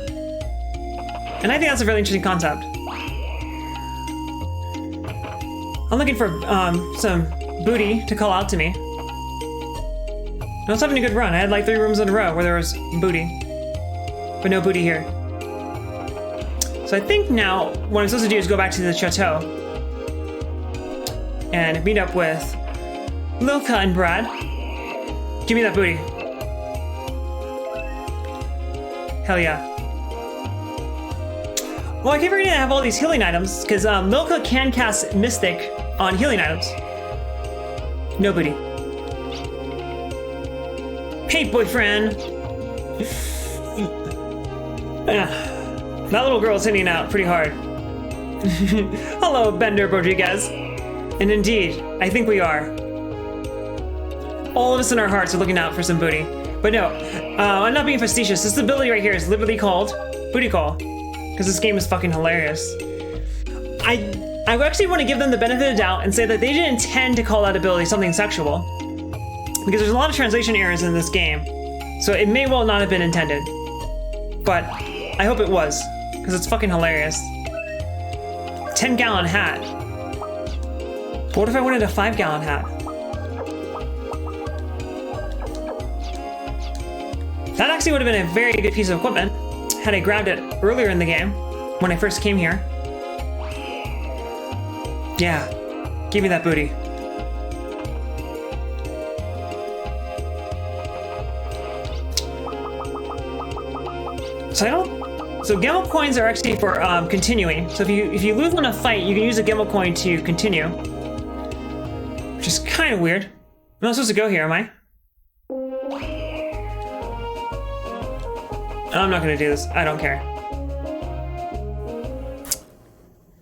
And I think that's a really interesting concept. I'm looking for some booty to call out to me. I was having a good run. I had like 3 rooms in a row where there was booty, but no booty here. So I think now what I'm supposed to do is go back to the chateau and meet up with Lilka and Brad. Give me that booty. Hell yeah. Well, I keep forgetting I have all these healing items, because Lilka can cast Mystic on healing items. No booty. Hey, boyfriend. That little girl's hitting out pretty hard. Hello, Bender Rodriguez. And indeed, I think we are. All of us in our hearts are looking out for some booty. But no, I'm not being facetious. This ability right here is literally called Booty Call. Because this game is fucking hilarious. I actually want to give them the benefit of the doubt and say that they didn't intend to call that ability something sexual. Because there's a lot of translation errors in this game. So it may well not have been intended. But I hope it was. Because it's fucking hilarious. 10-gallon hat. But what if I wanted a 5-gallon hat? That actually would have been a very good piece of equipment had I grabbed it earlier in the game when I first came here. Yeah, give me that booty. So Gemmel coins are actually for continuing. So if you lose in a fight, you can use a Gemmel coin to continue, which is kind of weird. I'm not supposed to go here, am I? I'm not gonna do this. I don't care.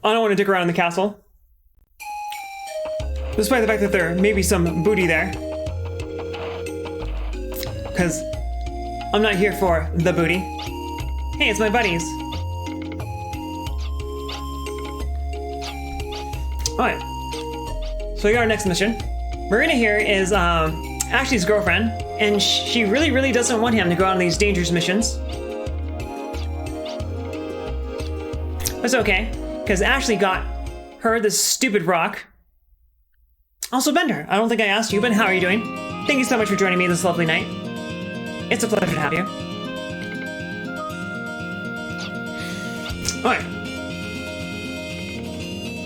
I don't want to dick around in the castle. Despite the fact that there may be some booty there. Because I'm not here for the booty. Hey, it's my buddies. Alright. So we got our next mission. Marina here is Ashley's girlfriend, and she really, really doesn't want him to go on these dangerous missions. But it's okay, because Ashley got her this stupid rock. Also, Bender, I don't think I asked you, but how are you doing? Thank you so much for joining me this lovely night. It's a pleasure to have you. Alright.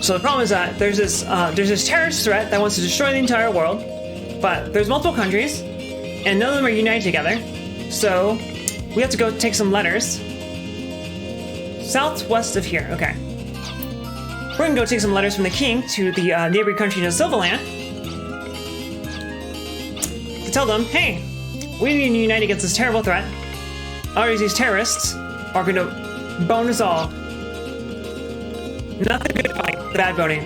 So the problem is that there's this terrorist threat that wants to destroy the entire world, but there's multiple countries, and none of them are united together. So we have to go take some letters. Southwest of here, okay. We're gonna go take some letters from the king to the neighboring country to Silverland to tell them, hey, we need to unite against this terrible threat. Otherwise, these terrorists are gonna bone us all. Nothing good like the bad boning.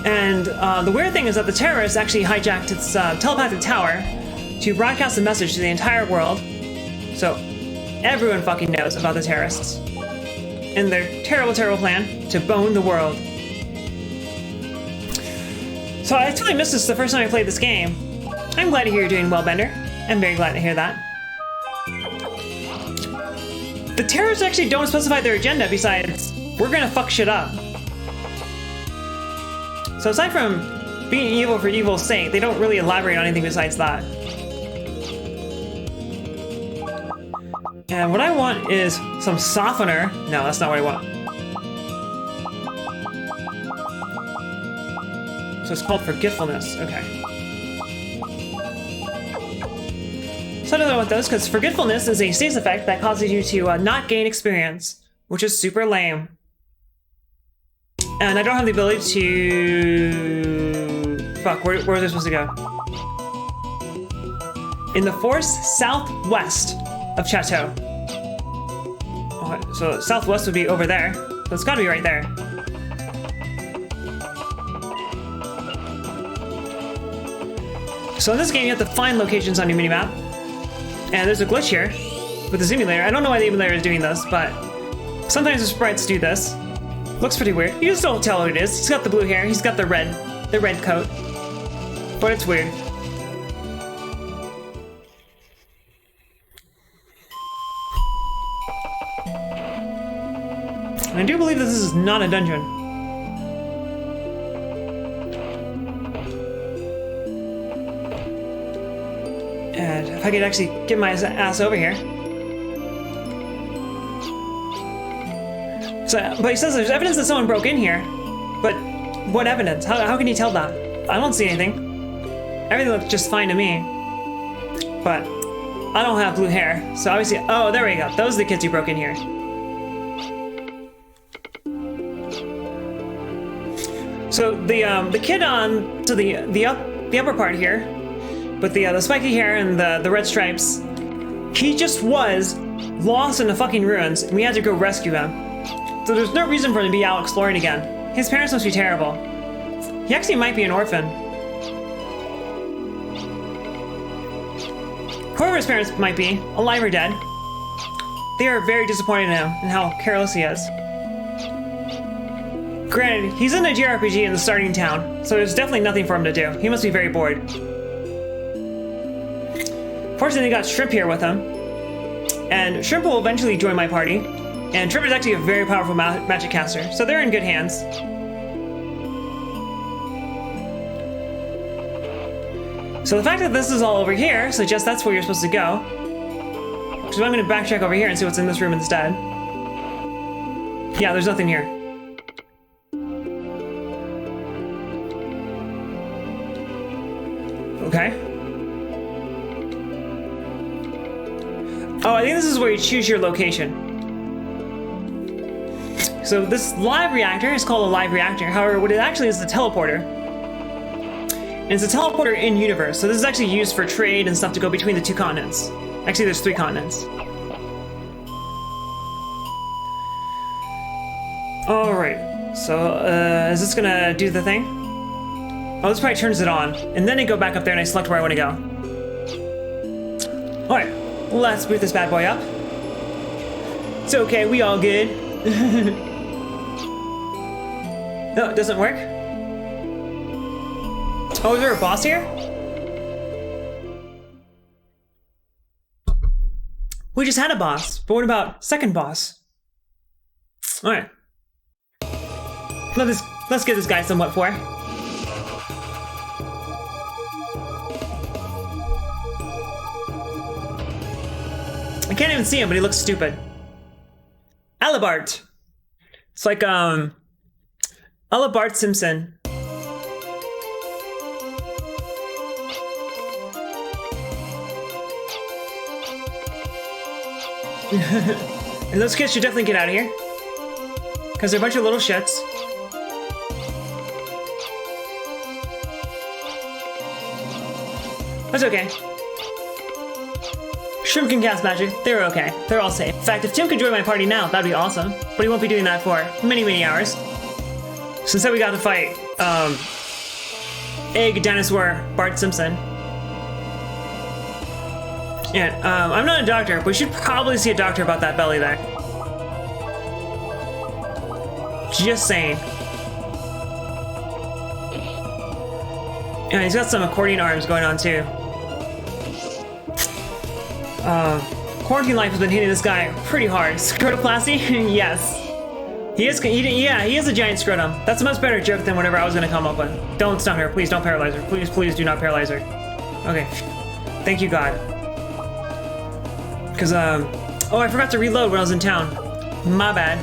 And the weird thing is that the terrorists actually hijacked its telepathic tower to broadcast a message to the entire world. So everyone fucking knows about the terrorists and their terrible, terrible plan to bone the world. So I totally missed this the first time I played this game. I'm glad to hear you're doing well, Bender. I'm very glad to hear that. The terrorists actually don't specify their agenda besides, we're gonna fuck shit up. So aside from being evil for evil's sake, they don't really elaborate on anything besides that. And what I want is some softener. No, that's not what I want. So it's called forgetfulness. Okay. So I don't know what those, because forgetfulness is a status effect that causes you to not gain experience, which is super lame. And I don't have the ability to... Fuck, where was I supposed to go? In the forest southwest of Chateau. Oh, so southwest would be over there. So it's gotta be right there. So in this game, you have to find locations on your minimap. And there's a glitch here with the simulator. I don't know why the emulator is doing this, but sometimes the sprites do this. Looks pretty weird. You just don't tell what it is. He's got the blue hair. He's got the red coat. But it's weird. And I do believe this is not a dungeon. And if I could actually get my ass over here. So, but he says there's evidence that someone broke in here. But what evidence? How can you tell that? I don't see anything. Everything looks just fine to me. But I don't have blue hair. So obviously, oh, there we go. Those are the kids who broke in here. So the kid on to the upper part here, with the spiky hair and the red stripes, he just was lost in the fucking ruins, and we had to go rescue him. So there's no reason for him to be out exploring again. His parents must be terrible. He actually might be an orphan. Whoever his parents might be, alive or dead, they are very disappointed in him and how careless he is. Granted, he's in a JRPG in the starting town, so there's definitely nothing for him to do. He must be very bored. Fortunately, they got Shrimp here with him. And Shrimp will eventually join my party. And Shrimp is actually a very powerful magic caster, so they're in good hands. So the fact that this is all over here suggests that's where you're supposed to go. So I'm going to backtrack over here and see what's in this room instead. Yeah, there's nothing here. Okay. Oh, I think this is where you choose your location. So this live reactor is called a live reactor. However, what it actually is a teleporter. And it's a teleporter in universe, so this is actually used for trade and stuff to go between the 2 continents. Actually, there's 3 continents. Alright, so is this gonna do the thing? Oh, this probably turns it on, and then I go back up there and I select where I want to go. Alright, let's boot this bad boy up. It's okay, we all good. No, it doesn't work. Oh, is there a boss here? We just had a boss, but what about second boss? Alright. Let's give this guy some what for. I can't even see him, but he looks stupid. Alibart. It's like Alibart Simpson. And those kids should definitely get out of here. Because they're a bunch of little shits. That's okay. Shrimp can cast magic. They're okay. They're all safe. In fact, if Tim could join my party now, that'd be awesome. But he won't be doing that for many, many hours. So instead we got to fight, Egg Dinosaur Bart Simpson. Yeah, I'm not a doctor, but we should probably see a doctor about that belly there. Just saying. Yeah, he's got some accordion arms going on too. Quarantine life has been hitting this guy pretty hard. Scrotoplasty? Yes. He is a giant scrotum. That's a much better joke than whatever I was gonna come up with. Don't stun her, please don't paralyze her. Please, please do not paralyze her. Okay. Thank you, God. Because, oh, I forgot to reload when I was in town. My bad.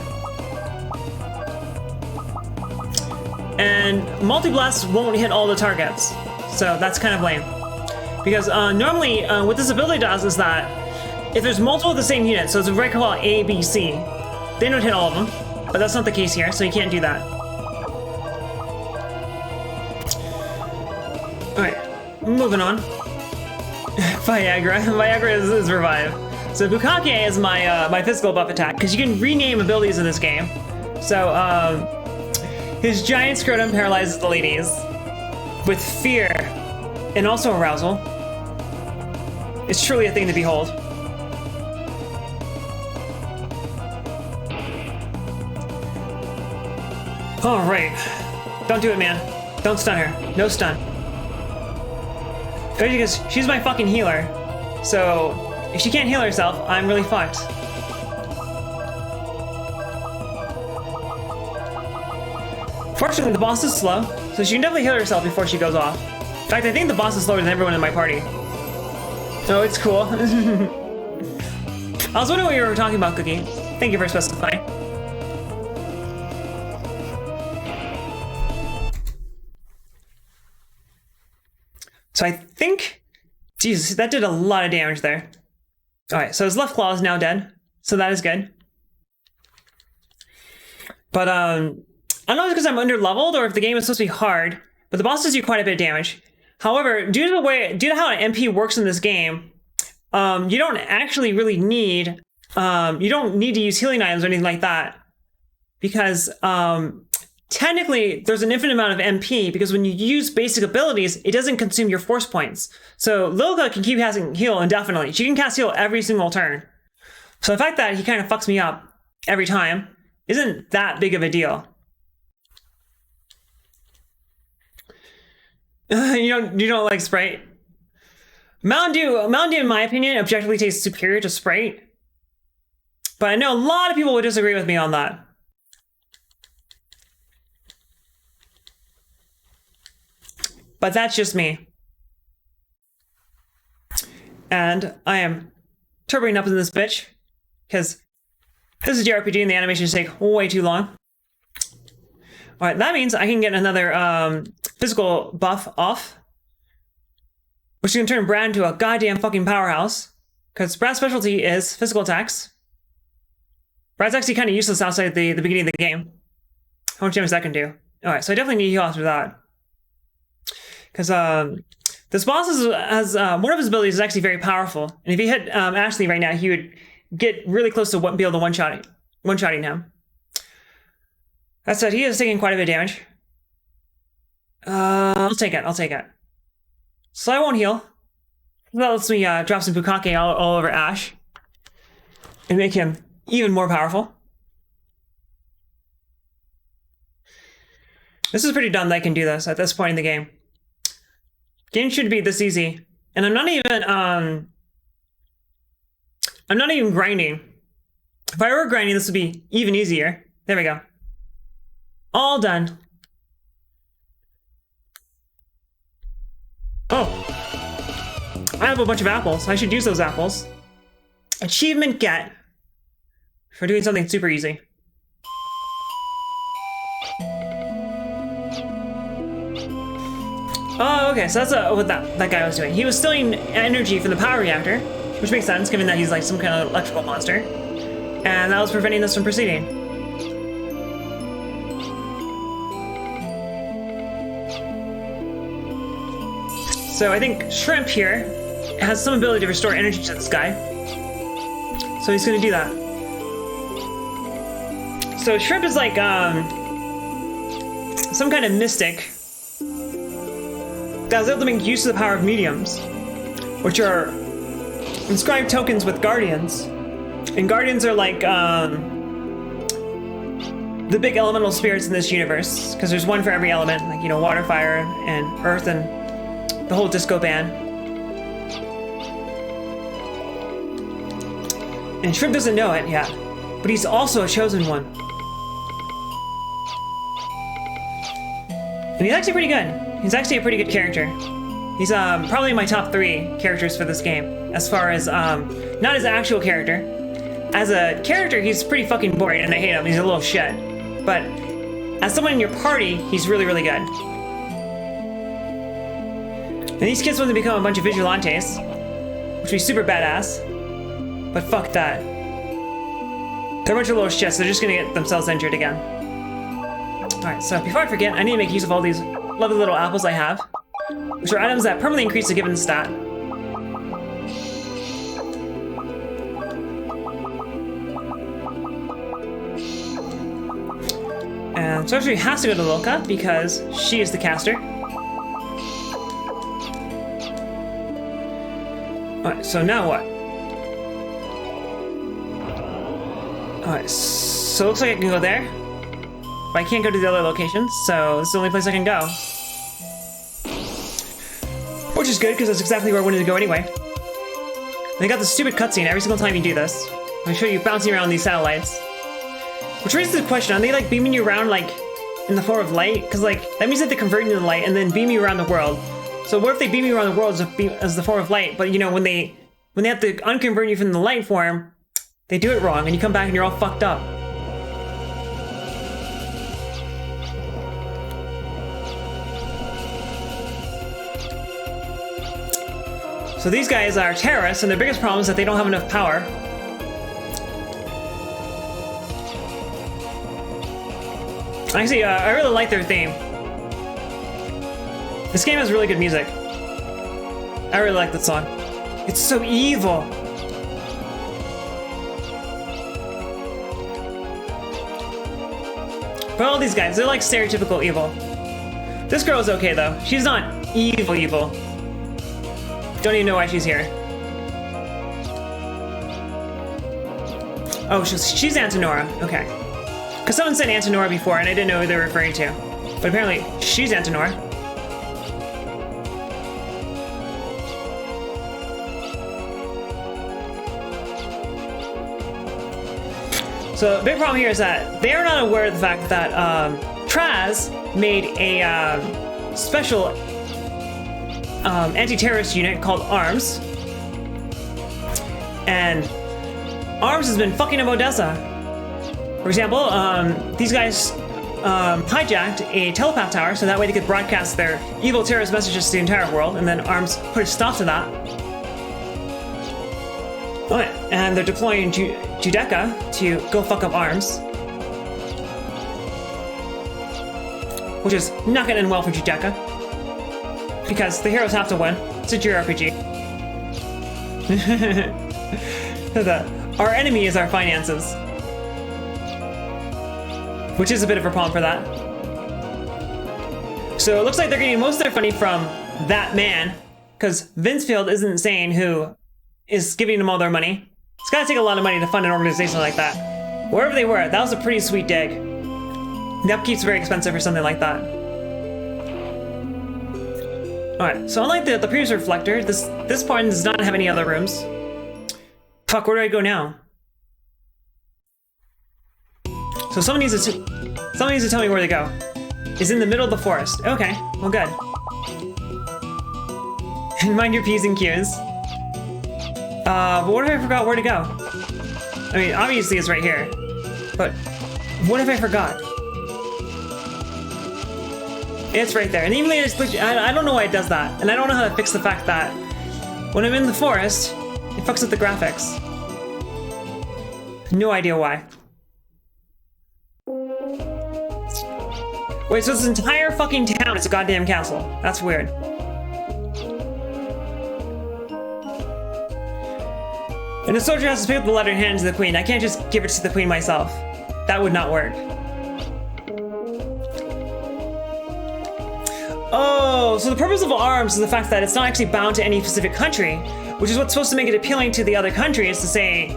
And multi-blasts won't hit all the targets. So that's kind of lame. Because normally, what this ability does is that if there's multiple of the same unit, so it's a very called A, B, C, they don't hit all of them. But that's not the case here, so you can't do that. Alright, moving on. Viagra. Viagra is revive. So Bukake is my physical buff attack, because you can rename abilities in this game. So, his giant scrotum paralyzes the ladies with fear and also arousal. It's truly a thing to behold. Alright. Don't do it, man. Don't stun her. No stun. Because she's my fucking healer. So, if she can't heal herself, I'm really fucked. Fortunately, the boss is slow, so she can definitely heal herself before she goes off. In fact, I think the boss is slower than everyone in my party. Oh, it's cool. I was wondering what you were talking about, Cookie. Thank you for specifying. So I think... Jesus, that did a lot of damage there. Alright, so his left claw is now dead. So that is good. But, I don't know if it's because I'm under-leveled or if the game is supposed to be hard, but the bosses do quite a bit of damage. However, due to how an MP works in this game, you don't actually really need... you don't need to use healing items or anything like that. Because, technically, there's an infinite amount of MP, because when you use basic abilities, it doesn't consume your force points. So Lilka can keep casting heal indefinitely. She can cast heal every single turn. So the fact that he kind of fucks me up every time isn't that big of a deal. You don't like Sprite? Mountain Dew, in my opinion, objectively tastes superior to Sprite. But I know a lot of people would disagree with me on that. But that's just me. And I am turboing up in this bitch, because this is JRPG and the animations take way too long. Alright, that means I can get another physical buff off, which can turn Brad into a goddamn fucking powerhouse, because Brad's specialty is physical attacks. Brad's actually kind of useless outside the beginning of the game. How much damage that can do? Alright, so I definitely need heal after that. because this boss has one of his abilities is actually very powerful, and if he hit Ashley right now, he would get really close to be able to one-shotting him. That said, he is taking quite a bit of damage. I'll take it. So I won't heal. That lets me drop some Bukake all over Ash and make him even more powerful. This is pretty dumb that I can do this at this point in the game. Game should be this easy, and I'm not even grinding. If I were grinding, this would be even easier. There we go. All done. Oh, I have a bunch of apples. I should use those apples. Achievement get for doing something super easy. Oh, okay, so that's what that guy was doing. He was stealing energy from the power reactor, which makes sense given that he's like some kind of electrical monster. And that was preventing this from proceeding. So I think Shrimp here has some ability to restore energy to this guy. So he's gonna do that. So Shrimp is like some kind of mystic that was able to make use of the power of mediums, which are inscribed tokens with guardians. And guardians are like the big elemental spirits in this universe, because there's one for every element, like, you know, water, fire, and earth, and the whole disco band. And Shrimp doesn't know it yet, but he's also a chosen one. And he's actually pretty good. He's actually a pretty good character. He's probably my top 3 characters for this game, as far as, not his actual character. As a character, he's pretty fucking boring, and I hate him. He's a little shit. But as someone in your party, he's really, really good. And these kids want to become a bunch of vigilantes, which would be super badass. But fuck that. They're a bunch of little shits, so they're just gonna get themselves injured again. Alright, so before I forget, I need to make use of all these lovely little apples I have, which are items that permanently increase a given stat. And Sorcery has to go to Lilka because she is the caster. Alright, so now what? Alright, so it looks like I can go there. But I can't go to the other locations, so this is the only place I can go. Which is good, because that's exactly where I wanted to go anyway. They got this stupid cutscene every single time you do this. They show you bouncing around these satellites. Which raises the question, are they like beaming you around like in the form of light? Because like, that means that they're converting to the light and then beam you around the world. So what if they beam you around the world as the form of light, but you know, when they have to unconvert you from the light form, they do it wrong and you come back and you're all fucked up. So these guys are terrorists, and their biggest problem is that they don't have enough power. Actually, I really like their theme. This game has really good music. I really like that song. It's so evil. But all these guys, they're like stereotypical evil. This girl's okay though. She's not evil. Don't even know why she's here. Oh, she's Antinora. Okay. Because someone said Antinora before, and I didn't know who they were referring to. But apparently, she's Antinora. So, the big problem here is that they are not aware of the fact that Traz made a special anti-terrorist unit called ARMS. And ARMS has been fucking up Odessa. For example, these guys hijacked a telepath tower so that way they could broadcast their evil terrorist messages to the entire world, and then ARMS put a stop to that. Alright, and they're deploying Judecca to go fuck up ARMS. Which is not gonna end well for Judecca. Because the heroes have to win. It's a JRPG. Our enemy is our finances. Which is a bit of a problem for that. So it looks like they're getting most of their funding from that man. Because Vincefield isn't saying who is giving them all their money. It's gotta take a lot of money to fund an organization like that. Wherever they were, that was a pretty sweet dig. The upkeep's very expensive for something like that. Alright, so unlike the previous reflector, this part does not have any other rooms. Fuck, where do I go now? So someone needs to tell me where to go. It's in the middle of the forest. Okay, well good. And mind your P's and Q's. But what if I forgot where to go? I mean, obviously it's right here. But what if I forgot? It's right there. And even though I don't know why it does that. And I don't know how to fix the fact that when I'm in the forest, it fucks up the graphics. No idea why. Wait, so this entire fucking town is a goddamn castle. That's weird. And the soldier has to pick up the letter and hand it to the queen. I can't just give it to the queen myself. That would not work. Oh, so the purpose of arms is the fact that it's not actually bound to any specific country, which is what's supposed to make it appealing to the other countries to say,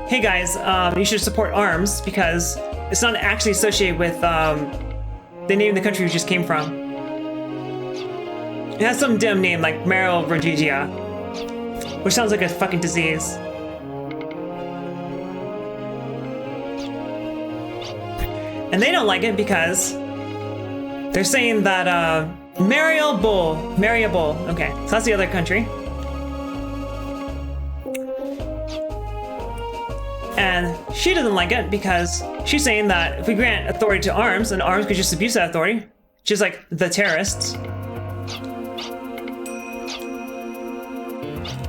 hey guys, you should support arms because it's not actually associated with the name of the country you just came from. It has some dim name like Meryl Rogigia, which sounds like a fucking disease. And they don't like it because they're saying that Mariable. Okay, so that's the other country. And she doesn't like it because she's saying that if we grant authority to arms, and arms could just abuse that authority, just like the terrorists.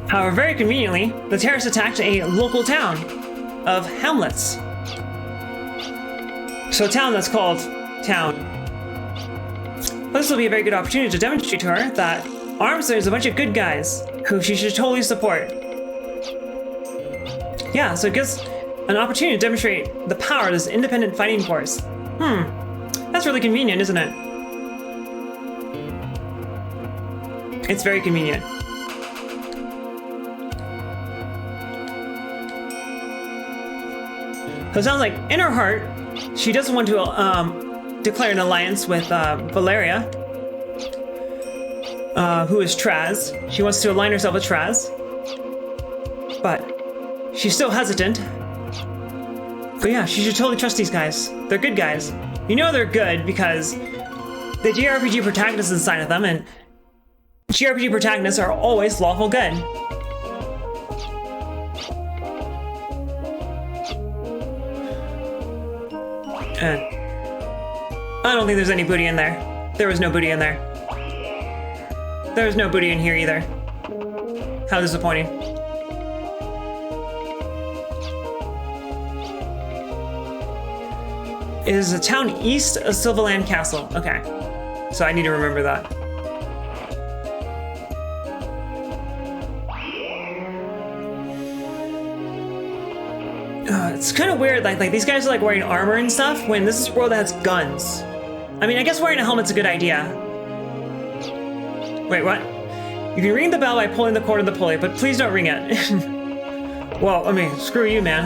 However, very conveniently, the terrorists attacked a local town of hamlets. So a town that's called Town. But this will be a very good opportunity to demonstrate to her that arms, there's a bunch of good guys who she should totally support. Yeah, so it gives an opportunity to demonstrate the power of this independent fighting force. That's really convenient, isn't it? It's very convenient. So it sounds like in her heart, she doesn't want to declare an alliance with Valeria, who is Traz. She wants to align herself with Traz, but she's still hesitant. But yeah, she should totally trust these guys. They're good guys. You know they're good because the JRPG protagonist is inside of them, and JRPG protagonists are always lawful good. I don't think there's any booty in there. There was no booty in there. There was no booty in here either. How disappointing. It is a town east of Sylvaland Castle. Okay. So I need to remember that. It's kind of weird, like these guys are like wearing armor and stuff when this is a world that has guns. I mean, I guess wearing a helmet's a good idea. Wait, what? You can ring the bell by pulling the cord of the pulley, but please don't ring it. Well, I mean, screw you, man.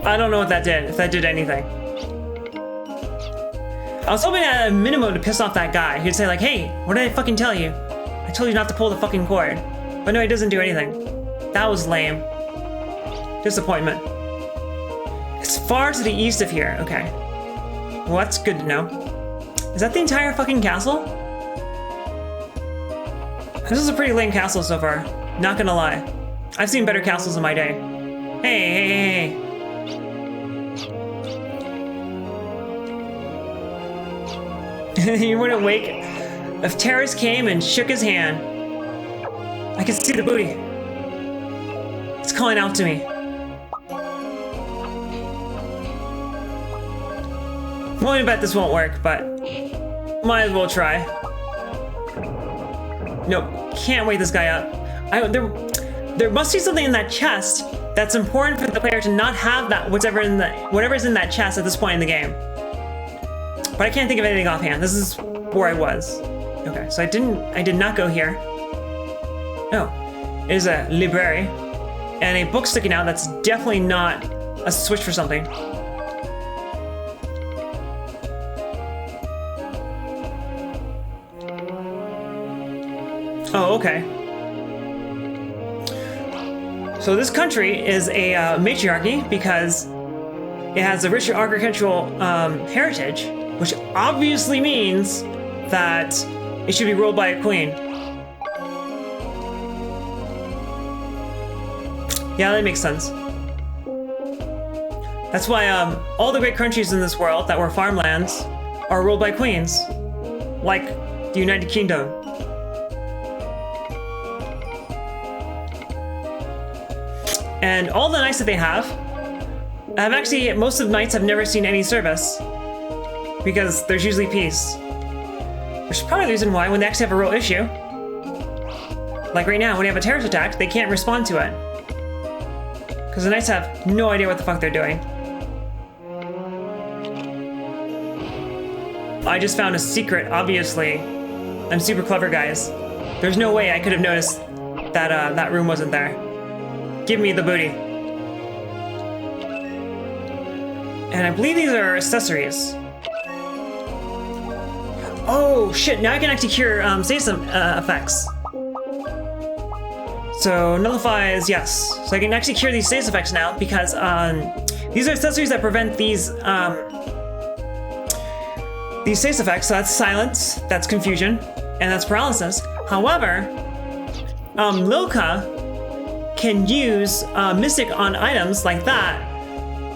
I don't know what that did, if that did anything. I was hoping at a minimum to piss off that guy. He'd say like, hey, what did I fucking tell you? I told you not to pull the fucking cord. But no, he doesn't do anything. That was lame. Disappointment. It's far to the east of here. Okay. Well, that's good to know. Is that the entire fucking castle? This is a pretty lame castle so far. Not gonna lie. I've seen better castles in my day. Hey. You wouldn't wake if Terrace came and shook his hand. I can see the booty. It's calling out to me. willing to bet this won't work, but might as well try. Nope, can't wake this guy up. There must be something in that chest that's important for the player to not have that whatever's in that chest at this point in the game. But I can't think of anything offhand. This is where I was. Okay, so I did not go here. No, it is a library and a book sticking out. That's definitely not a switch for something. Oh, okay. So this country is a matriarchy because it has a rich agricultural heritage, which obviously means that it should be ruled by a queen. Yeah, that makes sense. That's why all the great countries in this world that were farmlands are ruled by queens, like the United Kingdom. And all the knights that they have actually, most of the knights have never seen any service because there's usually peace. Which is probably the reason why when they actually have a real issue, like right now, when they have a terrorist attack, they can't respond to it. Because the knights have no idea what the fuck they're doing. I just found a secret, obviously. I'm super clever, guys. There's no way I could have noticed that that room wasn't there. Give me the booty. And I believe these are accessories. Oh shit, now I can actually cure some effects. So nullifies, yes. So I can actually cure these status effects now because these are accessories that prevent these status effects. So that's silence, that's confusion, and that's paralysis. However, Lilka can use Mystic on items like that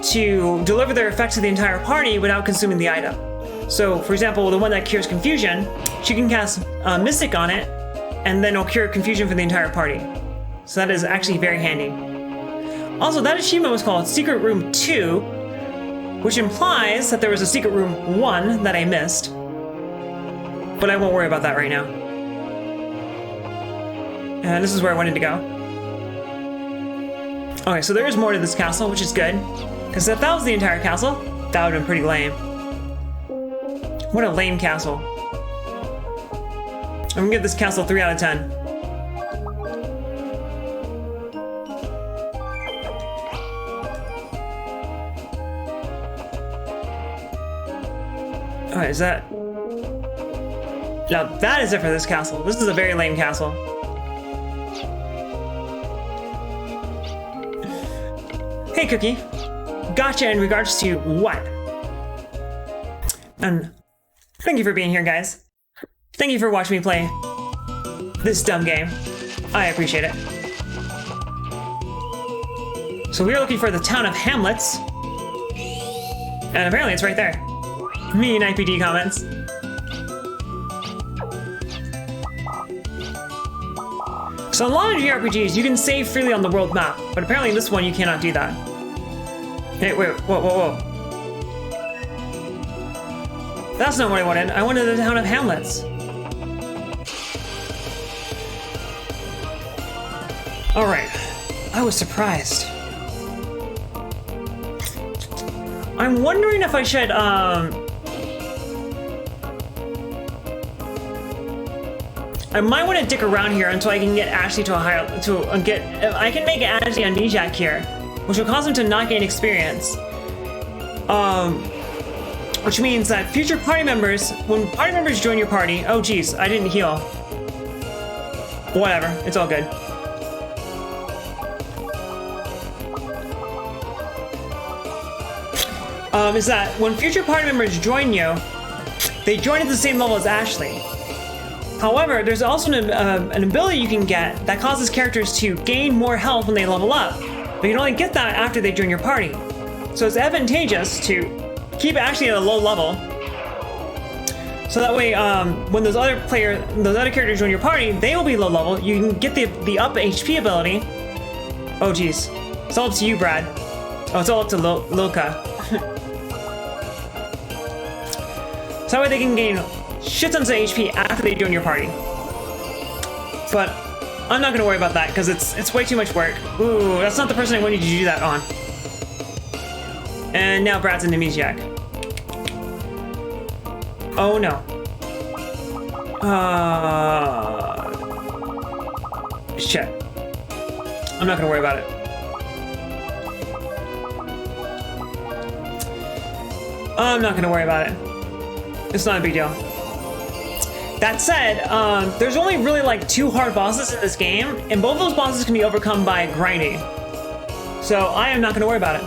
to deliver their effects to the entire party without consuming the item. So, for example, the one that cures confusion, she can cast Mystic on it, and then it'll cure confusion for the entire party. So that is actually very handy. Also, that achievement was called Secret Room 2, which implies that there was a Secret Room 1 that I missed. But I won't worry about that right now. And this is where I wanted to go. Okay, so there is more to this castle, which is good. Because if that was the entire castle, that would have been pretty lame. What a lame castle. I'm gonna give this castle 3 out of 10. Alright, is that... Now that is it for this castle. This is a very lame castle. Hey, Cookie. Gotcha in regards to what? And thank you for being here, guys. Thank you for watching me play this dumb game. I appreciate it. So we are looking for the town of Hamlets. And apparently it's right there. Me and IPD comments. So in a lot of JRPGs, you can save freely on the world map, but apparently in this one you cannot do that. Hey, wait, whoa. That's not what I wanted. I wanted the town of Hamlets. Alright. I was surprised. I'm wondering if I should, I might want to dick around here until I can get Ashley to a higher, I can make Ashley a Nijak here, which will cause him to not gain experience. Which means that future party members, when party members join your party, oh geez, I didn't heal. Whatever, it's all good. Is that when future party members join you, they join at the same level as Ashley. However, there's also an ability you can get that causes characters to gain more health when they level up, but you can only get that after they join your party. So it's advantageous to keep Ashley at a low level, so that way when those other characters join your party, they will be low level. You can get the up HP ability. Oh geez, it's all up to you, Brad. Oh, it's all up to Lilka. So that way they can gain shit tons of HP after they join your party. But I'm not gonna worry about that because it's way too much work. Ooh, that's not the person I wanted you to do that on. And now Brad's an amnesiac. Oh no. Shit. I'm not gonna worry about it. I'm not gonna worry about it. It's not a big deal. That said, there's only really like 2 hard bosses in this game, and both of those bosses can be overcome by grinding. So I am not gonna worry about it.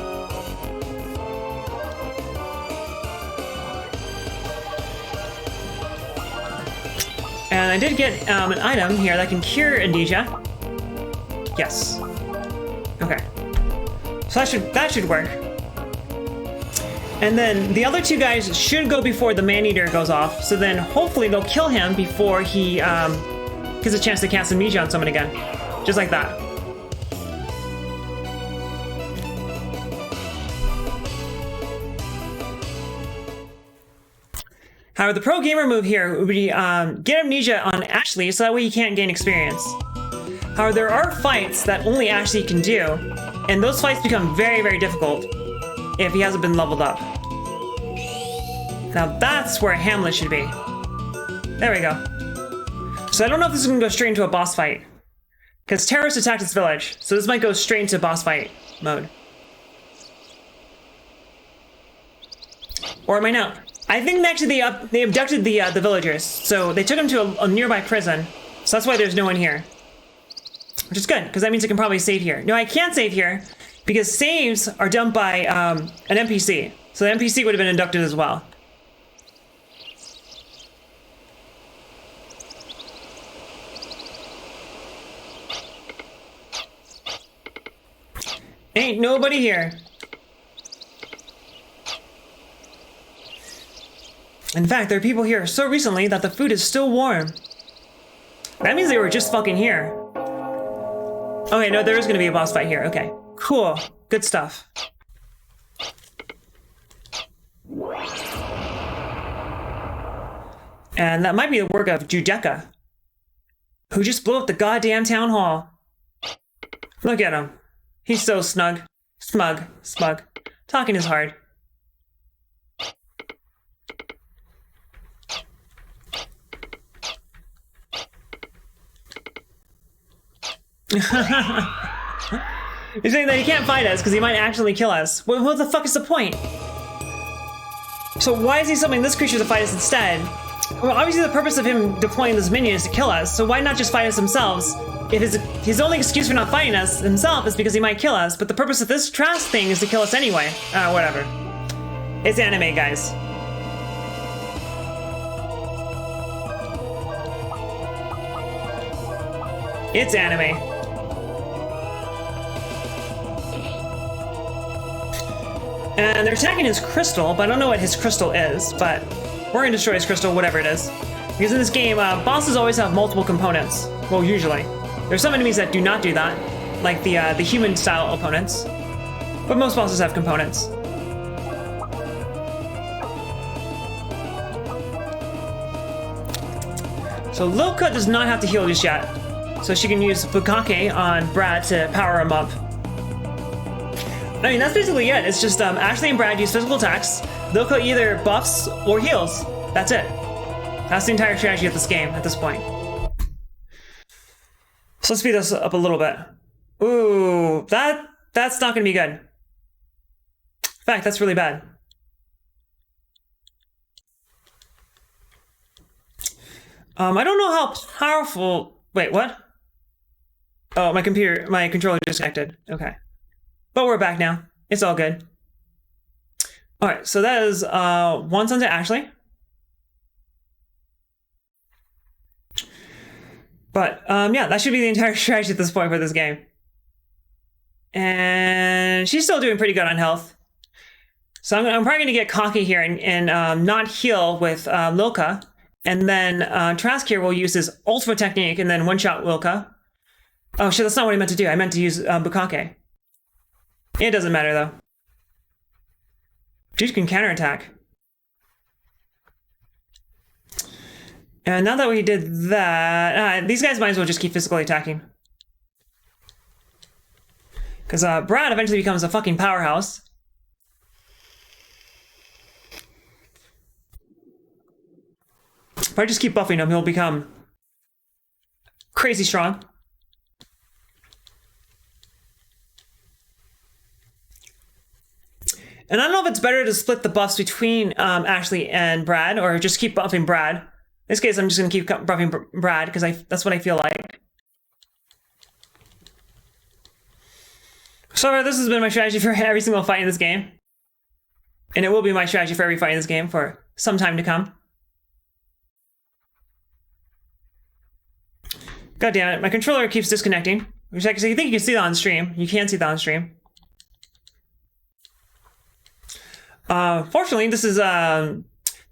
And I did get an item here that can cure amnesia. Yes. Okay. So that should work. And then the other 2 guys should go before the man-eater goes off. So then hopefully they'll kill him before he gets a chance to cast amnesia on someone again. Just like that. However, the pro gamer move here would be get amnesia on Ashley so that way he can't gain experience. However, there are fights that only Ashley can do, and those fights become very, very difficult if he hasn't been leveled up. Now that's where Hamlet should be. There we go. So I don't know if this is going to go straight into a boss fight, because terrorists attacked this village, so this might go straight into boss fight mode. Or it might not. I think actually they abducted the villagers, so they took them to a nearby prison. So that's why there's no one here, which is good because that means I can probably save here. No, I can't save here because saves are done by an NPC, so the NPC would have been abducted as well. Ain't nobody here. In fact, there are people here so recently that the food is still warm. That means they were just fucking here. Okay, no, there is gonna be a boss fight here. Okay, cool. Good stuff. And that might be the work of Judeka, who just blew up the goddamn town hall. Look at him. He's so snug. Smug. Talking is hard. You're saying that he can't fight us because he might actually kill us. Well, what the fuck is the point? So why is he summoning this creature to fight us instead? Well, obviously the purpose of him deploying this minion is to kill us, so why not just fight us themselves? If his only excuse for not fighting us himself is because he might kill us, but the purpose of this Trask thing is to kill us anyway. Whatever. It's anime, guys. It's anime. And they're attacking his crystal, but I don't know what his crystal is, but we're gonna destroy his crystal, whatever it is. Because in this game, bosses always have multiple components. Well, usually. There's some enemies that do not do that, like the human-style opponents. But most bosses have components. So Lilka does not have to heal just yet, so she can use Bukake on Brad to power him up. I mean, that's basically it. It's just Ashley and Brad use physical attacks. Lilka either buffs or heals. That's it. That's the entire strategy of this game at this point. So let's speed this up a little bit. Ooh, that's not gonna be good. In fact, that's really bad. I don't know how powerful. Wait, what? Oh, my controller disconnected. Okay, but we're back now. It's all good. All right, so that is one sent to Ashley. But yeah, that should be the entire strategy at this point for this game. And she's still doing pretty good on health. So I'm probably going to get cocky here and not heal with Lilka. And then Trask here will use his ultimate technique and then one-shot Lilka. Oh shit, that's not what I meant to do. I meant to use Bukake. It doesn't matter though. Dude can counterattack. And now that we did that, these guys might as well just keep physically attacking. Because Brad eventually becomes a fucking powerhouse. If I just keep buffing him, he'll become crazy strong. And I don't know if it's better to split the buffs between Ashley and Brad, or just keep buffing Brad. In this case, I'm just going to keep buffing Brad, because that's what I feel like. So this has been my strategy for every single fight in this game. And it will be my strategy for every fight in this game for some time to come. God damn it, my controller keeps disconnecting. Which I think you can see that on stream. You can see that on stream. Fortunately, this is not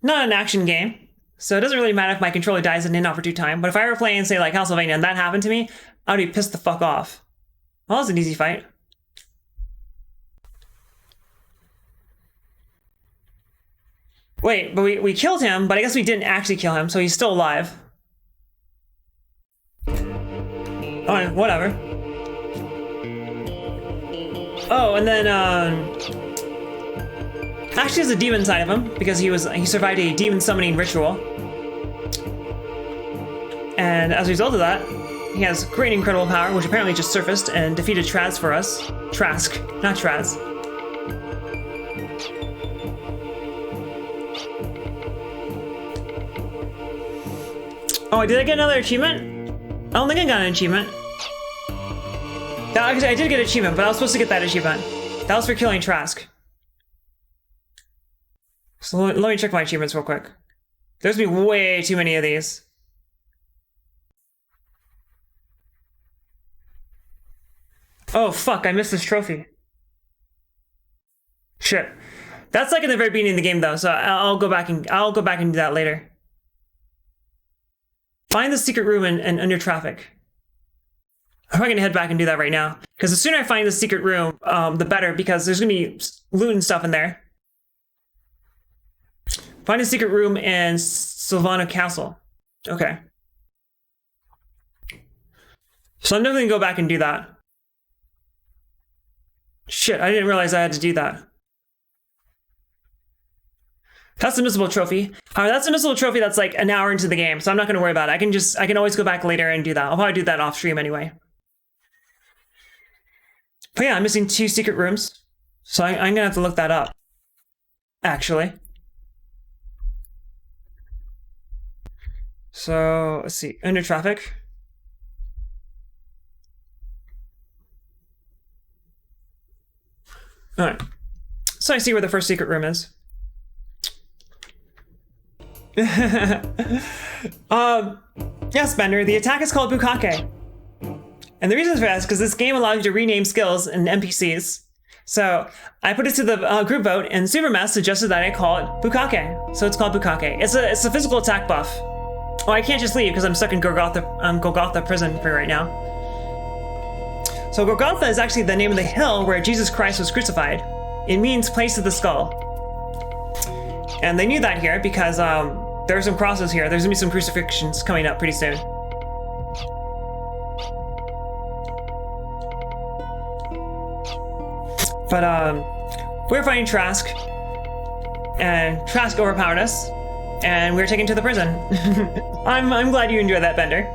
an action game, so it doesn't really matter if my controller dies at an inopportune time. But if I were playing, say, like Castlevania and that happened to me, I would be pissed the fuck off. Well, that was an easy fight. Wait, but we killed him, but I guess we didn't actually kill him, so he's still alive. Oh, whatever. Oh, and then, Ashley has a demon inside of him, because he survived a demon summoning ritual. And as a result of that, he has great incredible power, which apparently just surfaced and defeated Traz for us. Trask, not Traz. Oh, did I get another achievement? I don't think I got an achievement. Actually, I did get an achievement, but I was supposed to get that achievement. That was for killing Trask. So let me check my achievements real quick. There's be way too many of these. Oh fuck, I missed this trophy. Shit. That's like in the very beginning of the game though, so I'll go back and do that later. Find the secret room and under traffic. I'm probably gonna head back and do that right now. Because the sooner I find the secret room, the better, because there's gonna be loot and stuff in there. Find a secret room in Sylvana Castle. Okay. So I'm definitely gonna go back and do that. Shit, I didn't realize I had to do that. That's the missable trophy. That's a missable trophy that's like an hour into the game, so I'm not gonna worry about it. I can always go back later and do that. I'll probably do that off stream anyway. But yeah, I'm missing 2 secret rooms. So I'm gonna have to look that up. Actually. So, let's see. Under traffic. Alright. So I see where the first secret room is. Yes, Bender, the attack is called Bukake. And the reason for that is because this game allows you to rename skills and NPCs. So I put it to the group vote, and Supermass suggested that I call it Bukake. So it's called Bukake. It's a physical attack buff. Oh, I can't just leave because I'm stuck in Golgotha prison for right now. So Golgotha is actually the name of the hill where Jesus Christ was crucified. It means place of the skull. And they knew that here because there are some crosses here. There's gonna be some crucifixions coming up pretty soon. But we were fighting Trask, and Trask overpowered us, and we were taken to the prison. I'm glad you enjoyed that, Bender.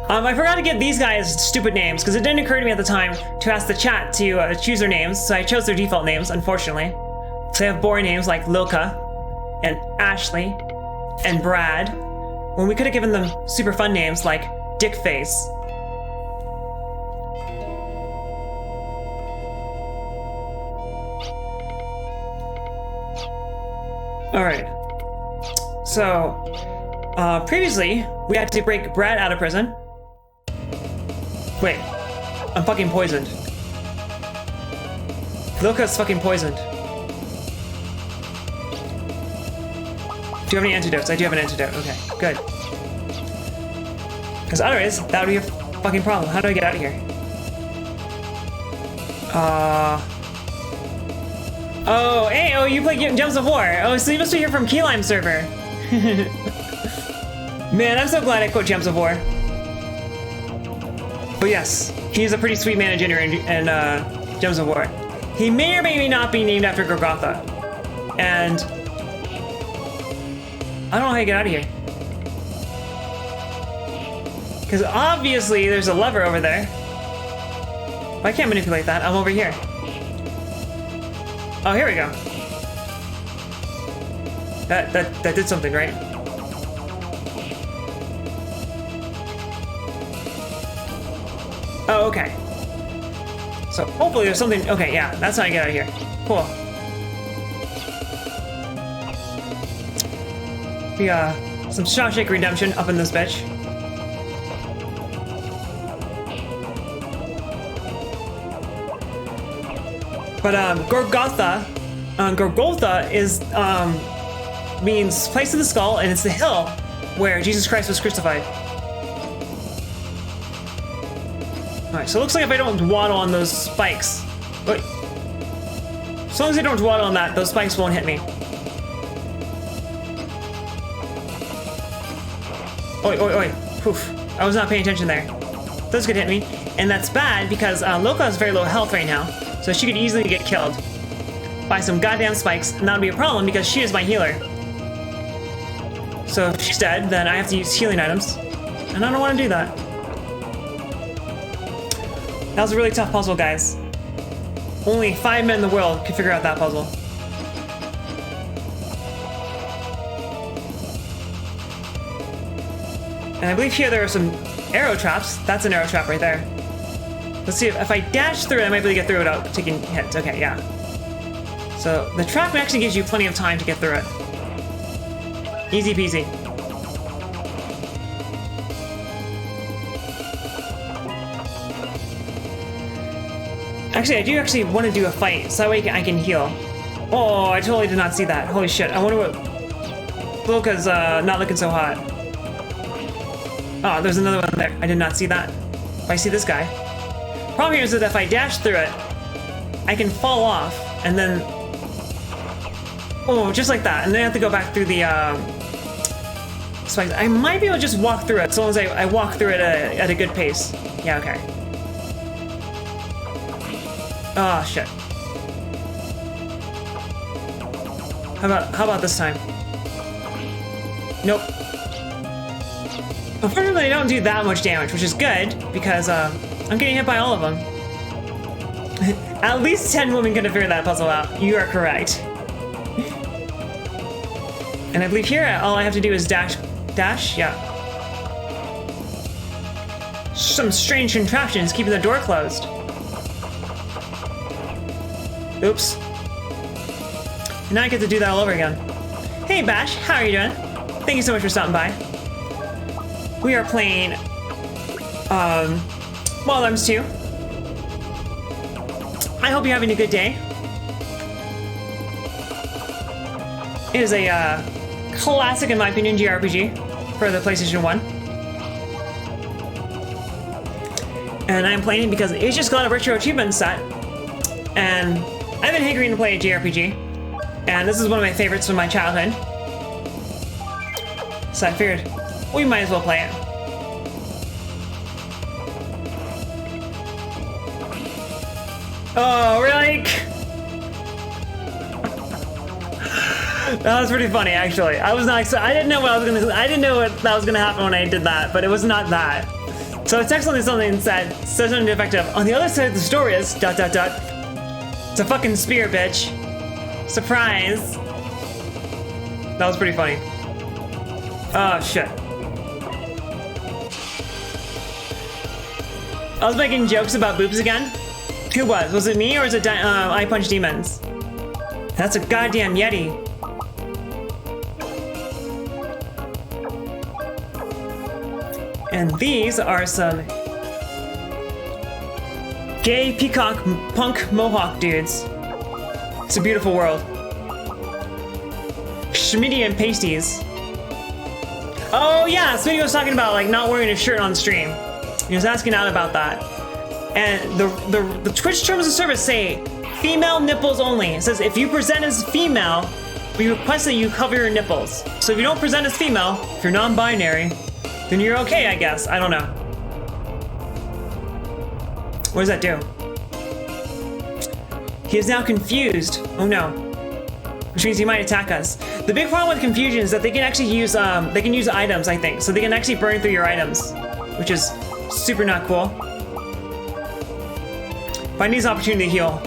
I forgot to give these guys stupid names, because it didn't occur to me at the time to ask the chat to choose their names, so I chose their default names, unfortunately. So they have boring names like Lilka, and Ashley, and Brad, when we could have given them super fun names like Dickface. Alright. So, previously, we had to break Brad out of prison. Wait, I'm fucking poisoned. Lilka's fucking poisoned. Do you have any antidotes? I do have an antidote. Okay, good. Because otherwise, that would be a fucking problem. How do I get out of here? Oh, hey, oh, you play Gems of War. Oh, so you must be here from Key Lime server. Man, I'm so glad I quote Gems of War. But yes, he's a pretty sweet man in Gems of War. He may or may not be named after Gorgotha. And I don't know how you get out of here. Because obviously there's a lever over there. I can't manipulate that. I'm over here. Oh, here we go. That did something, right? Oh, okay. So hopefully there's something. Okay, yeah, that's how I get out of here. Cool. We some Shawshank Redemption up in this bitch. But Golgotha is means place of the skull, and it's the hill where Jesus Christ was crucified. All right, so it looks like if I don't waddle on those spikes, wait, as long as I don't waddle on that, those spikes won't hit me. Oi, oi, oi! Poof! I was not paying attention there. Those could hit me, and that's bad because Loka has very low health right now. So she could easily get killed by some goddamn spikes, and that would be a problem because she is my healer. So if she's dead, then I have to use healing items, and I don't want to do that. That was a really tough puzzle, guys. Only 5 men in the world could figure out that puzzle. And I believe here there are some arrow traps. That's an arrow trap right there. Let's see if I dash through it, I might be able to get through it without taking hits. Okay, yeah. So the trap actually gives you plenty of time to get through it. Easy peasy. Actually, I do actually want to do a fight, so that way I can heal. Oh, I totally did not see that. Holy shit, I wonder what... Loka's not looking so hot. Oh, there's another one there. I did not see that. If I see this guy. Problem here is that if I dash through it, I can fall off, and then... Oh, just like that. And then I have to go back through the spikes. I might be able to just walk through it, so long as I walk through it at a good pace. Yeah, okay. Oh, shit. How about this time? Nope. Unfortunately, they don't do that much damage, which is good, because I'm getting hit by all of them. At least 10 women could have figured that puzzle out. You are correct. And I believe here, all I have to do is dash, yeah. Some strange contraptions keeping the door closed. Oops. And now I get to do that all over again. Hey Bash, how are you doing? Thank you so much for stopping by. We are playing Wild Arms 2. I hope you're having a good day. It is a classic, in my opinion, JRPG for the PlayStation 1. And I'm playing it because it's just got a retro achievement set. And I've been hankering to play a JRPG. And this is one of my favorites from my childhood. So I figured we might as well play it. Oh, really? That was pretty funny, actually. I was not. I didn't know what I was gonna. I didn't know what that was gonna happen when I did that, but it was not that. So it's actually something that says something effective. On the other side of the story is ... It's a fucking spear, bitch. Surprise. That was pretty funny. Oh shit. I was making jokes about boobs again. Who was? Was it me or was it I Punch Demons? That's a goddamn Yeti. And these are some gay peacock punk mohawk dudes. It's a beautiful world. Schmitty and pasties. Oh yeah, Smitty was talking about like not wearing a shirt on stream. He was asking out about that. And the Twitch terms of service say female nipples only. It says if you present as female, we request that you cover your nipples. So if you don't present as female, if you're non-binary, then you're okay, I guess. I don't know. What does that do? He is now confused. Oh no. Which means he might attack us. The big problem with confusion is that they can actually use items, I think. So they can actually burn through your items, which is super not cool. But I need this opportunity to heal.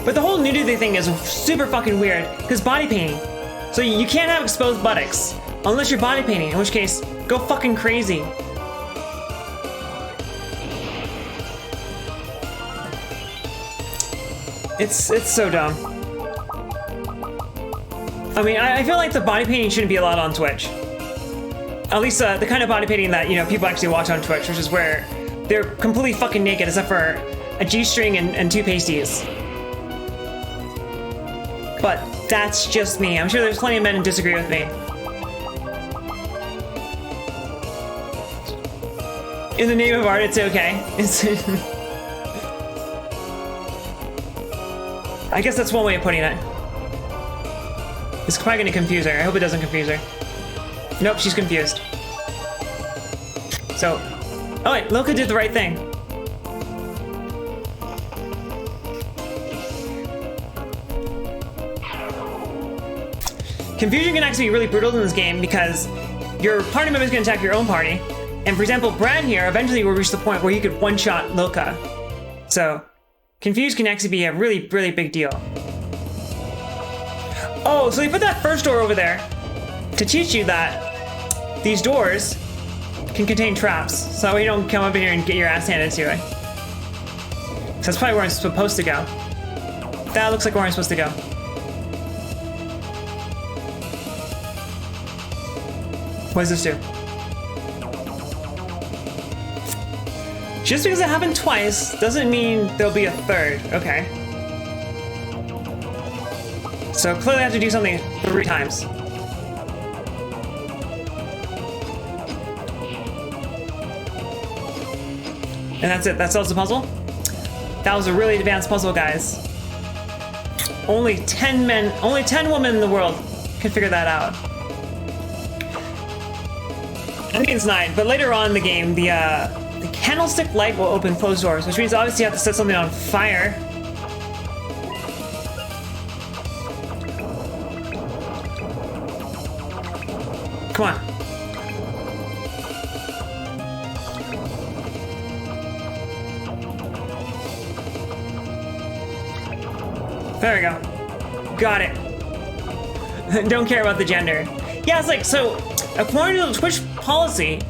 But the whole nudity thing is super fucking weird, because body painting. So you can't have exposed buttocks unless you're body painting, in which case, go fucking crazy. It's so dumb. I mean, I feel like the body painting shouldn't be allowed on Twitch. At least the kind of body painting that, you know, people actually watch on Twitch, which is where they're completely fucking naked except for a G-string and two pasties. But that's just me. I'm sure there's plenty of men who disagree with me. In the name of art, it's okay. I guess that's one way of putting it. It's probably gonna confuse her. I hope it doesn't confuse her. Nope, she's confused. So, oh wait, Loka did the right thing. Confusion can actually be really brutal in this game because your party members can attack your own party. And for example, Brad here eventually will reach the point where he could one-shot Loka. So, confuse can actually be a really, really big deal. Oh, so they put that first door over there to teach you that these doors can contain traps, so that way you don't come up in here and get your ass handed to it. So that's probably where I'm supposed to go. That looks like where I'm supposed to go. What does this do? Just because it happened twice doesn't mean there'll be a third. Okay. So clearly I have to do something 3 times. And that's it. That solves the puzzle. That was a really advanced puzzle, guys. Only 10 women in the world can figure that out. I think it's 9, but later on in the game, the candlestick light will open closed doors, which means obviously you have to set something on fire. Come on. There we go. Got it. Don't care about the gender. Yeah, it's like, so, according to the Twitch policy,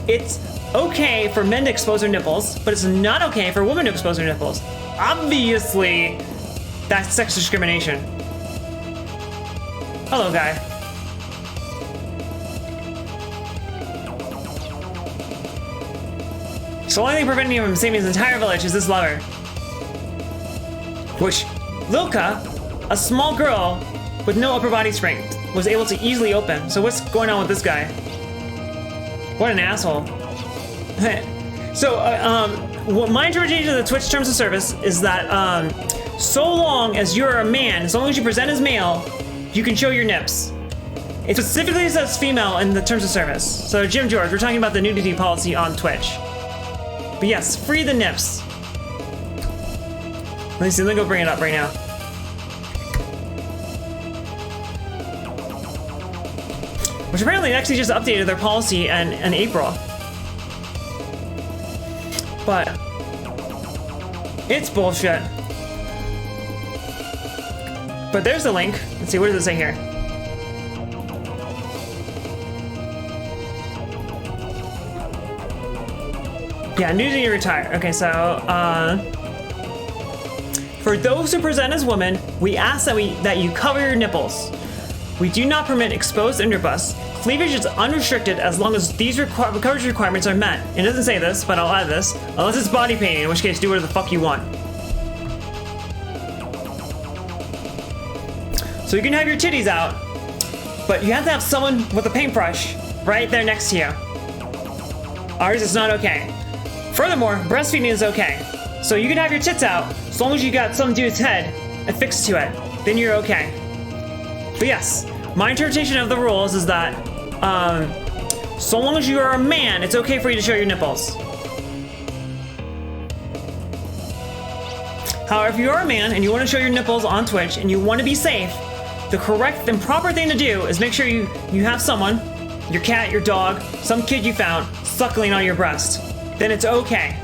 it's okay for men to expose their nipples, but it's not okay for women to expose their nipples. Obviously, that's sex discrimination. Hello, guy. So the only thing preventing him from saving his entire village is this lever. Which Lilka, a small girl with no upper body strength, was able to easily open. So what's going on with this guy? What an asshole. So, what my interpretation of the Twitch terms of service is that so long as you're a man, as long as you present as male, you can show your nips. It specifically says female in the terms of service. So Jim George, we're talking about the nudity policy on Twitch. But yes, free the nips. Let me see, let me go bring it up right now. Which apparently actually just updated their policy in April. But it's bullshit. But there's the link. Let's see, what does it say here? Yeah, nudity retire. Okay, so for those who present as women, we ask that you cover your nipples. We do not permit exposed underbust. Cleavage is unrestricted as long as these coverage requirements are met. It doesn't say this, but I'll add this. Unless it's body painting, in which case do whatever the fuck you want. So you can have your titties out, but you have to have someone with a paintbrush right there next to you. Ours is not okay. Furthermore, breastfeeding is okay. So you can have your tits out, as long as you got some dude's head affixed to it, then you're okay. But yes, my interpretation of the rules is that So long as you are a man, it's okay for you to show your nipples. However, if you are a man and you want to show your nipples on Twitch and you want to be safe, the correct and proper thing to do is make sure you have someone, your cat, your dog, some kid you found, suckling on your breast. Then it's okay.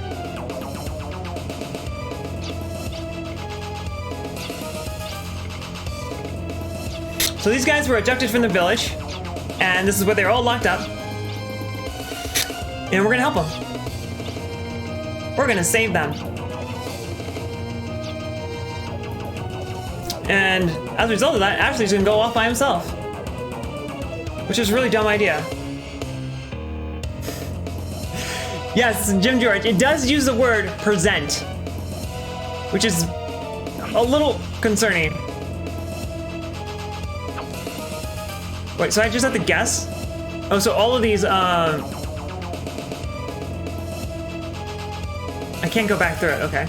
So these guys were ejected from the village, and this is where they're all locked up. And we're gonna help them. We're gonna save them. And as a result of that, Ashley's gonna go off by himself. Which is a really dumb idea. Yes, Jim George, it does use the word present, which is a little concerning. Wait, so I just have to guess? Oh, so all of these, I can't go back through it, okay.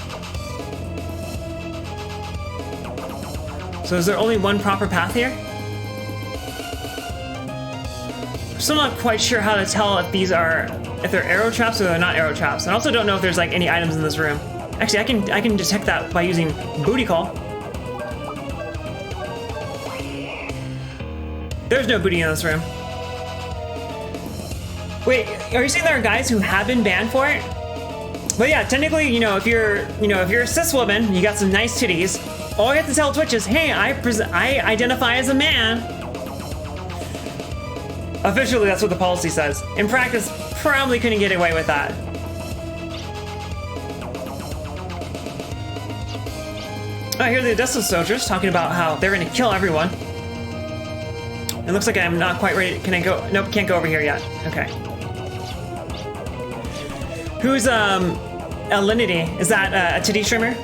So is there only one proper path here? I'm still not quite sure how to tell if they're arrow traps or they're not arrow traps. And I also don't know if there's like any items in this room. Actually, I can detect that by using booty call. There's no booty in this room. Wait, are you saying there are guys who have been banned for it? But yeah, technically, if you're a cis woman, you got some nice titties, all you have to tell Twitch is, hey, I identify as a man. Officially, that's what the policy says. In practice, probably couldn't get away with that. Oh, here are the Odessa soldiers talking about how they're gonna kill everyone. It looks like I'm not quite ready. Can I go? Nope, can't go over here yet. Okay. Who's Alinity? Is that a titty streamer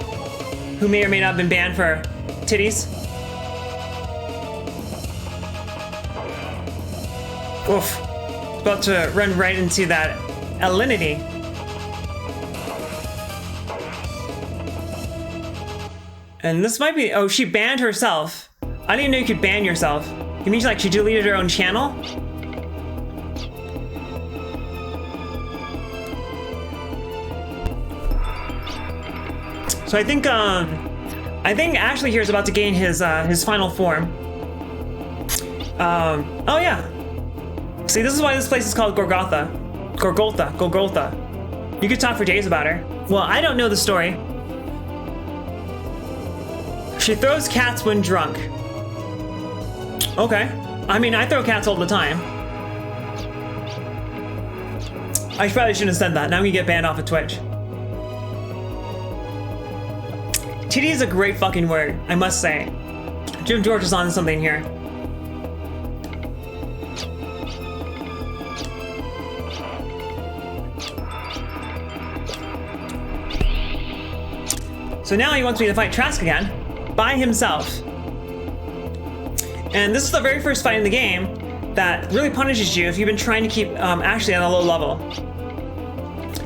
who may or may not have been banned for titties? Oof. About to run right into that Alinity. And this might be, oh, she banned herself. I didn't even know you could ban yourself. You mean like she deleted her own channel? So I think Ashley here is about to gain his final form. Oh yeah. See, this is why this place is called Golgotha. Golgotha. You could talk for days about her. Well, I don't know the story. She throws cats when drunk. Okay. I mean, I throw cats all the time. I probably shouldn't have said that. Now we get banned off of Twitch. Titty is a great fucking word, I must say. Jim George is on something here. So now he wants me to fight Trask again, by himself. And this is the very first fight in the game that really punishes you if you've been trying to keep Ashley on a low level.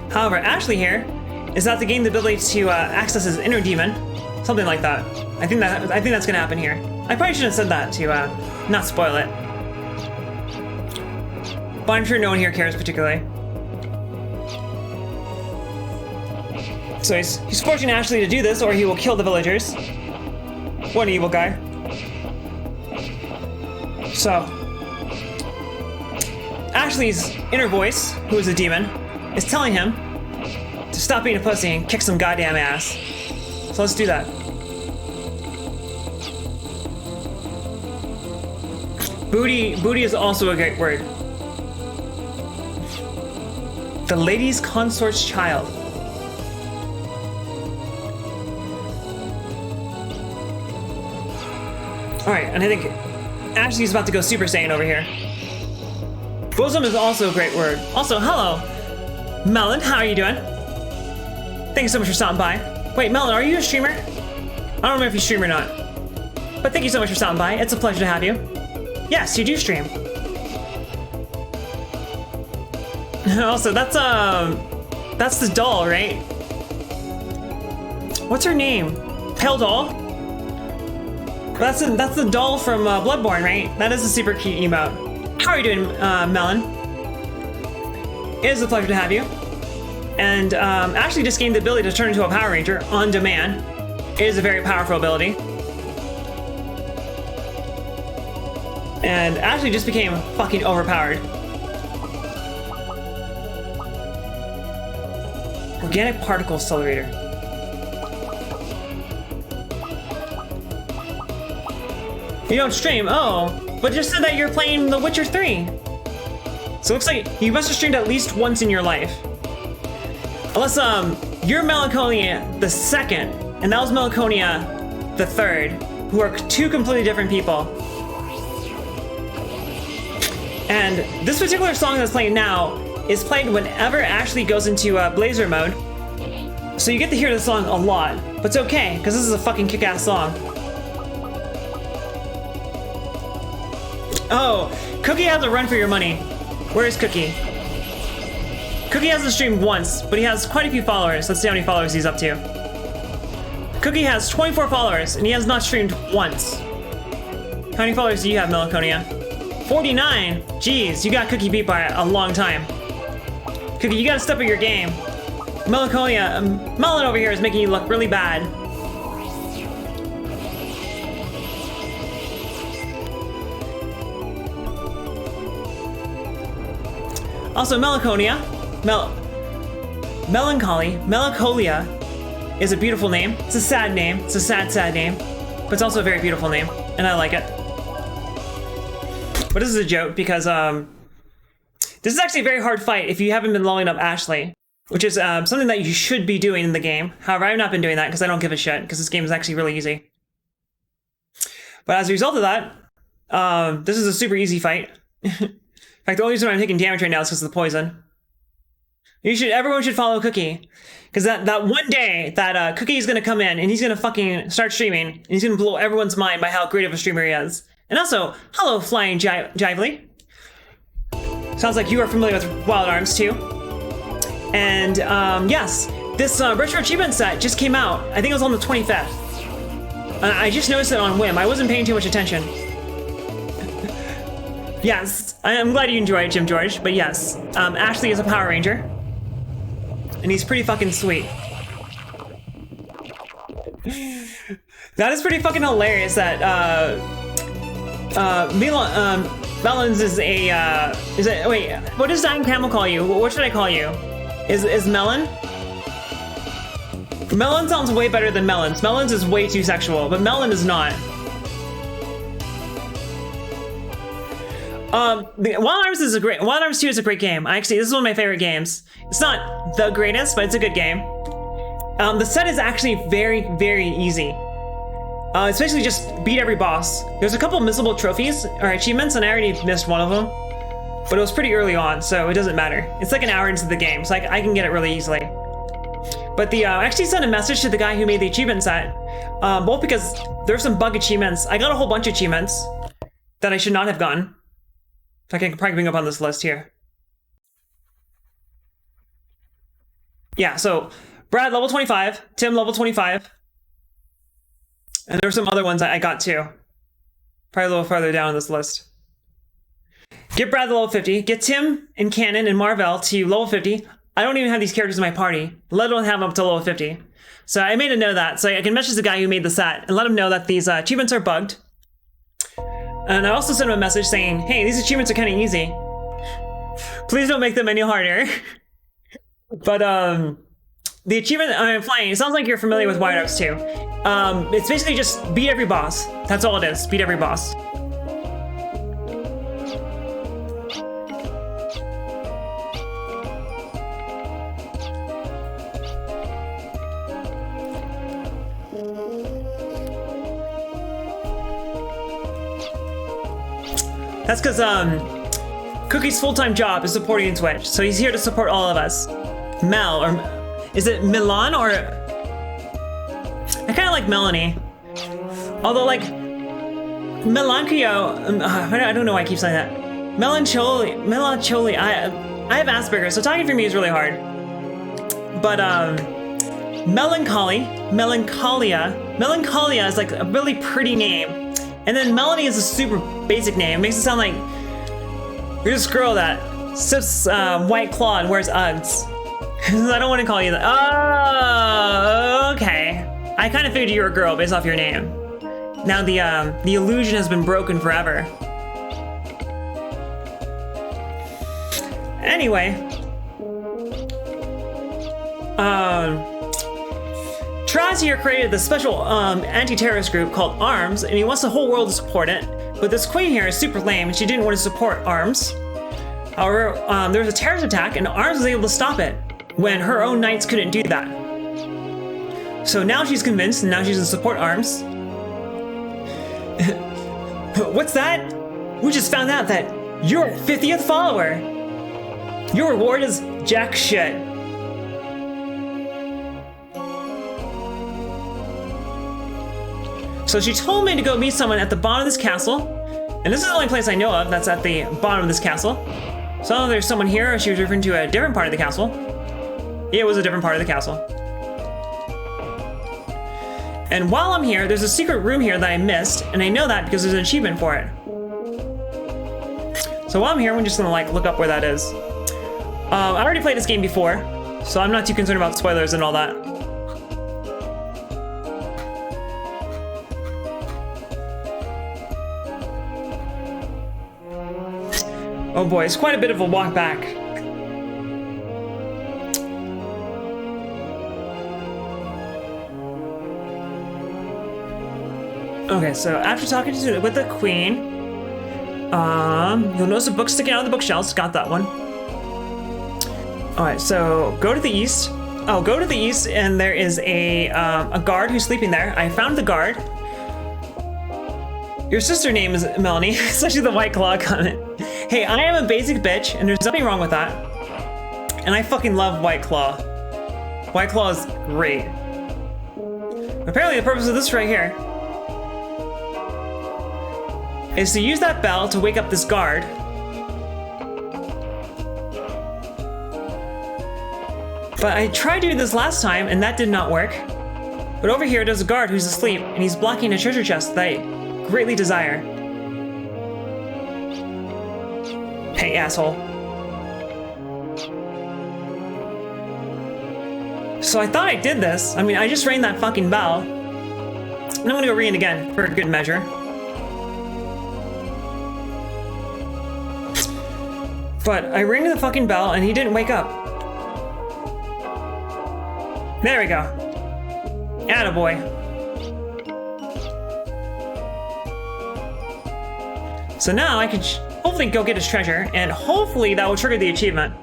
However, Ashley here is about to gain the ability to access his inner demon, something like that. I think that's gonna happen here. I probably should have said that to not spoil it, but I'm sure no one here cares particularly. So he's forcing Ashley to do this, or he will kill the villagers. What an evil guy. So, Ashley's inner voice, who is a demon, is telling him to stop being a pussy and kick some goddamn ass. So let's do that. Booty is also a great word. The lady's consort's child. Alright, and I think Ashley's about to go Super Saiyan over here. Bosom is also a great word. Also, hello, Melon, how are you doing? Thank you so much for stopping by. Wait, Melon, are you a streamer? I don't remember if you stream or not. But thank you so much for stopping by. It's a pleasure to have you. Yes, you do stream. Also, that's the doll, right? What's her name? Pale Doll? That's the doll from Bloodborne, right? That is a super cute emote. How are you doing, Melon? it is a pleasure to have you. And Ashley just gained the ability to turn into a Power Ranger on demand. It is a very powerful ability. And Ashley just became fucking overpowered. Organic particle accelerator. You don't stream? Oh, but it just said that you're playing The Witcher 3. So it looks like you must have streamed at least once in your life. Unless, you're Melancholia the second, and that was Melancholia the third, who are two completely different people. And this particular song that's playing now is played whenever Ashley goes into Blazer mode. So you get to hear the song a lot, but it's okay, because this is a fucking kick-ass song. Oh, Cookie has a run for your money. Where is Cookie? Cookie hasn't streamed once, but he has quite a few followers. Let's see how many followers he's up to. Cookie has 24 followers, and he has not streamed once. How many followers do you have, Melancholia? 49! Jeez, you got Cookie beat by a long time. Cookie, you gotta step up your game. Melancholia, Melon over here is making you look really bad. Also, Melancholia is a beautiful name. It's a sad name. It's a sad, sad name. But it's also a very beautiful name, and I like it. But this is a joke because this is actually a very hard fight if you haven't been leveling up Ashley, which is something that you should be doing in the game. However, I've not been doing that because I don't give a shit because this game is actually really easy. But as a result of that, this is a super easy fight. In fact, the only reason I'm taking damage right now is because of the poison. Everyone should follow Cookie. Because that one day that Cookie is going to come in and he's going to fucking start streaming and he's going to blow everyone's mind by how great of a streamer he is. And also, hello, Flying Jively. Sounds like you are familiar with Wild Arms too. And yes, this retro achievement set just came out. I think it was on the 25th. I just noticed it on whim. I wasn't paying too much attention. Yes, I'm glad you enjoyed it, Jim George. But yes, Ashley is a Power Ranger. And he's pretty fucking sweet. That is pretty fucking hilarious that Melons is a wait, what does Dying Camel call you? What should I call you? Is Melon? Melon sounds way better than Melons. Melons is way too sexual, but Melon is not. Wild Arms 2 is a great game. Actually, this is one of my favorite games. It's not the greatest, but it's a good game. The set is actually very, very easy. It's basically just beat every boss. There's a couple missable trophies or achievements, and I already missed one of them. But it was pretty early on, so it doesn't matter. It's like an hour into the game, so I can get it really easily. But I actually sent a message to the guy who made the achievement set, both because there's some bug achievements. I got a whole bunch of achievements that I should not have gotten. In fact, I can probably bring up on this list here. Yeah, so Brad, level 25. Tim, level 25. And there were some other ones I got too. Probably a little farther down on this list. Get Brad to level 50. Get Tim and Cannon and Marvel to level 50. I don't even have these characters in my party, let alone have them up to level 50. So I made a note of that, so I can message the guy who made the set and let him know that these achievements are bugged. And I also sent him a message saying, hey, these achievements are kind of easy. Please don't make them any harder. But the achievement I'm playing, it sounds like you're familiar with Wild Arms 2. It's basically just beat every boss. That's all it is, beat every boss. That's because Cookie's full-time job is supporting Twitch, so he's here to support all of us. Mel, or is it Milan, or I kind of like Melanie. Although, like, Melanchio, I don't know why I keep saying that. Melancholi, I have Asperger's, so talking for me is really hard. But, Melancholia is like a really pretty name. And then Melanie is a super basic name. It makes it sound like you're this girl that sips White Claw and wears Uggs. I don't want to call you that. Oh, okay. I kind of figured you were a girl based off your name. Now the illusion has been broken forever. Anyway, Traz here created this special anti-terrorist group called ARMS, and he wants the whole world to support it. But this queen here is super lame, and she didn't want to support ARMS. However, there was a terrorist attack, and ARMS was able to stop it when her own knights couldn't do that. So now she's convinced, and now she's in support ARMS. What's that? We just found out that you're 50th follower. Your reward is jack shit. So she told me to go meet someone at the bottom of this castle. And this is the only place I know of that's at the bottom of this castle. So there's someone here, or she was referring to a different part of the castle. It was a different part of the castle. And while I'm here, there's a secret room here that I missed, and I know that because there's an achievement for it. So while I'm here, I'm just gonna like look up where that is. I already played this game before, so I'm not too concerned about spoilers and all that. Oh boy, it's quite a bit of a walk back. Okay, so after talking with the queen, you'll notice a book sticking out of the bookshelves. Got that one. All right, so go to the east. Oh, go to the east, and there is a guard who's sleeping there. I found the guard. Your sister name is Melanie, especially the White Claw comment. Hey, I am a basic bitch, and there's nothing wrong with that. And I fucking love White Claw. White Claw is great. Apparently the purpose of this right here is to use that bell to wake up this guard. But I tried doing this last time, and that did not work. But over here, there's a guard who's asleep, and he's blocking a treasure chest that I greatly desire. Hey, asshole. So I thought I did this. I mean, I just rang that fucking bell. And I'm gonna go ring it again for good measure. But I rang the fucking bell and he didn't wake up. There we go. Attaboy. So now I can hopefully go get his treasure, and hopefully that will trigger the achievement.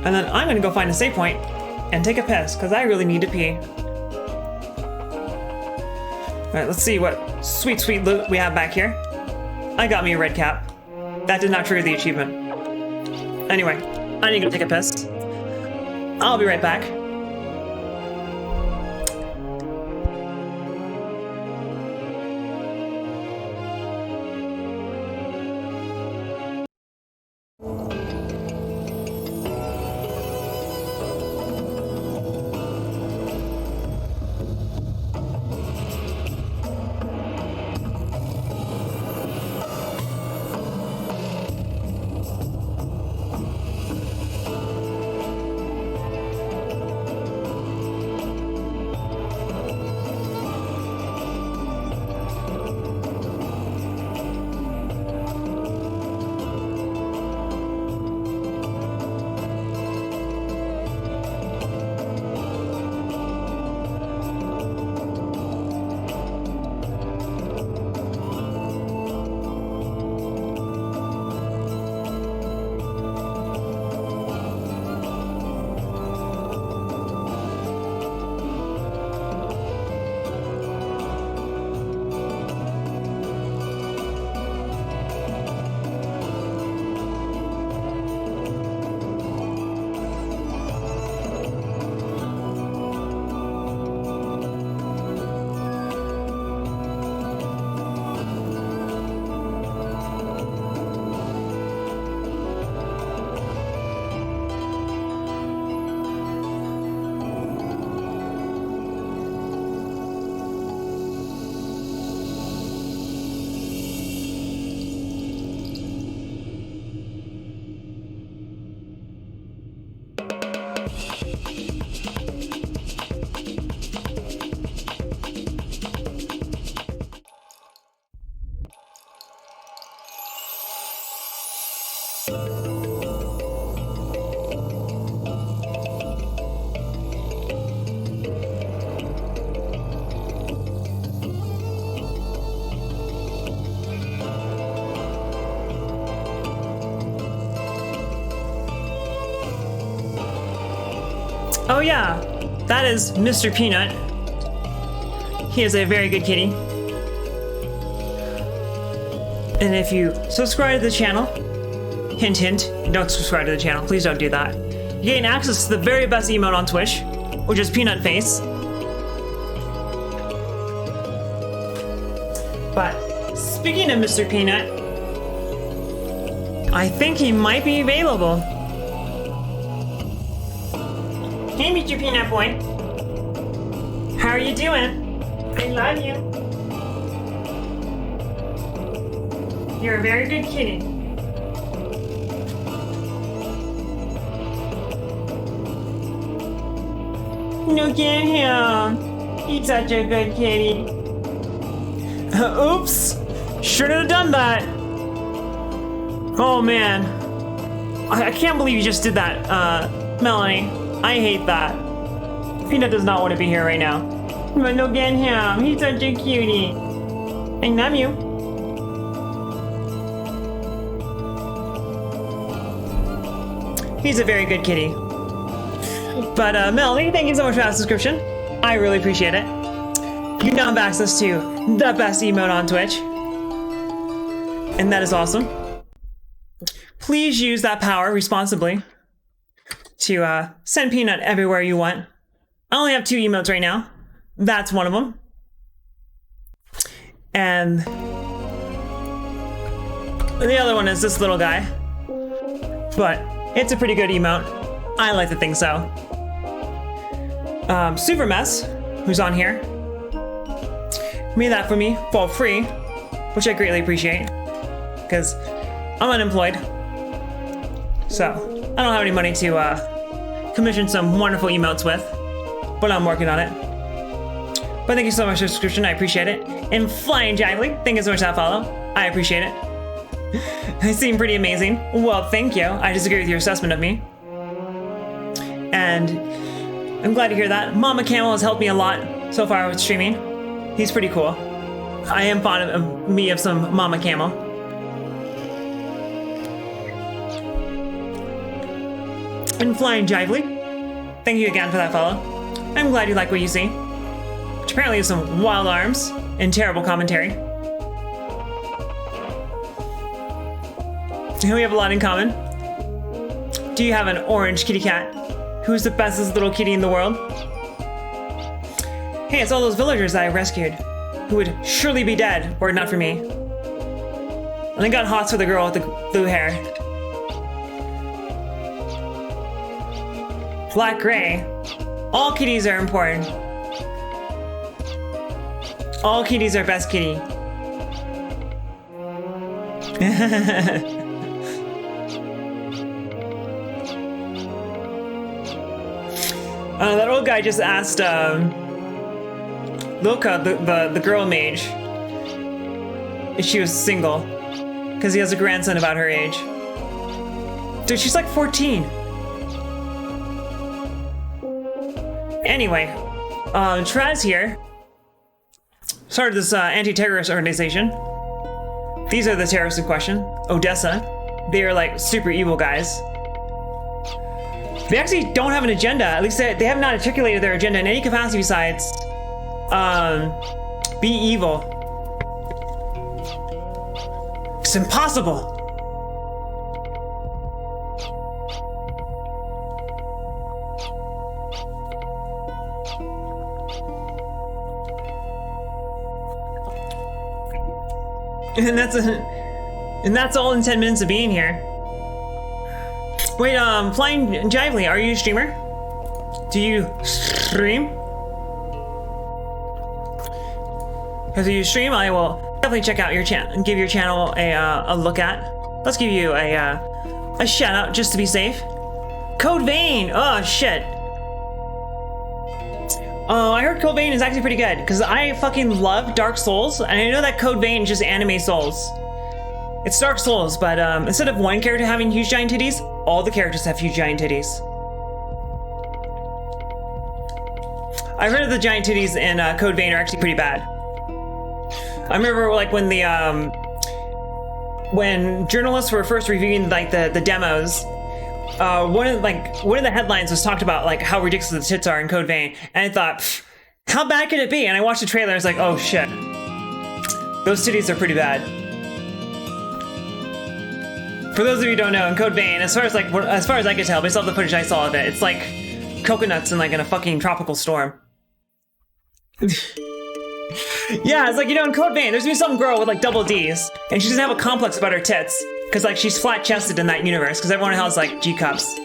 And then I'm gonna go find a save point and take a piss, because I really need to pee. Alright, let's see what sweet, sweet loot we have back here. I got me a red cap. That did not trigger the achievement. Anyway, I need to go take a piss. I'll be right back. Oh yeah, that is Mr. Peanut. He is a very good kitty. And if you subscribe to the channel, hint hint, don't subscribe to the channel, please don't do that. You gain access to the very best emote on Twitch, which is Peanut Face. But speaking of Mr. Peanut, I think he might be available. Hey, Mr. Peanut Boy. How are you doing? I love you. You're a very good kitty. Look at him. He's such a good kitty. Oops. Shouldn't have done that. Oh, man. I can't believe you just did that, Melanie. I hate that. Peanut does not want to be here right now. But look at him. He's such a cutie. I love you. He's a very good kitty. But Melanie, thank you so much for that subscription. I really appreciate it. You now have access to the best emote on Twitch. And that is awesome. Please use that power responsibly to send Peanut everywhere you want. I only have 2 emotes right now. That's one of them. And the other one is this little guy. But it's a pretty good emote. I like to think so. Super Mess, who's on here, made that for me for free, which I greatly appreciate, because I'm unemployed. So I don't have any money to commission some wonderful emotes with, but I'm working on it. But thank you so much for the subscription, I appreciate it. And Flying Jively, thank you so much for that follow. I appreciate it. I seem pretty amazing. Well, thank you. I disagree with your assessment of me. And I'm glad to hear that. Mama Camel has helped me a lot so far with streaming. He's pretty cool. I am fond of some Mama Camel. And Flying Jively, thank you again for that follow. I'm glad you like what you see. Which apparently is some wild arms and terrible commentary. We have a lot in common. Do you have an orange kitty cat? Who's the bestest little kitty in the world? Hey, it's all those villagers that I rescued, who would surely be dead were it not for me. And I got hots for the girl with the blue hair. Black gray. All kitties are important. All kitties are best kitty. That old guy just asked Loka, the girl mage, if she was single, because he has a grandson about her age. Dude, she's like 14. Anyway, Traz here started this anti-terrorist organization. These are the terrorists in question. Odessa. They are like super evil guys. They actually don't have an agenda. At least they have not articulated their agenda in any capacity besides be evil. It's impossible. And that's all in 10 minutes of being here. Wait, Flying Jively, are you a streamer? Do you stream? Because if you stream, I will definitely check out your channel and give your channel a look at. Let's give you a shout out just to be safe. Code Vein! Oh, shit. Oh, I heard Code Vein is actually pretty good, because I fucking love Dark Souls, and I know that Code Vein is just anime Souls. It's Dark Souls, but instead of one character having huge giant titties, all the characters have huge giant titties. I heard that the giant titties in Code Vein are actually pretty bad. I remember like when the when journalists were first reviewing like the demos, one of the headlines was talked about like how ridiculous the tits are in Code Vein, and I thought, how bad could it be? And I watched the trailer and I was like, oh shit, those titties are pretty bad. For those of you who don't know, in Code Vein, as far as I can tell, based off the footage I saw of it, it's like coconuts in like in a fucking tropical storm. Yeah, it's like, you know, in Code Vein, there's gonna be some girl with like double D's, and she doesn't have a complex about her tits, because like she's flat chested in that universe, because everyone else has like G cups.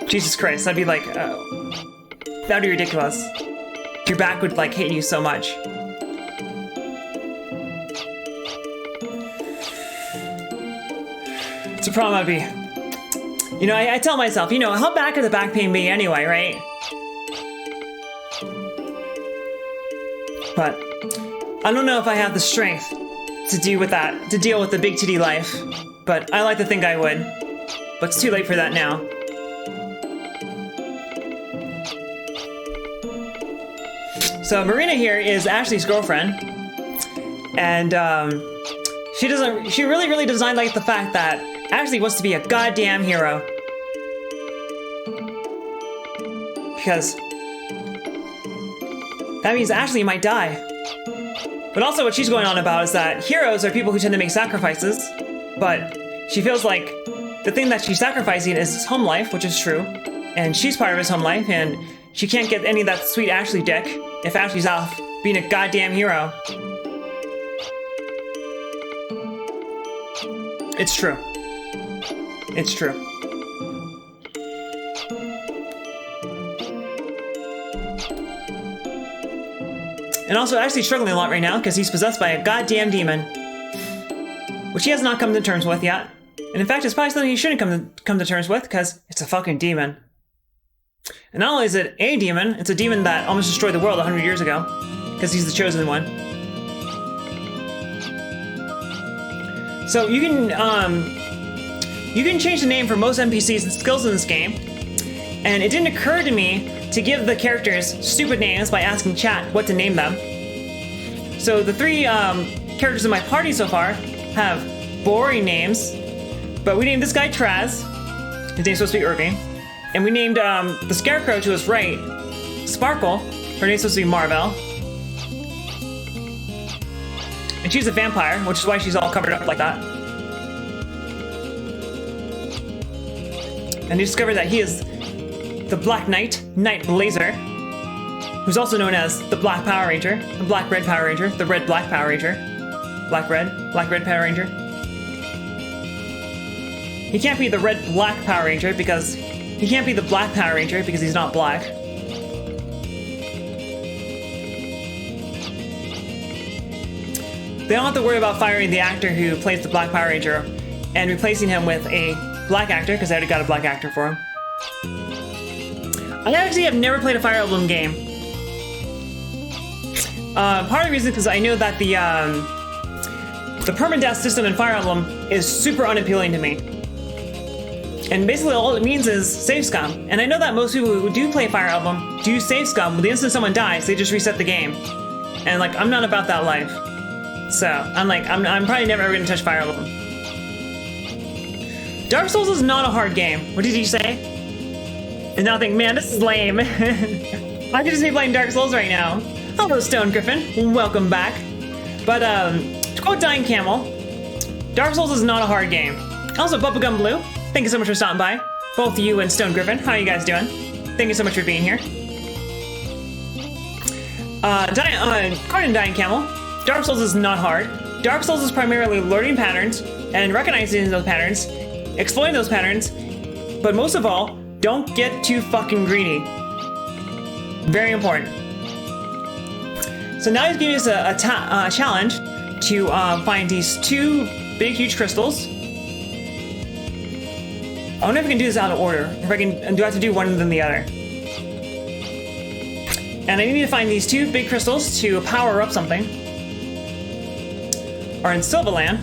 Jesus Christ, that'd be like, that'd be ridiculous. Your back would like hate you so much. It's a problem I'd be. You know, I tell myself, you know, how bad could the back pain be anyway, right? But I don't know if I have the strength to deal with that, to deal with the big titty life. But I like to think I would. But it's too late for that now. So Marina here is Ashley's girlfriend, and she really doesn't like the fact that Ashley wants to be a goddamn hero. Because that means Ashley might die. But also what she's going on about is that heroes are people who tend to make sacrifices, but she feels like the thing that she's sacrificing is his home life, which is true, and she's part of his home life, and she can't get any of that sweet Ashley dick if Ashley's off being a goddamn hero. It's true. It's true. And also, Ashley's struggling a lot right now because he's possessed by a goddamn demon, which he has not come to terms with yet. And in fact, it's probably something he shouldn't come to terms with because it's a fucking demon. And not only is it a demon, it's a demon that almost destroyed the world 100 years ago because he's the chosen one. So you can change the name for most NPCs and skills in this game, and it didn't occur to me to give the characters stupid names by asking chat what to name them. So the three characters in my party so far have boring names, but we named this guy Traz. His name's supposed to be Irving. And we named the Scarecrow to his right Sparkle. Her name's supposed to be Marvel. And she's a vampire, which is why she's all covered up like that. And you discovered that he is the Black Knight, Knight Blazer, who's also known as the Black Power Ranger, the Black Red Power Ranger, the Red Black Power Ranger, Black Red Power Ranger. He can't be the Red Black Power Ranger because he can't be the Black Power Ranger because he's not black. They don't have to worry about firing the actor who plays the Black Power Ranger and replacing him with a black actor because they already got a black actor for him. I actually have never played a Fire Emblem game. Part of the reason is because I know that the permadeath system in Fire Emblem is super unappealing to me. And basically all it means is save scum. And I know that most people who do play Fire Emblem do save scum. The instant someone dies, they just reset the game. And like, I'm not about that life. So I'm probably never ever gonna touch Fire Emblem. Dark Souls is not a hard game. What did you say? And now I think, man, this is lame. I could just be playing Dark Souls right now. Hello, Stone Griffin. Welcome back. But to quote Dying Camel, Dark Souls is not a hard game. Also, Bubblegum Blue, thank you so much for stopping by. Both you and Stone Griffin, how are you guys doing? Thank you so much for being here. According to Dying Camel, Dark Souls is not hard. Dark Souls is primarily learning patterns and recognizing those patterns, exploiting those patterns, but most of all, don't get too fucking greedy. Very important. So now he's giving us a challenge to find these two big, huge crystals. I wonder if I can do this out of order. If I can, do I have to do one and then the other? And I need to find these two big crystals to power up something. Or in Sylvaland.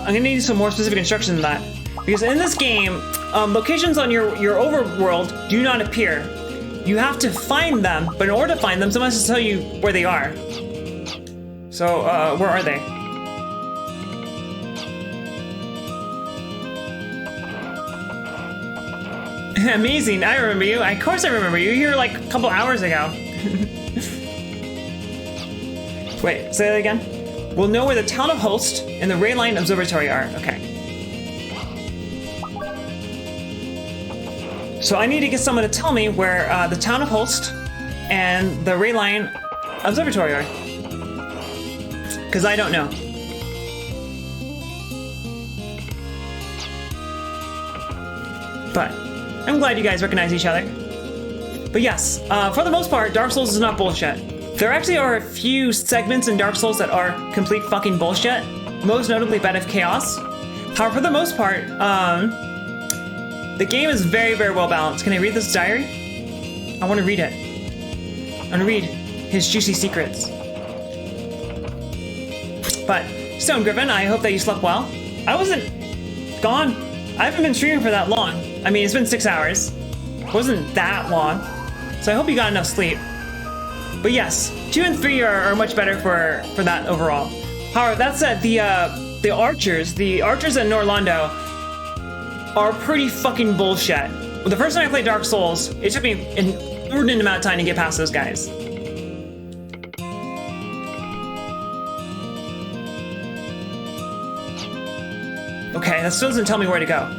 I'm gonna need some more specific instructions than that. Because in this game, locations on your overworld do not appear. You have to find them, but in order to find them, someone has to tell you where they are. So, where are they? Amazing, I remember you. Of course I remember you. You were here like a couple hours ago. Wait, say that again? We'll know where the town of Holst and the Rayline Observatory are. Okay. So I need to get someone to tell me where the town of Holst and the Rayline Observatory are. Because I don't know. But I'm glad you guys recognize each other. But yes, for the most part, Dark Souls is not bullshit. There actually are a few segments in Dark Souls that are complete fucking bullshit. Most notably Bed of Chaos. However, for the most part, the game is very, very well balanced. Can I read this diary? I want to read it. I want to read his juicy secrets. But, Stone Griffin, I hope that you slept well. I wasn't gone. I haven't been streaming for that long. I mean, it's been 6 hours. It wasn't that long. So I hope you got enough sleep. But yes, 2 and 3 are much better for that overall. However, that said, the archers in Norlondo are pretty fucking bullshit. The first time I played Dark Souls, it took me an inordinate amount of time to get past those guys. Okay, that still doesn't tell me where to go.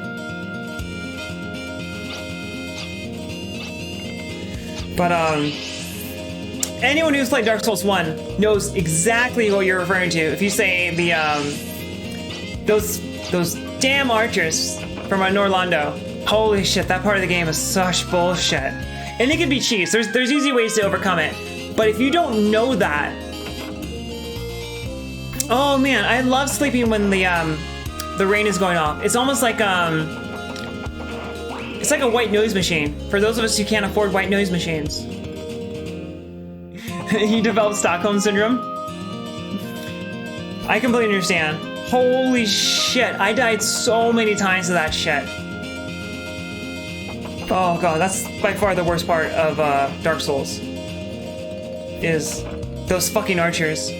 But, anyone who's played Dark Souls 1 knows exactly what you're referring to. If you say those damn archers from Norlondo. Holy shit, that part of the game is such bullshit. And it can be cheats. There's easy ways to overcome it. But if you don't know that... Oh man, I love sleeping when the rain is going off. It's almost like it's like a white noise machine. For those of us who can't afford white noise machines. You developed Stockholm Syndrome? I completely understand. Holy shit, I died so many times to that shit. Oh god, that's by far the worst part of Dark Souls. Is those fucking archers.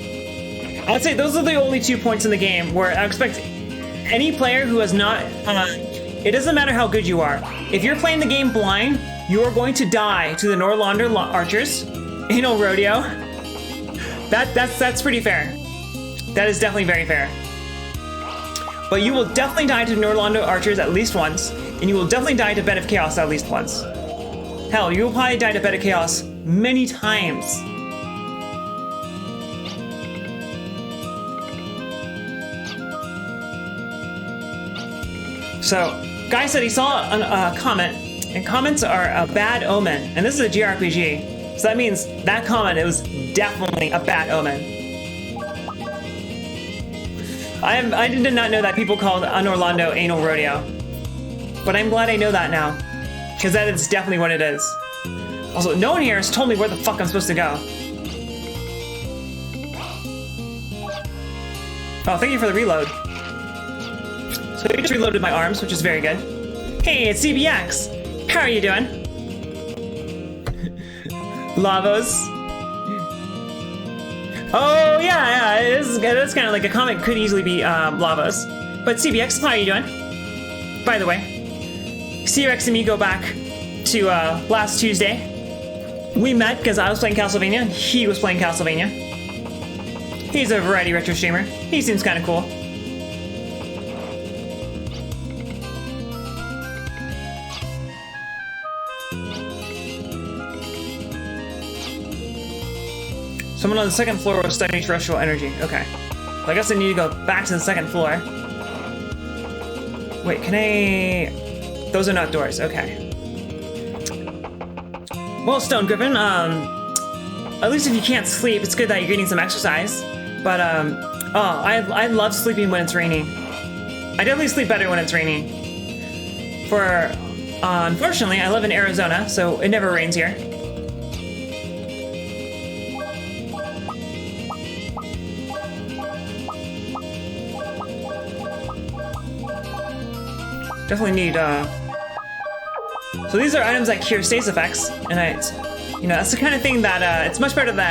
I'd say those are the only 2 points in the game where I expect any player who has not... it doesn't matter how good you are. If you're playing the game blind, you are going to die to the Norlondo archers. Anal Rodeo. That's pretty fair. That is definitely very fair. But you will definitely die to Norlondo archers at least once, and you will definitely die to Bed of Chaos at least once. Hell, you will probably die to Bed of Chaos many times. So, guy said he saw a comment, and comments are a bad omen, and this is a JRPG. So that means that comment, it was definitely a bad omen. I did not know that people called Norlondo Anal Rodeo. But I'm glad I know that now. Because that is definitely what it is. Also, no one here has told me where the fuck I'm supposed to go. Oh, thank you for the reload. So I just reloaded my arms, which is very good. Hey, it's CBX! How are you doing? Lavos. Oh yeah, it's kind of like a comment could easily be Lavos. But CBX, how are you doing? By the way, CBX and me go back to last Tuesday. We met because I was playing Castlevania and he was playing Castlevania. He's a variety retro streamer. He seems kind of cool. Someone on the second floor was studying terrestrial energy. Okay. Well, I guess I need to go back to the second floor. Wait, can I... Those are not doors. Okay. Well, Stone Griffin, at least if you can't sleep, it's good that you're getting some exercise. But, I love sleeping when it's raining. I definitely sleep better when it's raining. Unfortunately, I live in Arizona, so it never rains here. Definitely need, So these are items that cure status effects, and you know, that's the kind of thing that, it's much better to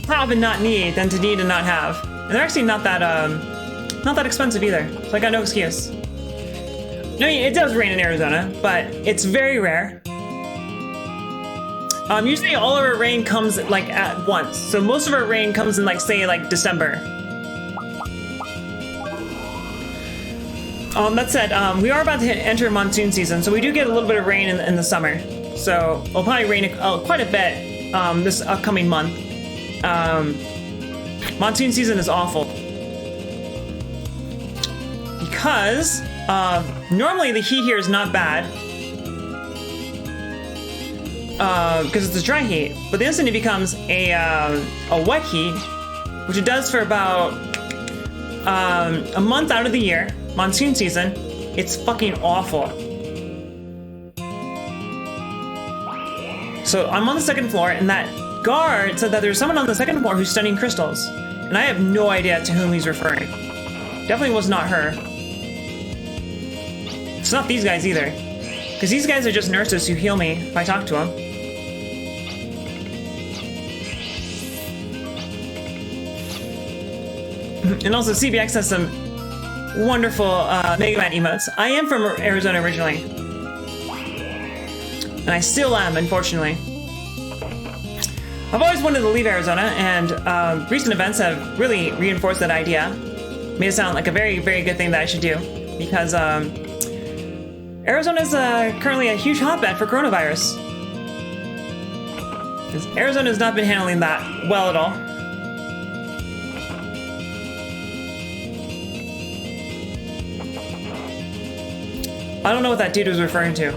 have and not need than to need and not have. And they're actually not that expensive either, so I got no excuse. I mean, it does rain in Arizona, but it's very rare. Usually all of our rain comes like at once. So most of our rain comes in like, say, like December. That said, we are about to enter monsoon season, so we do get a little bit of rain in the summer. So it'll probably rain quite a bit this upcoming month. Monsoon season is awful. Because normally the heat here is not bad. Because it's a dry heat, but the instant it becomes a wet heat, which it does for about a month out of the year, monsoon season, it's fucking awful. So I'm on the second floor, and that guard said that there's someone on the second floor who's studying crystals, and I have no idea to whom he's referring. Definitely was not her. It's not these guys either, because these guys are just nurses who heal me if I talk to them. And also, CBX has some wonderful Mega Man emotes. I am from Arizona originally. And I still am, unfortunately. I've always wanted to leave Arizona, and recent events have really reinforced that idea. Made it sound like a very, very good thing that I should do. Because Arizona is currently a huge hotbed for coronavirus. Because Arizona has not been handling that well at all. I don't know what that dude was referring to.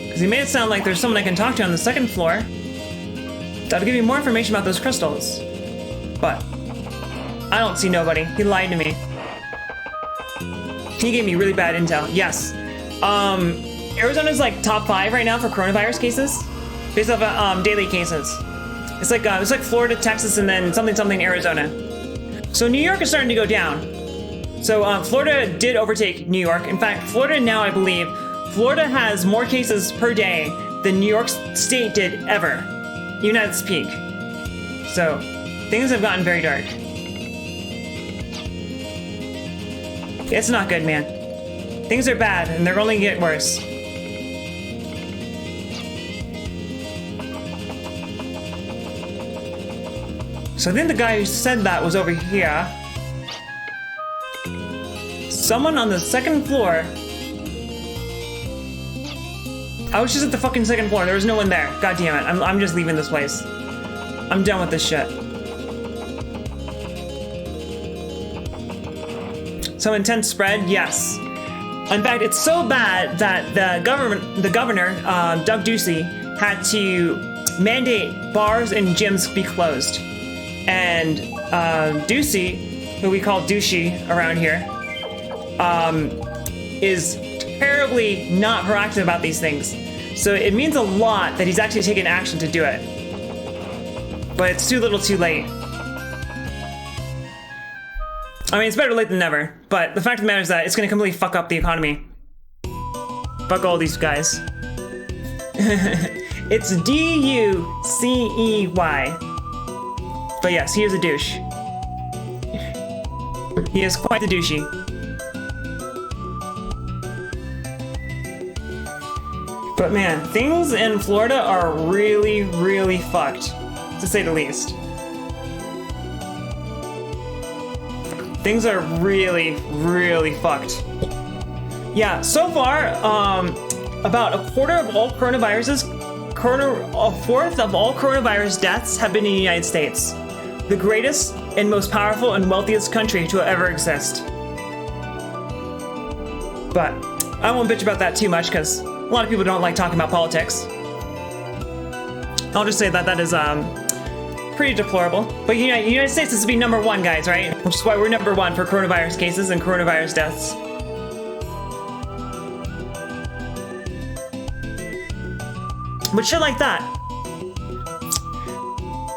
Because he made it sound like there's someone I can talk to on the second floor that'll give me more information about those crystals. But I don't see nobody. He lied to me. He gave me really bad intel. Yes. Arizona's like top 5 right now for coronavirus cases, based off daily cases. It's like Florida, Texas, and then something Arizona. So New York is starting to go down. So Florida did overtake New York. In fact, Florida now, I believe, Florida has more cases per day than New York State did ever, even at its peak. So things have gotten very dark. It's not good, man. Things are bad, and they're only getting worse. So I think the guy who said that was over here. Someone on the second floor. I was just at the fucking second floor. There was no one there. God damn it. I'm just leaving this place. I'm done with this shit. So intense spread? Yes. In fact, it's so bad that the governor, Doug Ducey, had to mandate bars and gyms be closed. And Ducey, who we call Douchey around here, is terribly not proactive about these things. So it means a lot that he's actually taken action to do it. But it's too little too late. I mean, it's better late than never, but the fact of the matter is that it's gonna completely fuck up the economy. Fuck all these guys. It's Ducey. But yes, he is a douche. He is quite the douchey. But man, things in Florida are really, really fucked, to say the least. Things are really, really fucked. Yeah, so far, about a fourth of all coronavirus deaths have been in the United States, the greatest and most powerful and wealthiest country to ever exist. But I won't bitch about that too much because a lot of people don't like talking about politics. I'll just say that that is pretty deplorable. But United States is to be number 1, guys, right? Which is why we're number 1 for coronavirus cases and coronavirus deaths. But shit like that.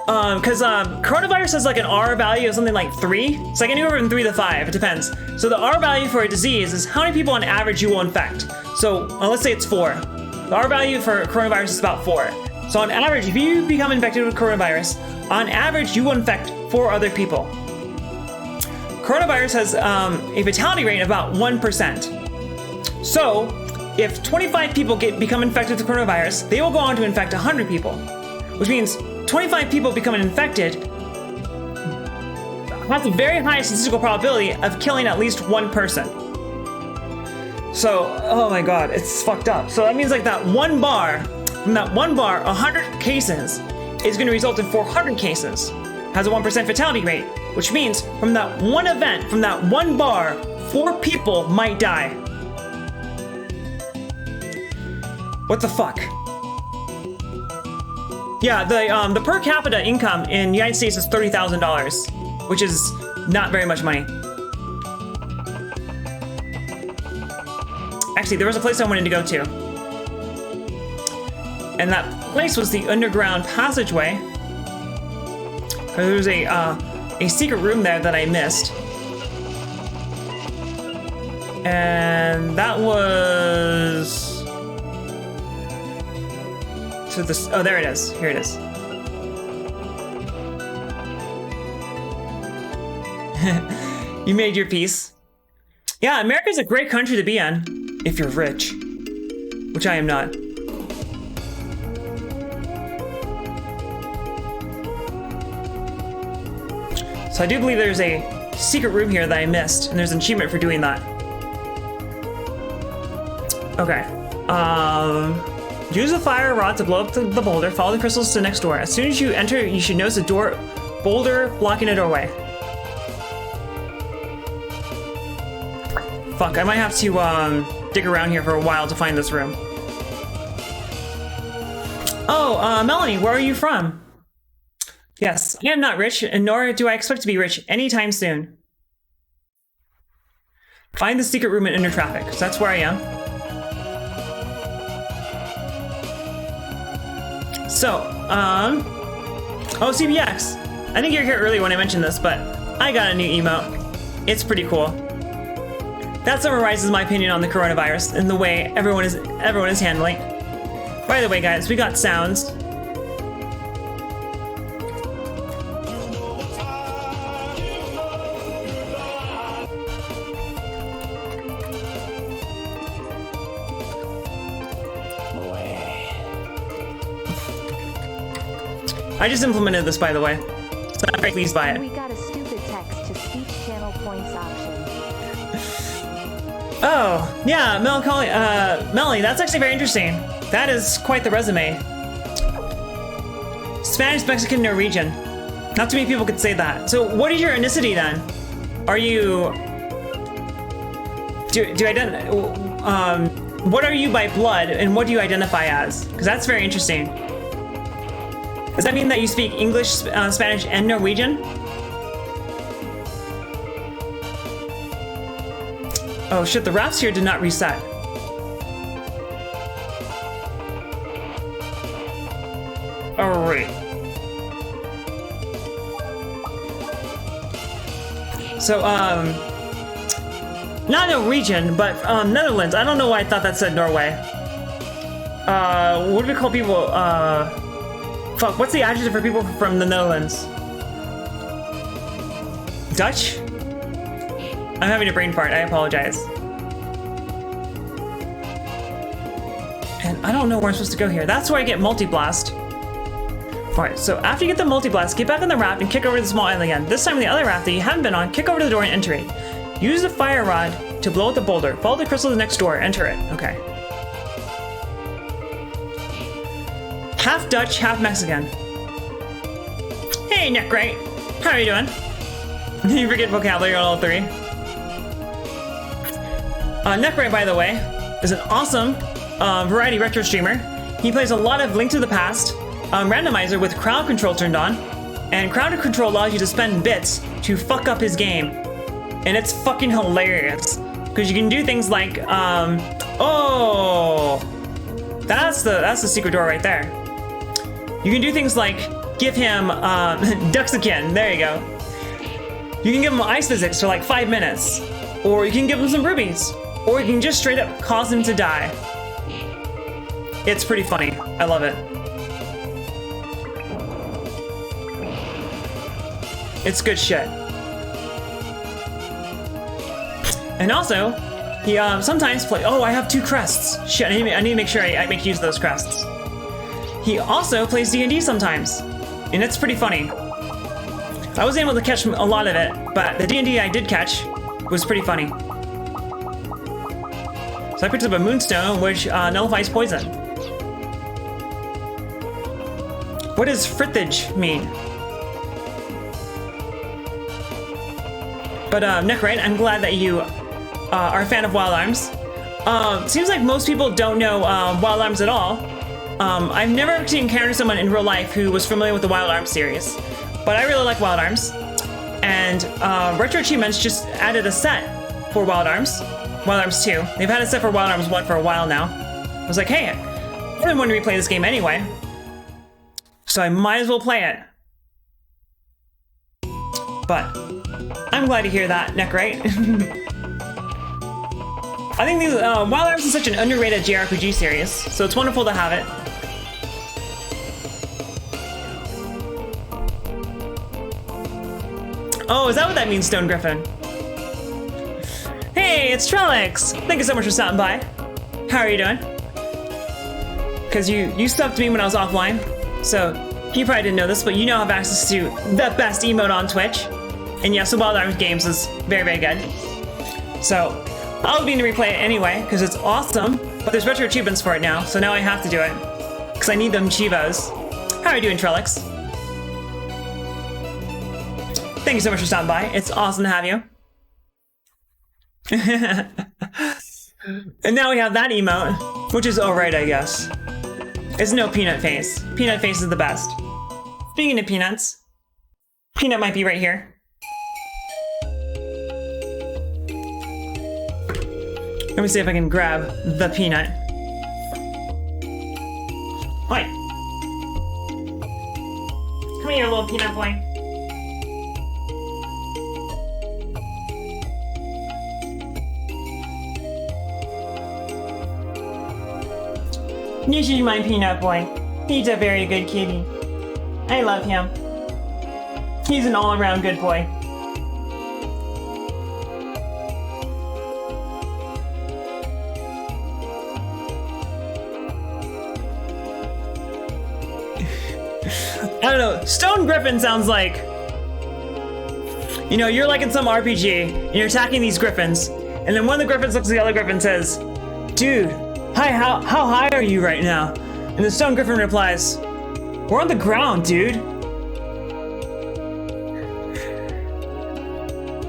Because coronavirus has like an R value of something like 3. It's like anywhere from 3 to 5. It depends. So the R value for a disease is how many people on average you will infect. So let's say it's 4. The R value for coronavirus is about 4. So on average, if you become infected with coronavirus, on average you will infect 4 other people. Coronavirus has a fatality rate of about 1%. So if 25 people become infected with coronavirus, they will go on to infect 100 people, which means 25 people becoming infected has a very high statistical probability of killing at least 1 person. So, oh my god, it's fucked up. So that means like that one bar, from that one bar, 100 cases is going to result in 400 cases. Has a 1% fatality rate, which means from that one event, from that one bar, 4 people might die. What the fuck? Yeah, the per capita income in the United States is $30,000. Which is not very much money. Actually, there was a place I wanted to go to. And that place was the underground passageway. There was a secret room there that I missed. And that was... to this... oh, there it is. Here it is. You made your peace. Yeah, America's a great country to be in, if you're rich. Which I am not. So I do believe there's a secret room here that I missed, and there's an achievement for doing that. Okay. Use a fire rod to blow up the boulder, follow the crystals to the next door. As soon as you enter, you should notice a boulder blocking a doorway. Fuck, I might have to dig around here for a while to find this room. Oh, Melanie, where are you from? Yes, I am not rich, and nor do I expect to be rich anytime soon. Find the secret room in Inner Traffic, so that's where I am. So, oh, CBX. I think you were here earlier when I mentioned this, but I got a new emote. It's pretty cool. That summarizes my opinion on the coronavirus and the way everyone is handling. By the way, guys, we got sounds. I just implemented this, by the way, so I'm very pleased by it. We got a stupid text to speech channel points option. Oh, yeah, Melanie, that's actually very interesting. That is quite the resume. Spanish, Mexican, Norwegian. Not too many people could say that. So what is your ethnicity then? Are you... what are you by blood, and what do you identify as? Because that's very interesting. Does that mean that you speak English, Spanish, and Norwegian? Oh shit, the rafts here did not reset. Alright. So, not Norwegian, but Netherlands. I don't know why I thought that said Norway. What do we call people? Fuck, what's the adjective for people from the Netherlands? Dutch? I'm having a brain fart, I apologize. And I don't know where I'm supposed to go here. That's where I get multi-blast. Alright, so after you get the multi-blast, get back on the raft and kick over to the small island again. This time on the other raft that you haven't been on, kick over to the door and enter it. Use the fire rod to blow up the boulder. Follow the crystal to the next door, enter it. Okay. Half Dutch, half Mexican. Hey, Neckrite. How are you doing? You forget vocabulary on all 3. Neckrite, by the way, is an awesome variety retro streamer. He plays a lot of Link to the Past, randomizer with crowd control turned on, and crowd control allows you to spend bits to fuck up his game. And it's fucking hilarious. Because you can do things like, oh, that's the secret door right there. You can do things like give him Duxican, there you go. You can give him ice physics for like 5 minutes. or you can give him some rubies, or you can just straight up cause him to die. It's pretty funny. I love it. It's good shit. And also, he sometimes play. Oh, I have 2 crests. Shit, I need to make sure I make use of those crests. He also plays D&D sometimes, and it's pretty funny. I wasn't able to catch a lot of it, but the D&D I did catch was pretty funny. So I picked up a moonstone, which nullifies poison. What does frithage mean? But Neckrite, I'm glad that you are a fan of Wild Arms. Seems like most people don't know Wild Arms at all. I've never actually encountered someone in real life who was familiar with the Wild Arms series, but I really like Wild Arms. And Retro Achievements just added a set for Wild Arms 2. They've had a set for Wild Arms 1 for a while now. I was like, hey, I really want to replay this game anyway, so I might as well play it. But I'm glad to hear that, Neckrite. I think these Wild Arms is such an underrated JRPG series, so it's wonderful to have it. Oh, is that what that means, Stone Griffin? Hey, it's Trellix! Thank you so much for stopping by. How are you doing? Because you subbed to me when I was offline, so you probably didn't know this, but you now have access to the best emote on Twitch. And yes, the Wild Arms games is very, very good. So I'll be to replay it anyway, because it's awesome, but there's retro achievements for it now, so now I have to do it, because I need them chivos. How are you doing, Trellix? Thank you so much for stopping by. It's awesome to have you. And now we have that emote, which is alright, I guess. It's no Peanut Face. Peanut Face is the best. Speaking of peanuts, Peanut might be right here. Let me see if I can grab the peanut. Oi! Come here, little peanut boy. This is my peanut boy. He's a very good kitty. I love him. He's an all-around good boy. I don't know, Stone Griffin sounds like, you know, you're like in some RPG, and you're attacking these griffins, and then one of the griffins looks at the other griffin and says, dude, hi, how high are you right now? And the Stone Griffin replies, we're on the ground, dude.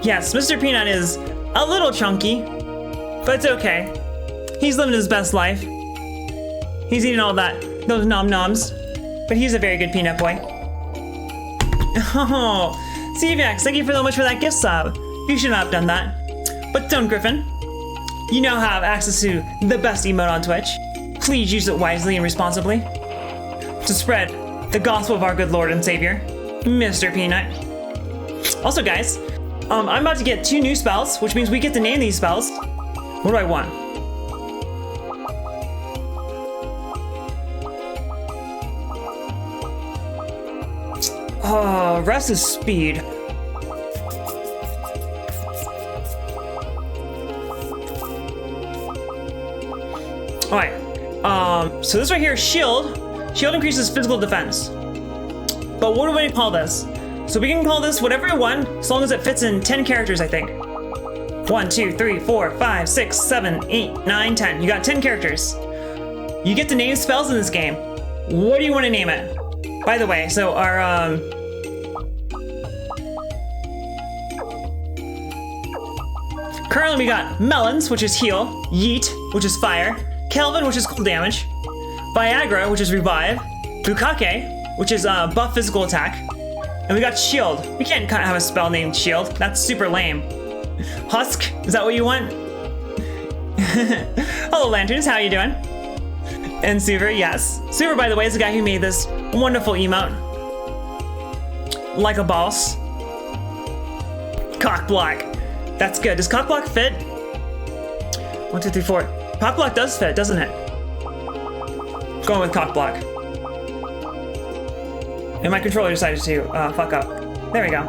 Yes, Mr. Peanut is a little chunky, but it's okay. He's living his best life. He's eating all those nom-noms. But he's a very good peanut boy. Oh, CVX, thank you so much for that gift sub. You should not have done that. But Stone Griffin, you now have access to the best emote on Twitch. Please use it wisely and responsibly to spread the gospel of our good Lord and Savior, Mr. Peanut. Also, guys, I'm about to get 2 new spells, which means we get to name these spells. What do I want? Rest is speed. Alright, so this right here is shield. Shield increases physical defense. But what do we call this? So we can call this whatever we want, as long as it fits in 10 characters, I think. 1, 2, 3, 4, 5, 6, 7, 8, 9, 10. You got 10 characters. You get to name spells in this game. What do you want to name it? By the way, so our, currently we got Melons, which is heal, Yeet, which is fire, Kelvin, which is cool damage, Viagra, which is revive, Bukake, which is buff physical attack, and we got Shield. We can't have a spell named Shield. That's super lame. Husk, is that what you want? Hello, Lanterns, how you doing? And Super, yes. Super, by the way, is the guy who made this wonderful emote. Like a boss. Cock block. That's good. Does cockblock fit? 1, 2, 3, 4. Cockblock does fit, doesn't it? Going with cockblock. And my controller decided to fuck up. There we go.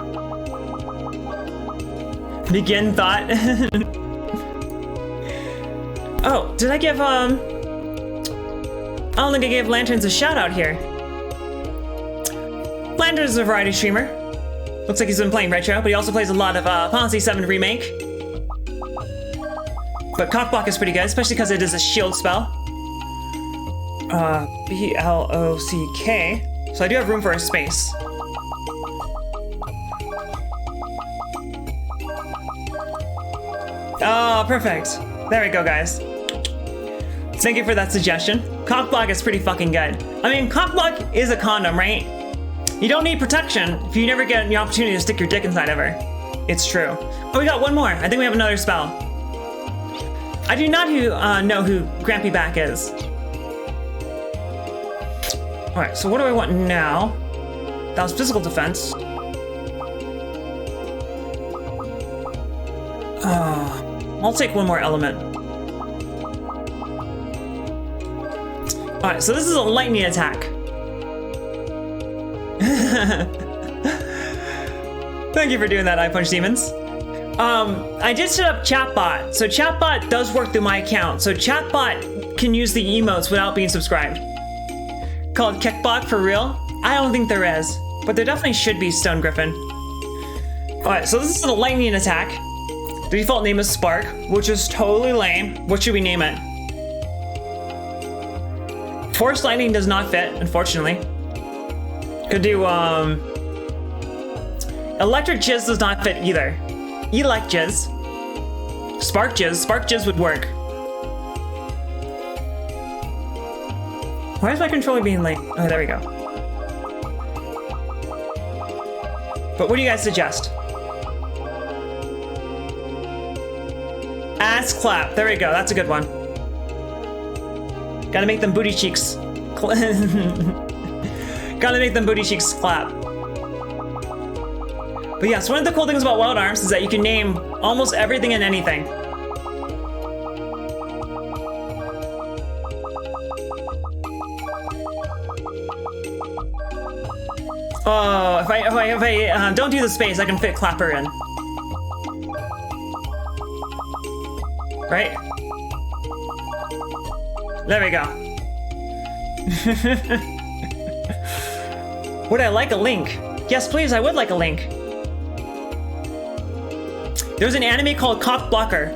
Begin thought. Oh, did I give I don't think I gave Lanterns a shout out here. Lanterns is a variety streamer. Looks like he's been playing retro, but he also plays a lot of Final Fantasy VII Remake. But cockblock is pretty good, especially because it is a shield spell. B-L-O-C-K. So I do have room for a space. Oh, perfect. There we go, guys. Thank you for that suggestion. Cockblock is pretty fucking good. I mean, cockblock is a condom, right? You don't need protection if you never get the opportunity to stick your dick inside ever. It's true. Oh, we got one more. I think we have another spell. I do not know who Grampy Back is. Alright, so what do I want now? That was physical defense. I'll take one more element. Alright, so this is a lightning attack. Thank you for doing that, I Punch Demons. I did set up Chatbot. So Chatbot does work through my account. So Chatbot can use the emotes without being subscribed. Called Kickbot for real? I don't think there is, but there definitely should be, Stone Griffin. Alright, so this is a lightning attack. The default name is Spark, which is totally lame. What should we name it? Force Lightning does not fit, unfortunately. Could do, Electric Jizz does not fit either. Elect Jizz. Spark Jizz would work. Why is my controller being late? Oh, there we go. But what do you guys suggest? Ass clap. There we go. That's a good one. Gotta make them booty cheeks. Gotta make them booty cheeks clap. But yes, one of the cool things about Wild Arms is that you can name almost everything and anything. Oh, if I don't do the space, I can fit Clapper in. Right? There we go. Would I like a link? Yes, please, I would like a link. There's an anime called Cock Blocker.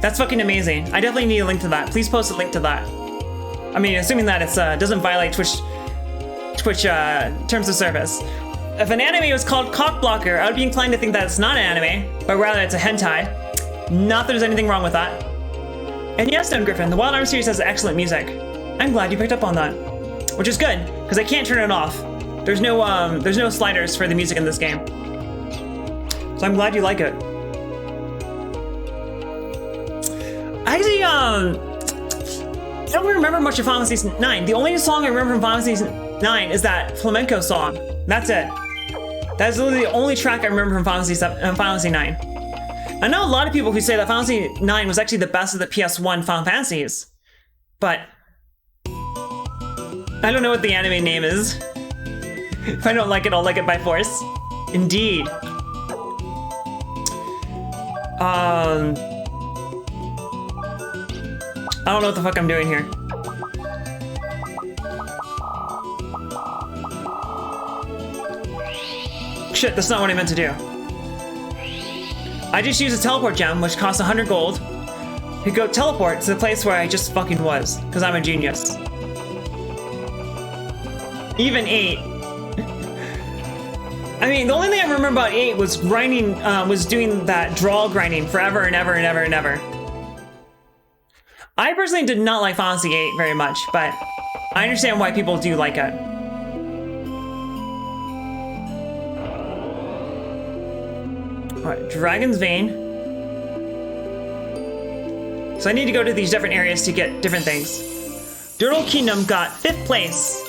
That's fucking amazing. I definitely need a link to that. Please post a link to that. I mean, assuming that it doesn't violate Twitch terms of service. If an anime was called Cock Blocker, I would be inclined to think that it's not an anime, but rather it's a hentai. Not that there's anything wrong with that. And yes, Stone Griffin, the Wild Arms series has excellent music. I'm glad you picked up on that, which is good because I can't turn it off. There's no sliders for the music in this game, so I'm glad you like it. I actually don't remember much of Final Fantasy IX. The only song I remember from Final Fantasy IX is that flamenco song. That's it. That's literally the only track I remember from Final Fantasy IX. I know a lot of people who say that Final Fantasy IX was actually the best of the PS1 Final Fantasies, but I don't know what the anime name is. If I don't like it, I'll like it by force. Indeed. I don't know what the fuck I'm doing here. Shit, that's not what I meant to do. I just used a teleport gem, which costs 100 gold, to go teleport to the place where I just fucking was, because I'm a genius. Even 8. I mean, the only thing I remember about 8 was grinding, was doing that draw grinding forever and ever and ever and ever. I personally did not like Final Fantasy VIII very much, but I understand why people do like it. Alright, Dragon's Vein. So I need to go to these different areas to get different things. Dirtle Kingdom got 5th place.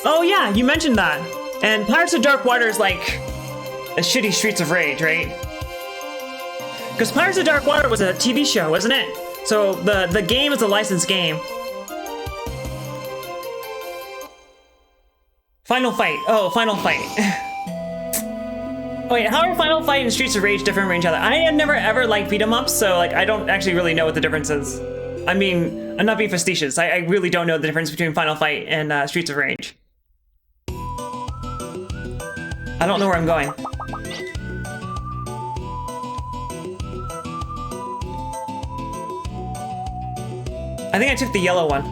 Oh yeah, you mentioned that. And Pirates of Dark Water is like a shitty Streets of Rage, right? Because Pirates of Dark Water was a TV show, wasn't it? So the game is a licensed game. Final Fight. Oh, Final Fight. Wait, how are Final Fight and Streets of Rage different from each other? I have never ever liked beat 'em ups, so like I don't actually really know what the difference is. I mean, I'm not being facetious. I really don't know the difference between Final Fight and Streets of Rage. I don't know where I'm going. I think I took the yellow one.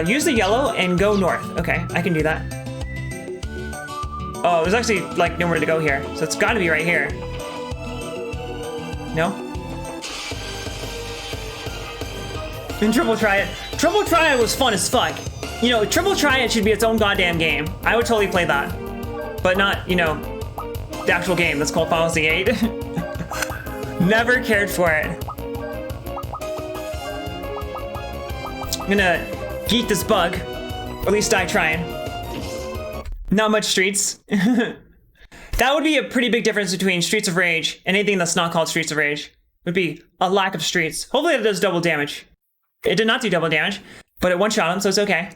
Use the yellow and go north. Okay, I can do that. Oh, there's actually like nowhere to go here, so it's got to be right here. No? And Triple Triad. Triple Triad was fun as fuck. You know, Triple Triad should be its own goddamn game. I would totally play that. But not, you know, the actual game that's called Final Fantasy VIII. Never cared for it. I'm gonna geek this bug. Or at least die trying. Not much Streets. That would be a pretty big difference between Streets of Rage and anything that's not called Streets of Rage. Would be a lack of Streets. Hopefully it does double damage. It did not do double damage, but it one-shot him, so it's okay.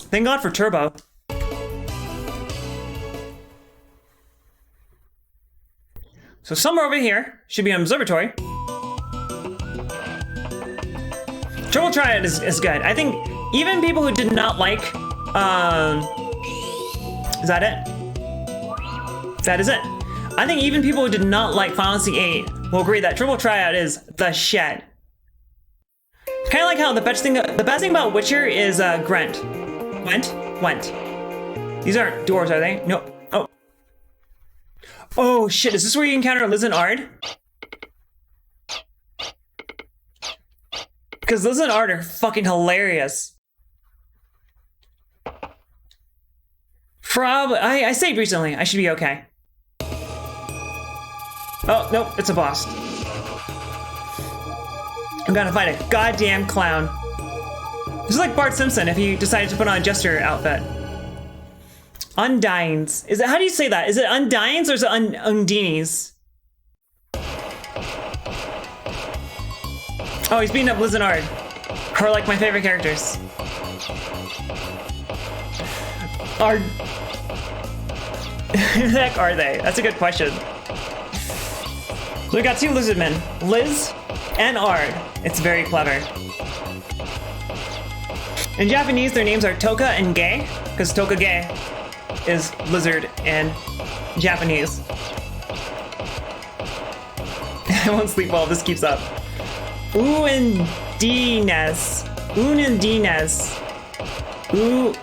Thank God for Turbo. So somewhere over here should be an observatory. Triple Triad is good. I think even people who did not like, is that it? That is it. I think even people who did not like Final Fantasy VIII will agree that Triple Triad is the shit. Kind of like how the best thing about Witcher is Gwent. Gwent. These aren't doors, are they? No. Oh. Oh shit! Is this where you encounter Liz and Ard? Because Liz and Ard are fucking hilarious. Probably. I saved recently. I should be okay. Oh, nope, it's a boss. I'm gonna fight a goddamn clown. This is like Bart Simpson if he decided to put on a jester outfit. Undines. Is it, how do you say that? Is it Undines or is it Undines? Oh, he's beating up Liz and Ard. Who are like my favorite characters. Who the heck are they? That's a good question. So we got two lizard men, Liz and Ard. It's very clever. In Japanese, their names are Toka and Gay, because Toka Gay is lizard in Japanese. I won't sleep well if this keeps up. Uendines. Uendines.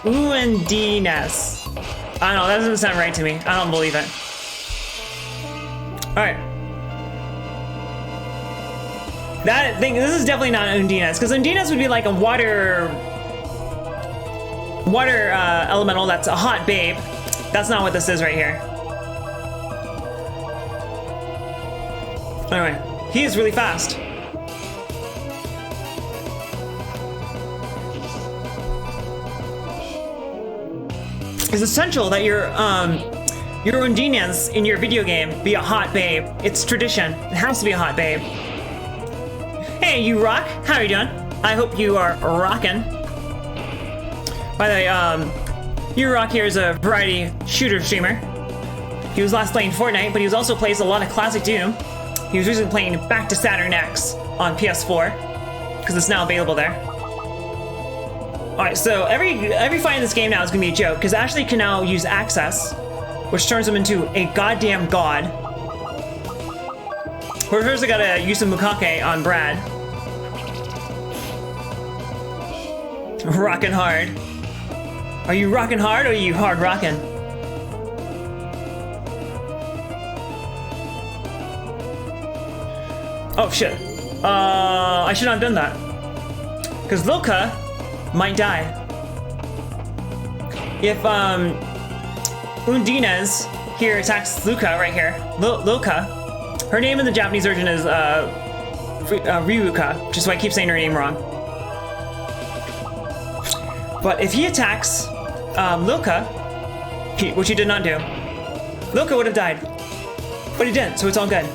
Uendines. I don't know, that doesn't sound right to me. I don't believe it. Alright. That thing, this is definitely not Undines, because Undines would be like a water elemental that's a hot babe. That's not what this is right here. Anyway, he is really fast. It's essential that your Undines in your video game be a hot babe. It's tradition. It has to be a hot babe. Hey, you rock? How are you doing? I hope you are rocking. By the way, you rock here is a variety shooter streamer. He was last playing Fortnite, but he also plays a lot of classic Doom. He was recently playing Back to Saturn X on PS4 because it's now available there. Alright, so every fight in this game now is gonna be a joke, because Ashley can now use access, which turns him into a goddamn god. But first I gotta use some Mukake on Brad. Rockin' hard. Are you rockin' hard or are you hard rockin'? Oh shit. I should not have done that. Because Lilka might die. If Undines here attacks Luca right here, Lilka, her name in the Japanese version is Ryuka, which is why I keep saying her name wrong. But if he attacks Lilka, which he did not do. Loka would have died, but he didn't, so it's all good.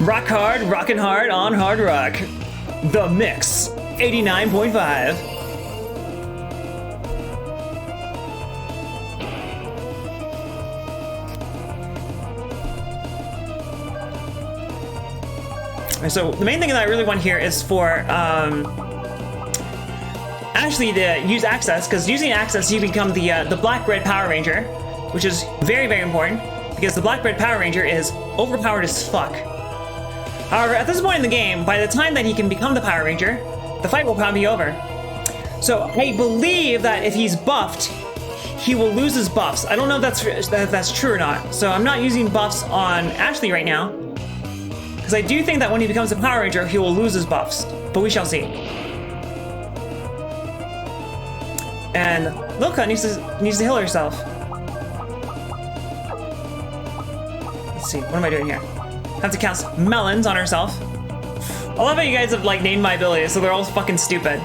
Rock hard, rockin' hard on hard rock. The Mix, 89.5. So the main thing that I really want here is for Ashley to use access, because using access you become the black-red Power Ranger, which is very, very important, because the black-red Power Ranger is overpowered as fuck. However, at this point in the game, by the time that he can become the Power Ranger, the fight will probably be over. So I believe that if he's buffed, he will lose his buffs. I don't know if that's true or not, so I'm not using buffs on Ashley right now, because I do think that when he becomes a Power Ranger, he will lose his buffs, but we shall see. And Loka needs to heal herself. Let's see, what am I doing here? Have to cast melons on herself. I love how you guys have like named my abilities, so they're all fucking stupid.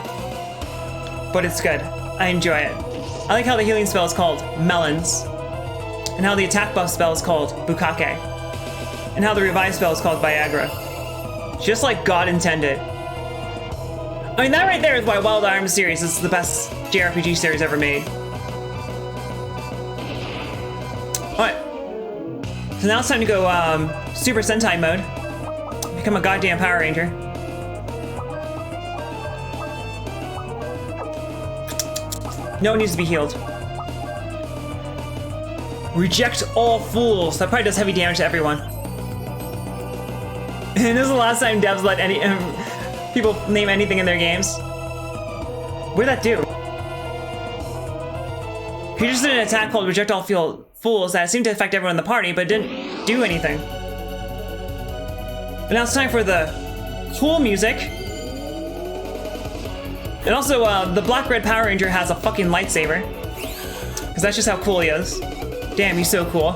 But it's good. I enjoy it. I like how the healing spell is called melons, and how the attack buff spell is called bukake, and how the revive spell is called Viagra. Just like God intended. I mean, that right there is why Wild Arms series is the best JRPG series ever made. Alright. So now it's time to go Super Sentai mode. Become a goddamn Power Ranger. No one needs to be healed. Reject all fools. That probably does heavy damage to everyone. And this is the last time devs let any people name anything in their games. What did that do? He just did an attack called Reject All Fools that seemed to affect everyone in the party, but didn't do anything. And now it's time for the cool music. And also, the Black-Red Power Ranger has a fucking lightsaber. Because that's just how cool he is. Damn, he's so cool.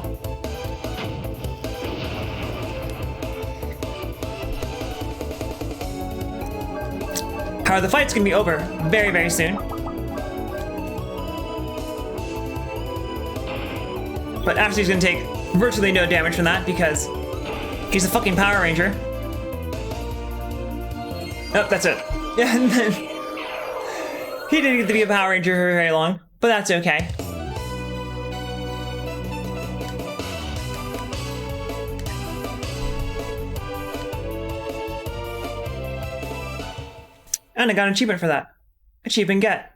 However, the fight's gonna be over very, very soon. But Ashley's gonna take virtually no damage from that because she's a fucking Power Ranger. Oh, that's it. And then he didn't get to be a Power Ranger for very long, but that's okay. And I got an achievement for that. Achievement get.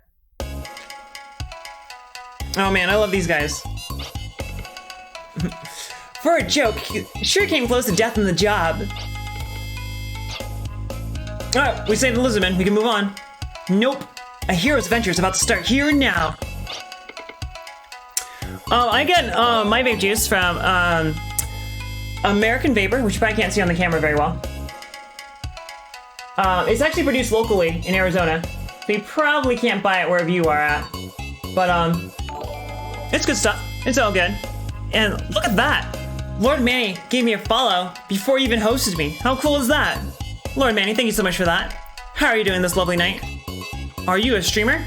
Oh man, I love these guys. For a joke, he sure came close to death in the job. Alright, we saved Elizabeth, we can move on. Nope. A hero's adventure is about to start here and now. I get my vape juice from American Vapor, which you probably can't see on the camera very well. It's actually produced locally in Arizona, so you probably can't buy it wherever you are at. But it's good stuff. It's all good. And look at that! Lord Manny gave me a follow before he even hosted me. How cool is that? Lord Manny, thank you so much for that. How are you doing this lovely night? Are you a streamer?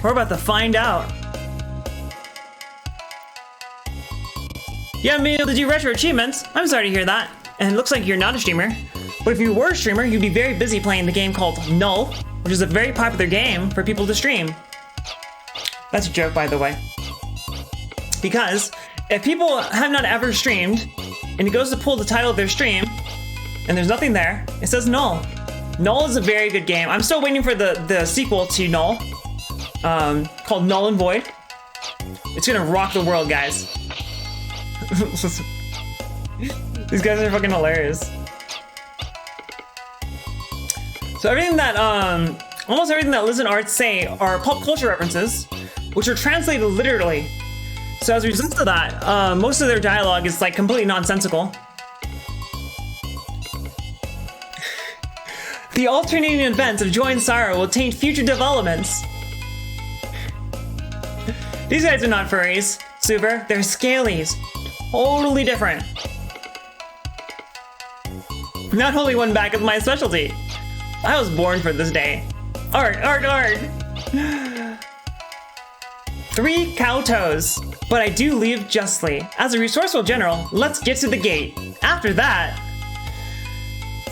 We're about to find out. You haven't been able to do retro achievements? I'm sorry to hear that. And it looks like you're not a streamer. But if you were a streamer, you'd be very busy playing the game called Null, which is a very popular game for people to stream. That's a joke, by the way. Because if people have not ever streamed, and it goes to pull the title of their stream, and there's nothing there, it says Null. Null is a very good game. I'm still waiting for the sequel to Null, called Null and Void. It's gonna rock the world, guys. These guys are fucking hilarious. So everything that, almost everything that Liz and Art say are pop culture references, which are translated literally. So as a result of that, most of their dialogue is like completely nonsensical. The alternating events of joy and sorrow will taint future developments. These guys are not furries, Super. They're scalies. Totally different. Not holding one back is my specialty. I was born for this day. Art, art, art. 3 cow toes, but I do leave justly. As a resourceful general, let's get to the gate. After that...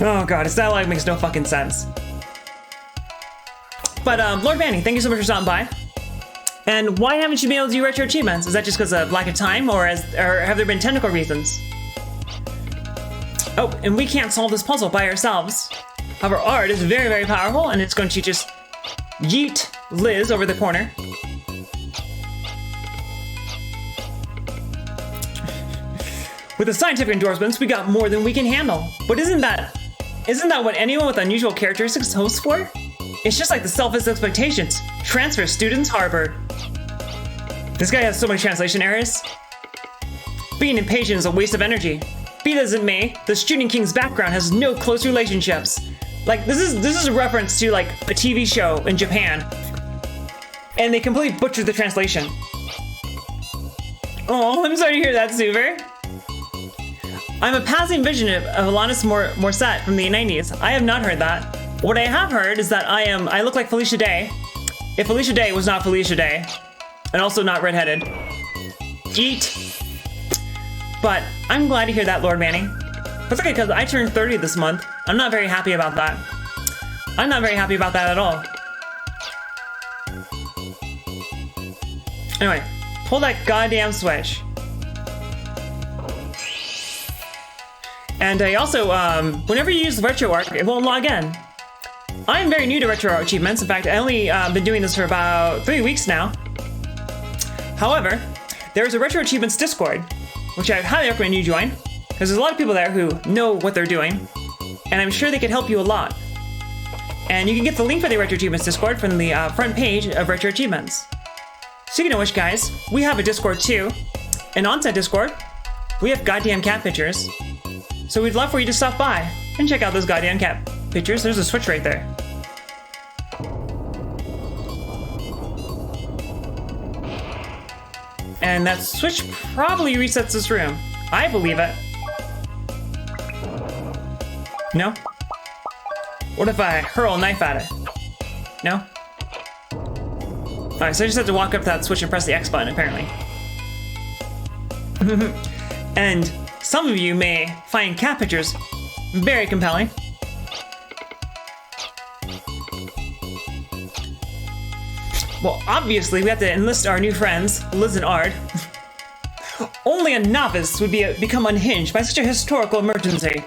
Oh god, his dialogue makes no fucking sense. But Lord Manny, thank you so much for stopping by. And why haven't you been able to do retro achievements? Is that just because of lack of time, or have there been technical reasons? Oh, and we can't solve this puzzle by ourselves. However, art is very, very powerful, and it's going to just yeet Liz over the corner. With the scientific endorsements, we got more than we can handle. But isn't that what anyone with unusual characteristics hopes for? It's just like the selfish expectations. Transfer students harbor. This guy has so many translation errors. Being impatient is a waste of energy. Be that as it may, the Student King's background has no close relationships. Like, this is a reference to, like, a TV show in Japan. And they completely butchered the translation. Oh, I'm sorry to hear that, Super. I'm a passing vision of Alanis Morissette from the 90s. I have not heard that. What I have heard is that I look like Felicia Day. If Felicia Day was not Felicia Day. And also not redheaded. Eat. But I'm glad to hear that, Lord Manny. That's okay, because I turned 30 this month. I'm not very happy about that. I'm not very happy about that at all. Anyway, pull that goddamn switch. And also, whenever you use the retro arc, it won't log in. I am very new to retro art achievements. In fact, I only been doing this for about 3 weeks now. However, there is a retro achievements Discord, which I highly recommend you join, because there's a lot of people there who know what they're doing, and I'm sure they could help you a lot. And you can get the link for the retro achievements Discord from the front page of retro achievements. Speaking of which, guys, we have a Discord too, and on said Discord, we have goddamn cat pictures. So we'd love for you to stop by and check out those goddamn cat pictures. There's a switch right there. And that switch probably resets this room. I believe it. No? What if I hurl a knife at it? No? Alright, so I just have to walk up to that switch and press the X button, apparently. And some of you may find cat pictures very compelling. Well, obviously, we have to enlist our new friends, Liz and Ard. Only a novice would become unhinged by such a historical emergency.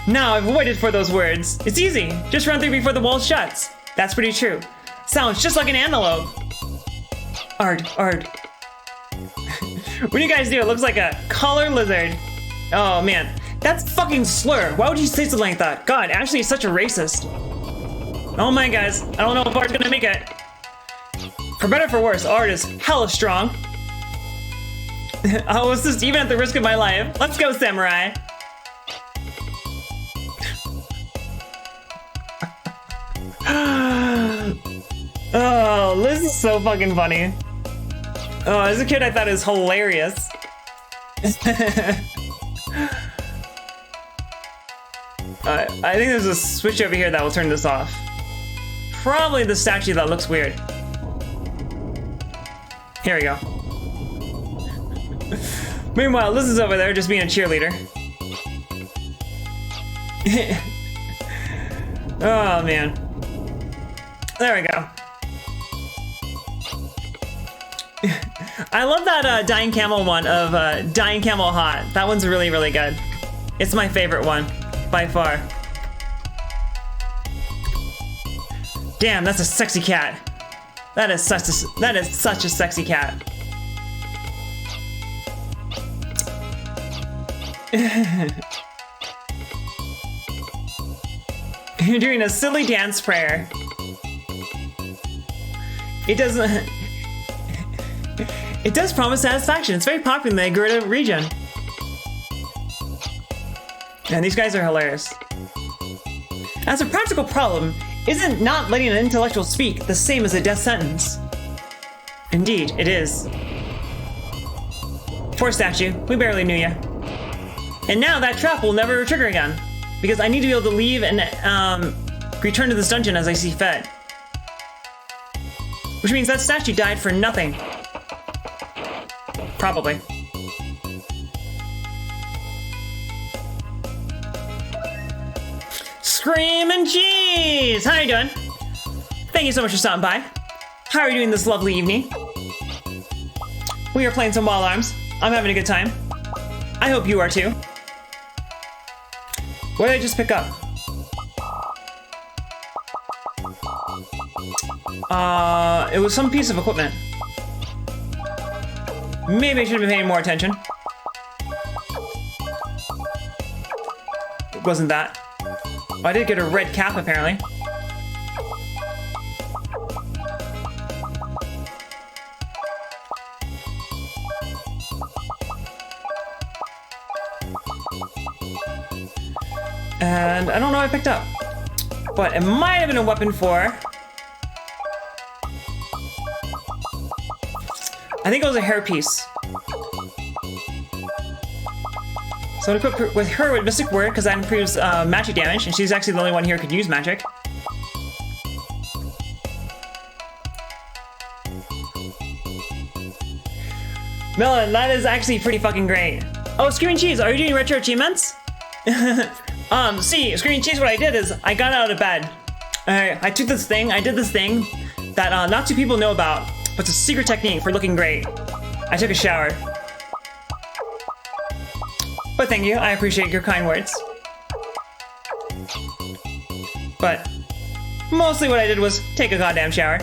Now I've waited for those words. It's easy. Just run through before the wall shuts. That's pretty true. Sounds just like an antelope. Ard. What do you guys do? It looks like a collar lizard. Oh man, that's fucking slur. Why would you say something like that? God, Ashley is such a racist. Oh my guys, I don't know if Ard's gonna make it. For better or for worse, Ard is hella strong. Oh, it's just even at the risk of my life. Let's go, Samurai. Oh, Liz is so fucking funny. Oh, as a kid, I thought it was hilarious. I think there's a switch over here that will turn this off. Probably the statue that looks weird. Here we go. Meanwhile, Liz is over there just being a cheerleader. Oh, man. There we go. I love that Dying Camel one of Dying Camel Hot. That one's really, really good. It's my favorite one, by far. Damn, that's a sexy cat. That is such a sexy cat. You're doing a silly dance prayer. It doesn't. It does promise satisfaction. It's very popular in the Agurta region. And these guys are hilarious. As a practical problem, isn't not letting an intellectual speak the same as a death sentence? Indeed, it is. Poor statue, we barely knew ya. And now that trap will never trigger again, because I need to be able to leave and return to this dungeon as I see fit. Which means that statue died for nothing. Probably. Screamin' Cheese! How you doing? Thank you so much for stopping by. How are you doing this lovely evening? We are playing some Wild Arms. I'm having a good time. I hope you are too. What did I just pick up? It was some piece of equipment. Maybe I should have been paying more attention. It wasn't that. Oh, I did get a red cap apparently. And I don't know what I picked up, but it might have been a weapon for... I think it was a hairpiece. So I'm gonna equip with her with Mystic Word because that improves magic damage, and she's actually the only one here who could use magic. Melon, that is actually pretty fucking great. Oh, Screaming Cheese, are you doing retro achievements? See, Screaming Cheese, what I did is I got out of bed. I did this thing that not too people know about, but it's a secret technique for looking great. I took a shower. But thank you, I appreciate your kind words. But mostly what I did was take a goddamn shower.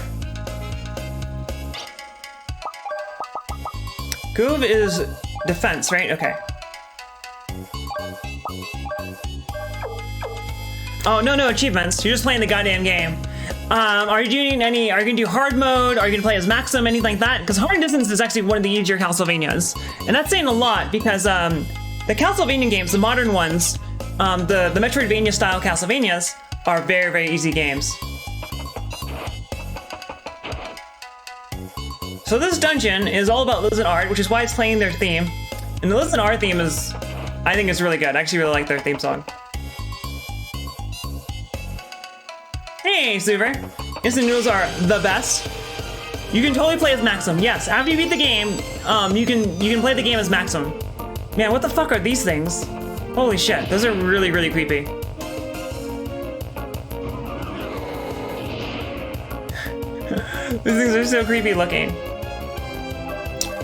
Groove is defense, right? Okay. Oh, no achievements. You're just playing the goddamn game. Are you gonna do hard mode? Are you gonna play as Maxim, anything like that? Because hard distance is actually one of the easier Castlevanias. And that's saying a lot because the Castlevania games, the modern ones, the Metroidvania style Castlevanias are very, very easy games. So this dungeon is all about Liz and Art, which is why it's playing their theme. And the Liz and Art theme is, I think it's really good. I actually really like their theme song. Hey, Super. Instant noodles are the best. You can totally play as Maxim. Yes, after you beat the game, you can play the game as Maxim. Man, what the fuck are these things? Holy shit, those are really, really creepy. These things are so creepy looking.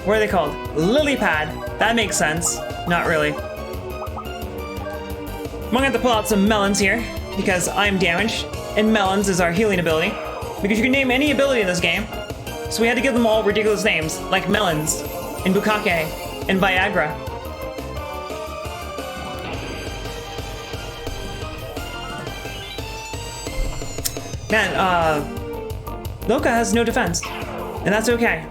What are they called? Lily pad. That makes sense. Not really. I'm gonna have to pull out some melons here because I'm damaged. And melons is our healing ability. Because you can name any ability in this game. So we had to give them all ridiculous names, like melons, and bukake, and Viagra. Man, Loka has no defense, and that's okay.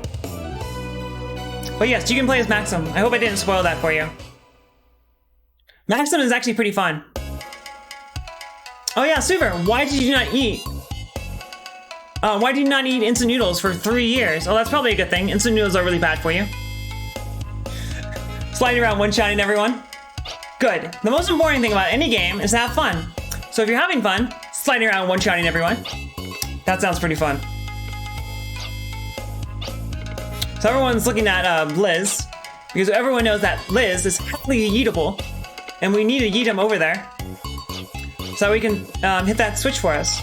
But yes, you can play as Maxim. I hope I didn't spoil that for you. Maxim is actually pretty fun. Oh yeah, Super, why did you not eat? Why did you not eat instant noodles for 3 years? Oh, that's probably a good thing. Instant noodles are really bad for you. Sliding around one-shotting everyone. Good. The most important thing about any game is to have fun. So if you're having fun, sliding around one-shotting everyone. That sounds pretty fun. So everyone's looking at Liz, because everyone knows that Liz is heavily yeetable, and we need to yeet him over there. So we can hit that switch for us.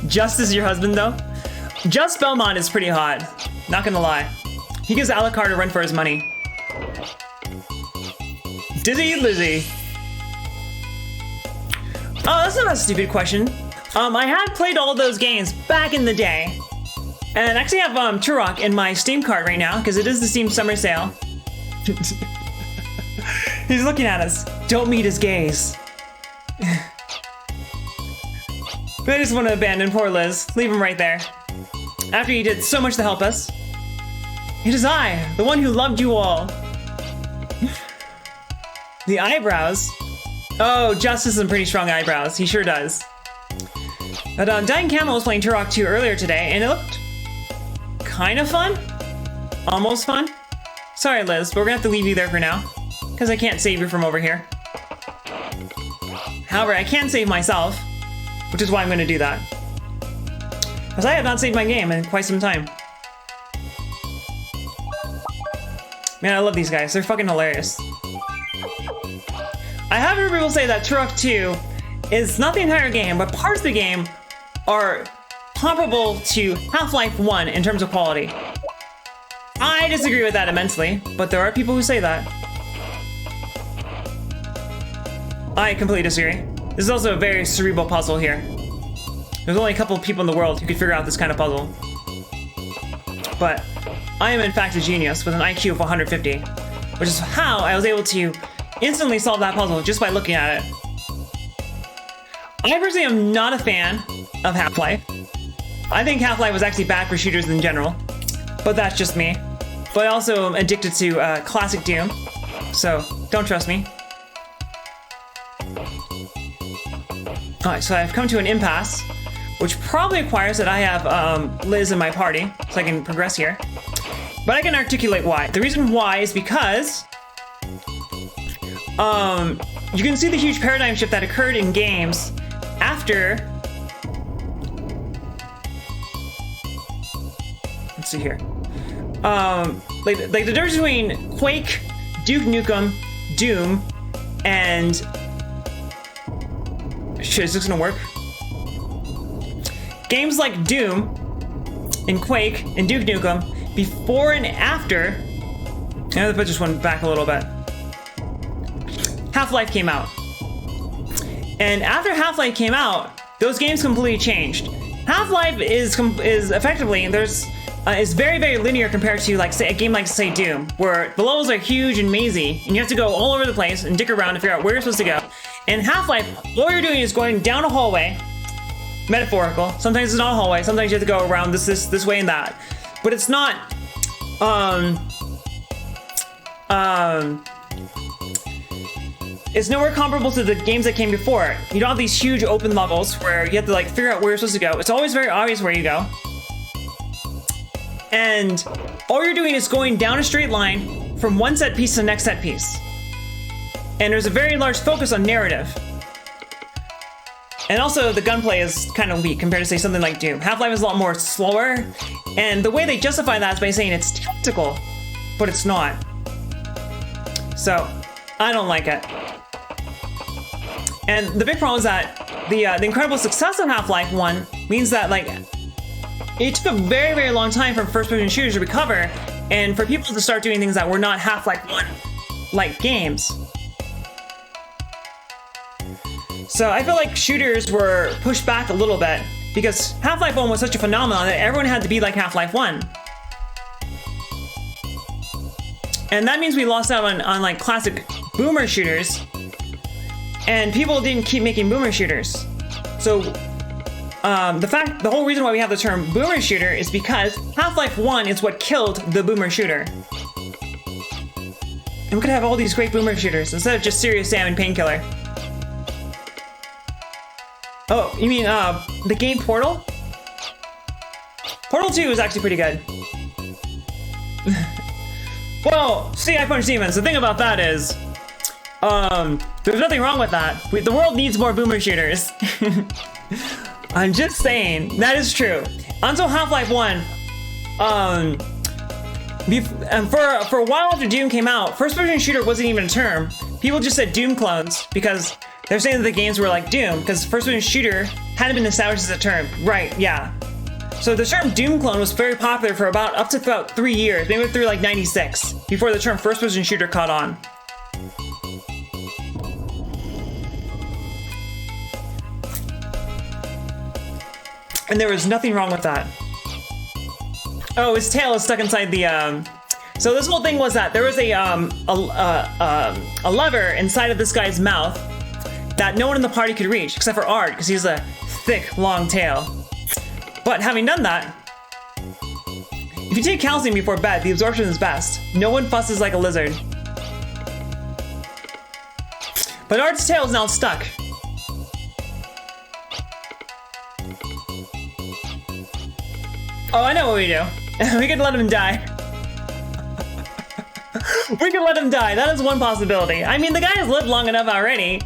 Just as your husband, though? Just Belmont is pretty hot. Not gonna lie. He gives Alucard a run for his money. Dizzy Lizzy. Oh, that's not a stupid question. I had played all those games back in the day. And I actually have Turok in my Steam cart right now, because it is the Steam Summer Sale. He's looking at us. Don't meet his gaze. I just want to abandon poor Liz. Leave him right there. After he did so much to help us. It is I, the one who loved you all. The eyebrows. Oh, Justice has some pretty strong eyebrows. He sure does. But Dying Camel was playing Turok 2 earlier today, and it looked kind of fun. Almost fun. Sorry, Liz, but we're gonna have to leave you there for now, because I can't save you from over here. However, I can save myself, which is why I'm gonna do that. Because I have not saved my game in quite some time. Man, I love these guys. They're fucking hilarious. I have heard people say that Turok 2 is not the entire game, but parts of the game are comparable to Half-Life 1 in terms of quality. I disagree with that immensely, but there are people who say that. I completely disagree. This is also a very cerebral puzzle here. There's only a couple of people in the world who could figure out this kind of puzzle. But I am in fact a genius with an IQ of 150, which is how I was able to instantly solve that puzzle just by looking at it. I personally am not a fan of Half-Life. I think Half-Life was actually bad for shooters in general, but that's just me. But I also am addicted to classic Doom, so don't trust me. Alright, so I've come to an impasse, which probably requires that I have Liz in my party, so I can progress here. But I can articulate why. The reason why is because you can see the huge paradigm shift that occurred in games after. Let's see here. Like the difference between Quake, Duke Nukem, Doom, and shit, is this gonna work? Games like Doom and Quake and Duke Nukem, before and after, I'm gonna put this one back a little bit. Half-Life came out. And after Half-Life came out, those games completely changed. Half-Life is effectively, is very, very linear compared to like say a game like say Doom, where the levels are huge and mazy, and you have to go all over the place and dick around to figure out where you're supposed to go. In Half-Life, all you're doing is going down a hallway, metaphorical. Sometimes it's not a hallway. Sometimes you have to go around this way and that. But it's not. It's nowhere comparable to the games that came before it. You don't have these huge open levels where you have to like figure out where you're supposed to go. It's always very obvious where you go. And all you're doing is going down a straight line from one set piece to the next set piece. And there's a very large focus on narrative. And also the gunplay is kind of weak compared to say something like Doom. Half-Life is a lot more slower. And the way they justify that is by saying it's tactical, but it's not. So I don't like it. And the big problem is that the incredible success of Half-Life 1 means that like it took a very, very long time for first-person shooters to recover and for people to start doing things that were not Half-Life 1 like games. So I feel like shooters were pushed back a little bit because Half-Life 1 was such a phenomenon that everyone had to be like Half-Life 1. And that means we lost out on like classic boomer shooters, and people didn't keep making boomer shooters. So the whole reason why we have the term boomer shooter is because Half-Life 1 is what killed the boomer shooter. And we could have all these great boomer shooters instead of just Serious Sam and Painkiller. Oh, you mean the game Portal? Portal 2 is actually pretty good. Well, see, I Punch Demons. The thing about that is, there's nothing wrong with that. The world needs more boomer shooters. I'm just saying, that is true. Until Half-Life 1, for a while after Doom came out, first-person shooter wasn't even a term. People just said Doom clones because they're saying that the games were like Doom because first-person shooter hadn't been established as a term. Right, yeah. So the term Doom clone was very popular for up to about 3 years, maybe through like 96, before the term first-person shooter caught on. And there was nothing wrong with that. Oh, his tail is stuck inside the, So this whole thing was that there was a lever inside of this guy's mouth that no one in the party could reach, except for Art, because he has a thick, long tail. But having done that, if you take calcium before bed, the absorption is best. No one fusses like a lizard. But Art's tail is now stuck. Oh, I know what we do. We could let him die. We could let him die. That is one possibility. I mean, the guy has lived long enough already.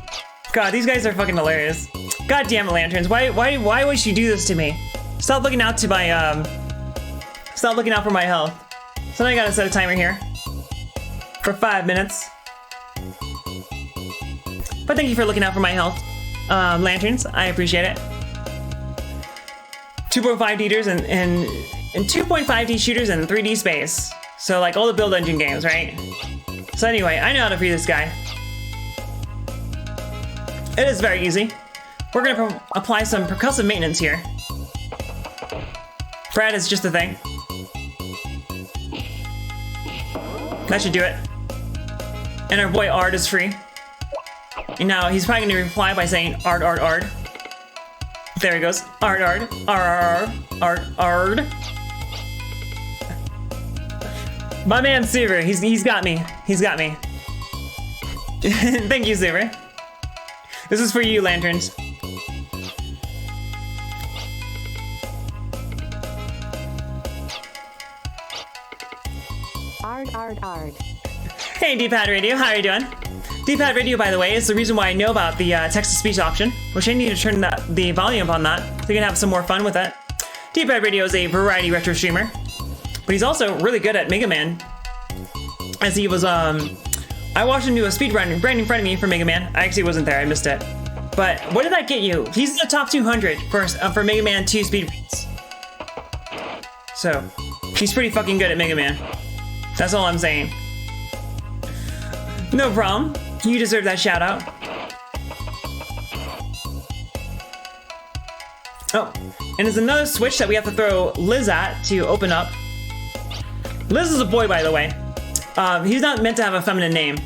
God, these guys are fucking hilarious. God damn it, Lanterns. Why would you do this to me? Stop looking out to my, stop looking out for my health. So now I gotta set a timer here. For 5 minutes. But thank you for looking out for my health. Lanterns, I appreciate it. 2.5D shooters and 2.5D shooters in 3D space. So like all the build engine games, right? So anyway, I know how to free this guy. It is very easy. We're gonna apply some percussive maintenance here. Brad is just a thing. That should do it. And our boy Ard is free. And now he's probably gonna reply by saying Ard, Ard, Ard. There he goes. Ard, Ard, Ard, Ard, Ard. My man Super, he's got me. He's got me. Thank you, Super. This is for you, Lanterns. Ard. Hey, D-Pad Radio, how are you doing? D-Pad Radio, by the way, is the reason why I know about the text-to-speech option, which I need to turn the volume up on that, so you can have some more fun with it. D-Pad Radio is a variety retro streamer, but he's also really good at Mega Man. As he was, I watched him do a speedrun right in front of me for Mega Man. I actually wasn't there, I missed it. But what did that get you? He's in the top 200 for Mega Man 2 speedruns. So, he's pretty fucking good at Mega Man. That's all I'm saying. No problem. You deserve that shout out. Oh, and there's another switch that we have to throw Liz at to open up. Liz is a boy, by the way. He's not meant to have a feminine name.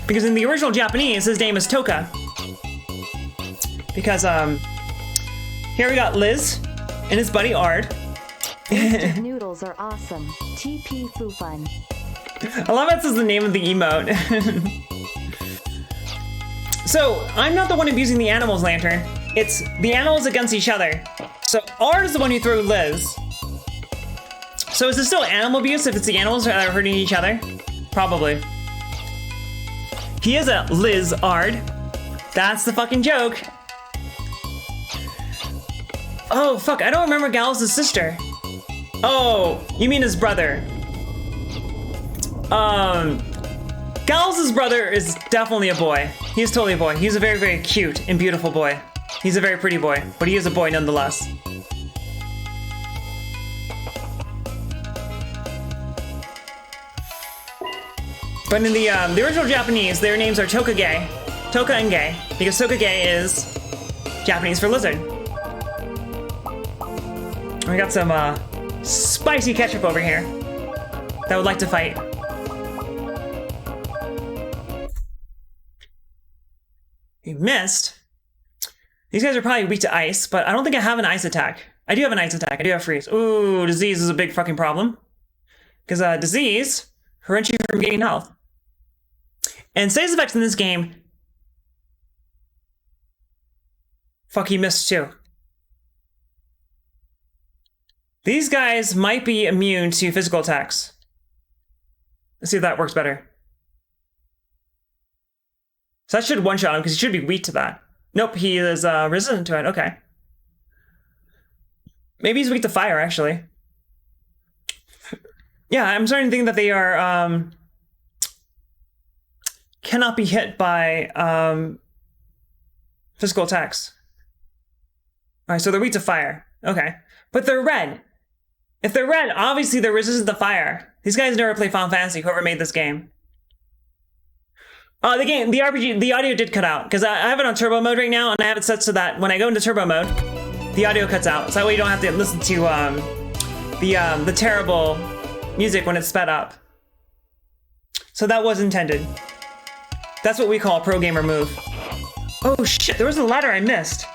Because in the original Japanese, his name is Toka. Because, here we got Liz and his buddy Ard. Instant noodles are awesome. TP Foo Fun. I love that this is the name of the emote. So, I'm not the one abusing the animals, Lantern. It's the animals against each other. So, Ard is the one who threw Liz. So is it still animal abuse if it's the animals that are hurting each other? Probably. He is a Liz Ard. That's the fucking joke. Oh, fuck, I don't remember Gallus' sister. Oh, you mean his brother. Gallus' brother is definitely a boy. He's totally a boy. He's a very, very cute and beautiful boy. He's a very pretty boy, but he is a boy nonetheless. But in the original Japanese, their names are Tokage, Toka and Ge, because Tokage is Japanese for lizard. We got some spicy ketchup over here that would like to fight. He missed. These guys are probably weak to ice, but I don't think I have an ice attack. I do have an ice attack. I do have freeze. Ooh, disease is a big fucking problem. Because disease prevents you from gaining health. And status effects in this game. Fuck, he missed too. These guys might be immune to physical attacks. Let's see if that works better. So that should one-shot him because he should be weak to that. Nope, he is resistant to it. Okay. Maybe he's weak to fire, actually. Yeah, I'm starting to think that they are cannot be hit by physical attacks. All right, so they're weak to fire. Okay, but they're red. If they're red, obviously they're resistant to fire. These guys never play Final Fantasy. Whoever made this game. The RPG, the audio did cut out because I have it on turbo mode right now, and I have it set so that when I go into turbo mode, the audio cuts out. So that way you don't have to listen to the terrible music when it's sped up. So that was intended. That's what we call a pro gamer move. Oh shit, there was a ladder I missed.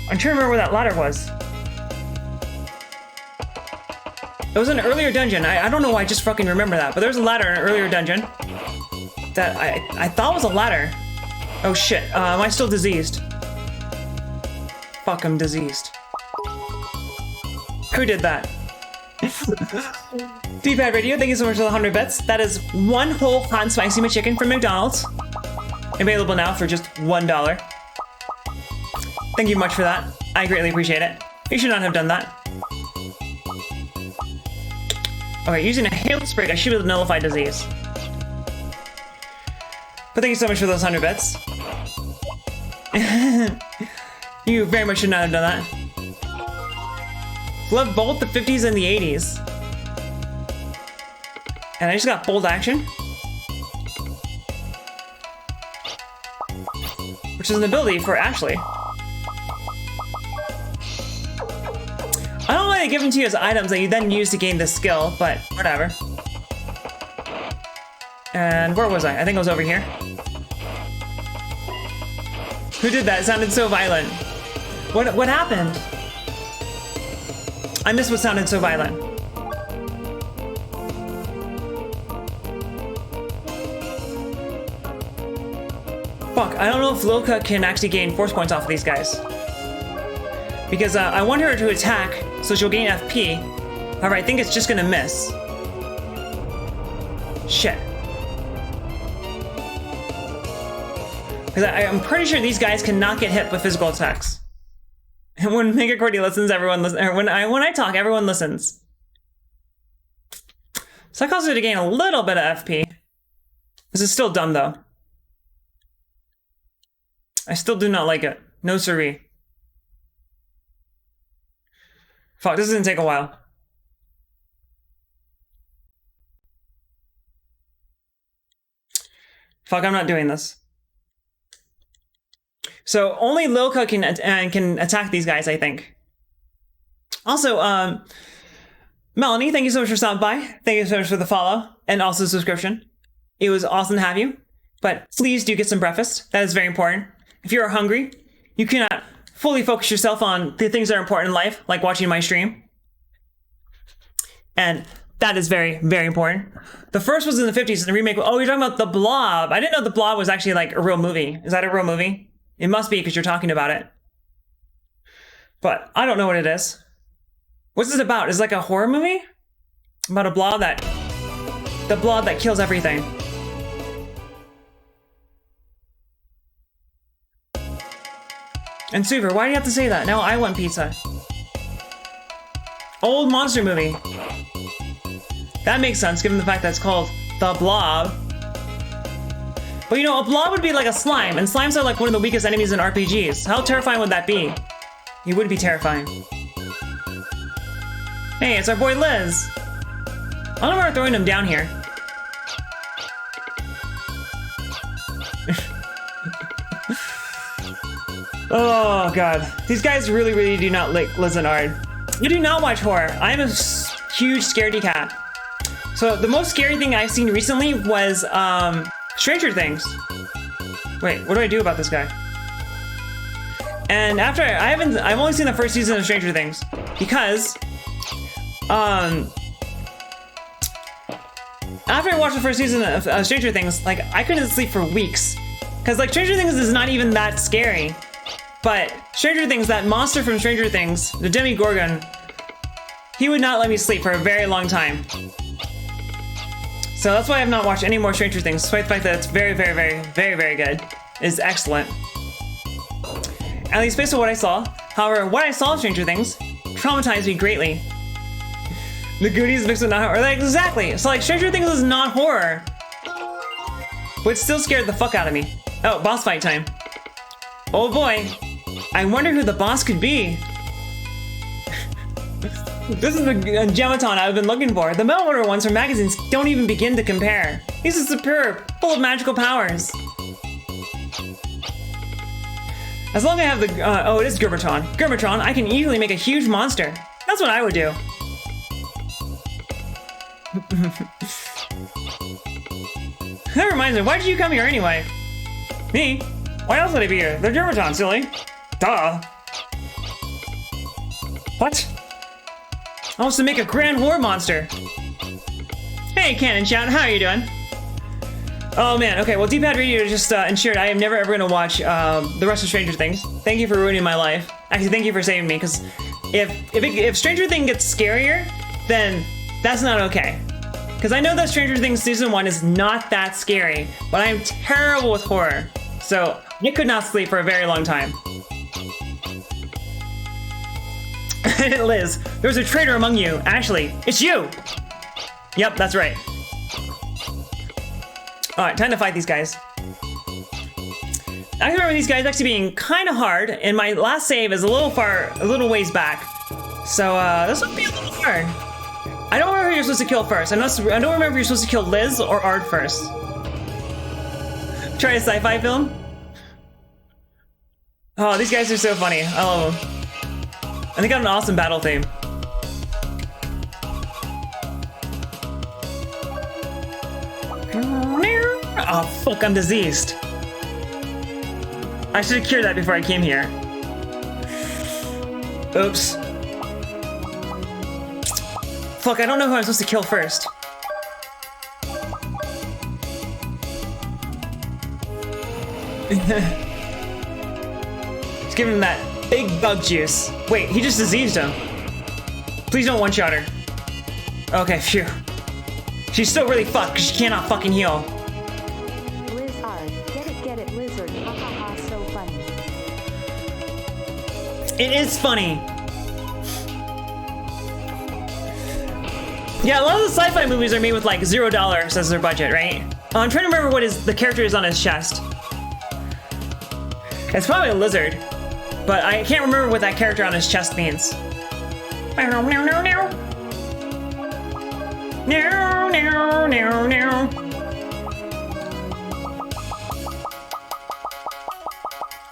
I'm trying to remember where that ladder was. It was an earlier dungeon. I don't know why I just fucking remember that, but there was a ladder in an earlier dungeon that I thought was a ladder. Oh shit, am I still diseased? Fuck, I'm diseased. Who did that? D-Pad Radio, thank you so much for the 100 bits. That is one whole hot and spicy McChicken from McDonald's. available now for just $1. Thank you much for that. I greatly appreciate it. You should not have done that. Okay, using a hail spray, I should have nullified disease. But thank you so much for those 100 bits. You very much should not have done that. Love both the 50s and the 80s. And I just got bold action. Which is an ability for Ashley. I don't know why they give them to you as items that you then use to gain this skill, but whatever. And where was I? I think I was over here. Who did that? It sounded so violent. What happened? I missed what sounded so violent. Fuck, I don't know if Loka can actually gain force points off of these guys. Because I want her to attack, so she'll gain FP. However, I think it's just gonna miss. Shit. Because I'm pretty sure these guys cannot get hit with physical attacks. And when Megacordy listens, everyone listens. Or when I talk, everyone listens. So that causes her to gain a little bit of FP. This is still dumb, though. I still do not like it. No siree. Fuck, this is gonna take a while. Fuck, I'm not doing this. So only Loka can attack these guys, I think. Also, Melanie, thank you so much for stopping by. Thank you so much for the follow and also subscription. It was awesome to have you. But please do get some breakfast. That is very important. If you are hungry, you cannot fully focus yourself on the things that are important in life, like watching my stream. And that is very, very important. The first was in the 50s, and the remake. Oh, you're talking about The Blob. I didn't know The Blob was actually like a real movie. Is that a real movie? It must be because you're talking about it. But I don't know what it is. What's this about? Is it like a horror movie? About a blob that... The blob that kills everything. And Super, why do you have to say that? Now I want pizza. Old monster movie. That makes sense given the fact that it's called The Blob. But you know, a blob would be like a slime, and slimes are like one of the weakest enemies in RPGs. How terrifying would that be? It would be terrifying. Hey, it's our boy Liz. I don't know why we're throwing him down here. Oh god. These guys really, really do not like Liz and Ard. You do not watch horror. I'm a huge scaredy cat. So the most scary thing I've seen recently was, Stranger Things. Wait, what do I do about this guy? And after I've only seen the first season of Stranger Things because after I watched the first season of Stranger Things, like I couldn't sleep for weeks because like Stranger Things is not even that scary, but Stranger Things, that monster from Stranger Things, the Demogorgon, he would not let me sleep for a very long time. So that's why I have not watched any more Stranger Things, despite the fact that it's very, very, very, very, very good. It's excellent. At least based on what I saw. However, what I saw of Stranger Things traumatized me greatly. The Goonies mixed with not horror. Like, exactly. So like, Stranger Things is not horror. But it still scared the fuck out of me. Oh, boss fight time. Oh boy. I wonder who the boss could be. This is the Gematon I've been looking for. The mail order ones from magazines don't even begin to compare. He's a superb, full of magical powers. As long as I have the, oh, it is Gerbertron. Gerbertron, I can easily make a huge monster. That's what I would do. That reminds me, why did you come here anyway? Me? Why else would I be here? They're Gerbertron, silly. Duh. What? I want to make a grand war monster. Hey, Cannon Chat, how are you doing? Oh man, okay, well D-Pad Radio just ensured I am never ever gonna watch the rest of Stranger Things. Thank you for ruining my life. Actually, thank you for saving me, because if Stranger Things gets scarier, then that's not okay. Because I know that Stranger Things Season 1 is not that scary, but I am terrible with horror. So I could not sleep for a very long time. Liz, there's a traitor among you. Ashley, it's you! Yep, that's right. Alright, time to fight these guys. I remember these guys actually being kind of hard, and my last save is a little ways back. So, this would be a little hard. I don't remember who you're supposed to kill first. I don't remember if you're supposed to kill Liz or Art first. Try a sci-fi film? Oh, these guys are so funny. I love them. And they got an awesome battle theme. Oh, fuck, I'm diseased. I should have cured that before I came here. Oops. Fuck, I don't know who I'm supposed to kill first. Just give him that big bug juice. Wait, he just diseased him. Please don't one-shot her. Okay, phew. She's still really fucked because she cannot fucking heal. Lizard, get it, lizard, ha ha ha, so funny. It is funny. Yeah, a lot of the sci-fi movies are made with like $0 as their budget, right? I'm trying to remember what the character is on his chest. It's probably a lizard, but I can't remember what that character on his chest means.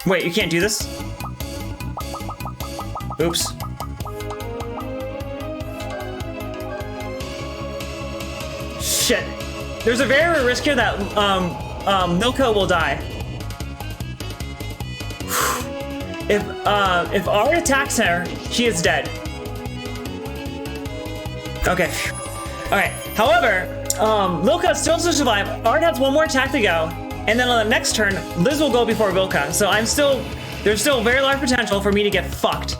Wait, you can't do this? Oops. Shit. There's a very real risk here that Milko will die. If Art attacks her, she is dead. Okay. Alright. However, Milka still to survive. Art has one more attack to go. And then on the next turn, Liz will go before Milka. So there's still very large potential for me to get fucked.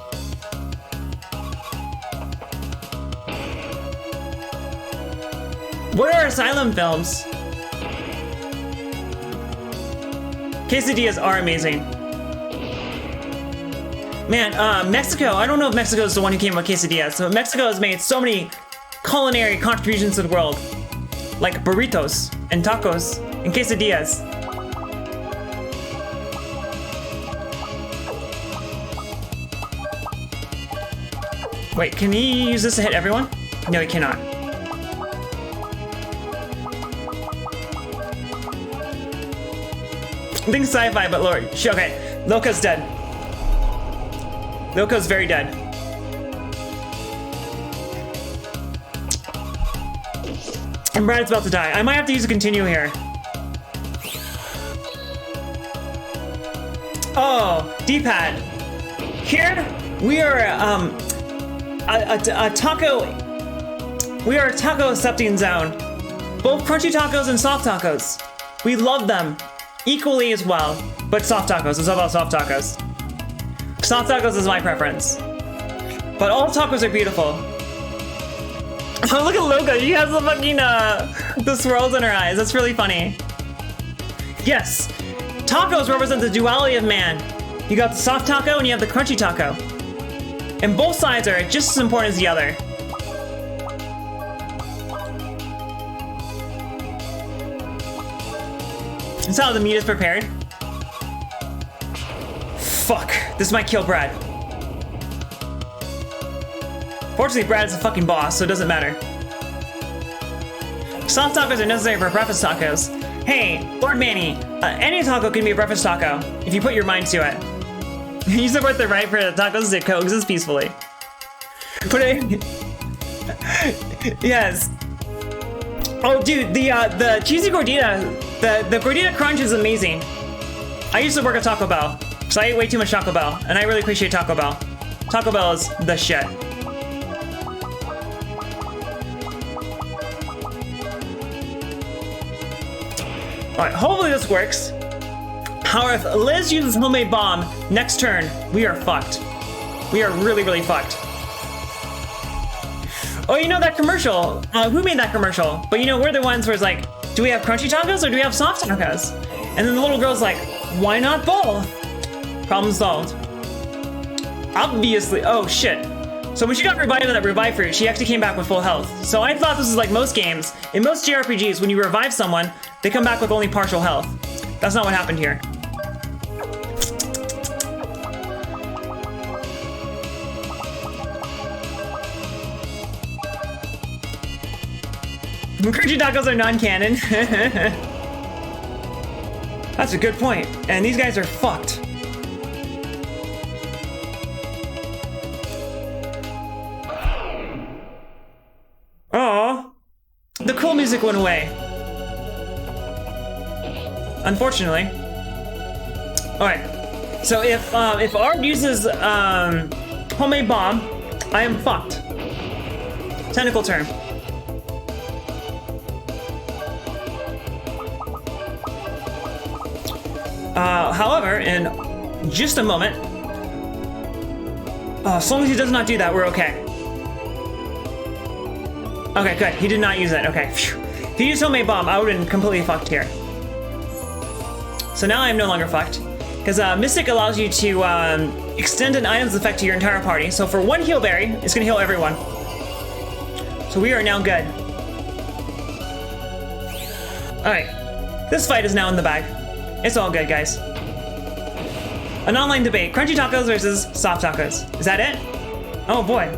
What are asylum films? Quesadillas are amazing. Man, Mexico, I don't know if Mexico is the one who came up with quesadillas. So Mexico has made so many culinary contributions to the world. Like burritos and tacos and quesadillas. Wait, can he use this to hit everyone? No, he cannot. I think sci-fi, but Lord. Okay, Loka's dead. Loka's very dead. And Brad's about to die. I might have to use a continue here. Oh, D-pad. Here, we are a taco. We are a taco accepting zone. Both crunchy tacos and soft tacos. We love them equally as well, but soft tacos. It's all about soft tacos. Soft tacos is my preference. But all tacos are beautiful. Oh, look at Loka. She has the fucking, the swirls in her eyes. That's really funny. Yes. Tacos represent the duality of man. You got the soft taco and you have the crunchy taco. And both sides are just as important as the other. That's how the meat is prepared. Fuck. This might kill Brad. Fortunately, Brad is a fucking boss, so it doesn't matter. Soft tacos are necessary for breakfast tacos. Hey, Lord Manny, any taco can be a breakfast taco, if you put your mind to it. You support the right for the tacos to coexist peacefully. Put it... Yes. Oh, dude, the cheesy gordita, the gordita crunch is amazing. I used to work at Taco Bell, so I ate way too much Taco Bell, and I really appreciate Taco Bell. Taco Bell is the shit. Alright, hopefully this works. However, if Liz uses homemade bomb next turn, we are fucked. We are really, really fucked. Oh, you know that commercial? Who made that commercial? But you know, we're the ones where it's like, do we have crunchy tacos or do we have soft tacos? And then the little girl's like, Why not both? Problem solved. Obviously. Oh shit. So when she got revived with that revive fruit, she actually came back with full health. So I thought this was like most games. In most JRPGs, when you revive someone, they come back with only partial health. That's not what happened here. Crunchy tacos are non-canon. That's a good point. And these guys are fucked. Oh, the cool music went away. Unfortunately. Alright. So if Art uses homemade bomb, I am fucked. Technical term. However, in just a moment, as long as he does not do that, we're okay. Okay, good. He did not use it. Okay. Phew. If he used homemade bomb, I would have been completely fucked here. So now I'm no longer fucked. Because Mystic allows you to extend an item's effect to your entire party. So for one heal berry, it's going to heal everyone. So we are now good. Alright. This fight is now in the bag. It's all good, guys. An online debate. Crunchy tacos versus soft tacos. Is that it? Oh boy.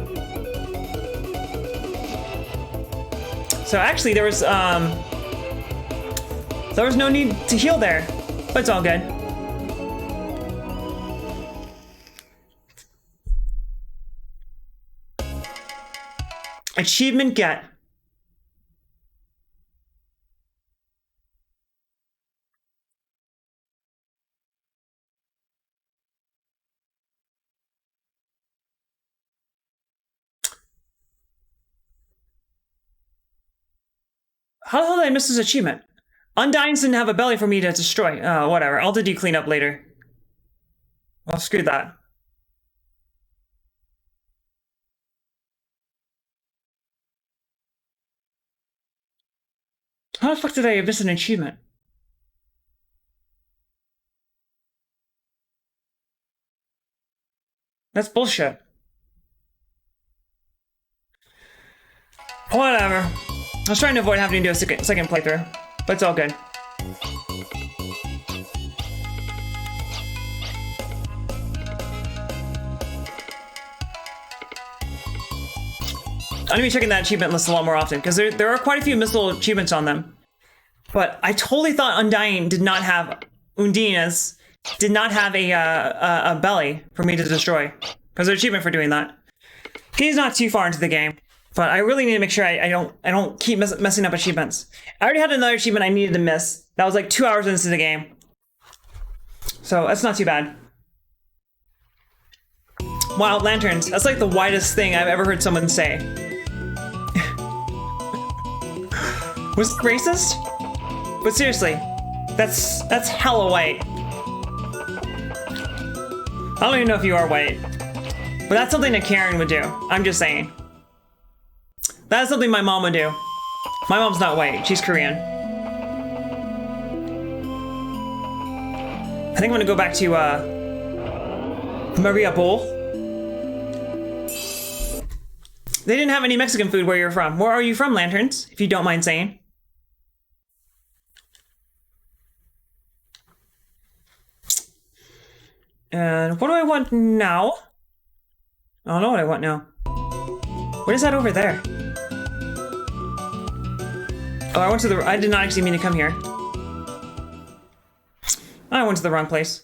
So actually there was no need to heal there. But it's all good. Achievement get. How the hell did I miss this achievement? Undyings didn't have a belly for me to destroy. Whatever. I'll do clean up later. Well, screw that. How the fuck did I miss an achievement? That's bullshit. Whatever. I was trying to avoid having to do a second playthrough, but it's all good. I'm gonna be checking that achievement list a lot more often, because there are quite a few missile achievements on them. But I totally thought Undying did not have, Undina's, did not have a belly for me to destroy. Because there's an achievement for doing that. He's not too far into the game. But I really need to make sure I don't keep messing up achievements. I already had another achievement I needed to miss. That was like 2 hours into the game. So that's not too bad. Wild lanterns. That's like the widest thing I've ever heard someone say. Was it racist? But seriously, that's hella white. I don't even know if you are white. But that's something that Karen would do. I'm just saying. That's something my mom would do. My mom's not white, she's Korean. I think I'm gonna go back to Maria Bowl. They didn't have any Mexican food where you're from. Where are you from, Lanterns, if you don't mind saying? And what do I want now? I don't know what I want now. What is that over there? Oh, I did not actually mean to come here. I went to the wrong place.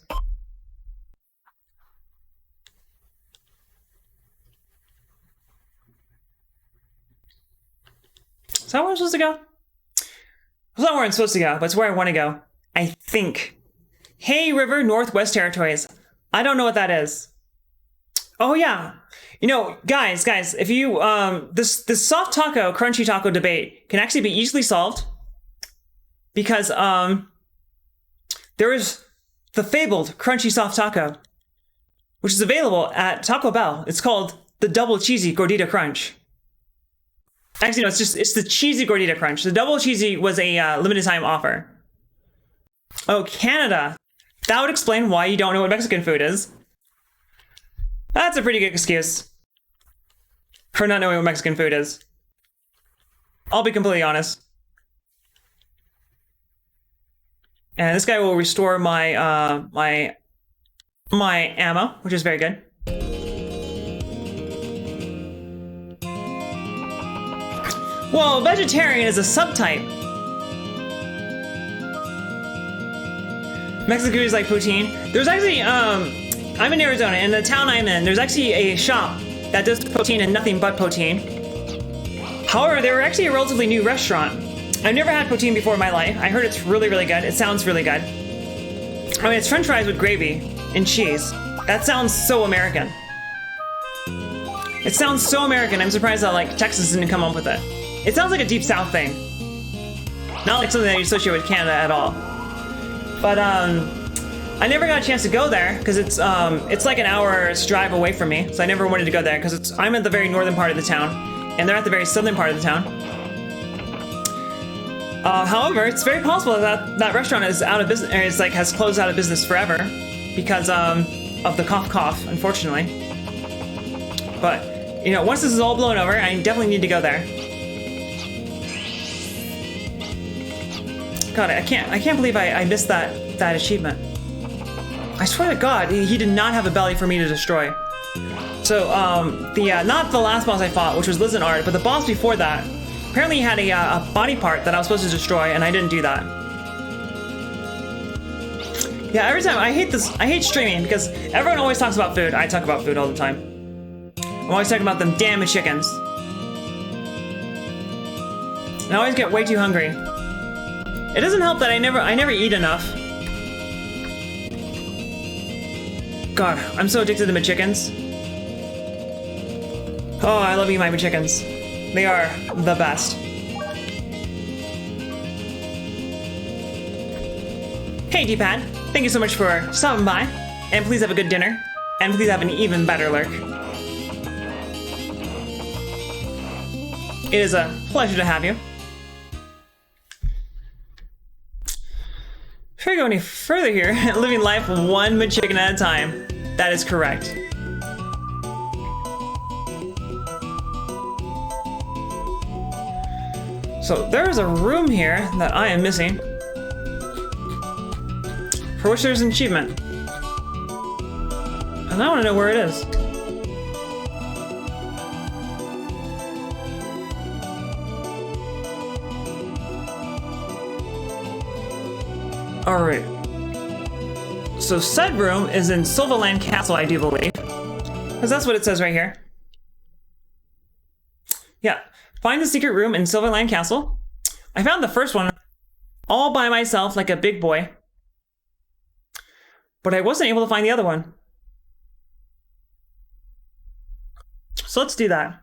Is that where I'm supposed to go? It's not where I'm supposed to go, but it's where I want to go. I think. Hay River, Northwest Territories. I don't know what that is. Oh yeah. You know, guys, if you, this soft taco, crunchy taco debate can actually be easily solved because, there is the fabled crunchy soft taco, which is available at Taco Bell. It's called the Double Cheesy Gordita Crunch. Actually, no, it's the Cheesy Gordita Crunch. The Double Cheesy was a limited time offer. Oh, Canada. That would explain why you don't know what Mexican food is. That's a pretty good excuse for not knowing what Mexican food is. I'll be completely honest. And this guy will restore my my ammo, which is very good. Well, vegetarian is a subtype. Mexican food is like poutine. There's actually, I'm in Arizona, in the town I'm in, there's actually a shop that does poutine and nothing but poutine. However, they were actually a relatively new restaurant. I've never had poutine before in my life. I heard it's really, really good. It sounds really good. I mean, it's french fries with gravy and cheese. That sounds so American. It sounds so American. I'm surprised that, like, Texas didn't come up with it. It sounds like a Deep South thing. Not like something that you associate with Canada at all. But, I never got a chance to go there because it's like an hour's drive away from me. So I never wanted to go there because I'm at the very northern part of the town and they're at the very southern part of the town. However, it's very possible that that restaurant is out of business, or it's like has closed out of business forever because of the cough, unfortunately. But you know, once this is all blown over, I definitely need to go there. God, I can't believe I missed that achievement. I swear to God, he did not have a belly for me to destroy. So, not the last boss I fought, which was Lizard, but the boss before that, apparently he had a body part that I was supposed to destroy, and I didn't do that. Yeah, every time, I hate streaming, because everyone always talks about food. I talk about food all the time. I'm always talking about them damn chickens. And I always get way too hungry. It doesn't help that I never eat enough. God, I'm so addicted to McChickens. Oh, I love eating my McChickens. They are the best. Hey, D-Pad. Thank you so much for stopping by. And please have a good dinner. And please have an even better lurk. It is a pleasure to have you. Before I go any further here, living life one McChicken at a time. That is correct. So there is a room here that I am missing, for which there's an achievement. And I want to know where it is. Alright. So said room is in Silverland Castle, I do believe. Because that's what it says right here. Yeah. Find the secret room in Silverland Castle. I found the first one all by myself like a big boy. But I wasn't able to find the other one. So let's do that.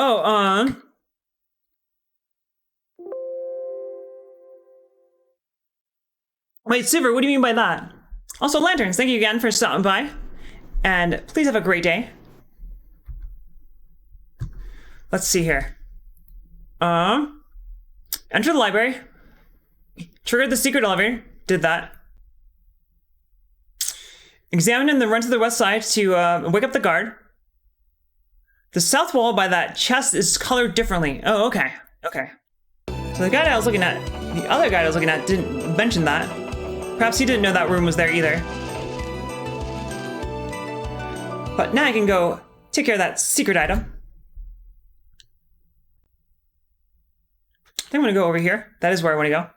Oh, wait, Silver, what do you mean by that? Also, Lanterns, thank you again for stopping by. And please have a great day. Let's see here. Enter the library. Triggered the secret elevator. Did that. Examine and then run to the west side to wake up the guard. The south wall by that chest is colored differently. Oh, okay. Okay. So the guy that I was looking at, the other guy I was looking at didn't mention that. Perhaps he didn't know that room was there either. But now I can go take care of that secret item. I think I'm gonna go over here. That is where I want to go.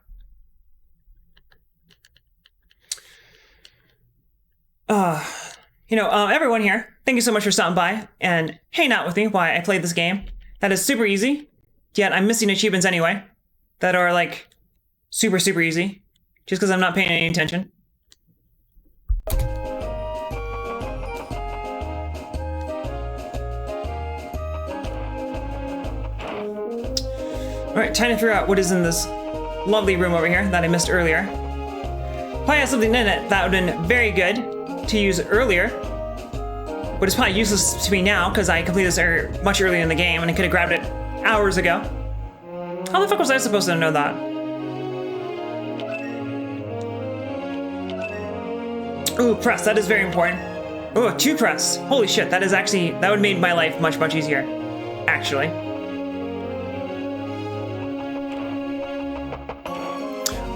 Everyone here, thank you so much for stopping by and hanging out with me while I played this game. That is super easy, yet I'm missing achievements anyway that are like super, super easy, just because I'm not paying any attention. Alright, time to figure out what is in this lovely room over here that I missed earlier. Probably has something in it that would have been very good to use earlier, but it's probably useless to me now because I completed this much earlier in the game and I could have grabbed it hours ago. How the fuck was I supposed to know that? Ooh, press, that is very important. Ooh, 2 press. Holy shit, that is actually, that would have made my life much, much easier. Actually.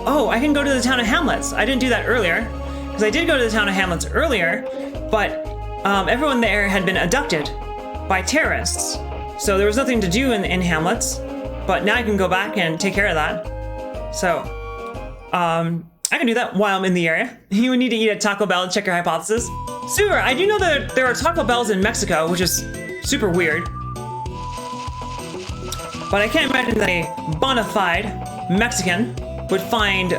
Oh, I can go to the town of Hamlets. I didn't do that earlier, because I did go to the town of Hamlets earlier, but everyone there had been abducted by terrorists. So there was nothing to do in Hamlets, but now I can go back and take care of that. So, I can do that while I'm in the area. You would need to eat at Taco Bell and check your hypothesis. Super, I do know that there are Taco Bells in Mexico, which is super weird. But I can't imagine that a bona fide Mexican would find,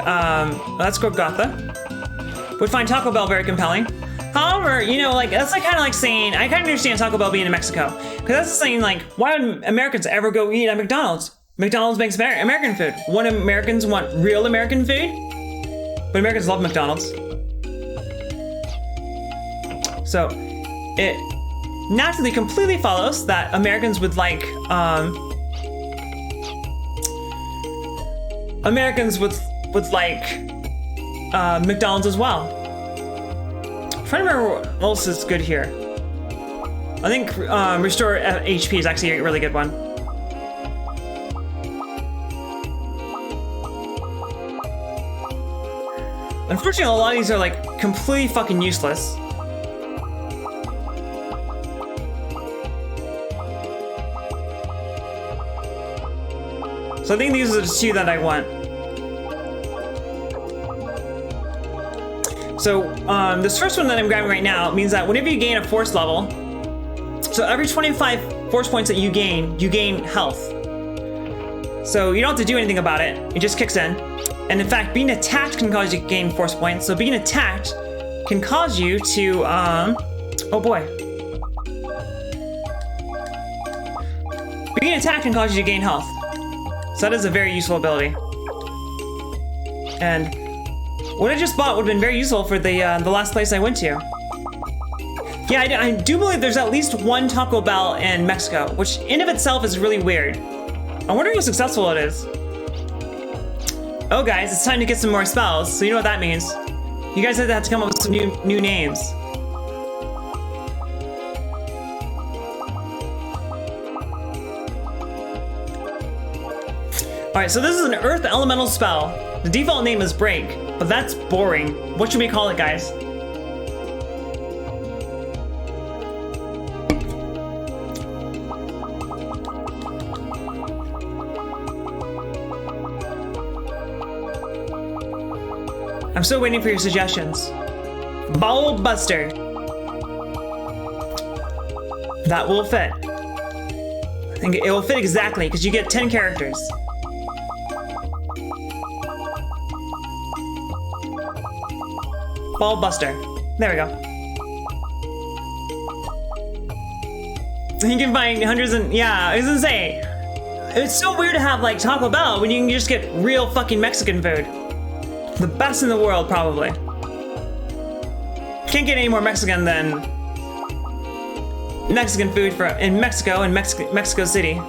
let's go Gotha, would find Taco Bell very compelling. However, you know, like, that's like kind of like saying, I kind of understand Taco Bell being in Mexico. Because that's saying, like, why would Americans ever go eat at McDonald's? McDonald's makes American food. When Americans want real American food, but Americans love McDonald's. So, it naturally completely follows that Americans would like, McDonald's as well. I'm trying to remember what else is good here. I think Restore HP is actually a really good one. Unfortunately, a lot of these are like completely fucking useless. So I think these are the 2 that I want. So this first one that I'm grabbing right now means that whenever you gain a force level, so every 25 force points that you gain health. So you don't have to do anything about it, it just kicks in. And in fact, being attacked can cause you to gain force points. So being attacked can cause you to, oh boy. Being attacked can cause you to gain health. So that is a very useful ability. And what I just bought would have been very useful for the last place I went to. Yeah, I do believe there's at least 1 Taco Bell in Mexico, which in of itself is really weird. I wonder how successful it is. Oh guys, it's time to get some more spells, so you know what that means. You guys have to come up with some new names. Alright, so this is an Earth Elemental spell. The default name is Break, but that's boring. What should we call it, guys? I'm still waiting for your suggestions. Ball Buster. That will fit. I think it will fit exactly, because you get 10 characters. Ball Buster. There we go. You can find hundreds and... Yeah, I was gonna say, it's so weird to have, like, Taco Bell when you can just get real fucking Mexican food. The best in the world, probably. Can't get any more Mexican than Mexican food in Mexico and Mexico City.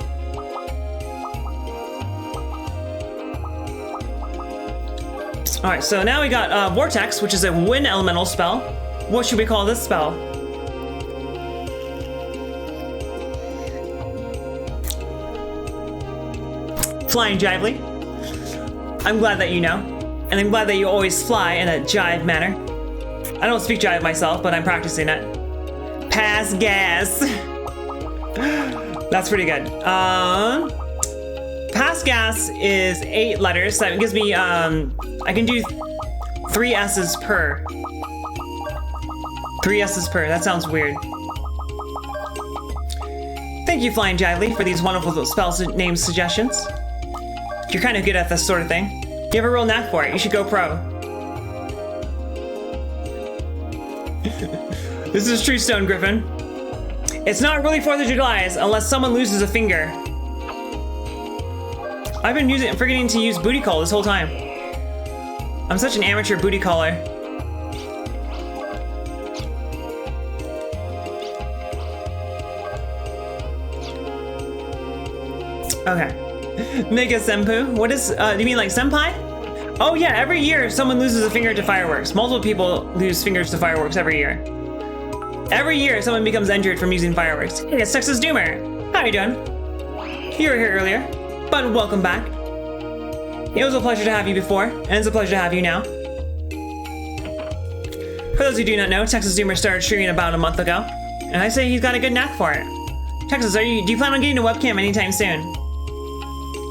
Alright, so now we got Vortex, which is a wind elemental spell. What should we call this spell? Flying Jively. I'm glad that you know. And I'm glad that you always fly in a jive manner. I don't speak jive myself, but I'm practicing it. Pass gas. That's pretty good. Pass gas is 8 letters. So that gives me, I can do 3 S's per. 3 S's per. That sounds weird. Thank you, Flying Jively, for these wonderful spell name suggestions. You're kind of good at this sort of thing. You have a real knack for it. You should go pro. This is True Stone, Griffin. It's not really 4th of July unless someone loses a finger. I've been forgetting to use booty call this whole time. I'm such an amateur booty caller. Okay. Mega Senpu? What is, do you mean like senpai? Oh yeah, every year someone loses a finger to fireworks. Multiple people lose fingers to fireworks every year. Every year someone becomes injured from using fireworks. Hey, it's Texas Doomer. How are you doing? You were here earlier, but welcome back. It was a pleasure to have you before, and it's a pleasure to have you now. For those who do not know, Texas Doomer started streaming about a month ago, and I say he's got a good knack for it. Texas, do you plan on getting a webcam anytime soon?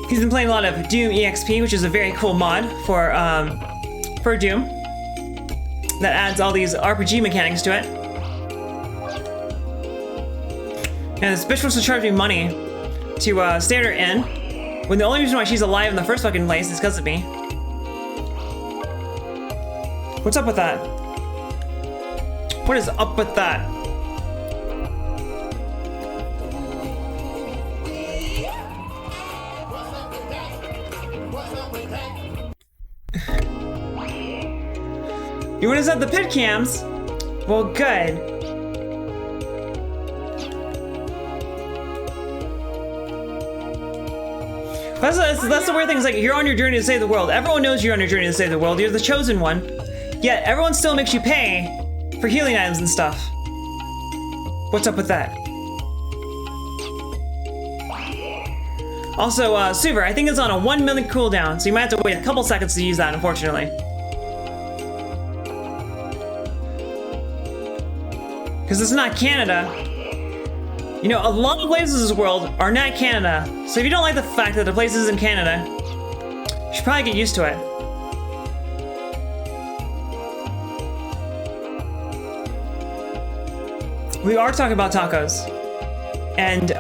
He's been playing a lot of Doom EXP, which is a very cool mod for Doom that adds all these RPG mechanics to it. And this bitch wants to charge me money to stay at her inn, when the only reason why she's alive in the first fucking place is because of me. What's up with that? What is up with that? You want to set the pit cams? Well, good. That's the weird thing. It's like, you're on your journey to save the world. Everyone knows you're on your journey to save the world. You're the chosen one. Yet everyone still makes you pay for healing items and stuff. What's up with that? Also, Suver, I think it's on a 1 minute cooldown, so you might have to wait a couple seconds to use that, unfortunately. Because it's not Canada. You know, a lot of places in this world are not Canada, so if you don't like the fact that the place is in Canada, you should probably get used to it. We are talking about tacos. And,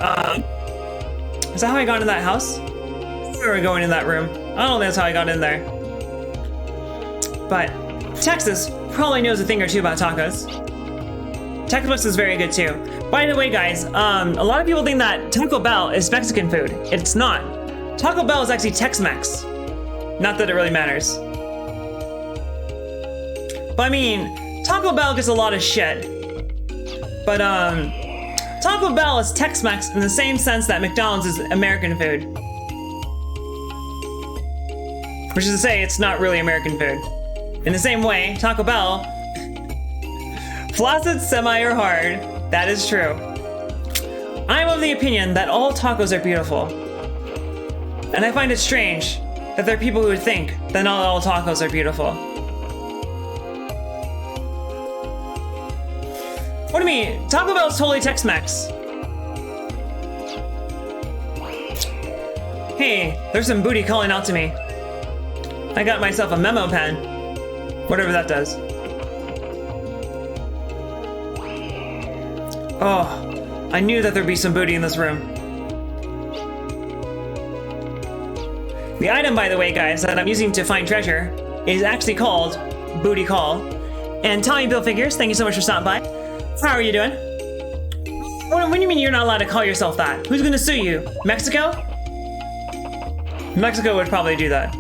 is that how I got in that house? We were going in that room. I don't think that's how I got in there. But Texas probably knows a thing or two about tacos. Texas is very good too. By the way, guys, a lot of people think that Taco Bell is Mexican food. It's not. Taco Bell is actually Tex-Mex. Not that it really matters. But I mean, Taco Bell gets a lot of shit. But Taco Bell is Tex-Mex in the same sense that McDonald's is American food. Which is to say, it's not really American food. In the same way, Taco Bell, flaccid, semi, or hard, that is true. I am of the opinion that all tacos are beautiful. And I find it strange that there are people who would think that not all tacos are beautiful. What do you mean? Taco Bell is totally Tex-Mex. Hey, there's some booty calling out to me. I got myself a memo pen. Whatever that does. Oh, I knew that there'd be some booty in this room. The item, by the way, guys, that I'm using to find treasure is actually called Booty Call. And Tommy Bill Figures, thank you so much for stopping by. How are you doing? What do you mean you're not allowed to call yourself that? Who's gonna sue you? Mexico? Mexico would probably do that.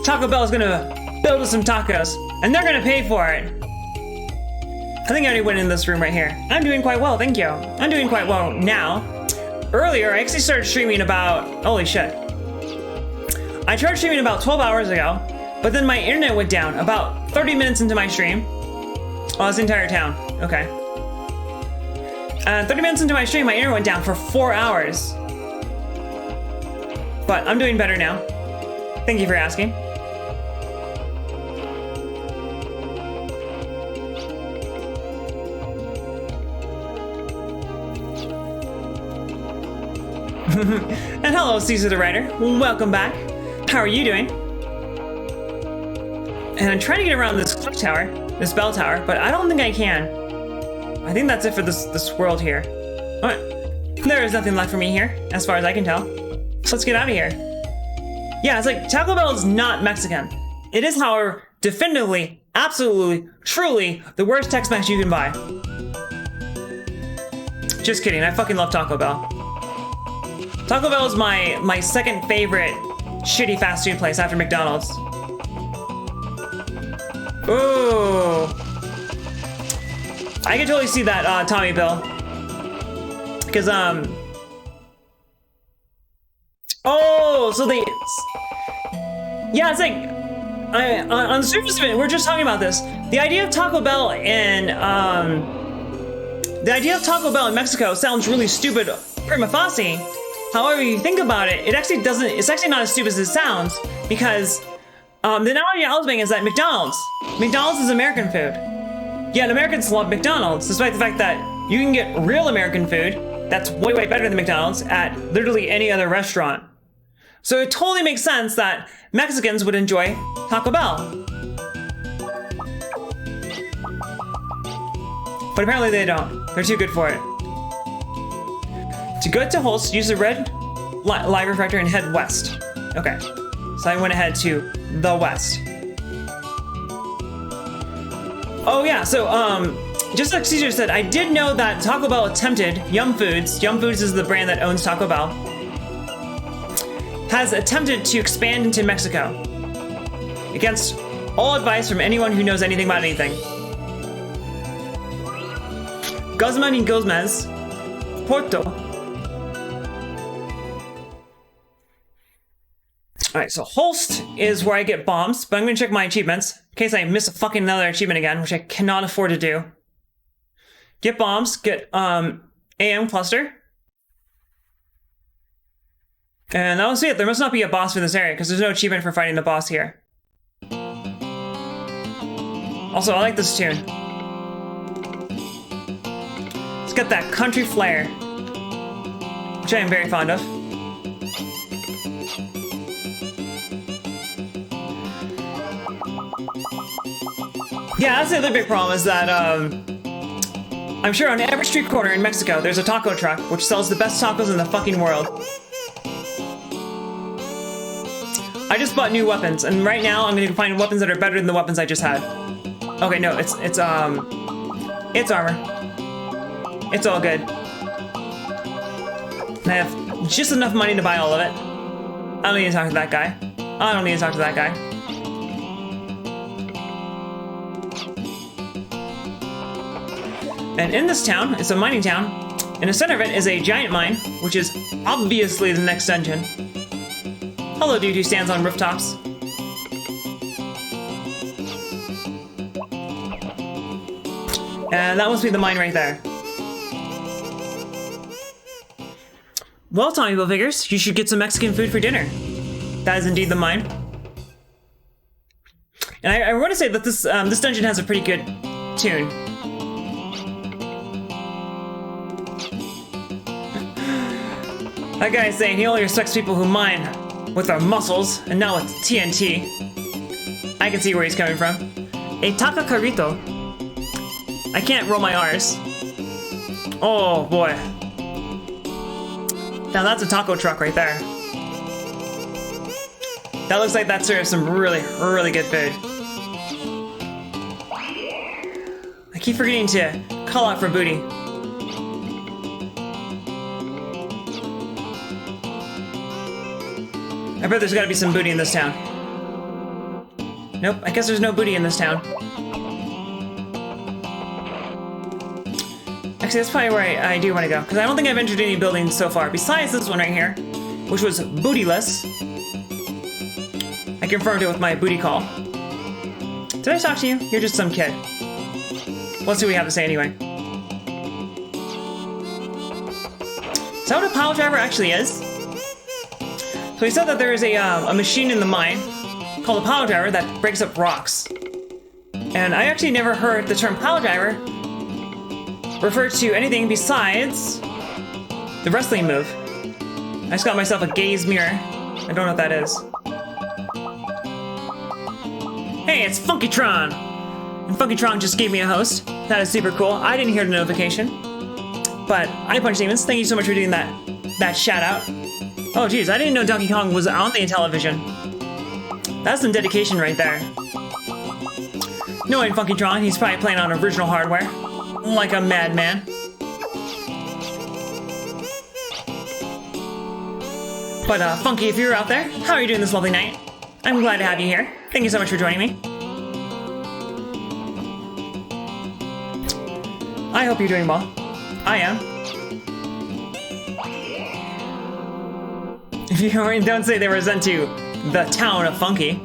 Taco Bell is gonna build us some tacos, and they're gonna pay for it. I think I already went in this room right here. I'm doing quite well, thank you. I'm doing quite well now. Earlier, I actually started streaming about, holy shit. I tried streaming about 12 hours ago, but then my internet went down about 30 minutes into my stream. Oh, it's the entire town, okay. 30 minutes into my stream, my internet went down for 4 hours. But I'm doing better now. Thank you for asking. And hello, Caesar the Writer. Welcome back. How are you doing? And I'm trying to get around this clock tower, this bell tower, but I don't think I can. I think that's it for this world here. Alright. There is nothing left for me here, as far as I can tell. So let's get out of here. Yeah, it's like Taco Bell is not Mexican. It is, however, definitively, absolutely, truly the worst Tex-Mex you can buy. Just kidding, I fucking love Taco Bell. Taco Bell is my second favorite shitty fast food place after McDonald's. Ooh. I can totally see that, Tommy Bill. Because, oh, so they... Yeah, it's like... on the surface of it, we're just talking about this. The idea of Taco Bell in, Mexico sounds really stupid prima facie. However, you think about it, it's actually not as stupid as it sounds, because the analogy I was making is that McDonald's is American food. Yet Americans love McDonald's, despite the fact that you can get real American food that's way, way better than McDonald's at literally any other restaurant. So it totally makes sense that Mexicans would enjoy Taco Bell. But apparently they don't. They're too good for it. To go to Holst, use the red light refractor and head west. Okay, so I went ahead to the west. Oh yeah, so just like Caesar said, I did know that Taco Bell attempted, Yum Foods is the brand that owns Taco Bell, has attempted to expand into Mexico. Against all advice from anyone who knows anything about anything. Guzman y Gomez, Porto. Alright, so Holst is where I get bombs, but I'm gonna check my achievements in case I miss a fucking another achievement again, which I cannot afford to do. Get bombs, get AM cluster. And that was it. There must not be a boss for this area because there's no achievement for fighting the boss here. Also, I like this tune. It's got that country flair, which I am very fond of. Yeah, that's the other big problem is that I'm sure on every street corner in Mexico there's a taco truck which sells the best tacos in the fucking world. I just bought new weapons, and right now I'm gonna find weapons that are better than the weapons I just had. Okay, no, it's armor. It's all good. And I have just enough money to buy all of it. I don't need to talk to that guy. I don't need to talk to that guy. And in this town, it's a mining town. In the center of it is a giant mine, which is obviously the next dungeon. Hello, dude who stands on rooftops. And that must be the mine right there. Well, Tommy Billfigures, you should get some Mexican food for dinner. That is indeed the mine. And I want to say that this dungeon has a pretty good tune. That guy is saying he only respects people who mine with their muscles and not with TNT. I can see where he's coming from. A taca carrito. I can't roll my R's. Oh boy. Now that's a taco truck right there. That looks like that serves some really, really good food. I keep forgetting to call out for booty. I bet there's gotta be some booty in this town. Nope, I guess there's no booty in this town. Actually, that's probably where I do want to go, because I don't think I've entered any buildings so far, besides this one right here, which was bootyless. I confirmed it with my booty call. Did I talk to you? You're just some kid. Let's see what we have to say anyway. Is that what a pile driver actually is? So he said that there is a machine in the mine called a pile driver that breaks up rocks. And I actually never heard the term pile driver refer to anything besides the wrestling move. I just got myself a gaze mirror. I don't know what that is. Hey, it's Funkytron! And Funkytron just gave me a host. That is super cool. I didn't hear the notification. But I Punch Demons, thank you so much for doing that shout out. Oh geez, I didn't know Donkey Kong was on the television. That's some dedication right there. Knowing Funkytron, he's probably playing on original hardware. Like a madman. But Funky, if you're out there, how are you doing this lovely night? I'm glad to have you here. Thank you so much for joining me. I hope you're doing well. I am. If you don't say they were sent to the town of Funky.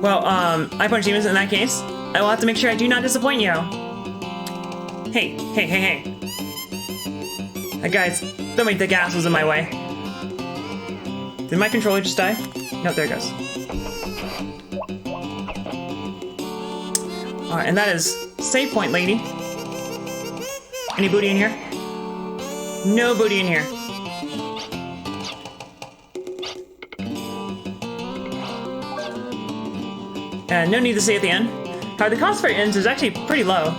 Well, I punch demons in that case. I will have to make sure I do not disappoint you. Hey. Guys, don't make the gas was in my way. Did my controller just die? No, there it goes. Alright, and that is save point, lady. Any booty in here? No booty in here. And no need to say at the end. However, the cost for ends is actually pretty low.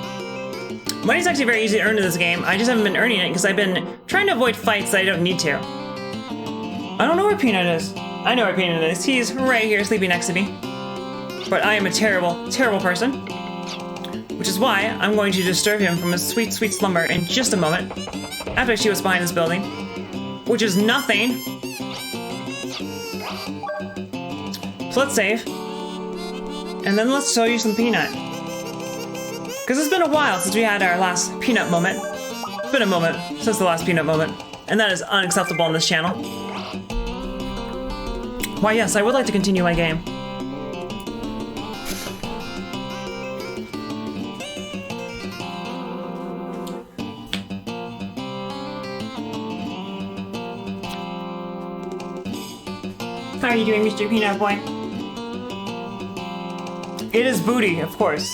Money's actually very easy to earn in this game. I just haven't been earning it because I've been trying to avoid fights that I don't need to. I don't know where Peanut is. I know where Peanut is. He's right here sleeping next to me. But I am a terrible, terrible person. Which is why I'm going to disturb him from his sweet, sweet slumber in just a moment. After I see what's behind this building. Which is nothing. So let's save. And then let's show you some Peanut. Because it's been a while since we had our last Peanut moment. It's been a moment since the last Peanut moment. And that is unacceptable on this channel. Why yes, I would like to continue my game. How are you doing, Mr. Peanut Boy? It is booty, of course.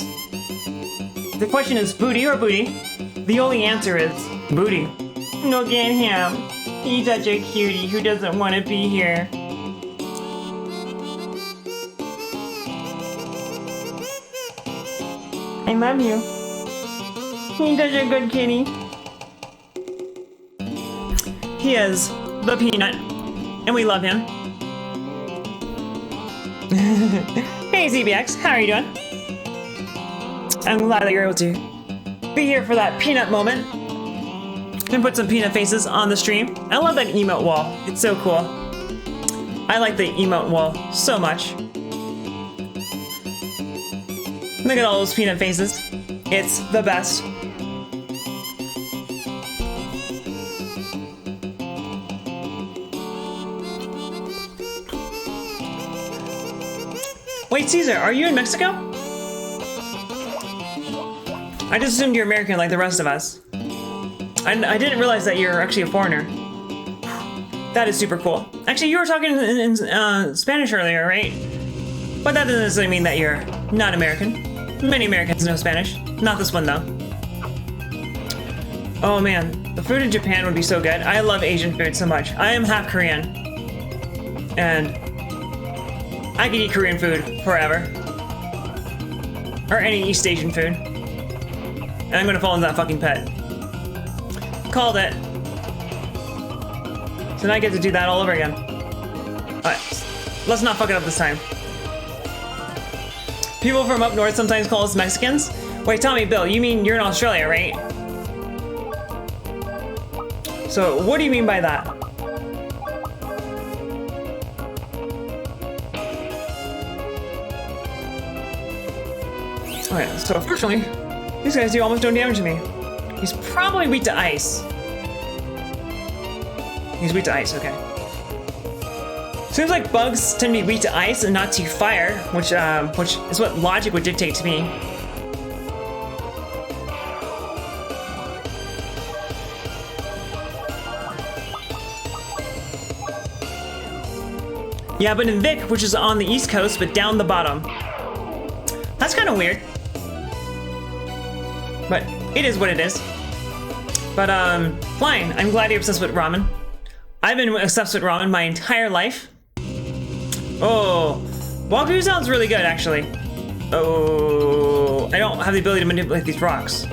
The question is booty or booty? The only answer is booty. Look at him. He's such a cutie who doesn't want to be here. I love you. He's such a good kitty. He is the Peanut, and we love him. Hey ZBX, how are you doing? I'm glad that you're able to be here for that Peanut moment and put some Peanut faces on the stream. I love that emote wall. It's so cool. I like the emote wall so much. Look at all those Peanut faces. It's the best. Wait, Caesar, are you in Mexico? I just assumed you're American like the rest of us. I didn't realize that you're actually a foreigner. That is super cool. Actually, you were talking in Spanish earlier, right? But that doesn't necessarily mean that you're not American. Many Americans know Spanish. Not this one, though. Oh man, the food in Japan would be so good. I love Asian food so much. I am half Korean. And I could eat Korean food forever. Or any East Asian food. And I'm gonna fall into that fucking pit. Called it. So now I get to do that all over again. Alright, let's not fuck it up this time. People from up north sometimes call us Mexicans. Wait, tell me, Bill, you mean you're in Australia, right? So, what do you mean by that? Okay, so fortunately, these guys do almost no damage to me. He's probably weak to ice. He's weak to ice, okay. Seems like bugs tend to be weak to ice and not to fire, which is what logic would dictate to me. Yeah, but in Vic, which is on the East Coast, but down the bottom. That's kind of weird. But it is what it is. But, flying. I'm glad you're obsessed with ramen. I've been obsessed with ramen my entire life. Oh, Wagyu sounds really good, actually. Oh, I don't have the ability to manipulate these rocks.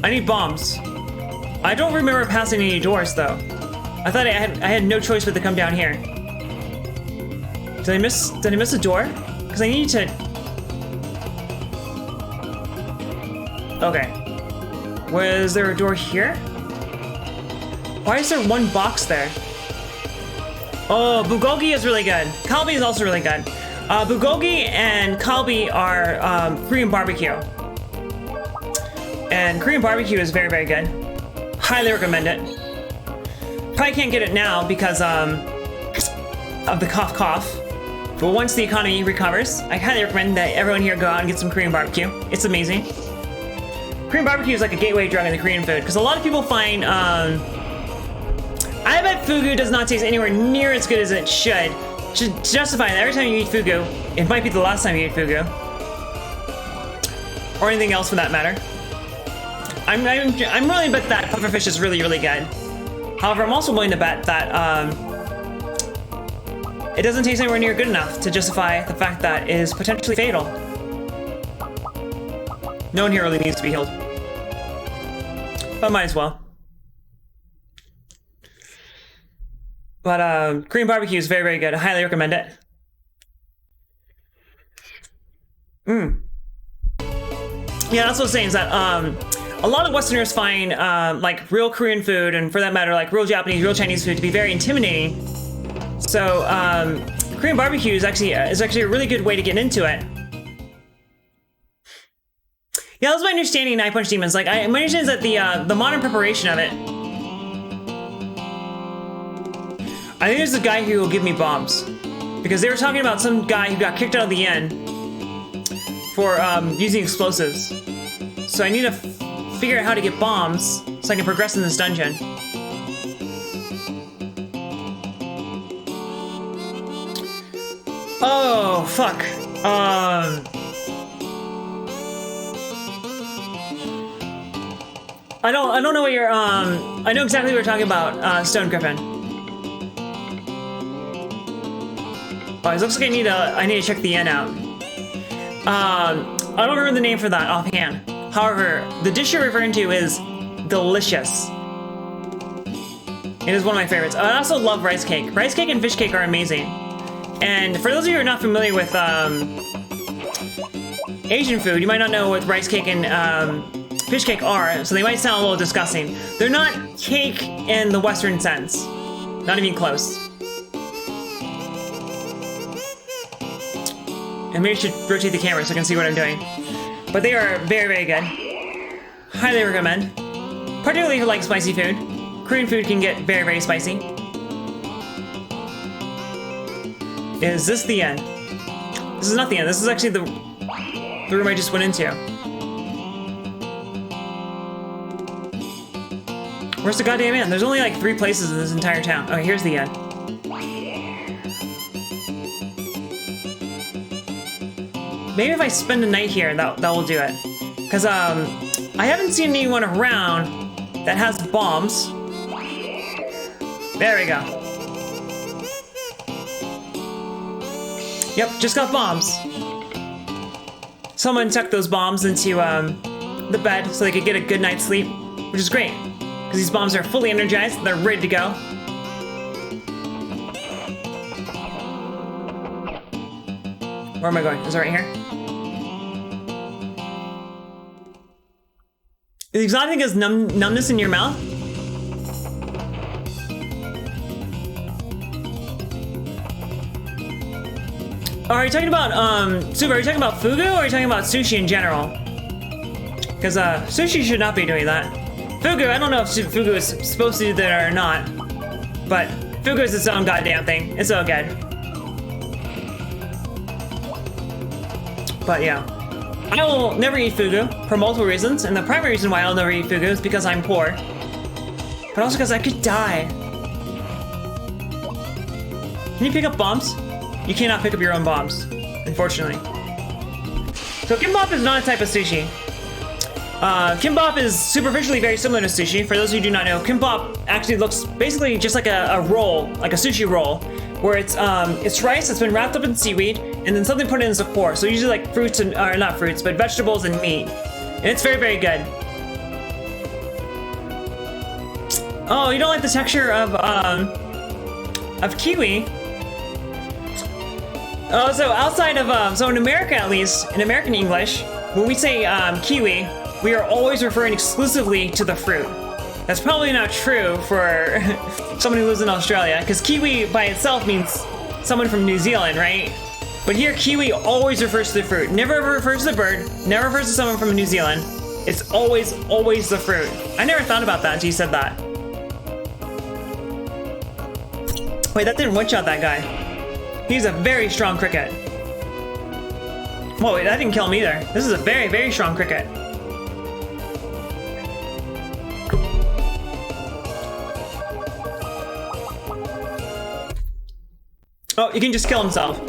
I need bombs. I don't remember passing any doors, though. I thought I had no choice but to come down here. Did I miss a door? Because I need to... Okay. Was there a door here? Why is there one box there? Oh, bulgogi is really good. Kalbi is also really good. Bulgogi and kalbi are Korean barbecue. And Korean barbecue is very, very good. Highly recommend it. Probably can't get it now because of the cough. But once the economy recovers, I highly recommend that everyone here go out and get some Korean barbecue. It's amazing. Korean barbecue is like a gateway drug in the Korean food because a lot of people find. I bet fugu does not taste anywhere near as good as it should. To justify that, every time you eat fugu, it might be the last time you eat fugu, or anything else for that matter. I'm willing to bet that pufferfish is really, really good. However, I'm also willing to bet that it doesn't taste anywhere near good enough to justify the fact that it is potentially fatal. No one here really needs to be healed, but might as well. But Korean barbecue is very, very good. I highly recommend it. Yeah, that's what I was saying, is that a lot of Westerners find like real Korean food, and for that matter, like real Japanese, real Chinese food, to be very intimidating. So Korean barbecue is actually a really good way to get into it. Yeah, that's my understanding of Nine Punch Demons. Like, my understanding is that the modern preparation of it. I think there's a guy who will give me bombs, because they were talking about some guy who got kicked out of the inn for using explosives. So I need to figure out how to get bombs so I can progress in this dungeon. Oh fuck. I don't know what you're I know exactly what you're talking about, Stone Griffin. Oh, it looks like I need to check the inn out. I don't remember the name for that offhand. However, the dish you're referring to is delicious. It is one of my favorites. I also love rice cake. Rice cake and fish cake are amazing. And for those of you who are not familiar with Asian food, you might not know what rice cake and fish cake are, so they might sound a little disgusting. They're not cake in the Western sense. Not even close. And maybe I should rotate the camera so I can see what I'm doing. But they are very, very good. Highly recommend. Particularly if you like spicy food. Korean food can get very, very spicy. Is this the end? This is not the end. This is actually the room I just went into. Where's the goddamn end? There's only like 3 places in this entire town. Okay, here's the end. Maybe if I spend a night here, that will do it. Because I haven't seen anyone around that has bombs. There we go. Yep, just got bombs. Someone tucked those bombs into the bed so they could get a good night's sleep, which is great. Because these bombs are fully energized, they're ready to go. Where am I going? Is it right here? The exotic thing is numbness in your mouth? Are you talking about, Suba, are you talking about fugu, or are you talking about sushi in general? Because, sushi should not be doing that. Fugu, I don't know if fugu is supposed to do that or not, but fugu is its own goddamn thing. It's so good. But yeah. I will never eat fugu for multiple reasons, and the primary reason why I'll never eat fugu is because I'm poor. But also because I could die. Can you pick up bombs? You cannot pick up your own bombs, unfortunately. So kimbap is not a type of sushi. Kimbap is superficially very similar to sushi. For those who do not know, kimbap actually looks basically just like a roll, like a sushi roll, where it's rice that's been wrapped up in seaweed, and then something put in as a core. So usually like fruits and, or not fruits, but vegetables and meat. And it's very, very good. Oh, you don't like the texture of kiwi? Oh, so outside of, so in America at least, in American English, when we say kiwi, we are always referring exclusively to the fruit. That's probably not true for someone who lives in Australia, because kiwi by itself means someone from New Zealand, right? But here, kiwi always refers to the fruit. Never ever refers to the bird, never refers to someone from New Zealand. It's always the fruit. I never thought about that until you said that. Wait, that didn't one-shot that guy. He's a very strong cricket. Whoa, wait, that didn't kill him either. This is a very, very strong cricket. Oh, you can just kill himself.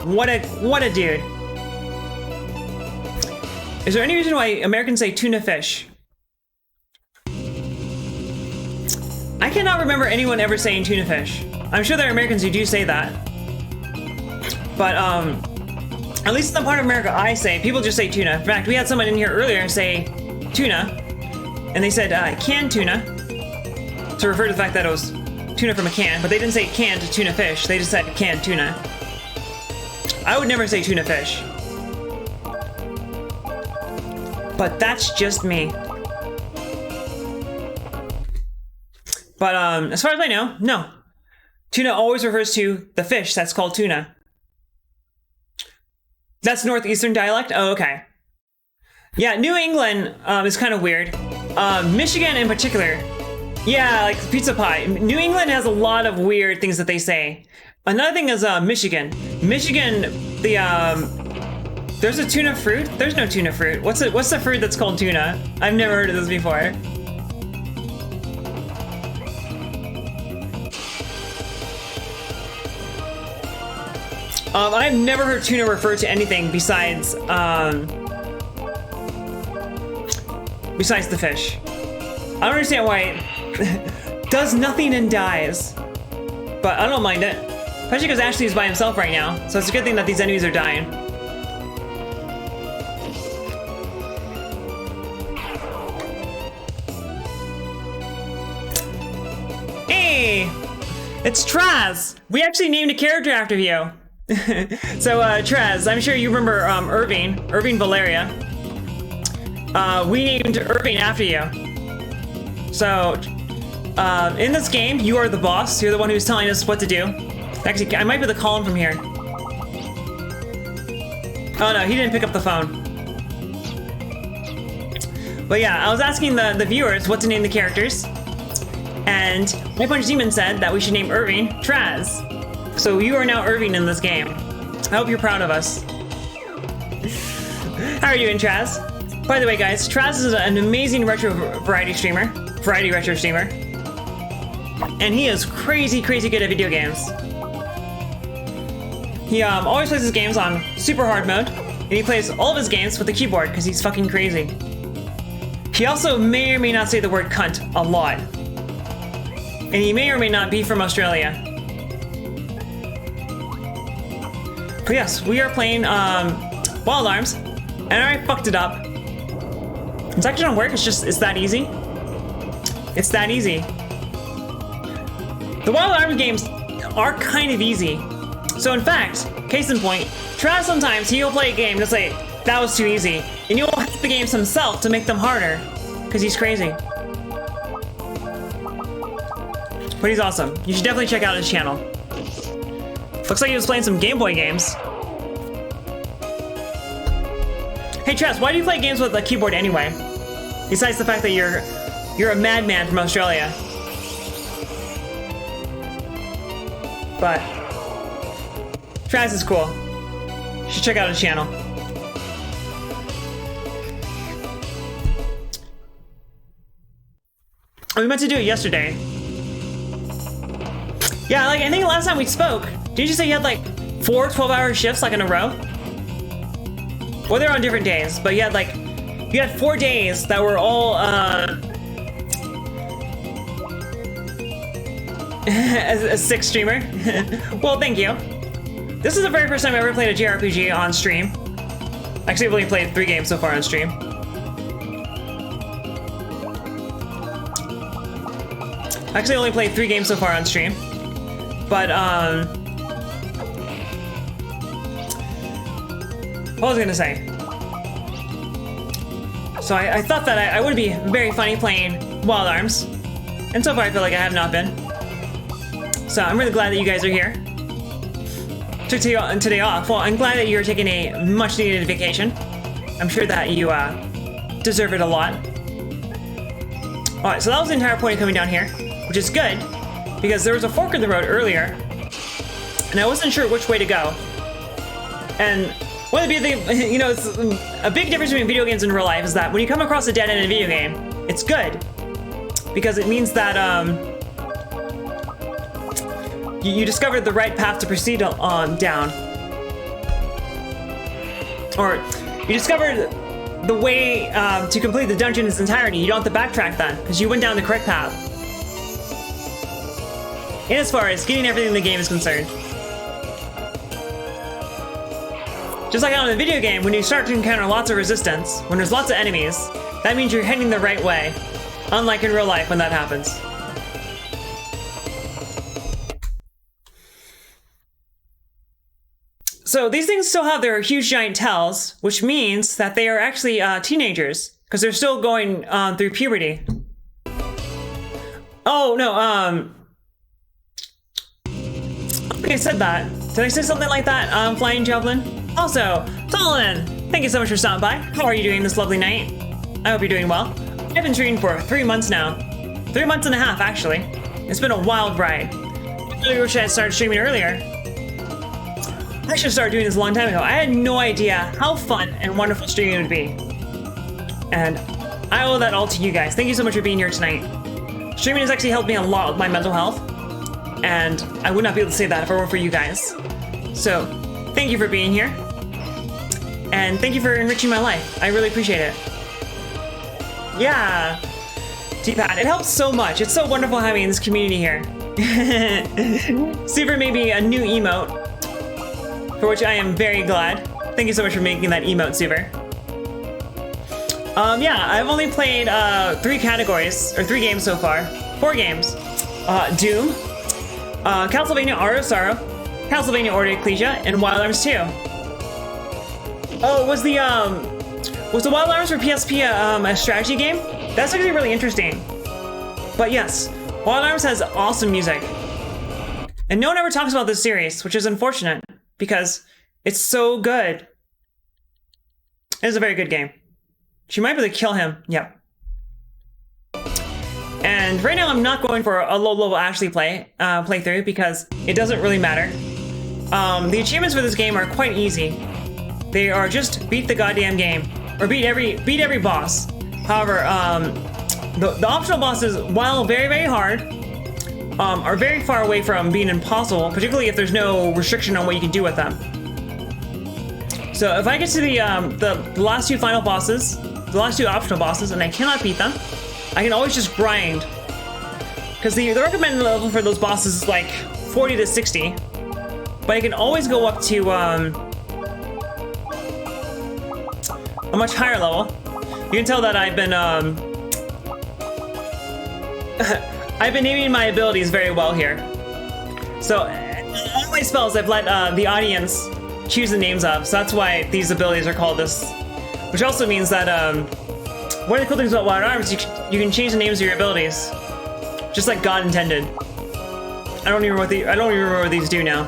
What a dude. Is there any reason why Americans say tuna fish? I cannot remember anyone ever saying tuna fish. I'm sure there are Americans who do say that. But, at least in the part of America I say, people just say tuna. In fact, we had someone in here earlier say tuna, and they said canned tuna, to refer to the fact that it was tuna from a can, but they didn't say canned tuna fish, they just said canned tuna. I would never say tuna fish. But that's just me. But as far as I know, no. Tuna always refers to the fish that's called tuna. That's Northeastern dialect? Oh, okay. Yeah, New England is kind of weird. Michigan in particular. Yeah, like pizza pie. New England has a lot of weird things that they say. Another thing is Michigan. Michigan, there's a tuna fruit? There's no tuna fruit. What's the fruit that's called tuna? I've never heard of this before. I've never heard tuna refer to anything besides the fish. I don't understand why it does nothing and dies. But I don't mind it. Especially because Ashley is by himself right now, so it's a good thing that these enemies are dying. Hey! It's Traz! We actually named a character after you. So, Traz, I'm sure you remember Irving Valeria. We named Irving after you. So, in this game, you are the boss. You're the one who's telling us what to do. Actually, I might be able to call him from here. Oh no, he didn't pick up the phone. But yeah, I was asking the viewers what to name the characters. And My Punch Demon said that we should name Irving Traz. So you are now Irving in this game. I hope you're proud of us. How are you doing, Traz? By the way, guys, Traz is an amazing variety retro streamer. And he is crazy good at video games. He always plays his games on super hard mode, and he plays all of his games with the keyboard because he's fucking crazy. He also may or may not say the word cunt a lot. And he may or may not be from Australia. But yes, we are playing Wild Arms, and I fucked it up. It's actually gonna work, it's that easy. It's that easy. The Wild Arms games are kind of easy. So in fact, case in point, Traz sometimes he'll play a game and he'll say, that was too easy. And he'll hack the games himself to make them harder. Because he's crazy. But he's awesome. You should definitely check out his channel. Looks like he was playing some Game Boy games. Hey Traz, why do you play games with a keyboard anyway? Besides the fact that you're a madman from Australia. But Traz is cool. You should check out his channel. We meant to do it yesterday. Yeah, like I think last time we spoke, did you say you had like 4 12-hour shifts like in a row? Well, they're on different days, but you had 4 days that were all a 6 streamer. Well, thank you. This is the very first time I ever played a JRPG on stream. Actually, I've only played 3 games so far on stream. Actually, I only played 3 games so far on stream. But, what was I gonna say? So I thought that I would be very funny playing Wild Arms. And so far I feel like I have not been. So I'm really glad that you guys are here. Took today off. Well, I'm glad that you're taking a much needed vacation. I'm sure that you deserve it a lot. Alright, so that was the entire point of coming down here, which is good, because there was a fork in the road earlier, and I wasn't sure which way to go. And one of the big things, you know, it's a big difference between video games and real life is that when you come across a dead end in a video game, it's good. Because it means that you discovered the right path to proceed on down. Or you discovered the way to complete the dungeon in its entirety. You don't have to backtrack then, because you went down the correct path. And as far as getting everything in the game is concerned. Just like on a video game, when you start to encounter lots of resistance, when there's lots of enemies, that means you're heading the right way. Unlike in real life when that happens. So these things still have their huge giant tails, which means that they are actually teenagers, because they're still going through puberty. Oh, no, I think I said that. Did I say something like that, Flying Javelin? Also, Solomon, thank you so much for stopping by. How are you doing this lovely night? I hope you're doing well. I've been streaming for 3 months now. 3 months and a half, actually. It's been a wild ride. I really wish I had started streaming earlier. I should have started doing this a long time ago. I had no idea how fun and wonderful streaming would be. And I owe that all to you guys. Thank you so much for being here tonight. Streaming has actually helped me a lot with my mental health. And I would not be able to say that if it weren't for you guys. So, thank you for being here. And thank you for enriching my life. I really appreciate it. Yeah, D-pad, it helps so much. It's so wonderful having this community here. Super made me a new emote, for which I am very glad. Thank you so much for making that emote, Super. Yeah, I've only played 3 categories, or 3 games so far. 4 games. Doom, Castlevania Aura of Sorrow, Castlevania Order of Ecclesia, and Wild Arms 2. Oh, was the Wild Arms for PSP a strategy game? That's actually really interesting. But yes, Wild Arms has awesome music. And no one ever talks about this series, which is unfortunate, because it's so good. It is a very good game. She might be able to kill him, yep. And right now I'm not going for a low-level Ashley playthrough, because it doesn't really matter. The achievements for this game are quite easy. They are just beat the goddamn game, or beat every boss. However, the optional bosses, while very, very hard, are very far away from being impossible, particularly if there's no restriction on what you can do with them. So if I get to the last 2 final bosses, the last 2 optional bosses, and I cannot beat them, I can always just grind. Because the recommended level for those bosses is like 40 to 60, but I can always go up to a much higher level. You can tell that I've been I've been naming my abilities very well here. So all my spells I've let the audience choose the names of, so that's why these abilities are called this. Which also means that one of the cool things about Wild Arms, you can change the names of your abilities, just like God intended. I don't even remember what these do now.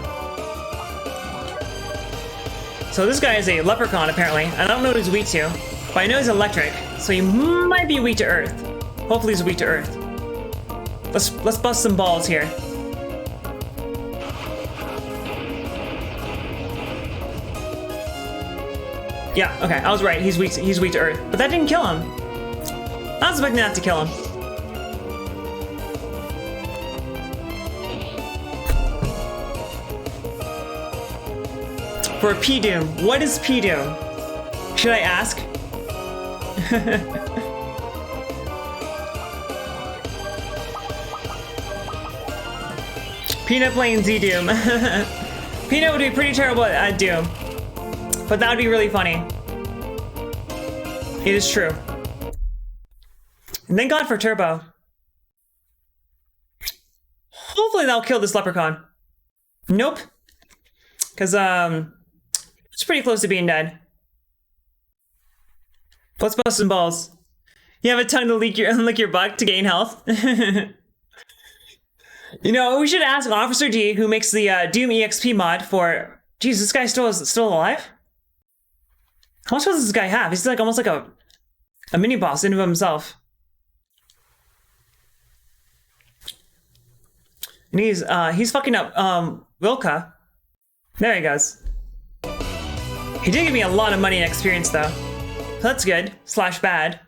So this guy is a leprechaun apparently. I don't know what he's weak to, but I know he's electric, so he might be weak to earth. Hopefully he's weak to earth. Let's bust some balls here. Yeah, okay, I was right. He's weak to earth, but that didn't kill him. I was expecting that to kill him. For P-Doom, what is P-Doom? Should I ask? Peanut playing Z-Doom. Peanut would be pretty terrible at Doom, but that would be really funny. It is true. And thank God for Turbo. Hopefully that'll kill this leprechaun. Nope. Because, it's pretty close to being dead. Let's bust some balls. You have a tongue to lick your butt to gain health? You know, we should ask Officer D, who makes the Doom EXP mod for... Jeez, this guy still alive? How much does this guy have? He's like almost like a A mini boss in of himself. And he's fucking up Wilka. There he goes. He did give me a lot of money and experience though. So that's good. / bad.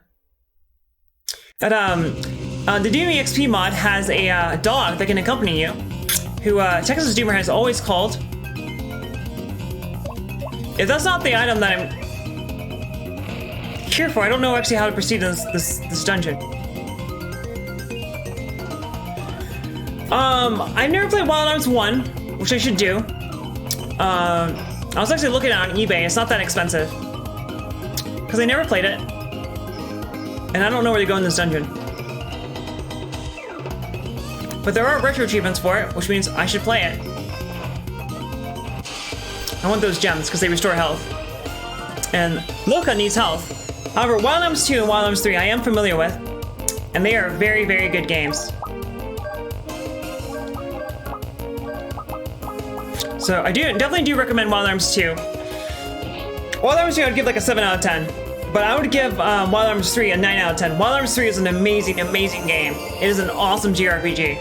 But the Doom EXP mod has a dog that can accompany you, who Texas Doomer has always called. If that's not the item that I'm here for, I don't know actually how to proceed in this dungeon. I've never played Wild Arms 1, which I should do. I was actually looking at it on eBay. It's not that expensive. Because I never played it. And I don't know where to go in this dungeon. But there are retro achievements for it, which means I should play it. I want those gems because they restore health. And Loka needs health. However, Wild Arms 2 and Wild Arms 3 I am familiar with. And they are very, very good games. So I definitely do recommend Wild Arms 2. Wild Arms 2 I would give like a 7 out of 10. But I would give Wild Arms 3 a 9 out of 10. Wild Arms 3 is an amazing, amazing game. It is an awesome JRPG.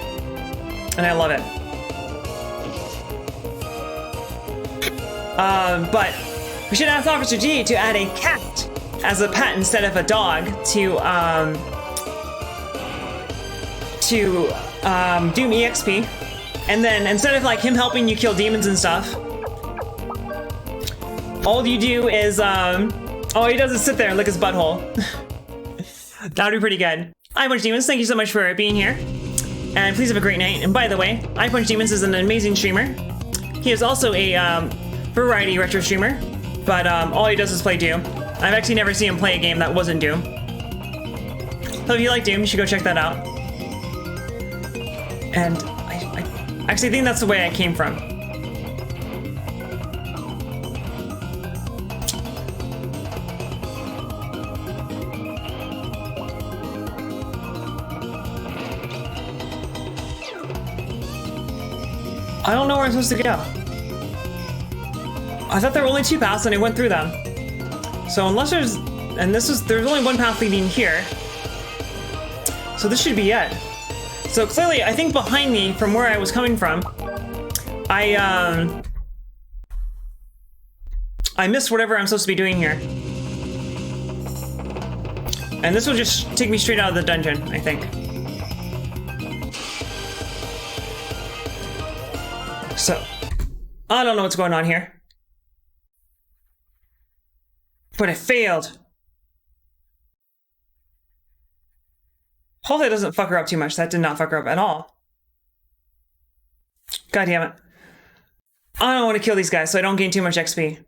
And I love it. But we should ask Officer G to add a cat as a pet instead of a dog to Doom EXP. And then instead of like him helping you kill demons and stuff, all you do is all he does is sit there and lick his butthole. That would be pretty good. I Punch Demons, thank you so much for being here. And please have a great night. And by the way, I Punch Demons is an amazing streamer. He is also a variety retro streamer, but all he does is play Doom. I've actually never seen him play a game that wasn't Doom. So if you like Doom, you should go check that out. And I actually think that's the way I came from. I don't know where I'm supposed to go. I thought there were only 2 paths and I went through them. So unless there's only one path leading here. So this should be it. So clearly, I think behind me, from where I was coming from, I missed whatever I'm supposed to be doing here. And this will just take me straight out of the dungeon, I think. So, I don't know what's going on here. But it failed. Hopefully it doesn't fuck her up too much. That did not fuck her up at all. God damn it. I don't want to kill these guys so I don't gain too much XP.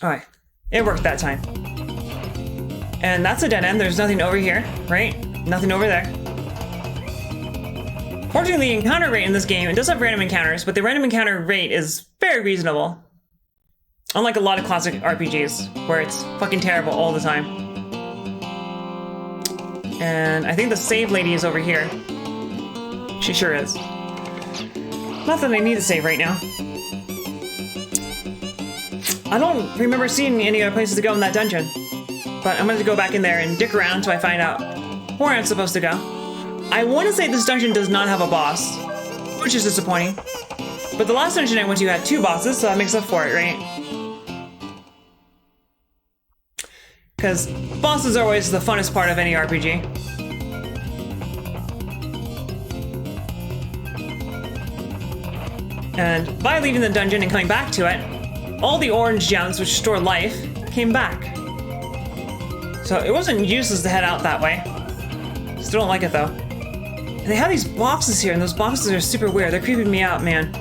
Alright. It worked that time. And that's a dead end. There's nothing over here, right? Nothing over there. Fortunately, the encounter rate in this game, it does have random encounters, but the random encounter rate is very reasonable. Unlike a lot of classic RPGs, where it's fucking terrible all the time. And I think the save lady is over here. She sure is. Not that I need to save right now. I don't remember seeing any other places to go in that dungeon. But I'm going to go back in there and dick around until I find out where I'm supposed to go. I want to say this dungeon does not have a boss, which is disappointing. But the last dungeon I went to had 2 bosses, so that makes up for it, right? Because bosses are always the funnest part of any RPG. And by leaving the dungeon and coming back to it, all the orange gems, which store life, came back. So it wasn't useless to head out that way. Still don't like it though. And they have these boxes here, and those boxes are super weird. They're creeping me out, man.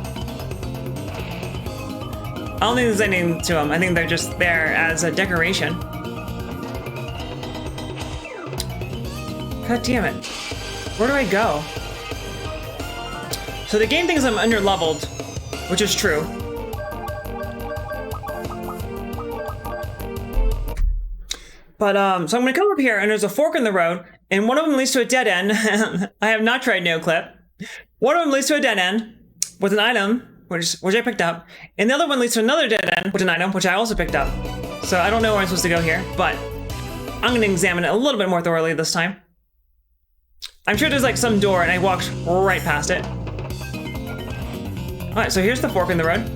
I don't think there's anything to them. I think they're just there as a decoration. God damn it. Where do I go? So the game thinks I'm under-leveled, which is true. But, so I'm gonna come up here, and there's a fork in the road, and one of them leads to a dead end. I have not tried no clip. One of them leads to a dead end with an item, which I picked up, and the other one leads to another dead end, which is an item, which I also picked up. So I don't know where I'm supposed to go here, but I'm gonna examine it a little bit more thoroughly this time. I'm sure there's like some door, and I walked right past it. All right, so here's the fork in the road.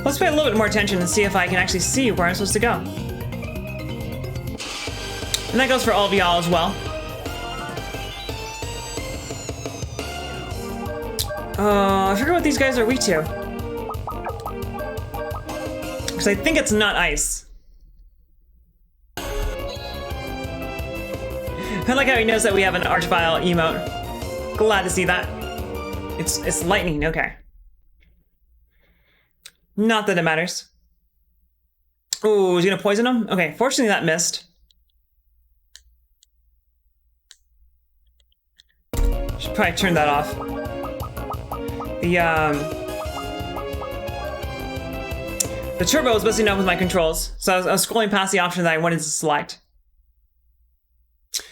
Let's pay a little bit more attention and see if I can actually see where I'm supposed to go. And that goes for all of y'all as well. I forget what these guys are weak to. Because I think it's not ice. I like how he knows that we have an Archvile emote. Glad to see that. It's lightning, okay. Not that it matters. Oh, is he gonna poison him? Okay, fortunately that missed. Should probably turn that off. The turbo was messing up with my controls, so I was scrolling past the option that I wanted to select.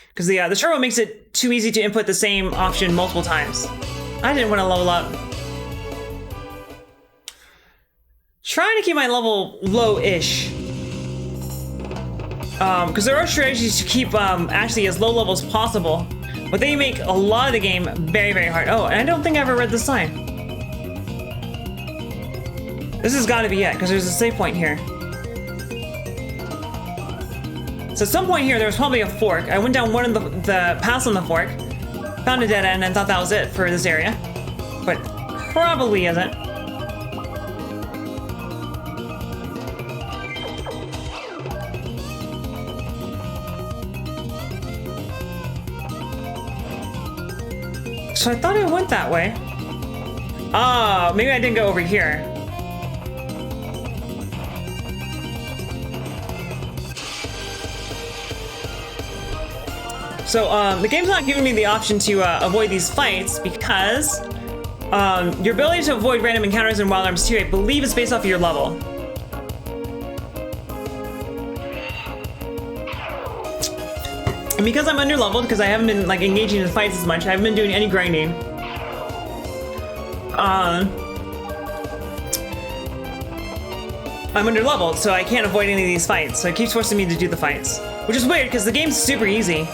Because the turbo makes it too easy to input the same option multiple times. I didn't want to level up. Trying to keep my level low-ish. Because there are strategies to keep actually as low level as possible, but they make a lot of the game very, very hard. Oh, and I don't think I ever read the sign. This has got to be it, because there's a save point here. So at some point here, there was probably a fork. I went down one of the paths on the fork, found a dead end, and thought that was it for this area. But probably isn't. So I thought I went that way. Oh, maybe I didn't go over here. So the game's not giving me the option to avoid these fights because your ability to avoid random encounters in Wild Arms 2, I believe, is based off of your level. And because I'm underleveled, because I haven't been like engaging in fights as much, I haven't been doing any grinding. I'm underleveled, so I can't avoid any of these fights. So it keeps forcing me to do the fights, which is weird because the game's super easy.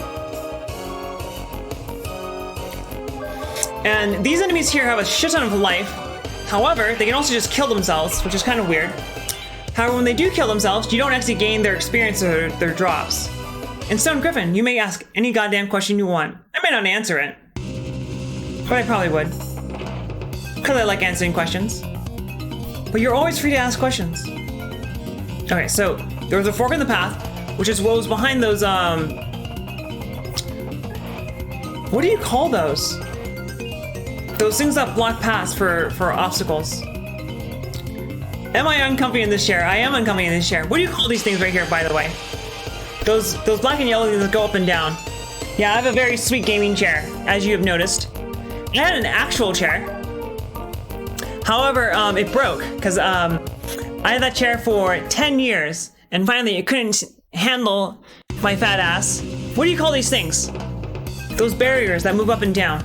And these enemies here have a shit ton of life. However, they can also just kill themselves, which is kind of weird. However, when they do kill themselves, you don't actually gain their experience or their drops. In Stone Griffin, you may ask any goddamn question you want. I may not answer it, but I probably would. Because I like answering questions. But you're always free to ask questions. Okay, so there was a fork in the path, which is what was behind those, what do you call those? Those things that block paths for obstacles. Am I uncomfy in this chair? I am uncomfy in this chair. What do you call these things right here, by the way? Those black and yellow things that go up and down. Yeah, I have a very sweet gaming chair, as you have noticed. I had an actual chair. However, it broke, because I had that chair for 10 years, and finally it couldn't handle my fat ass. What do you call these things? Those barriers that move up and down.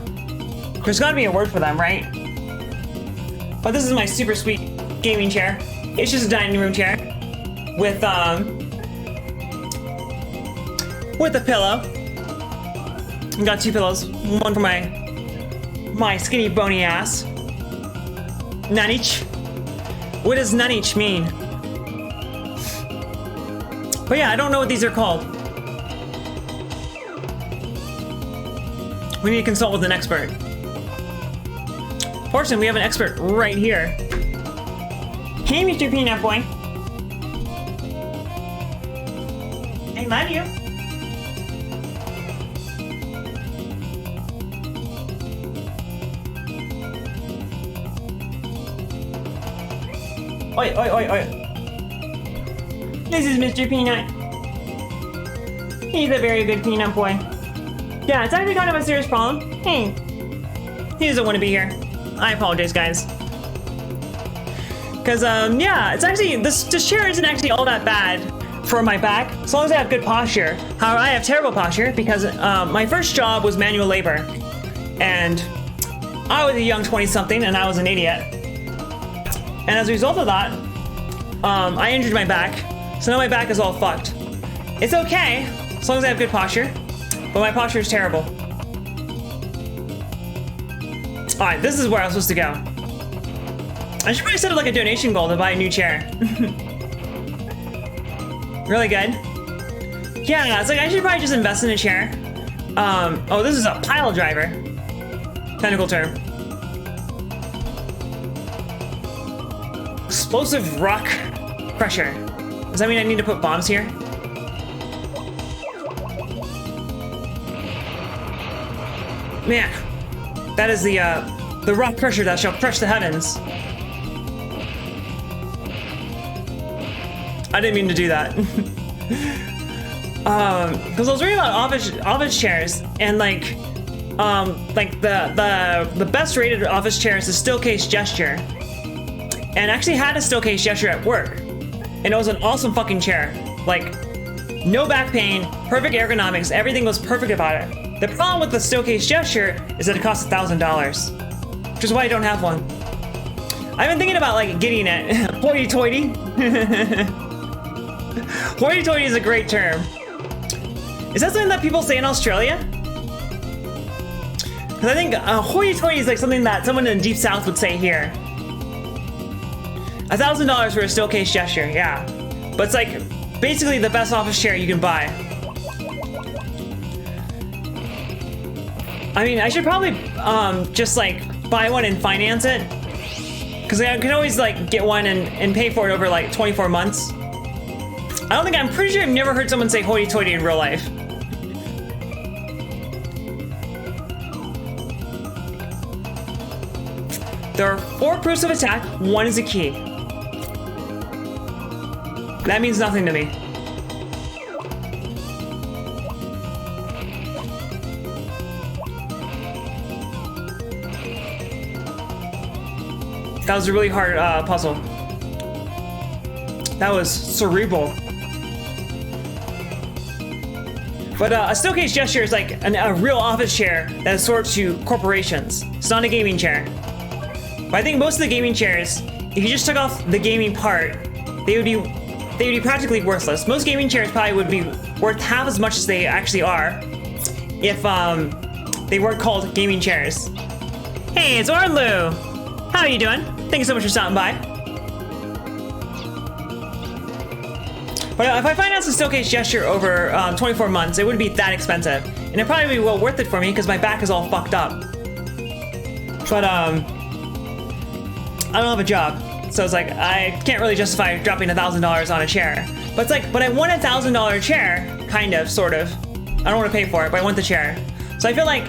There's gotta be a word for them, right? But this is my super sweet gaming chair. It's just a dining room chair with a pillow. I got two pillows, one for my skinny bony ass. Nanich. What does nanich mean? But yeah, I don't know what these are called. We need to consult with an expert. Fortunately, we have an expert right here. Hey, Mr. Peanut Boy. I love you. Oi, oi, oi, oi. This is Mr. Peanut. He's a very good peanut boy. Yeah, it's actually kind of a serious problem. Hey. He doesn't want to be here. I apologize, guys. Because, yeah, it's actually, this chair isn't actually all that bad. for my back, as long as I have good posture. However, I have terrible posture because my first job was manual labor, and I was a young 20-something, and I was an idiot. And as a result of that, I injured my back, so now my back is all fucked. It's okay, as long as I have good posture, but my posture is terrible. Alright, this is where I was supposed to go. I should probably set up like a donation goal to buy a new chair. Really good. Yeah, it's like I should probably just invest in a chair. Oh, this is a pile driver. Technical term. Explosive rock crusher. Does that mean I need to put bombs here? Man, that is the rock crusher that shall crush the heavens. I didn't mean to do that. Because I was reading about office chairs, and like the best rated office chair is the still case gesture, and I actually had a still case gesture at work, and it was an awesome fucking chair. Like, no back pain, perfect ergonomics, everything was perfect about it. The problem with the still case gesture is that it costs $1,000, which is why I don't have one. I've been thinking about like getting it. Hoity-toity. Hoity-toity is a great term. Is that something that people say in Australia? Because I think hoity-toity is like something that someone in the Deep South would say here. $1,000 for a still case gesture, yeah. But it's like basically the best office chair you can buy. I mean, I should probably just like buy one and finance it, because I can always like get one and pay for it over like 24 months. I'm pretty sure I've never heard someone say hoity-toity in real life. There are 4 proofs of attack, 1 is a key. That means nothing to me. That was a really hard puzzle. That was cerebral. But a still case gesture is like a real office chair that is sold to corporations. It's not a gaming chair. But I think most of the gaming chairs, if you just took off the gaming part, they would be practically worthless. Most gaming chairs probably would be worth half as much as they actually are if they weren't called gaming chairs. Hey, it's Orlu! How are you doing? Thank you so much for stopping by. But if I finance a still case gesture over 24 months, it wouldn't be that expensive. And it'd probably be well worth it for me because my back is all fucked up. But I don't have a job. So it's like, I can't really justify dropping $1,000 on a chair. But it's like, but I want a $1,000 chair, kind of, sort of. I don't want to pay for it, but I want the chair. So I feel like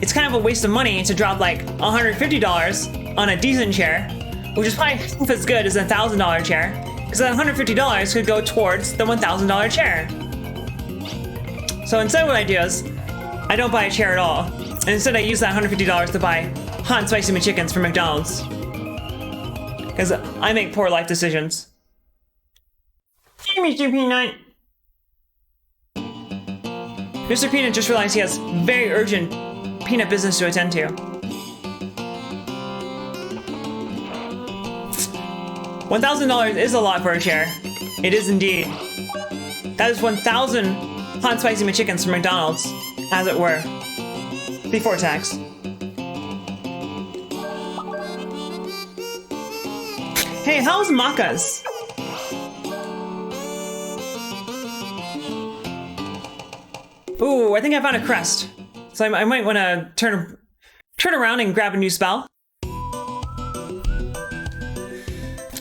it's kind of a waste of money to drop like $150 on a decent chair, which is probably half as good as a $1,000 chair. Because that $150 could go towards the $1,000 chair. So instead what I do is, I don't buy a chair at all. And instead I use that $150 to buy hot and spicy McChickens from McDonald's. Because I make poor life decisions. Hey, Mr. Peanut! Mr. Peanut just realized he has very urgent peanut business to attend to. $1,000 is a lot for a chair. It is indeed. That is 1,000 hot and spicy McChickens from McDonald's, as it were. Before tax. Hey, how's Macca's? Ooh, I think I found a crest. So I might want to turn around and grab a new spell.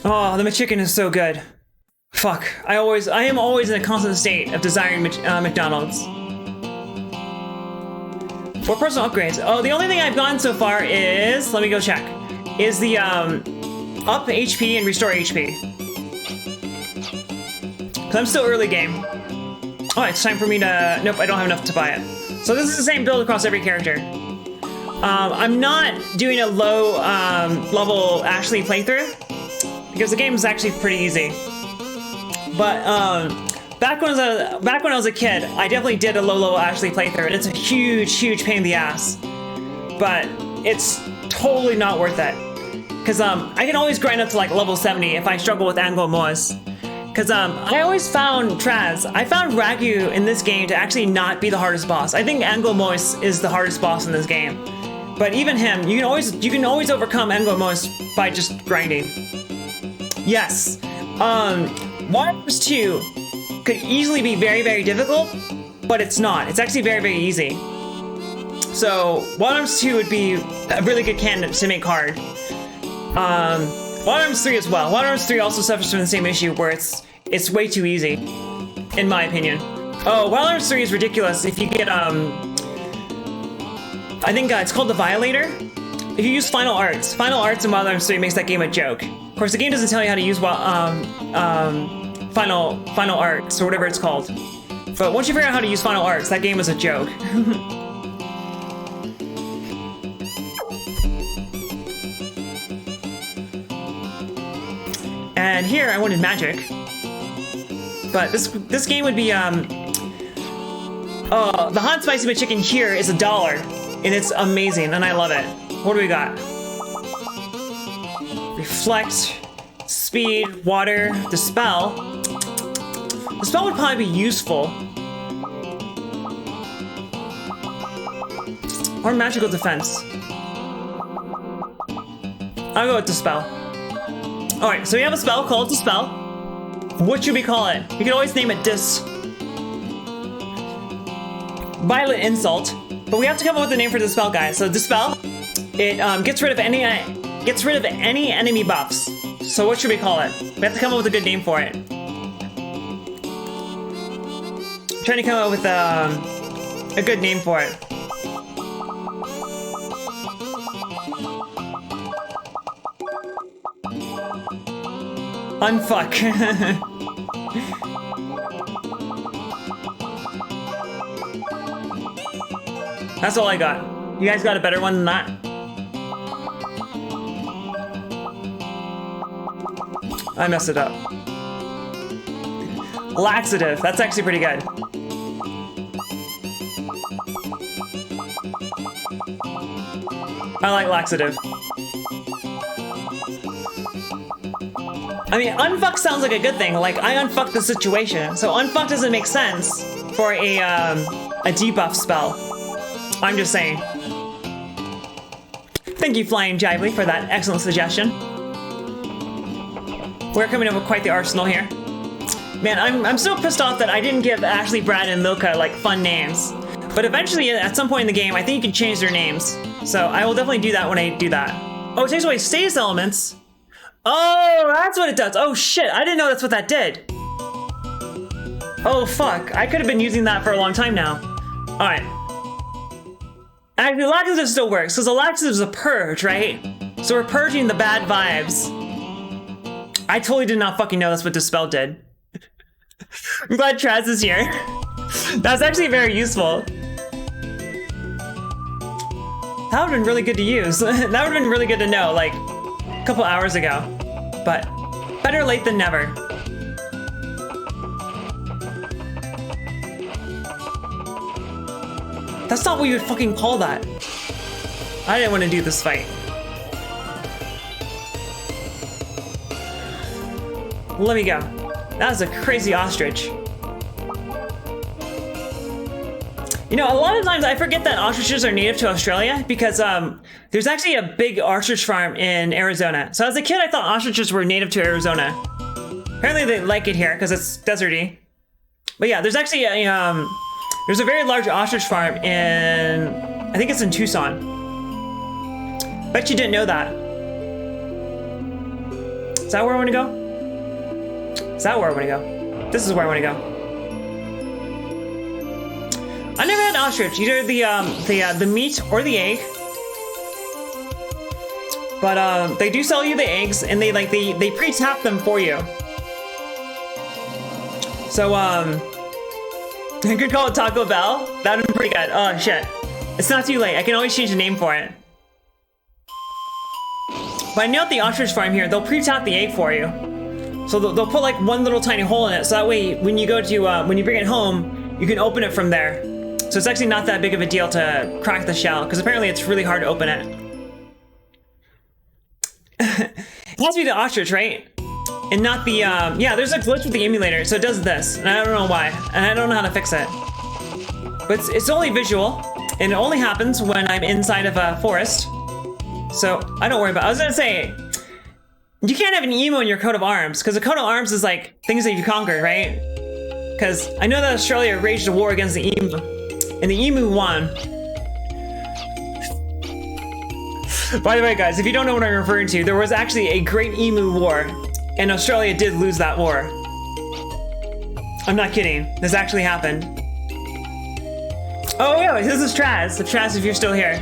Oh, the McChicken is so good. Fuck, I am always in a constant state of desiring McDonald's. For personal upgrades, oh, the only thing I've gotten so far is, let me go check, is the up HP and restore HP. Cause I'm still early game. Oh, it's time for me to, nope, I don't have enough to buy it. So this is the same build across every character. I'm not doing a low level Ashley playthrough, because the game is actually pretty easy. But back when I was a kid, I definitely did a low Ashley playthrough, and it's a huge pain in the ass. But it's totally not worth it. Cause I can always grind up to like level 70 if I struggle with Anglo Mois. Cause I always found I found Ragu in this game to actually not be the hardest boss. I think Anglo Mois is the hardest boss in this game. But even him, you can always overcome Anglo Mois by just grinding. Yes. Water Arms 2 could easily be very difficult, but it's not. It's actually very easy. So Water Arms 2 would be a really good candidate to make hard. Water Arms 3 as well. Water Arms 3 also suffers from the same issue where it's way too easy, in my opinion. Oh, Water Arms 3 is ridiculous if you get I think it's called the Violator. If you use Final Arts in Water Arms 3 makes that game a joke. Of course, the game doesn't tell you how to use Final Arts or whatever it's called. But once you figure out how to use Final Arts, that game is a joke. And here I wanted magic, but this game would be the hot spicy chicken here is $1, and it's amazing, and I love it. What do we got? Reflect, speed, water, dispel. Dispel would probably be useful, or magical defense. I'll go with dispel. Alright, so we have a spell called Dispel. What should we call it? We can always name it Violent Insult, but we have to come up with a name for Dispel, guys. So Dispel, it gets rid of any enemy buffs. So what should we call it? We have to come up with a good name for it. I'm trying to come up with a good name for it. Unfuck. That's all I got. You guys got a better one than that? I messed it up. Laxative. That's actually pretty good. I like laxative. I mean, unfuck sounds like a good thing. Like, I unfucked the situation. So unfuck doesn't make sense for a debuff spell. I'm just saying. Thank you, Flying Jively, for that excellent suggestion. We're coming up with quite the arsenal here. Man, I'm so pissed off that I didn't give Ashley, Brad, and Milka, like, fun names. But eventually, at some point in the game, I think you can change their names. So I will definitely do that when I do that. Oh, it takes away status elements. Oh, that's what it does. Oh shit, I didn't know that's what that did. Oh fuck, I could have been using that for a long time now. Alright. Actually, laxative still works, because the laxative is a purge, right? So we're purging the bad vibes. I totally did not fucking know that's what Dispel did. I'm glad Traz is here. That's actually very useful. That would have been really good to use. That would have been really good to know, like, a couple hours ago. But better late than never. That's not what you would fucking call that. I didn't want to do this fight. Let me go. That was a crazy ostrich. You know, a lot of times I forget that ostriches are native to Australia because there's actually a big ostrich farm in Arizona. So as a kid, I thought ostriches were native to Arizona. Apparently they like it here because it's deserty. But yeah, there's actually there's a very large ostrich farm in, I think it's in Tucson. Bet you didn't know that. Is that where I want to go? Is that where I want to go? This is where I want to go. I never had ostrich, either the meat or the egg. But they do sell you the eggs, and they pre-tap them for you. So you could call it Taco Bell. That'd be pretty good. Oh shit, it's not too late. I can always change the name for it. But I know at the ostrich farm here, they'll pre-tap the egg for you. So they'll put like one little tiny hole in it, so that way when you go to when you bring it home, you can open it from there. So it's actually not that big of a deal to crack the shell, because apparently it's really hard to open it. It has to be the ostrich, right? And not the yeah. There's a glitch with the emulator, so it does this, and I don't know why, and I don't know how to fix it. But it's only visual, and it only happens when I'm inside of a forest. So I don't worry about it. I was gonna say, you can't have an emo in your coat of arms, because a coat of arms is like things that you conquered, right? Because I know that Australia waged a war against the emu, and the emu won. By the way, guys, if you don't know what I'm referring to, there was actually a great emu war, and Australia did lose that war. I'm not kidding. This actually happened. Oh yeah, this is Traz. Traz, if you're still here.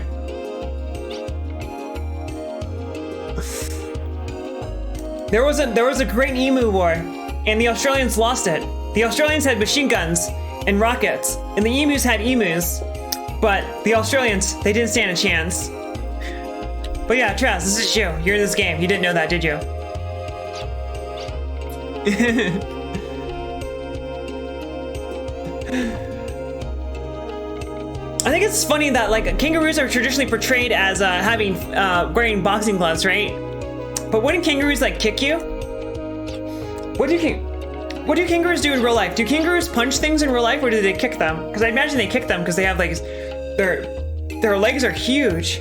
There was a great emu war, and the Australians lost it. The Australians had machine guns and rockets, and the emus had emus, but the Australians, they didn't stand a chance. But yeah, Traz, this is you. You're in this game. You didn't know that, did you? I think it's funny that like kangaroos are traditionally portrayed as having wearing boxing gloves, right? But wouldn't kangaroos like kick you? What do kangaroos do in real life? Do kangaroos punch things in real life, or do they kick them? Because I imagine they kick them because they have like their legs are huge.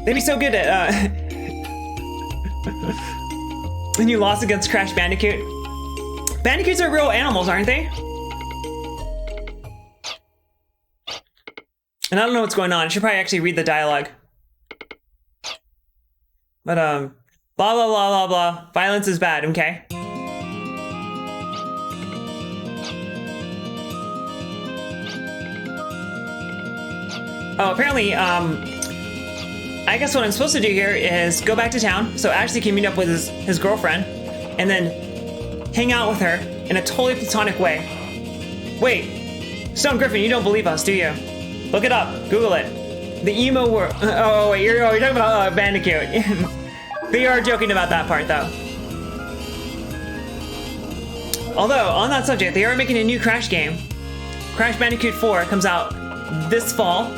They'd be so good at and you lost against Crash Bandicoot. Bandicoots are real animals, aren't they? And I don't know what's going on. I should probably actually read the dialogue. But blah blah blah blah blah. Violence is bad, okay? Oh, apparently, I guess what I'm supposed to do here is go back to town, so Ashley can meet up with his girlfriend, and then hang out with her in a totally platonic way. Wait, Stone Griffin, you don't believe us, do you? Look it up, Google it. The emo world. Oh wait, you're talking about Bandicoot. They are joking about that part though. Although, on that subject, they are making a new Crash game. Crash Bandicoot 4 comes out this fall.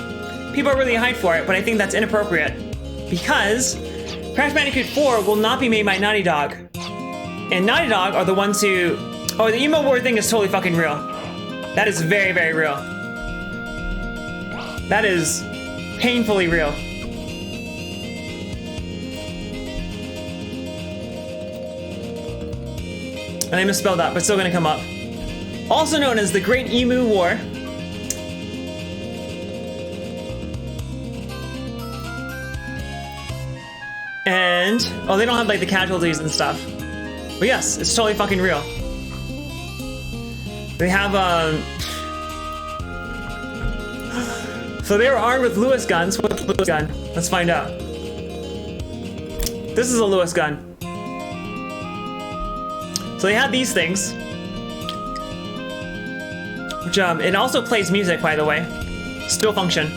People are really hyped for it, but I think that's inappropriate. Because Crash Bandicoot 4 will not be made by Naughty Dog. And Naughty Dog are the ones who... Oh, the emo war thing is totally fucking real. That is very, very real. That is painfully real. And I misspelled that, but still gonna come up. Also known as the Great Emu War. And, oh, they don't have like the casualties and stuff. But yes, it's totally fucking real. They have, so they were armed with Lewis guns. What's a Lewis gun? Let's find out. This is a Lewis gun. So they had these things. Which, it also plays music, by the way. Still function.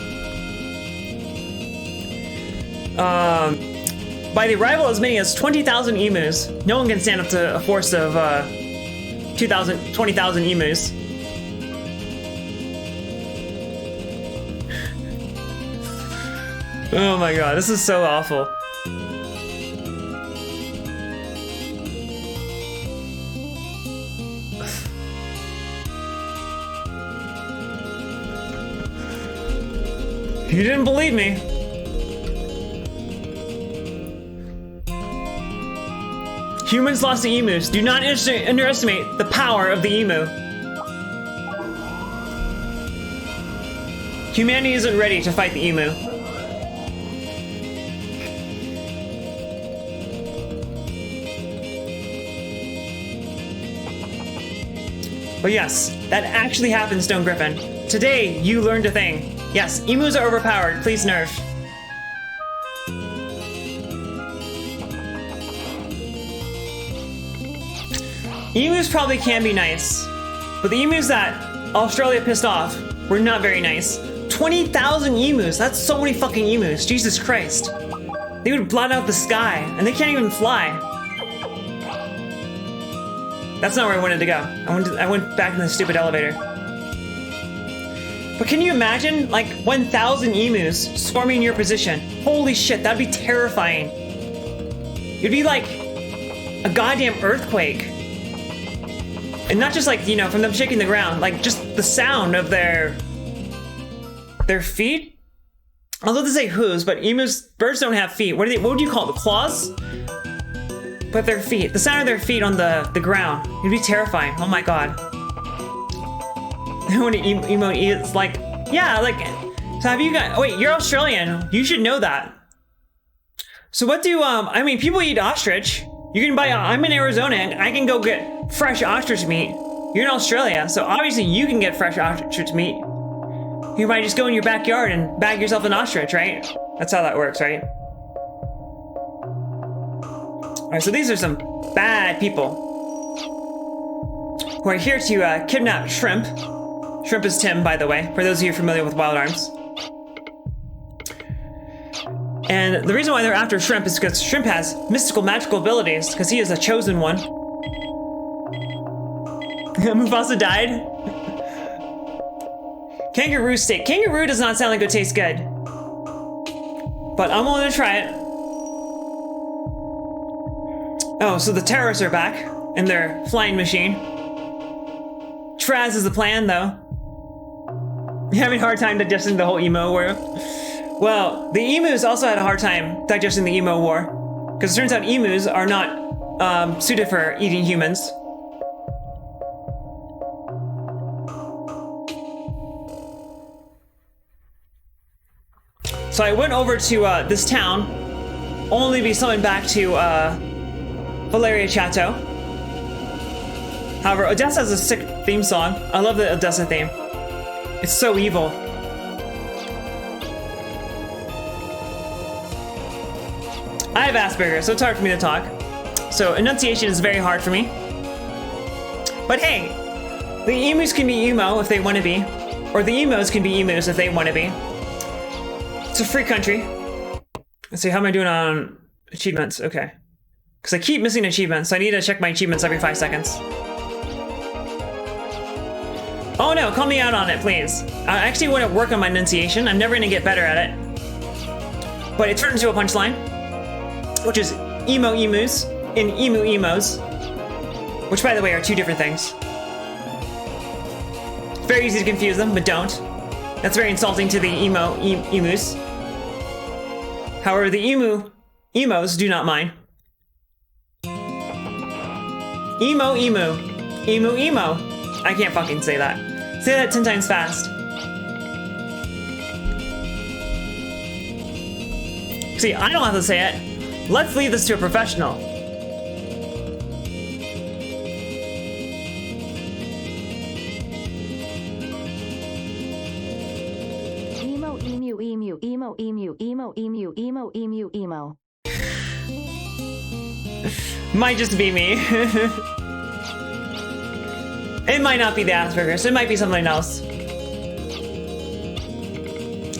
By the arrival of as many as 20,000 emus, no one can stand up to a force of 20,000 emus. Oh my god, this is so awful. You didn't believe me. Humans lost to emus. Do not underestimate the power of the emu. Humanity isn't ready to fight the emu. But yes, that actually happened, Stone Griffin. Today, you learned a thing. Yes, emus are overpowered. Please nerf. Emus probably can be nice, but the emus that Australia pissed off were not very nice. 20,000 emus, that's so many fucking emus, Jesus Christ. They would blot out the sky, and they can't even fly. That's not where I wanted to go. I went back in the stupid elevator. But can you imagine, like, 1,000 emus swarming in your position? Holy shit, that'd be terrifying. It'd be like a goddamn earthquake. And not just like, you know, from them shaking the ground, like just the sound of their feet. Although they say hooves, but birds don't have feet. What would you call it? The claws? But their feet, the sound of their feet on the ground. It'd be terrifying. Oh my god. When an emote is like, yeah, like, so have you got, wait, you're Australian. You should know that. So what do, I mean, people eat ostrich. You can buy, I'm in Arizona and I can go get fresh ostrich meat. You're in Australia, so obviously you can get fresh ostrich meat. You might just go in your backyard and bag yourself an ostrich, right? That's how that works, right? All right, so these are some bad people who are here to kidnap Shrimp. Shrimp is Tim, by the way, for those of you familiar with Wild Arms. And the reason why they're after Shrimp is because Shrimp has mystical, magical abilities, because he is a chosen one. Mufasa died. Kangaroo steak. Kangaroo does not sound like it would taste good. But I'm willing to try it. Oh, so the terrorists are back in their flying machine. Traz is the plan, though. You having a hard time digesting the whole emo war? Well, the emus also had a hard time digesting the emo war. Because it turns out emus are not suited for eating humans. So I went over to this town, only to be summoned back to Valeria Chateau. However, Odessa has a sick theme song. I love the Odessa theme. It's so evil. I have Asperger's, so it's hard for me to talk. So enunciation is very hard for me. But hey, the emus can be emo if they want to be, or the emos can be emus if they want to be. It's a free country. Let's see, how am I doing on achievements? Okay. Because I keep missing achievements, so I need to check my achievements every 5 seconds. Oh no, call me out on it, please. I actually want to work on my enunciation. I'm never going to get better at it. But it turned into a punchline, which is emo emus and emu emos, which by the way are two different things. Very easy to confuse them, but don't. That's very insulting to the emus. However, the emos do not mind. Emo. I can't fucking say that. Say that 10 times fast. See, I don't have to say it. Let's leave this to a professional. Emo. Might just be me. It might not be the Asperger's, it might be something else.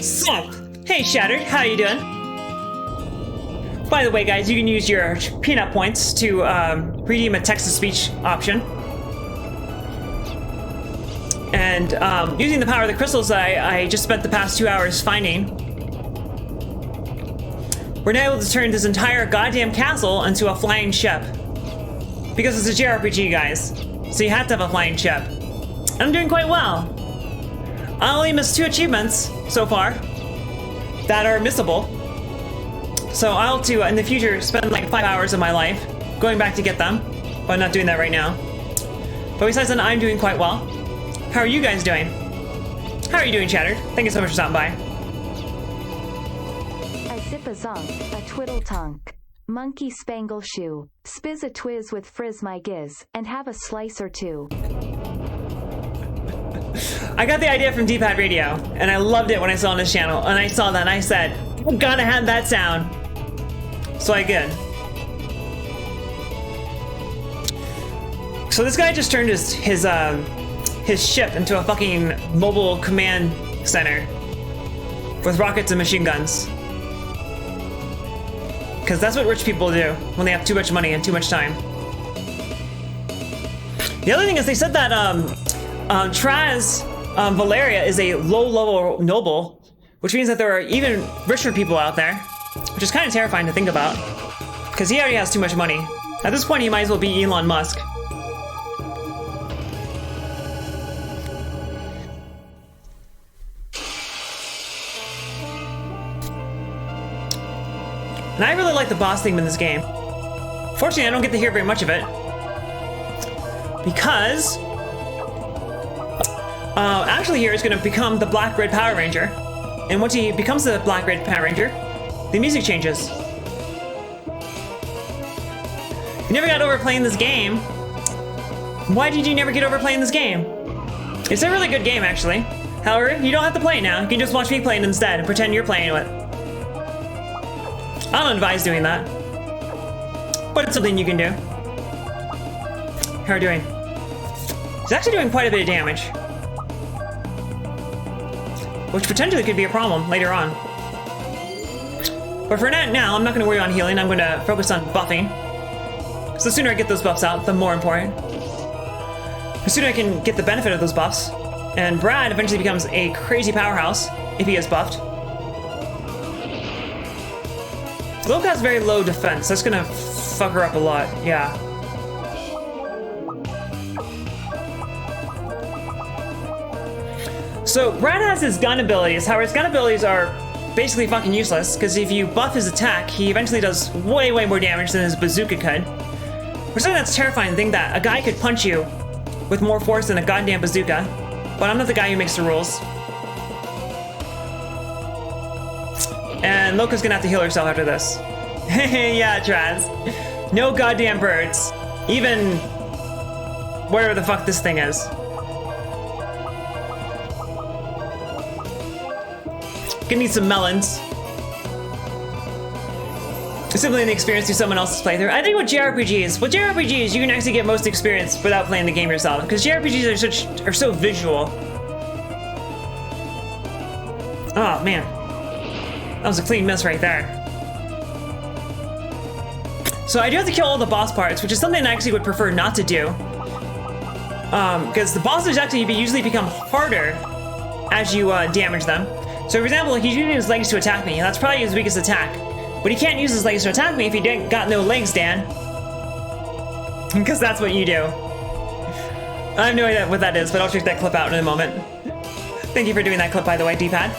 So, hey Shattered, how you doing? By the way guys, you can use your peanut points to redeem a text-to-speech option. And using the power of the crystals that I just spent the past 2 hours finding, we're now able to turn this entire goddamn castle into a flying ship. Because it's a JRPG, guys. So you have to have a flying ship. And I'm doing quite well. I only missed 2 achievements so far that are missable. So I'll to, in the future, spend like 5 hours of my life going back to get them. But I'm not doing that right now. But besides that, I'm doing quite well. How are you guys doing? How are you doing, Shattered? Thank you so much for stopping by. A zip a zonk, a twiddle tonk. Monkey spangle shoe. Spiz a twiz with frizz my giz, and have a slice or two. I got the idea from D-Pad Radio, and I loved it when I saw it on this channel, and I saw that and I said, I gotta have that sound. So I did. So this guy just turned his ship into a fucking mobile command center with rockets and machine guns. Because that's what rich people do when they have too much money and too much time. The other thing is they said that Traz Valeria is a low-level noble, which means that there are even richer people out there, which is kind of terrifying to think about, because he already has too much money. At this point, he might as well be Elon Musk. And I really like the boss theme in this game. Fortunately, I don't get to hear very much of it, because actually here is going to become the Black-Red Power Ranger. And once he becomes the Black-Red Power Ranger, the music changes. You never got over playing this game. Why did you never get over playing this game? It's a really good game, actually. However, you don't have to play it now. You can just watch me play it instead and pretend you're playing it. I don't advise doing that, but it's something you can do. How are you doing? It's actually doing quite a bit of damage, which potentially could be a problem later on. But for now, I'm not going to worry on healing. I'm going to focus on buffing. So the sooner I get those buffs out, the more important. The sooner I can get the benefit of those buffs. And Brad eventually becomes a crazy powerhouse if he is buffed. Loka has very low defense. That's going to fuck her up a lot. Yeah. So Brad has his gun abilities. However, his gun abilities are basically fucking useless, because if you buff his attack, he eventually does way more damage than his bazooka could. For something that's terrifying to think that a guy could punch you with more force than a goddamn bazooka. But I'm not the guy who makes the rules. And Loka's gonna have to heal herself after this. Yeah, Traz. No goddamn birds. Even whatever the fuck this thing is. Gonna need some melons. Simply an experience through someone else's playthrough. I think with JRPGs, you can actually get most experience without playing the game yourself, because JRPGs are so visual. Oh man, that was a clean miss right there. So I do have to kill all the boss parts, which is something I actually would prefer not to do, because the bosses actually usually become harder as you damage them. So for example, he's using his legs to attack me, and that's probably his weakest attack. But he can't use his legs to attack me if he didn't got no legs, Dan. Because that's what you do. I have no idea what that is, but I'll check that clip out in a moment. Thank you for doing that clip, by the way, D-pad.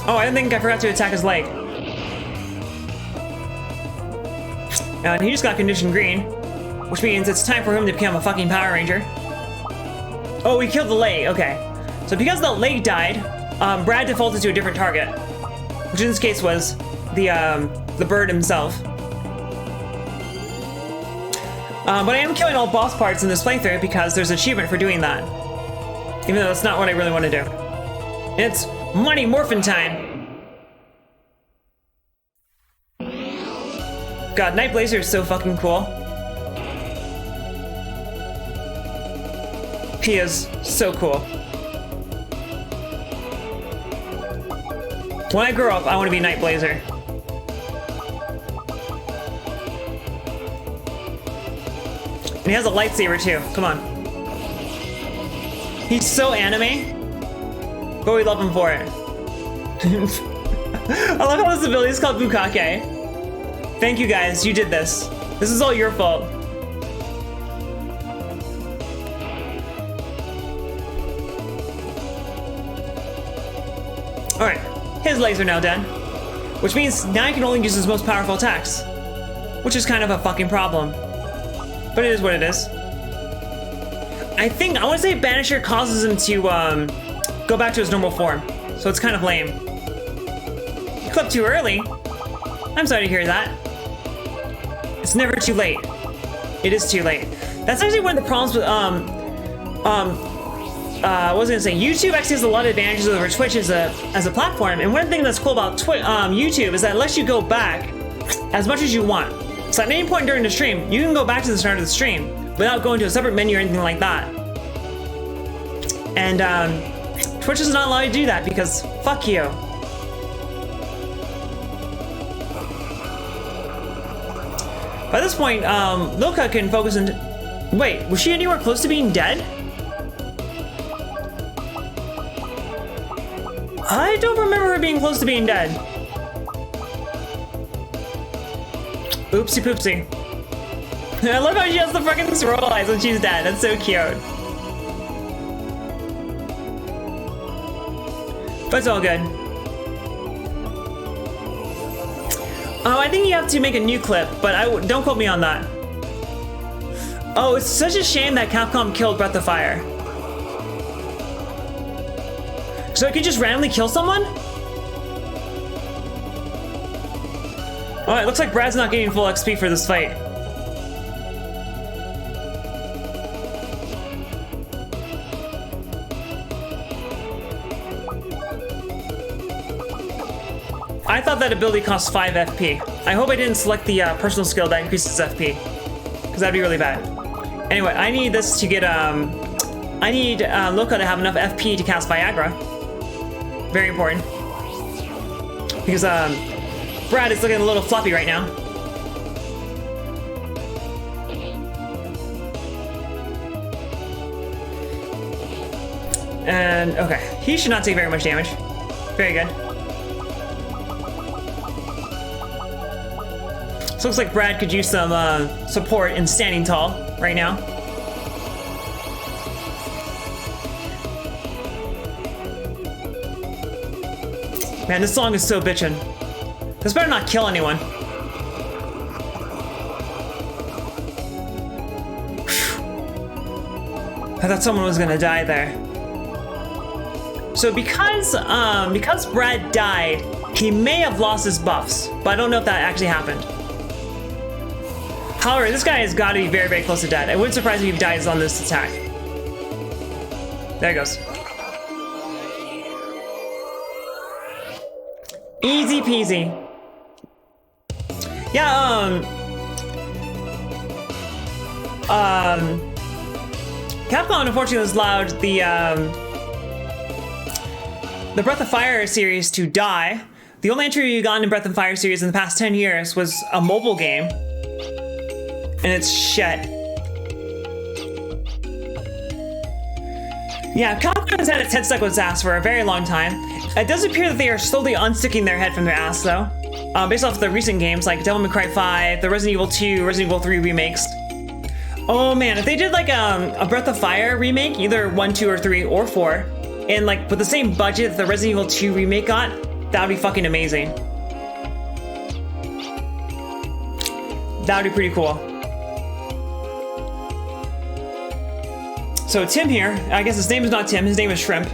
Oh, I think I forgot to attack his leg. And he just got conditioned green, which means it's time for him to become a fucking Power Ranger. Oh, he killed the leg, okay. So because the leg died, Brad defaulted to a different target, which in this case was the bird himself. But I am killing all boss parts in this playthrough because there's an achievement for doing that, even though that's not what I really want to do. It's Money Morphin time. God, Night Blazer is so fucking cool. He is so cool. When I grow up, I want to be Night Blazer. And he has a lightsaber too. Come on. He's so anime, but we love him for it. I love how this ability is called Bukake. Thank you guys, you did this. This is all your fault. Alright. His legs are now dead, which means now he can only use his most powerful attacks, which is kind of a fucking problem. But it is what it is. I want to say Banisher causes him to go back to his normal form, so it's kind of lame. You clipped too early. I'm sorry to hear that. It's never too late. It is too late. That's actually one of the problems with what was I gonna say? YouTube actually has a lot of advantages over Twitch as a platform, and one thing that's cool about YouTube is that it lets you go back as much as you want. So at any point during the stream, you can go back to the start of the stream without going to a separate menu or anything like that. And Twitch does not allow you to do that because fuck you. By this point, Loka can focus Wait, was she anywhere close to being dead? I don't remember her being close to being dead. Oopsie poopsie. I love how she has the fucking swirl eyes when she's dead. That's so cute. But it's all good. I think you have to make a new clip, but don't quote me on that. Oh, it's such a shame that Capcom killed Breath of Fire. So it could just randomly kill someone? Alright, looks like Brad's not getting full XP for this fight. I thought that ability cost 5 FP. I hope I didn't select the personal skill that increases FP, because that'd be really bad. Anyway, I need this to get, I need Loka to have enough FP to cast Viagra. Very important. Because, Brad is looking a little floppy right now. And, okay, he should not take very much damage. Very good. So looks like Brad could use some support in standing tall right now. Man, this song is so bitchin'. This better not kill anyone. I thought someone was gonna die there. So because Brad died, he may have lost his buffs, but I don't know if that actually happened. However, this guy has got to be very, very close to dead. It wouldn't surprise me if he dies on this attack. There he goes. Easy peasy. Yeah, Capcom unfortunately has allowed the Breath of Fire series to die. The only entry you got in Breath of Fire series in the past 10 years was a mobile game. And it's shit. Yeah, Capcom has had its head stuck with its ass for a very long time. It does appear that they are slowly unsticking their head from their ass, though. Based off the recent games like Devil May Cry 5, the Resident Evil 2, Resident Evil 3 remakes. Oh man, if they did like a Breath of Fire remake, either 1, 2, or 3, or 4, and like with the same budget that the Resident Evil 2 remake got, that would be fucking amazing. That would be pretty cool. So Tim here, I guess his name is not Tim, his name is Shrimp.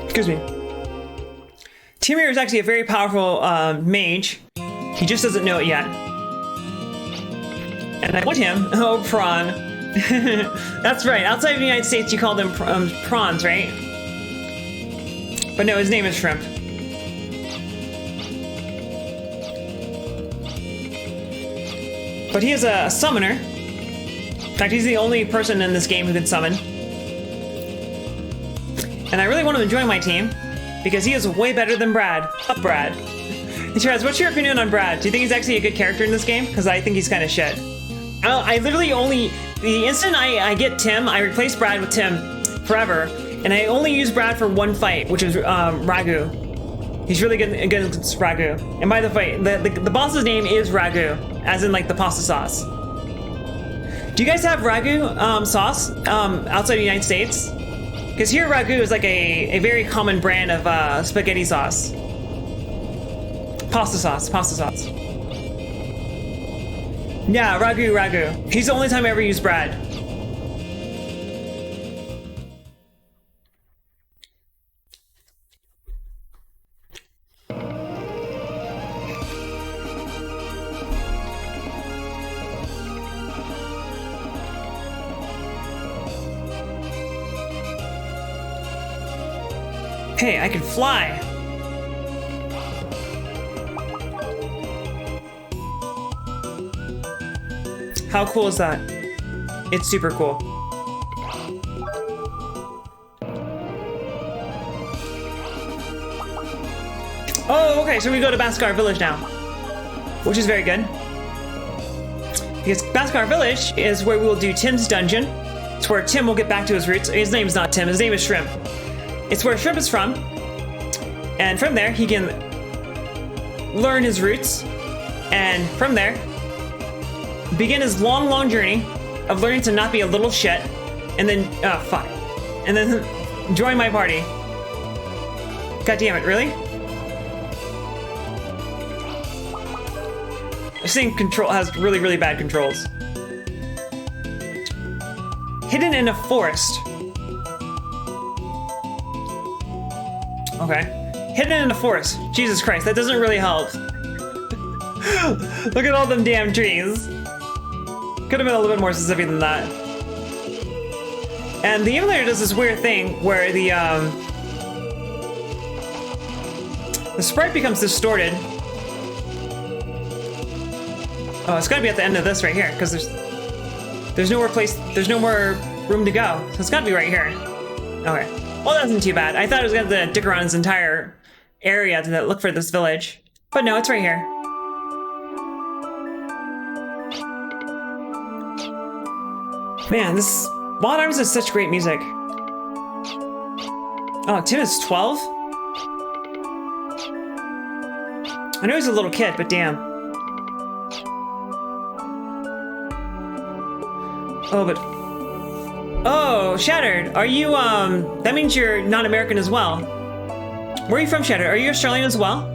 Excuse me. Tim here is actually a very powerful mage. He just doesn't know it yet. And I want him, oh, prawn. That's right, outside of the United States you call them prawns, right? But no, his name is Shrimp. But he is a summoner. In fact, he's the only person in this game who can summon. And I really want him to join my team, because he is way better than Brad. Up, Brad. Chaz, what's your opinion on Brad? Do you think he's actually a good character in this game? Because I think he's kind of shit. I literally only... The instant I get Tim, I replace Brad with Tim forever. And I only use Brad for one fight, which is Ragu. He's really good against Ragu. And by the way, the boss's name is Ragu, as in like the pasta sauce. Do you guys have Ragu sauce outside the United States? Because here Ragu is like a very common brand of spaghetti sauce. Pasta sauce. Yeah, Ragu. He's the only time I ever use Brad. Hey, I can fly! How cool is that? It's super cool. Oh, okay, so we go to Baskar Village now. which is very good. Because Baskar Village is where we will do Tim's dungeon. It's where Tim will get back to his roots. His name is not Tim, his name is Shrimp. It's where Shrimp is from. And from there, he can learn his roots. And from there, begin his long, long journey of learning to not be a little shit. And then, oh, fuck. And then join my party. God damn it, really? This thing has really, really bad controls. Hidden in a forest. Okay. Hidden in a forest. Jesus Christ, that doesn't really help. Look at all them damn trees. Could have been a little bit more specific than that. And the emulator does this weird thing where the sprite becomes distorted. Oh, it's gotta be at the end of this right here, because there's no more room to go. So it's gotta be right here. Okay. Well, that wasn't too bad. I thought it was gonna dick around this entire area to look for this village. But no, it's right here. Man, this Wild Arms is such great music. Oh, Tim is 12? I know he's a little kid, but damn. Oh, but... Oh, Shattered, are you, that means you're not American as well. Where are you from, Shattered? Are you Australian as well?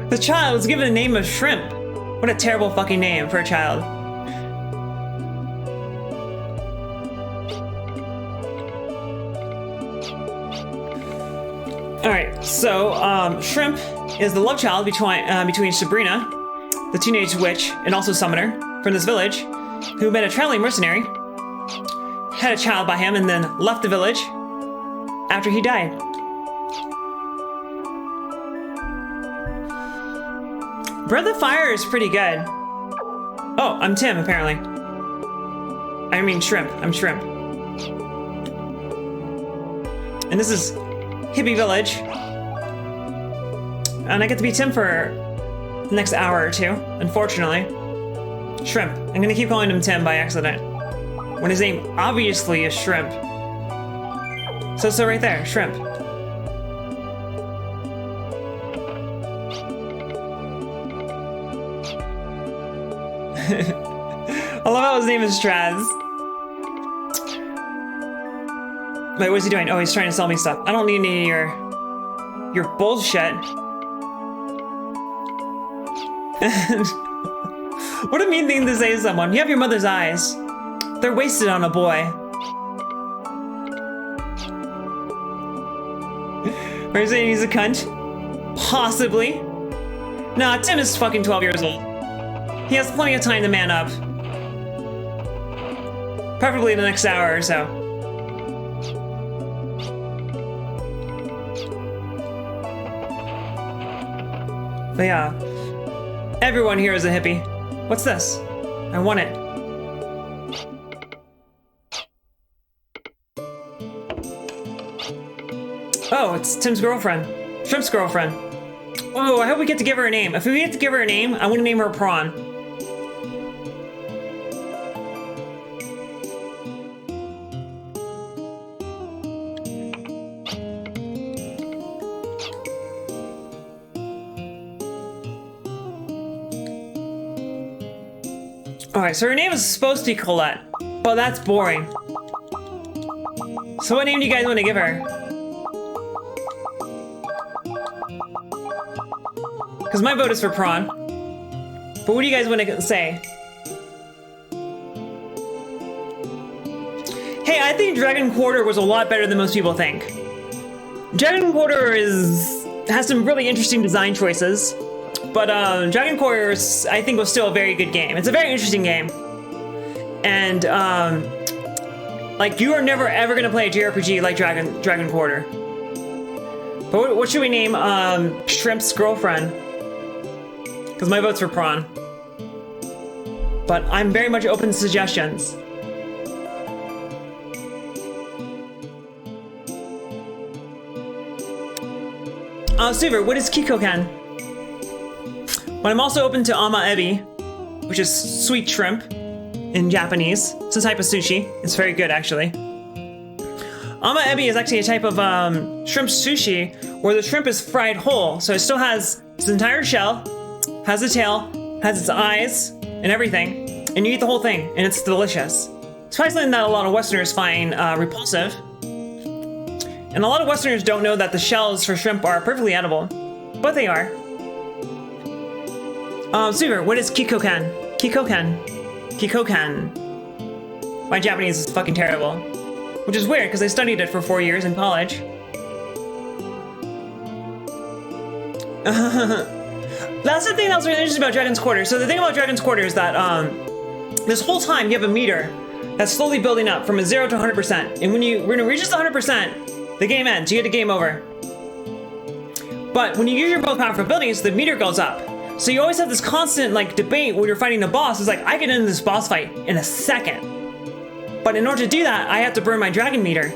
The child was given the name of Shrimp. What a terrible fucking name for a child. Alright, so, Shrimp is the love child between Sabrina, the teenage witch and also summoner from this village, who met a traveling mercenary, had a child by him, and then left the village after he died. Breath of Fire is pretty good. Oh, I'm Tim, apparently. I mean Shrimp. I'm Shrimp. And this is Hippie Village. And I get to be Tim for the next hour or two, unfortunately. Shrimp. I'm gonna keep calling him Tim by accident, when his name obviously is Shrimp. So right there, Shrimp. I love how his name is Straz. Wait, what's he doing? Oh, he's trying to sell me stuff. I don't need any of your bullshit. What a mean thing to say to someone. You have your mother's eyes. They're wasted on a boy. Are you saying he's a cunt? Possibly. Nah, Tim is fucking 12 years old. He has plenty of time to man up. Preferably the next hour or so. But yeah, everyone here is a hippie. What's this? I want it. Oh, it's Tim's girlfriend. Shrimp's girlfriend. Oh, I hope we get to give her a name. If we get to give her a name, I want to name her Prawn. Alright, so her name is supposed to be Colette. Well, that's boring. So what name do you guys want to give her? Because my vote is for Prawn. But what do you guys want to say? Hey, I think Dragon Quarter was a lot better than most people think. Dragon Quarter has some really interesting design choices. But Dragon Quarter, I think, was still a very good game. It's a very interesting game. And, like, you are never ever going to play a JRPG like Dragon Quarter. But what should we name Shrimp's girlfriend? Because my vote's for Prawn. But I'm very much open to suggestions. Super, what is Kikokan? But I'm also open to ama ebi, which is sweet shrimp in Japanese. It's a type of sushi. It's very good, actually. Ama ebi is actually a type of shrimp sushi where the shrimp is fried whole. So it still has its entire shell, has a tail, has its eyes, and everything. And you eat the whole thing, and it's delicious. It's probably something that a lot of Westerners find repulsive. And a lot of Westerners don't know that the shells for shrimp are perfectly edible. But they are. Super, what is Kikokan? Kikokan. Kikokan. My Japanese is fucking terrible. Which is weird, because I studied it for 4 years in college. That's the thing that was really interesting about Dragon's Quarter. So the thing about Dragon's Quarter is that this whole time you have a meter that's slowly building up from a 0 to 100%. And when it reaches 100%, the game ends. You get a game over. But when you use your willpower abilities, the meter goes up. So you always have this constant like debate when you're fighting a boss. It's like, I can end this boss fight in a second. But in order to do that, I have to burn my dragon meter.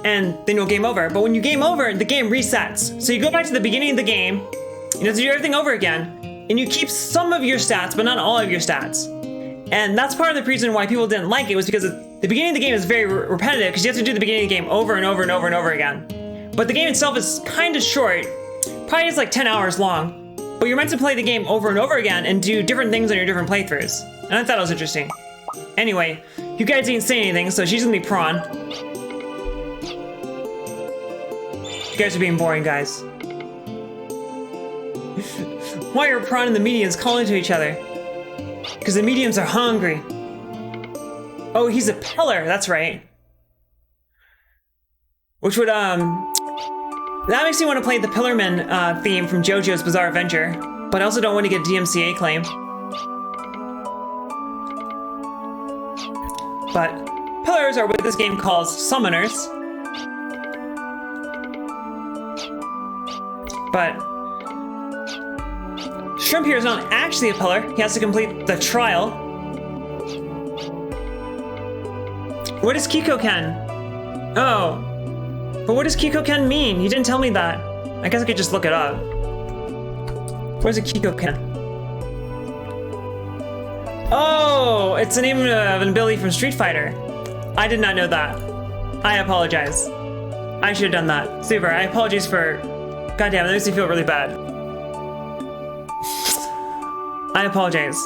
And then you'll game over. But when you game over, the game resets. So you go back to the beginning of the game, you have to do everything over again, and you keep some of your stats, but not all of your stats. And that's part of the reason why people didn't like it, was because the beginning of the game is very repetitive, because you have to do the beginning of the game over and over and over and over again. But the game itself is kind of short, probably is like 10 hours long. But you're meant to play the game over and over again and do different things on your different playthroughs. And I thought it was interesting. Anyway, you guys didn't say anything, so she's gonna be Prawn. You guys are being boring, guys. Why are Prawn and the mediums calling to each other? Because the mediums are hungry. Oh, he's a pillar, that's right. Which would, that makes me want to play the Pillarman theme from JoJo's Bizarre Adventure, but I also don't want to get a DMCA claim. But pillars are what this game calls summoners. But Shrimp here is not actually a pillar. He has to complete the trial. What is Kikoken? Oh. But what does Kikoken mean? You didn't tell me that. I guess I could just look it up. Where's a Kikoken? Oh, it's the name of an ability from Street Fighter. I did not know that. I apologize. I should have done that. Super, I apologize for... Goddamn, that makes me feel really bad. I apologize.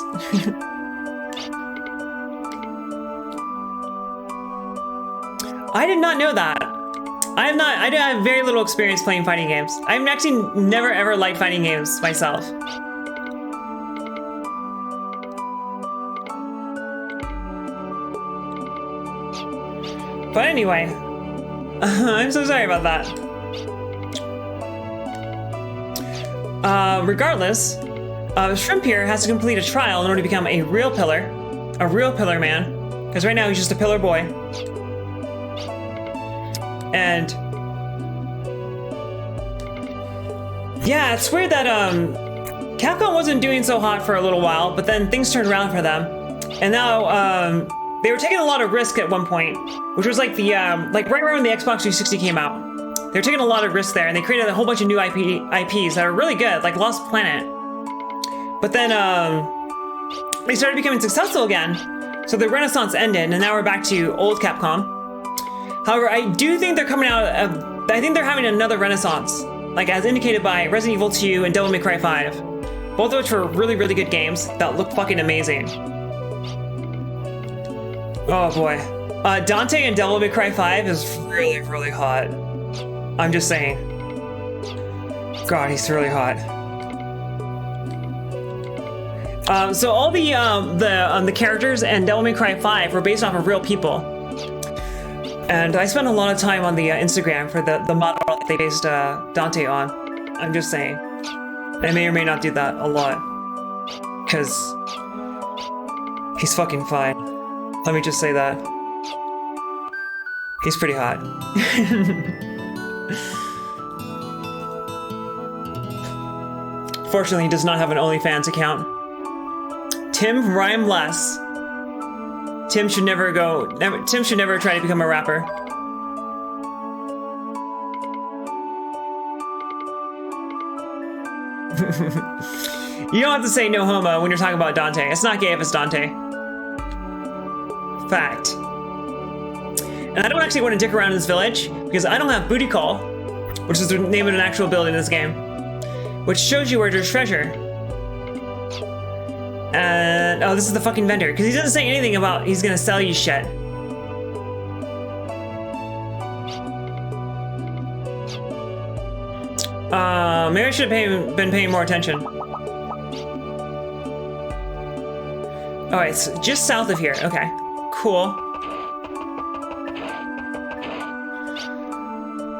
I did not know that. I have very little experience playing fighting games. I've actually never ever liked fighting games myself. But anyway, I'm so sorry about that. Regardless, Shrimp here has to complete a trial in order to become a real pillar man. Because right now he's just a pillar boy. And yeah, it's weird that Capcom wasn't doing so hot for a little while, but then things turned around for them, and now they were taking a lot of risk at one point, which was like the like right around when the Xbox 360 came out. They were taking a lot of risks there, and they created a whole bunch of new IPs that are really good, like Lost Planet. But then they started becoming successful again, so the Renaissance ended, and now we're back to old Capcom. However, I do think they're coming out of, I think they're having another renaissance, like as indicated by Resident Evil 2 and Devil May Cry 5. Both of which were really, really good games that look fucking amazing. Oh boy. Dante and Devil May Cry 5 is really, really hot. I'm just saying. God, he's really hot. So all the characters in Devil May Cry 5 were based off of real people. And I spent a lot of time on the Instagram for the model that they based Dante on. I'm just saying. I may or may not do that a lot. Because he's fucking fine. Let me just say that. He's pretty hot. Fortunately, he does not have an OnlyFans account. Tim Rhymeless. Tim should never try to become a rapper. You don't have to say no homo when you're talking about Dante. It's not gay if it's Dante. Fact. And I don't actually want to dick around in this village because I don't have booty call, which is the name of an actual building in this game, which shows you where there's treasure. And oh, this is the fucking vendor because he doesn't say anything about he's gonna sell you shit. Maybe I should have been paying more attention. Oh, it's just south of here. Okay, cool.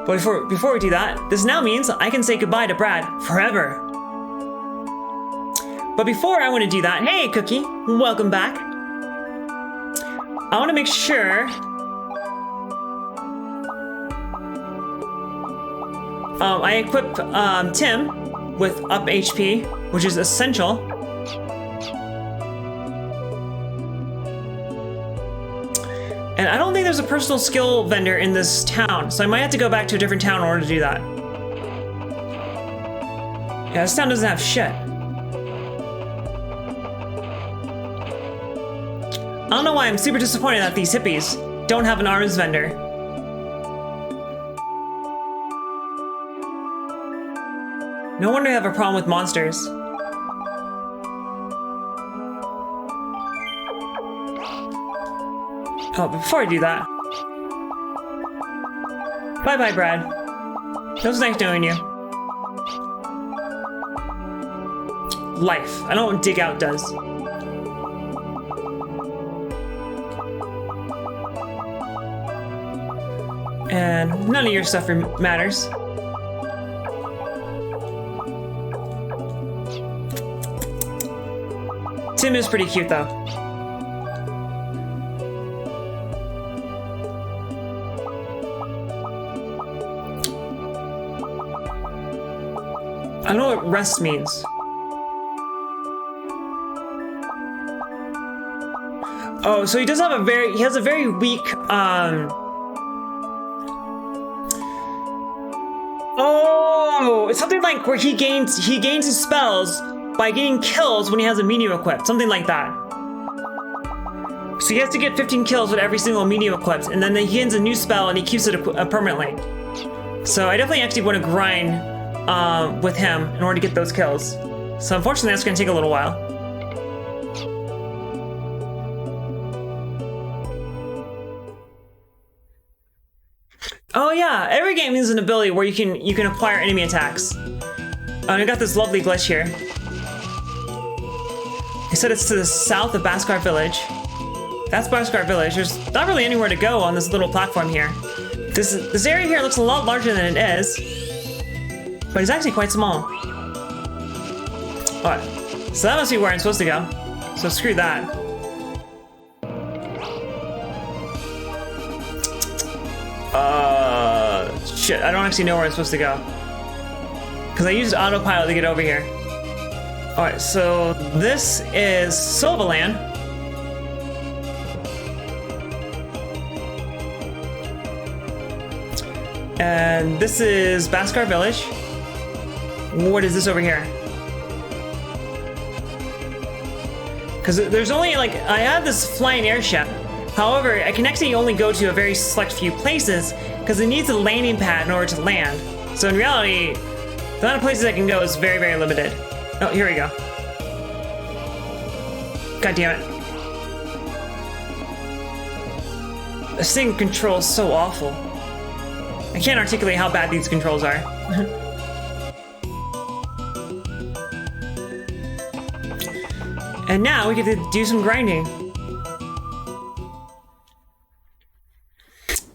But before we do that, this now means I can say goodbye to Brad forever. But before I want to do that, hey Cookie, welcome back. I want to make sure I equip Tim with up HP, which is essential. And I don't think there's a personal skill vendor in this town, so I might have to go back to a different town in order to do that. Yeah, this town doesn't have shit. I don't know why I'm super disappointed that these hippies don't have an arms vendor. No wonder they have a problem with monsters. Oh, but before I do that... Bye-bye, Brad. It was nice knowing you. Life. I don't know what dig out does. And none of your stuff matters. Tim is pretty cute, though. I don't know what rest means. Oh, so he does have he has a very weak, Oh, it's something like where he gains his spells by getting kills when he has a medium equipped, something like that. So he has to get 15 kills with every single medium equipped, and then he gains a new spell and he keeps it permanently. So I definitely actually want to grind with him in order to get those kills. So unfortunately that's going to take a little while. Oh yeah, every game has an ability where you can acquire enemy attacks. And I got this lovely glitch here. They said it's to the south of Baskar Village. That's Baskar Village. There's not really anywhere to go on this little platform here. This area here looks a lot larger than it is, but it's actually quite small. Alright, so that must be where I'm supposed to go. So screw that. Shit, I don't actually know where I'm supposed to go. Because I used autopilot to get over here. Alright, so this is Silvaland. And this is Baskar Village. What is this over here? Because there's only like, I have this flying airship. However, I can actually only go to a very select few places because it needs a landing pad in order to land. So in reality, the amount of places I can go is very, very limited. Oh, here we go. God damn it. This thing controls so awful. I can't articulate how bad these controls are. And now we get to do some grinding.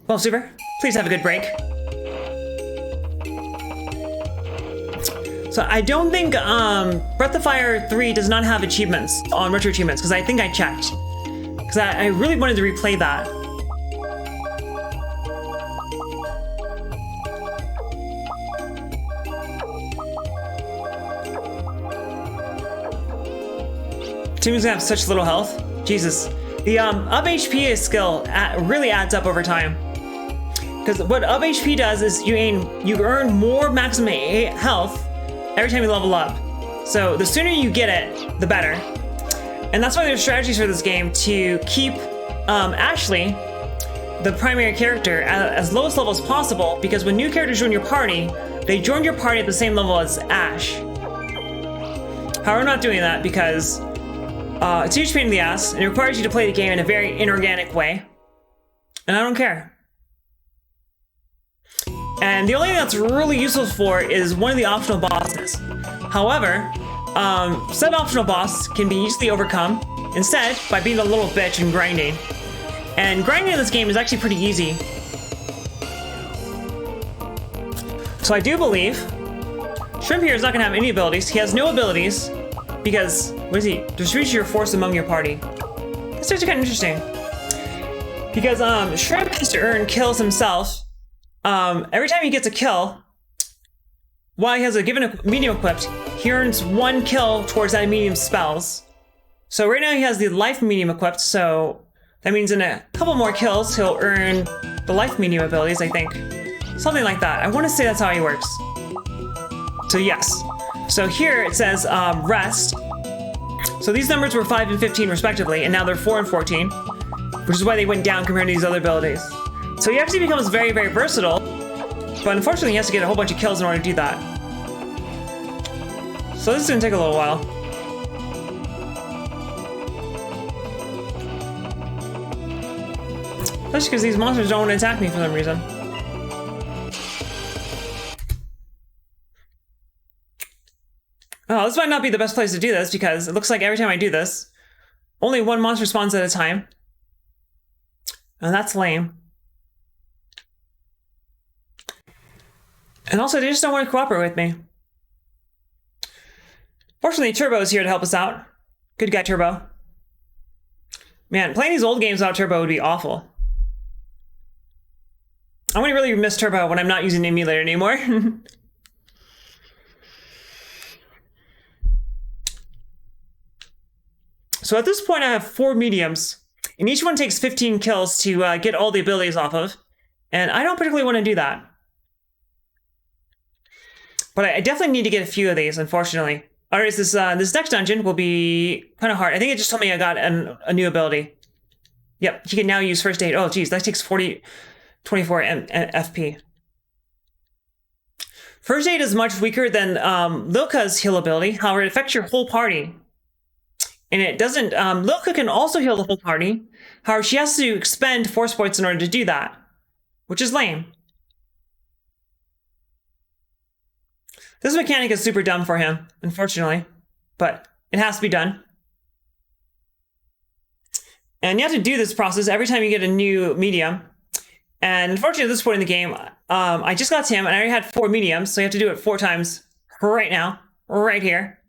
Well, super. Please have a good break. So I don't think Breath of Fire 3 does not have achievements on retro achievements, because I think I checked. Because I really wanted to replay that. Timmy's gonna have such little health. Jesus. The up HP skill really adds up over time. Because what up HP does is you earn more maximum health every time you level up. So the sooner you get it, the better. And that's why there's strategies for this game to keep Ashley, the primary character, at as lowest level as possible, because when new characters join your party, they join your party at the same level as Ash. However, I'm not doing that because it's a huge pain in the ass, and it requires you to play the game in a very inorganic way. And I don't care. And the only thing that's really useful for is one of the optional bosses. However, said optional boss can be easily overcome instead by being a little bitch and grinding. And grinding in this game is actually pretty easy. So I do believe Shrimp here is not going to have any abilities. He has no abilities because, what is he? Distribute your force among your party. That's actually kind of interesting. Because Shrimp has to earn kills himself. Every time he gets a kill, while he has a given medium equipped, he earns 1 kill towards that medium's spells. So right now he has the life medium equipped, so that means in a couple more kills he'll earn the life medium abilities, I think. Something like that. I want to say that's how he works. So yes. So here it says rest. So these numbers were 5 and 15 respectively, and now they're 4 and 14, which is why they went down compared to these other abilities. So he actually becomes very, very versatile, but unfortunately he has to get a whole bunch of kills in order to do that. So this is going to take a little while. That's because these monsters don't want to attack me for some reason. Oh, this might not be the best place to do this because it looks like every time I do this, only 1 monster spawns at a time. And that's lame. And also, they just don't want to cooperate with me. Fortunately, Turbo is here to help us out. Good guy, Turbo. Man, playing these old games without Turbo would be awful. I'm going to really miss Turbo when I'm not using the emulator anymore. So at this point, I have 4 mediums, and each one takes 15 kills to get all the abilities off of, and I don't particularly want to do that. But I definitely need to get a few of these, unfortunately. All right, this next dungeon will be kind of hard. I think it just told me I got a new ability. Yep, you can now use first aid. Oh, geez, that takes 24 FP. First aid is much weaker than Lilka's heal ability. However, it affects your whole party. And it doesn't, Lilka can also heal the whole party. However, she has to expend force points in order to do that, which is lame. This mechanic is super dumb for him, unfortunately, but it has to be done. And you have to do this process every time you get a new medium. And unfortunately, at this point in the game, I just got to him and I already had 4 mediums, so you have to do it 4 times right now, right here.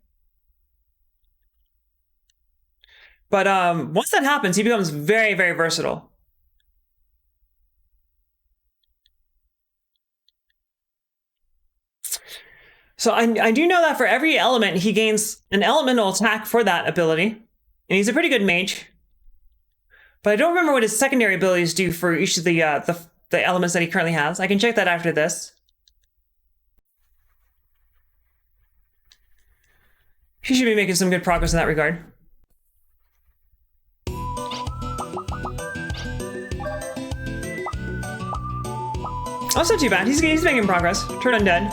But once that happens, he becomes very, very versatile. So I do know that for every element, he gains an elemental attack for that ability. And he's a pretty good mage. But I don't remember what his secondary abilities do for each of the elements that he currently has. I can check that after this. He should be making some good progress in that regard. Oh, it's not too bad. He's making progress. Turn undead.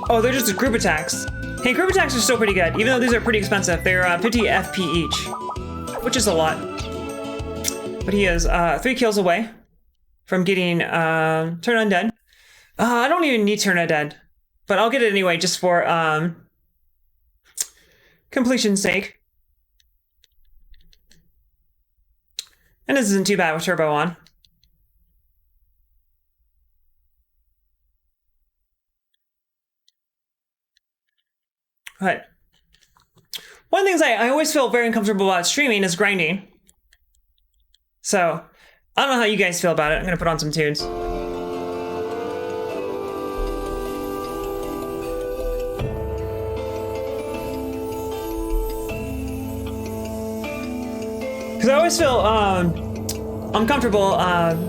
Oh, they're just group attacks. Hey, group attacks are still pretty good, even though these are pretty expensive. They're 50 FP each, which is a lot. But he is 3 kills away from getting Turn Undead. I don't even need Turn Undead, but I'll get it anyway just for completion's sake. And this isn't too bad with Turbo on. But one of the things I always feel very uncomfortable about streaming is grinding. So I don't know how you guys feel about it. I'm gonna put on some tunes. Because I always feel uncomfortable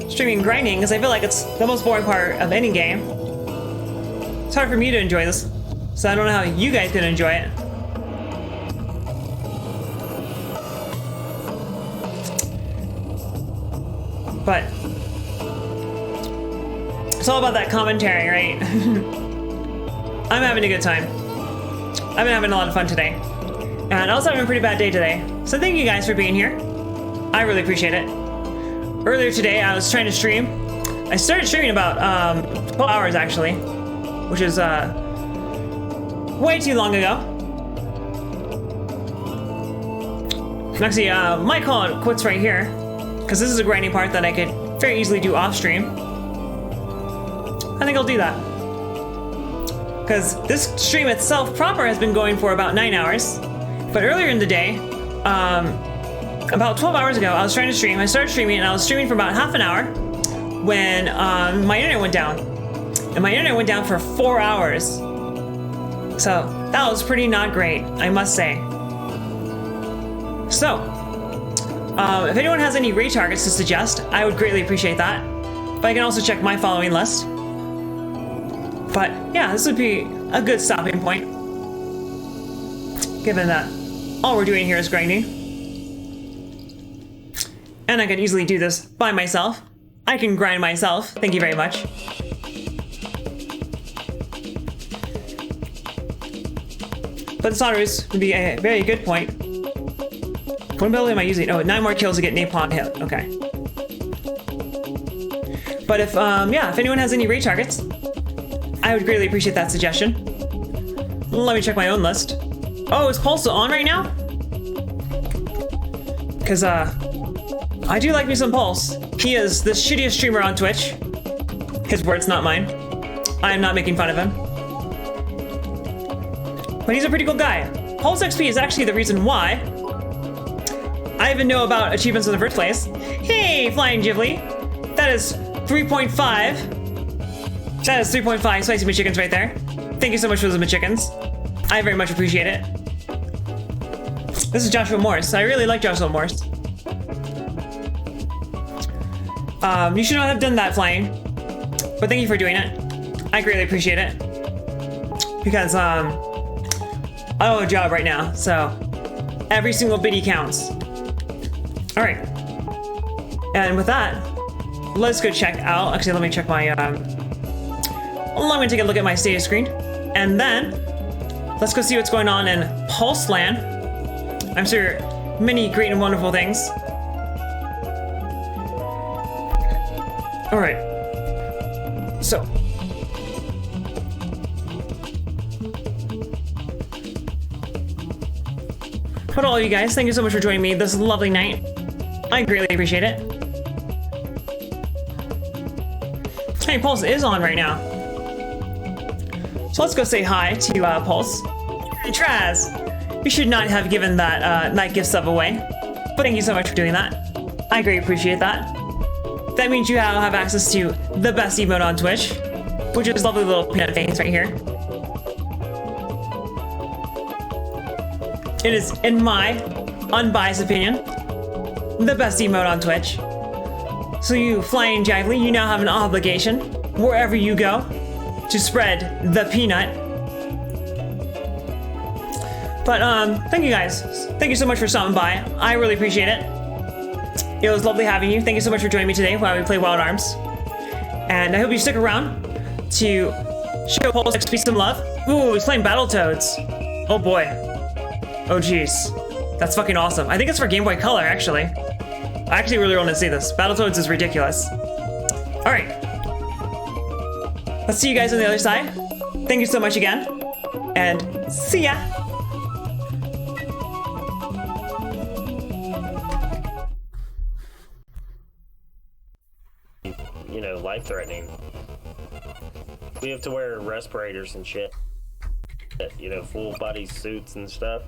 streaming grinding because I feel like it's the most boring part of any game. It's hard for me to enjoy this, so I don't know how you guys can enjoy it. But it's all about that commentary, right? I'm having a good time. I've been having a lot of fun today. And I was having a pretty bad day today. So thank you guys for being here. I really appreciate it. Earlier today, I was trying to stream. I started streaming about 12 hours actually, which is way too long ago. Actually, might call it quits right here, because this is a grinding part that I could very easily do off stream. I think I'll do that. Because this stream itself proper has been going for about 9 hours. But earlier in the day, about 12 hours ago, I was trying to stream. I started streaming, and I was streaming for about half an hour when my internet went down. And my internet went down for 4 hours. So that was pretty not great, I must say. So, if anyone has any raid targets to suggest, I would greatly appreciate that. But I can also check my following list. But yeah, this would be a good stopping point, given that all we're doing here is grinding. And I could easily do this by myself. I can grind myself. Thank you very much. But the solders would be a very good point. What ability am I using? Oh, 9 more kills to get napalm hit. Okay. But if anyone has any raid targets, I would greatly appreciate that suggestion. Let me check my own list. Oh, is Pulse on right now? Because, I do like me some Pulse. He is the shittiest streamer on Twitch. His words, not mine. I am not making fun of him. But he's a pretty cool guy. Pulse XP is actually the reason why I even know about achievements in the first place. Hey, Flying Ghibli! That is 3.5. That is 3.5 spicy McChickens right there. Thank you so much for those McChickens. I very much appreciate it. This is Joshua Morse. I really like Joshua Morse. You should not have done that, Flying. But thank you for doing it. I greatly appreciate it. Because, I owe a job right now, so every single biddy counts. Alright. And with that, let's go check out. Actually, let me check my, let me take a look at my status screen. And then, let's go see what's going on in Pulse Land. I'm sure many great and wonderful things. Alright. So. But all of you guys, thank you so much for joining me this lovely night. I greatly appreciate it. Hey, Pulse is on right now. So let's go say hi to Pulse. Hey, Traz! You should not have given that that gift sub away. But thank you so much for doing that. I greatly appreciate that. That means you now have access to the best emote on Twitch, which is this lovely little peanut face right here. It is, in my unbiased opinion, the best emote on Twitch. So you, Flying Jively, you now have an obligation, wherever you go, to spread the peanut. But, thank you guys. Thank you so much for stopping by. I really appreciate it. It was lovely having you. Thank you so much for joining me today while we play Wild Arms. And I hope you stick around to show Pulse XP some love. Ooh, he's playing Battletoads. Oh boy. Oh jeez. That's fucking awesome. I think it's for Game Boy Color, actually. I actually really want to see this. Battletoads is ridiculous. Alright. Let's see you guys on the other side. Thank you so much again. And see ya! You know, life-threatening. We have to wear respirators and shit. You know, full body suits and stuff.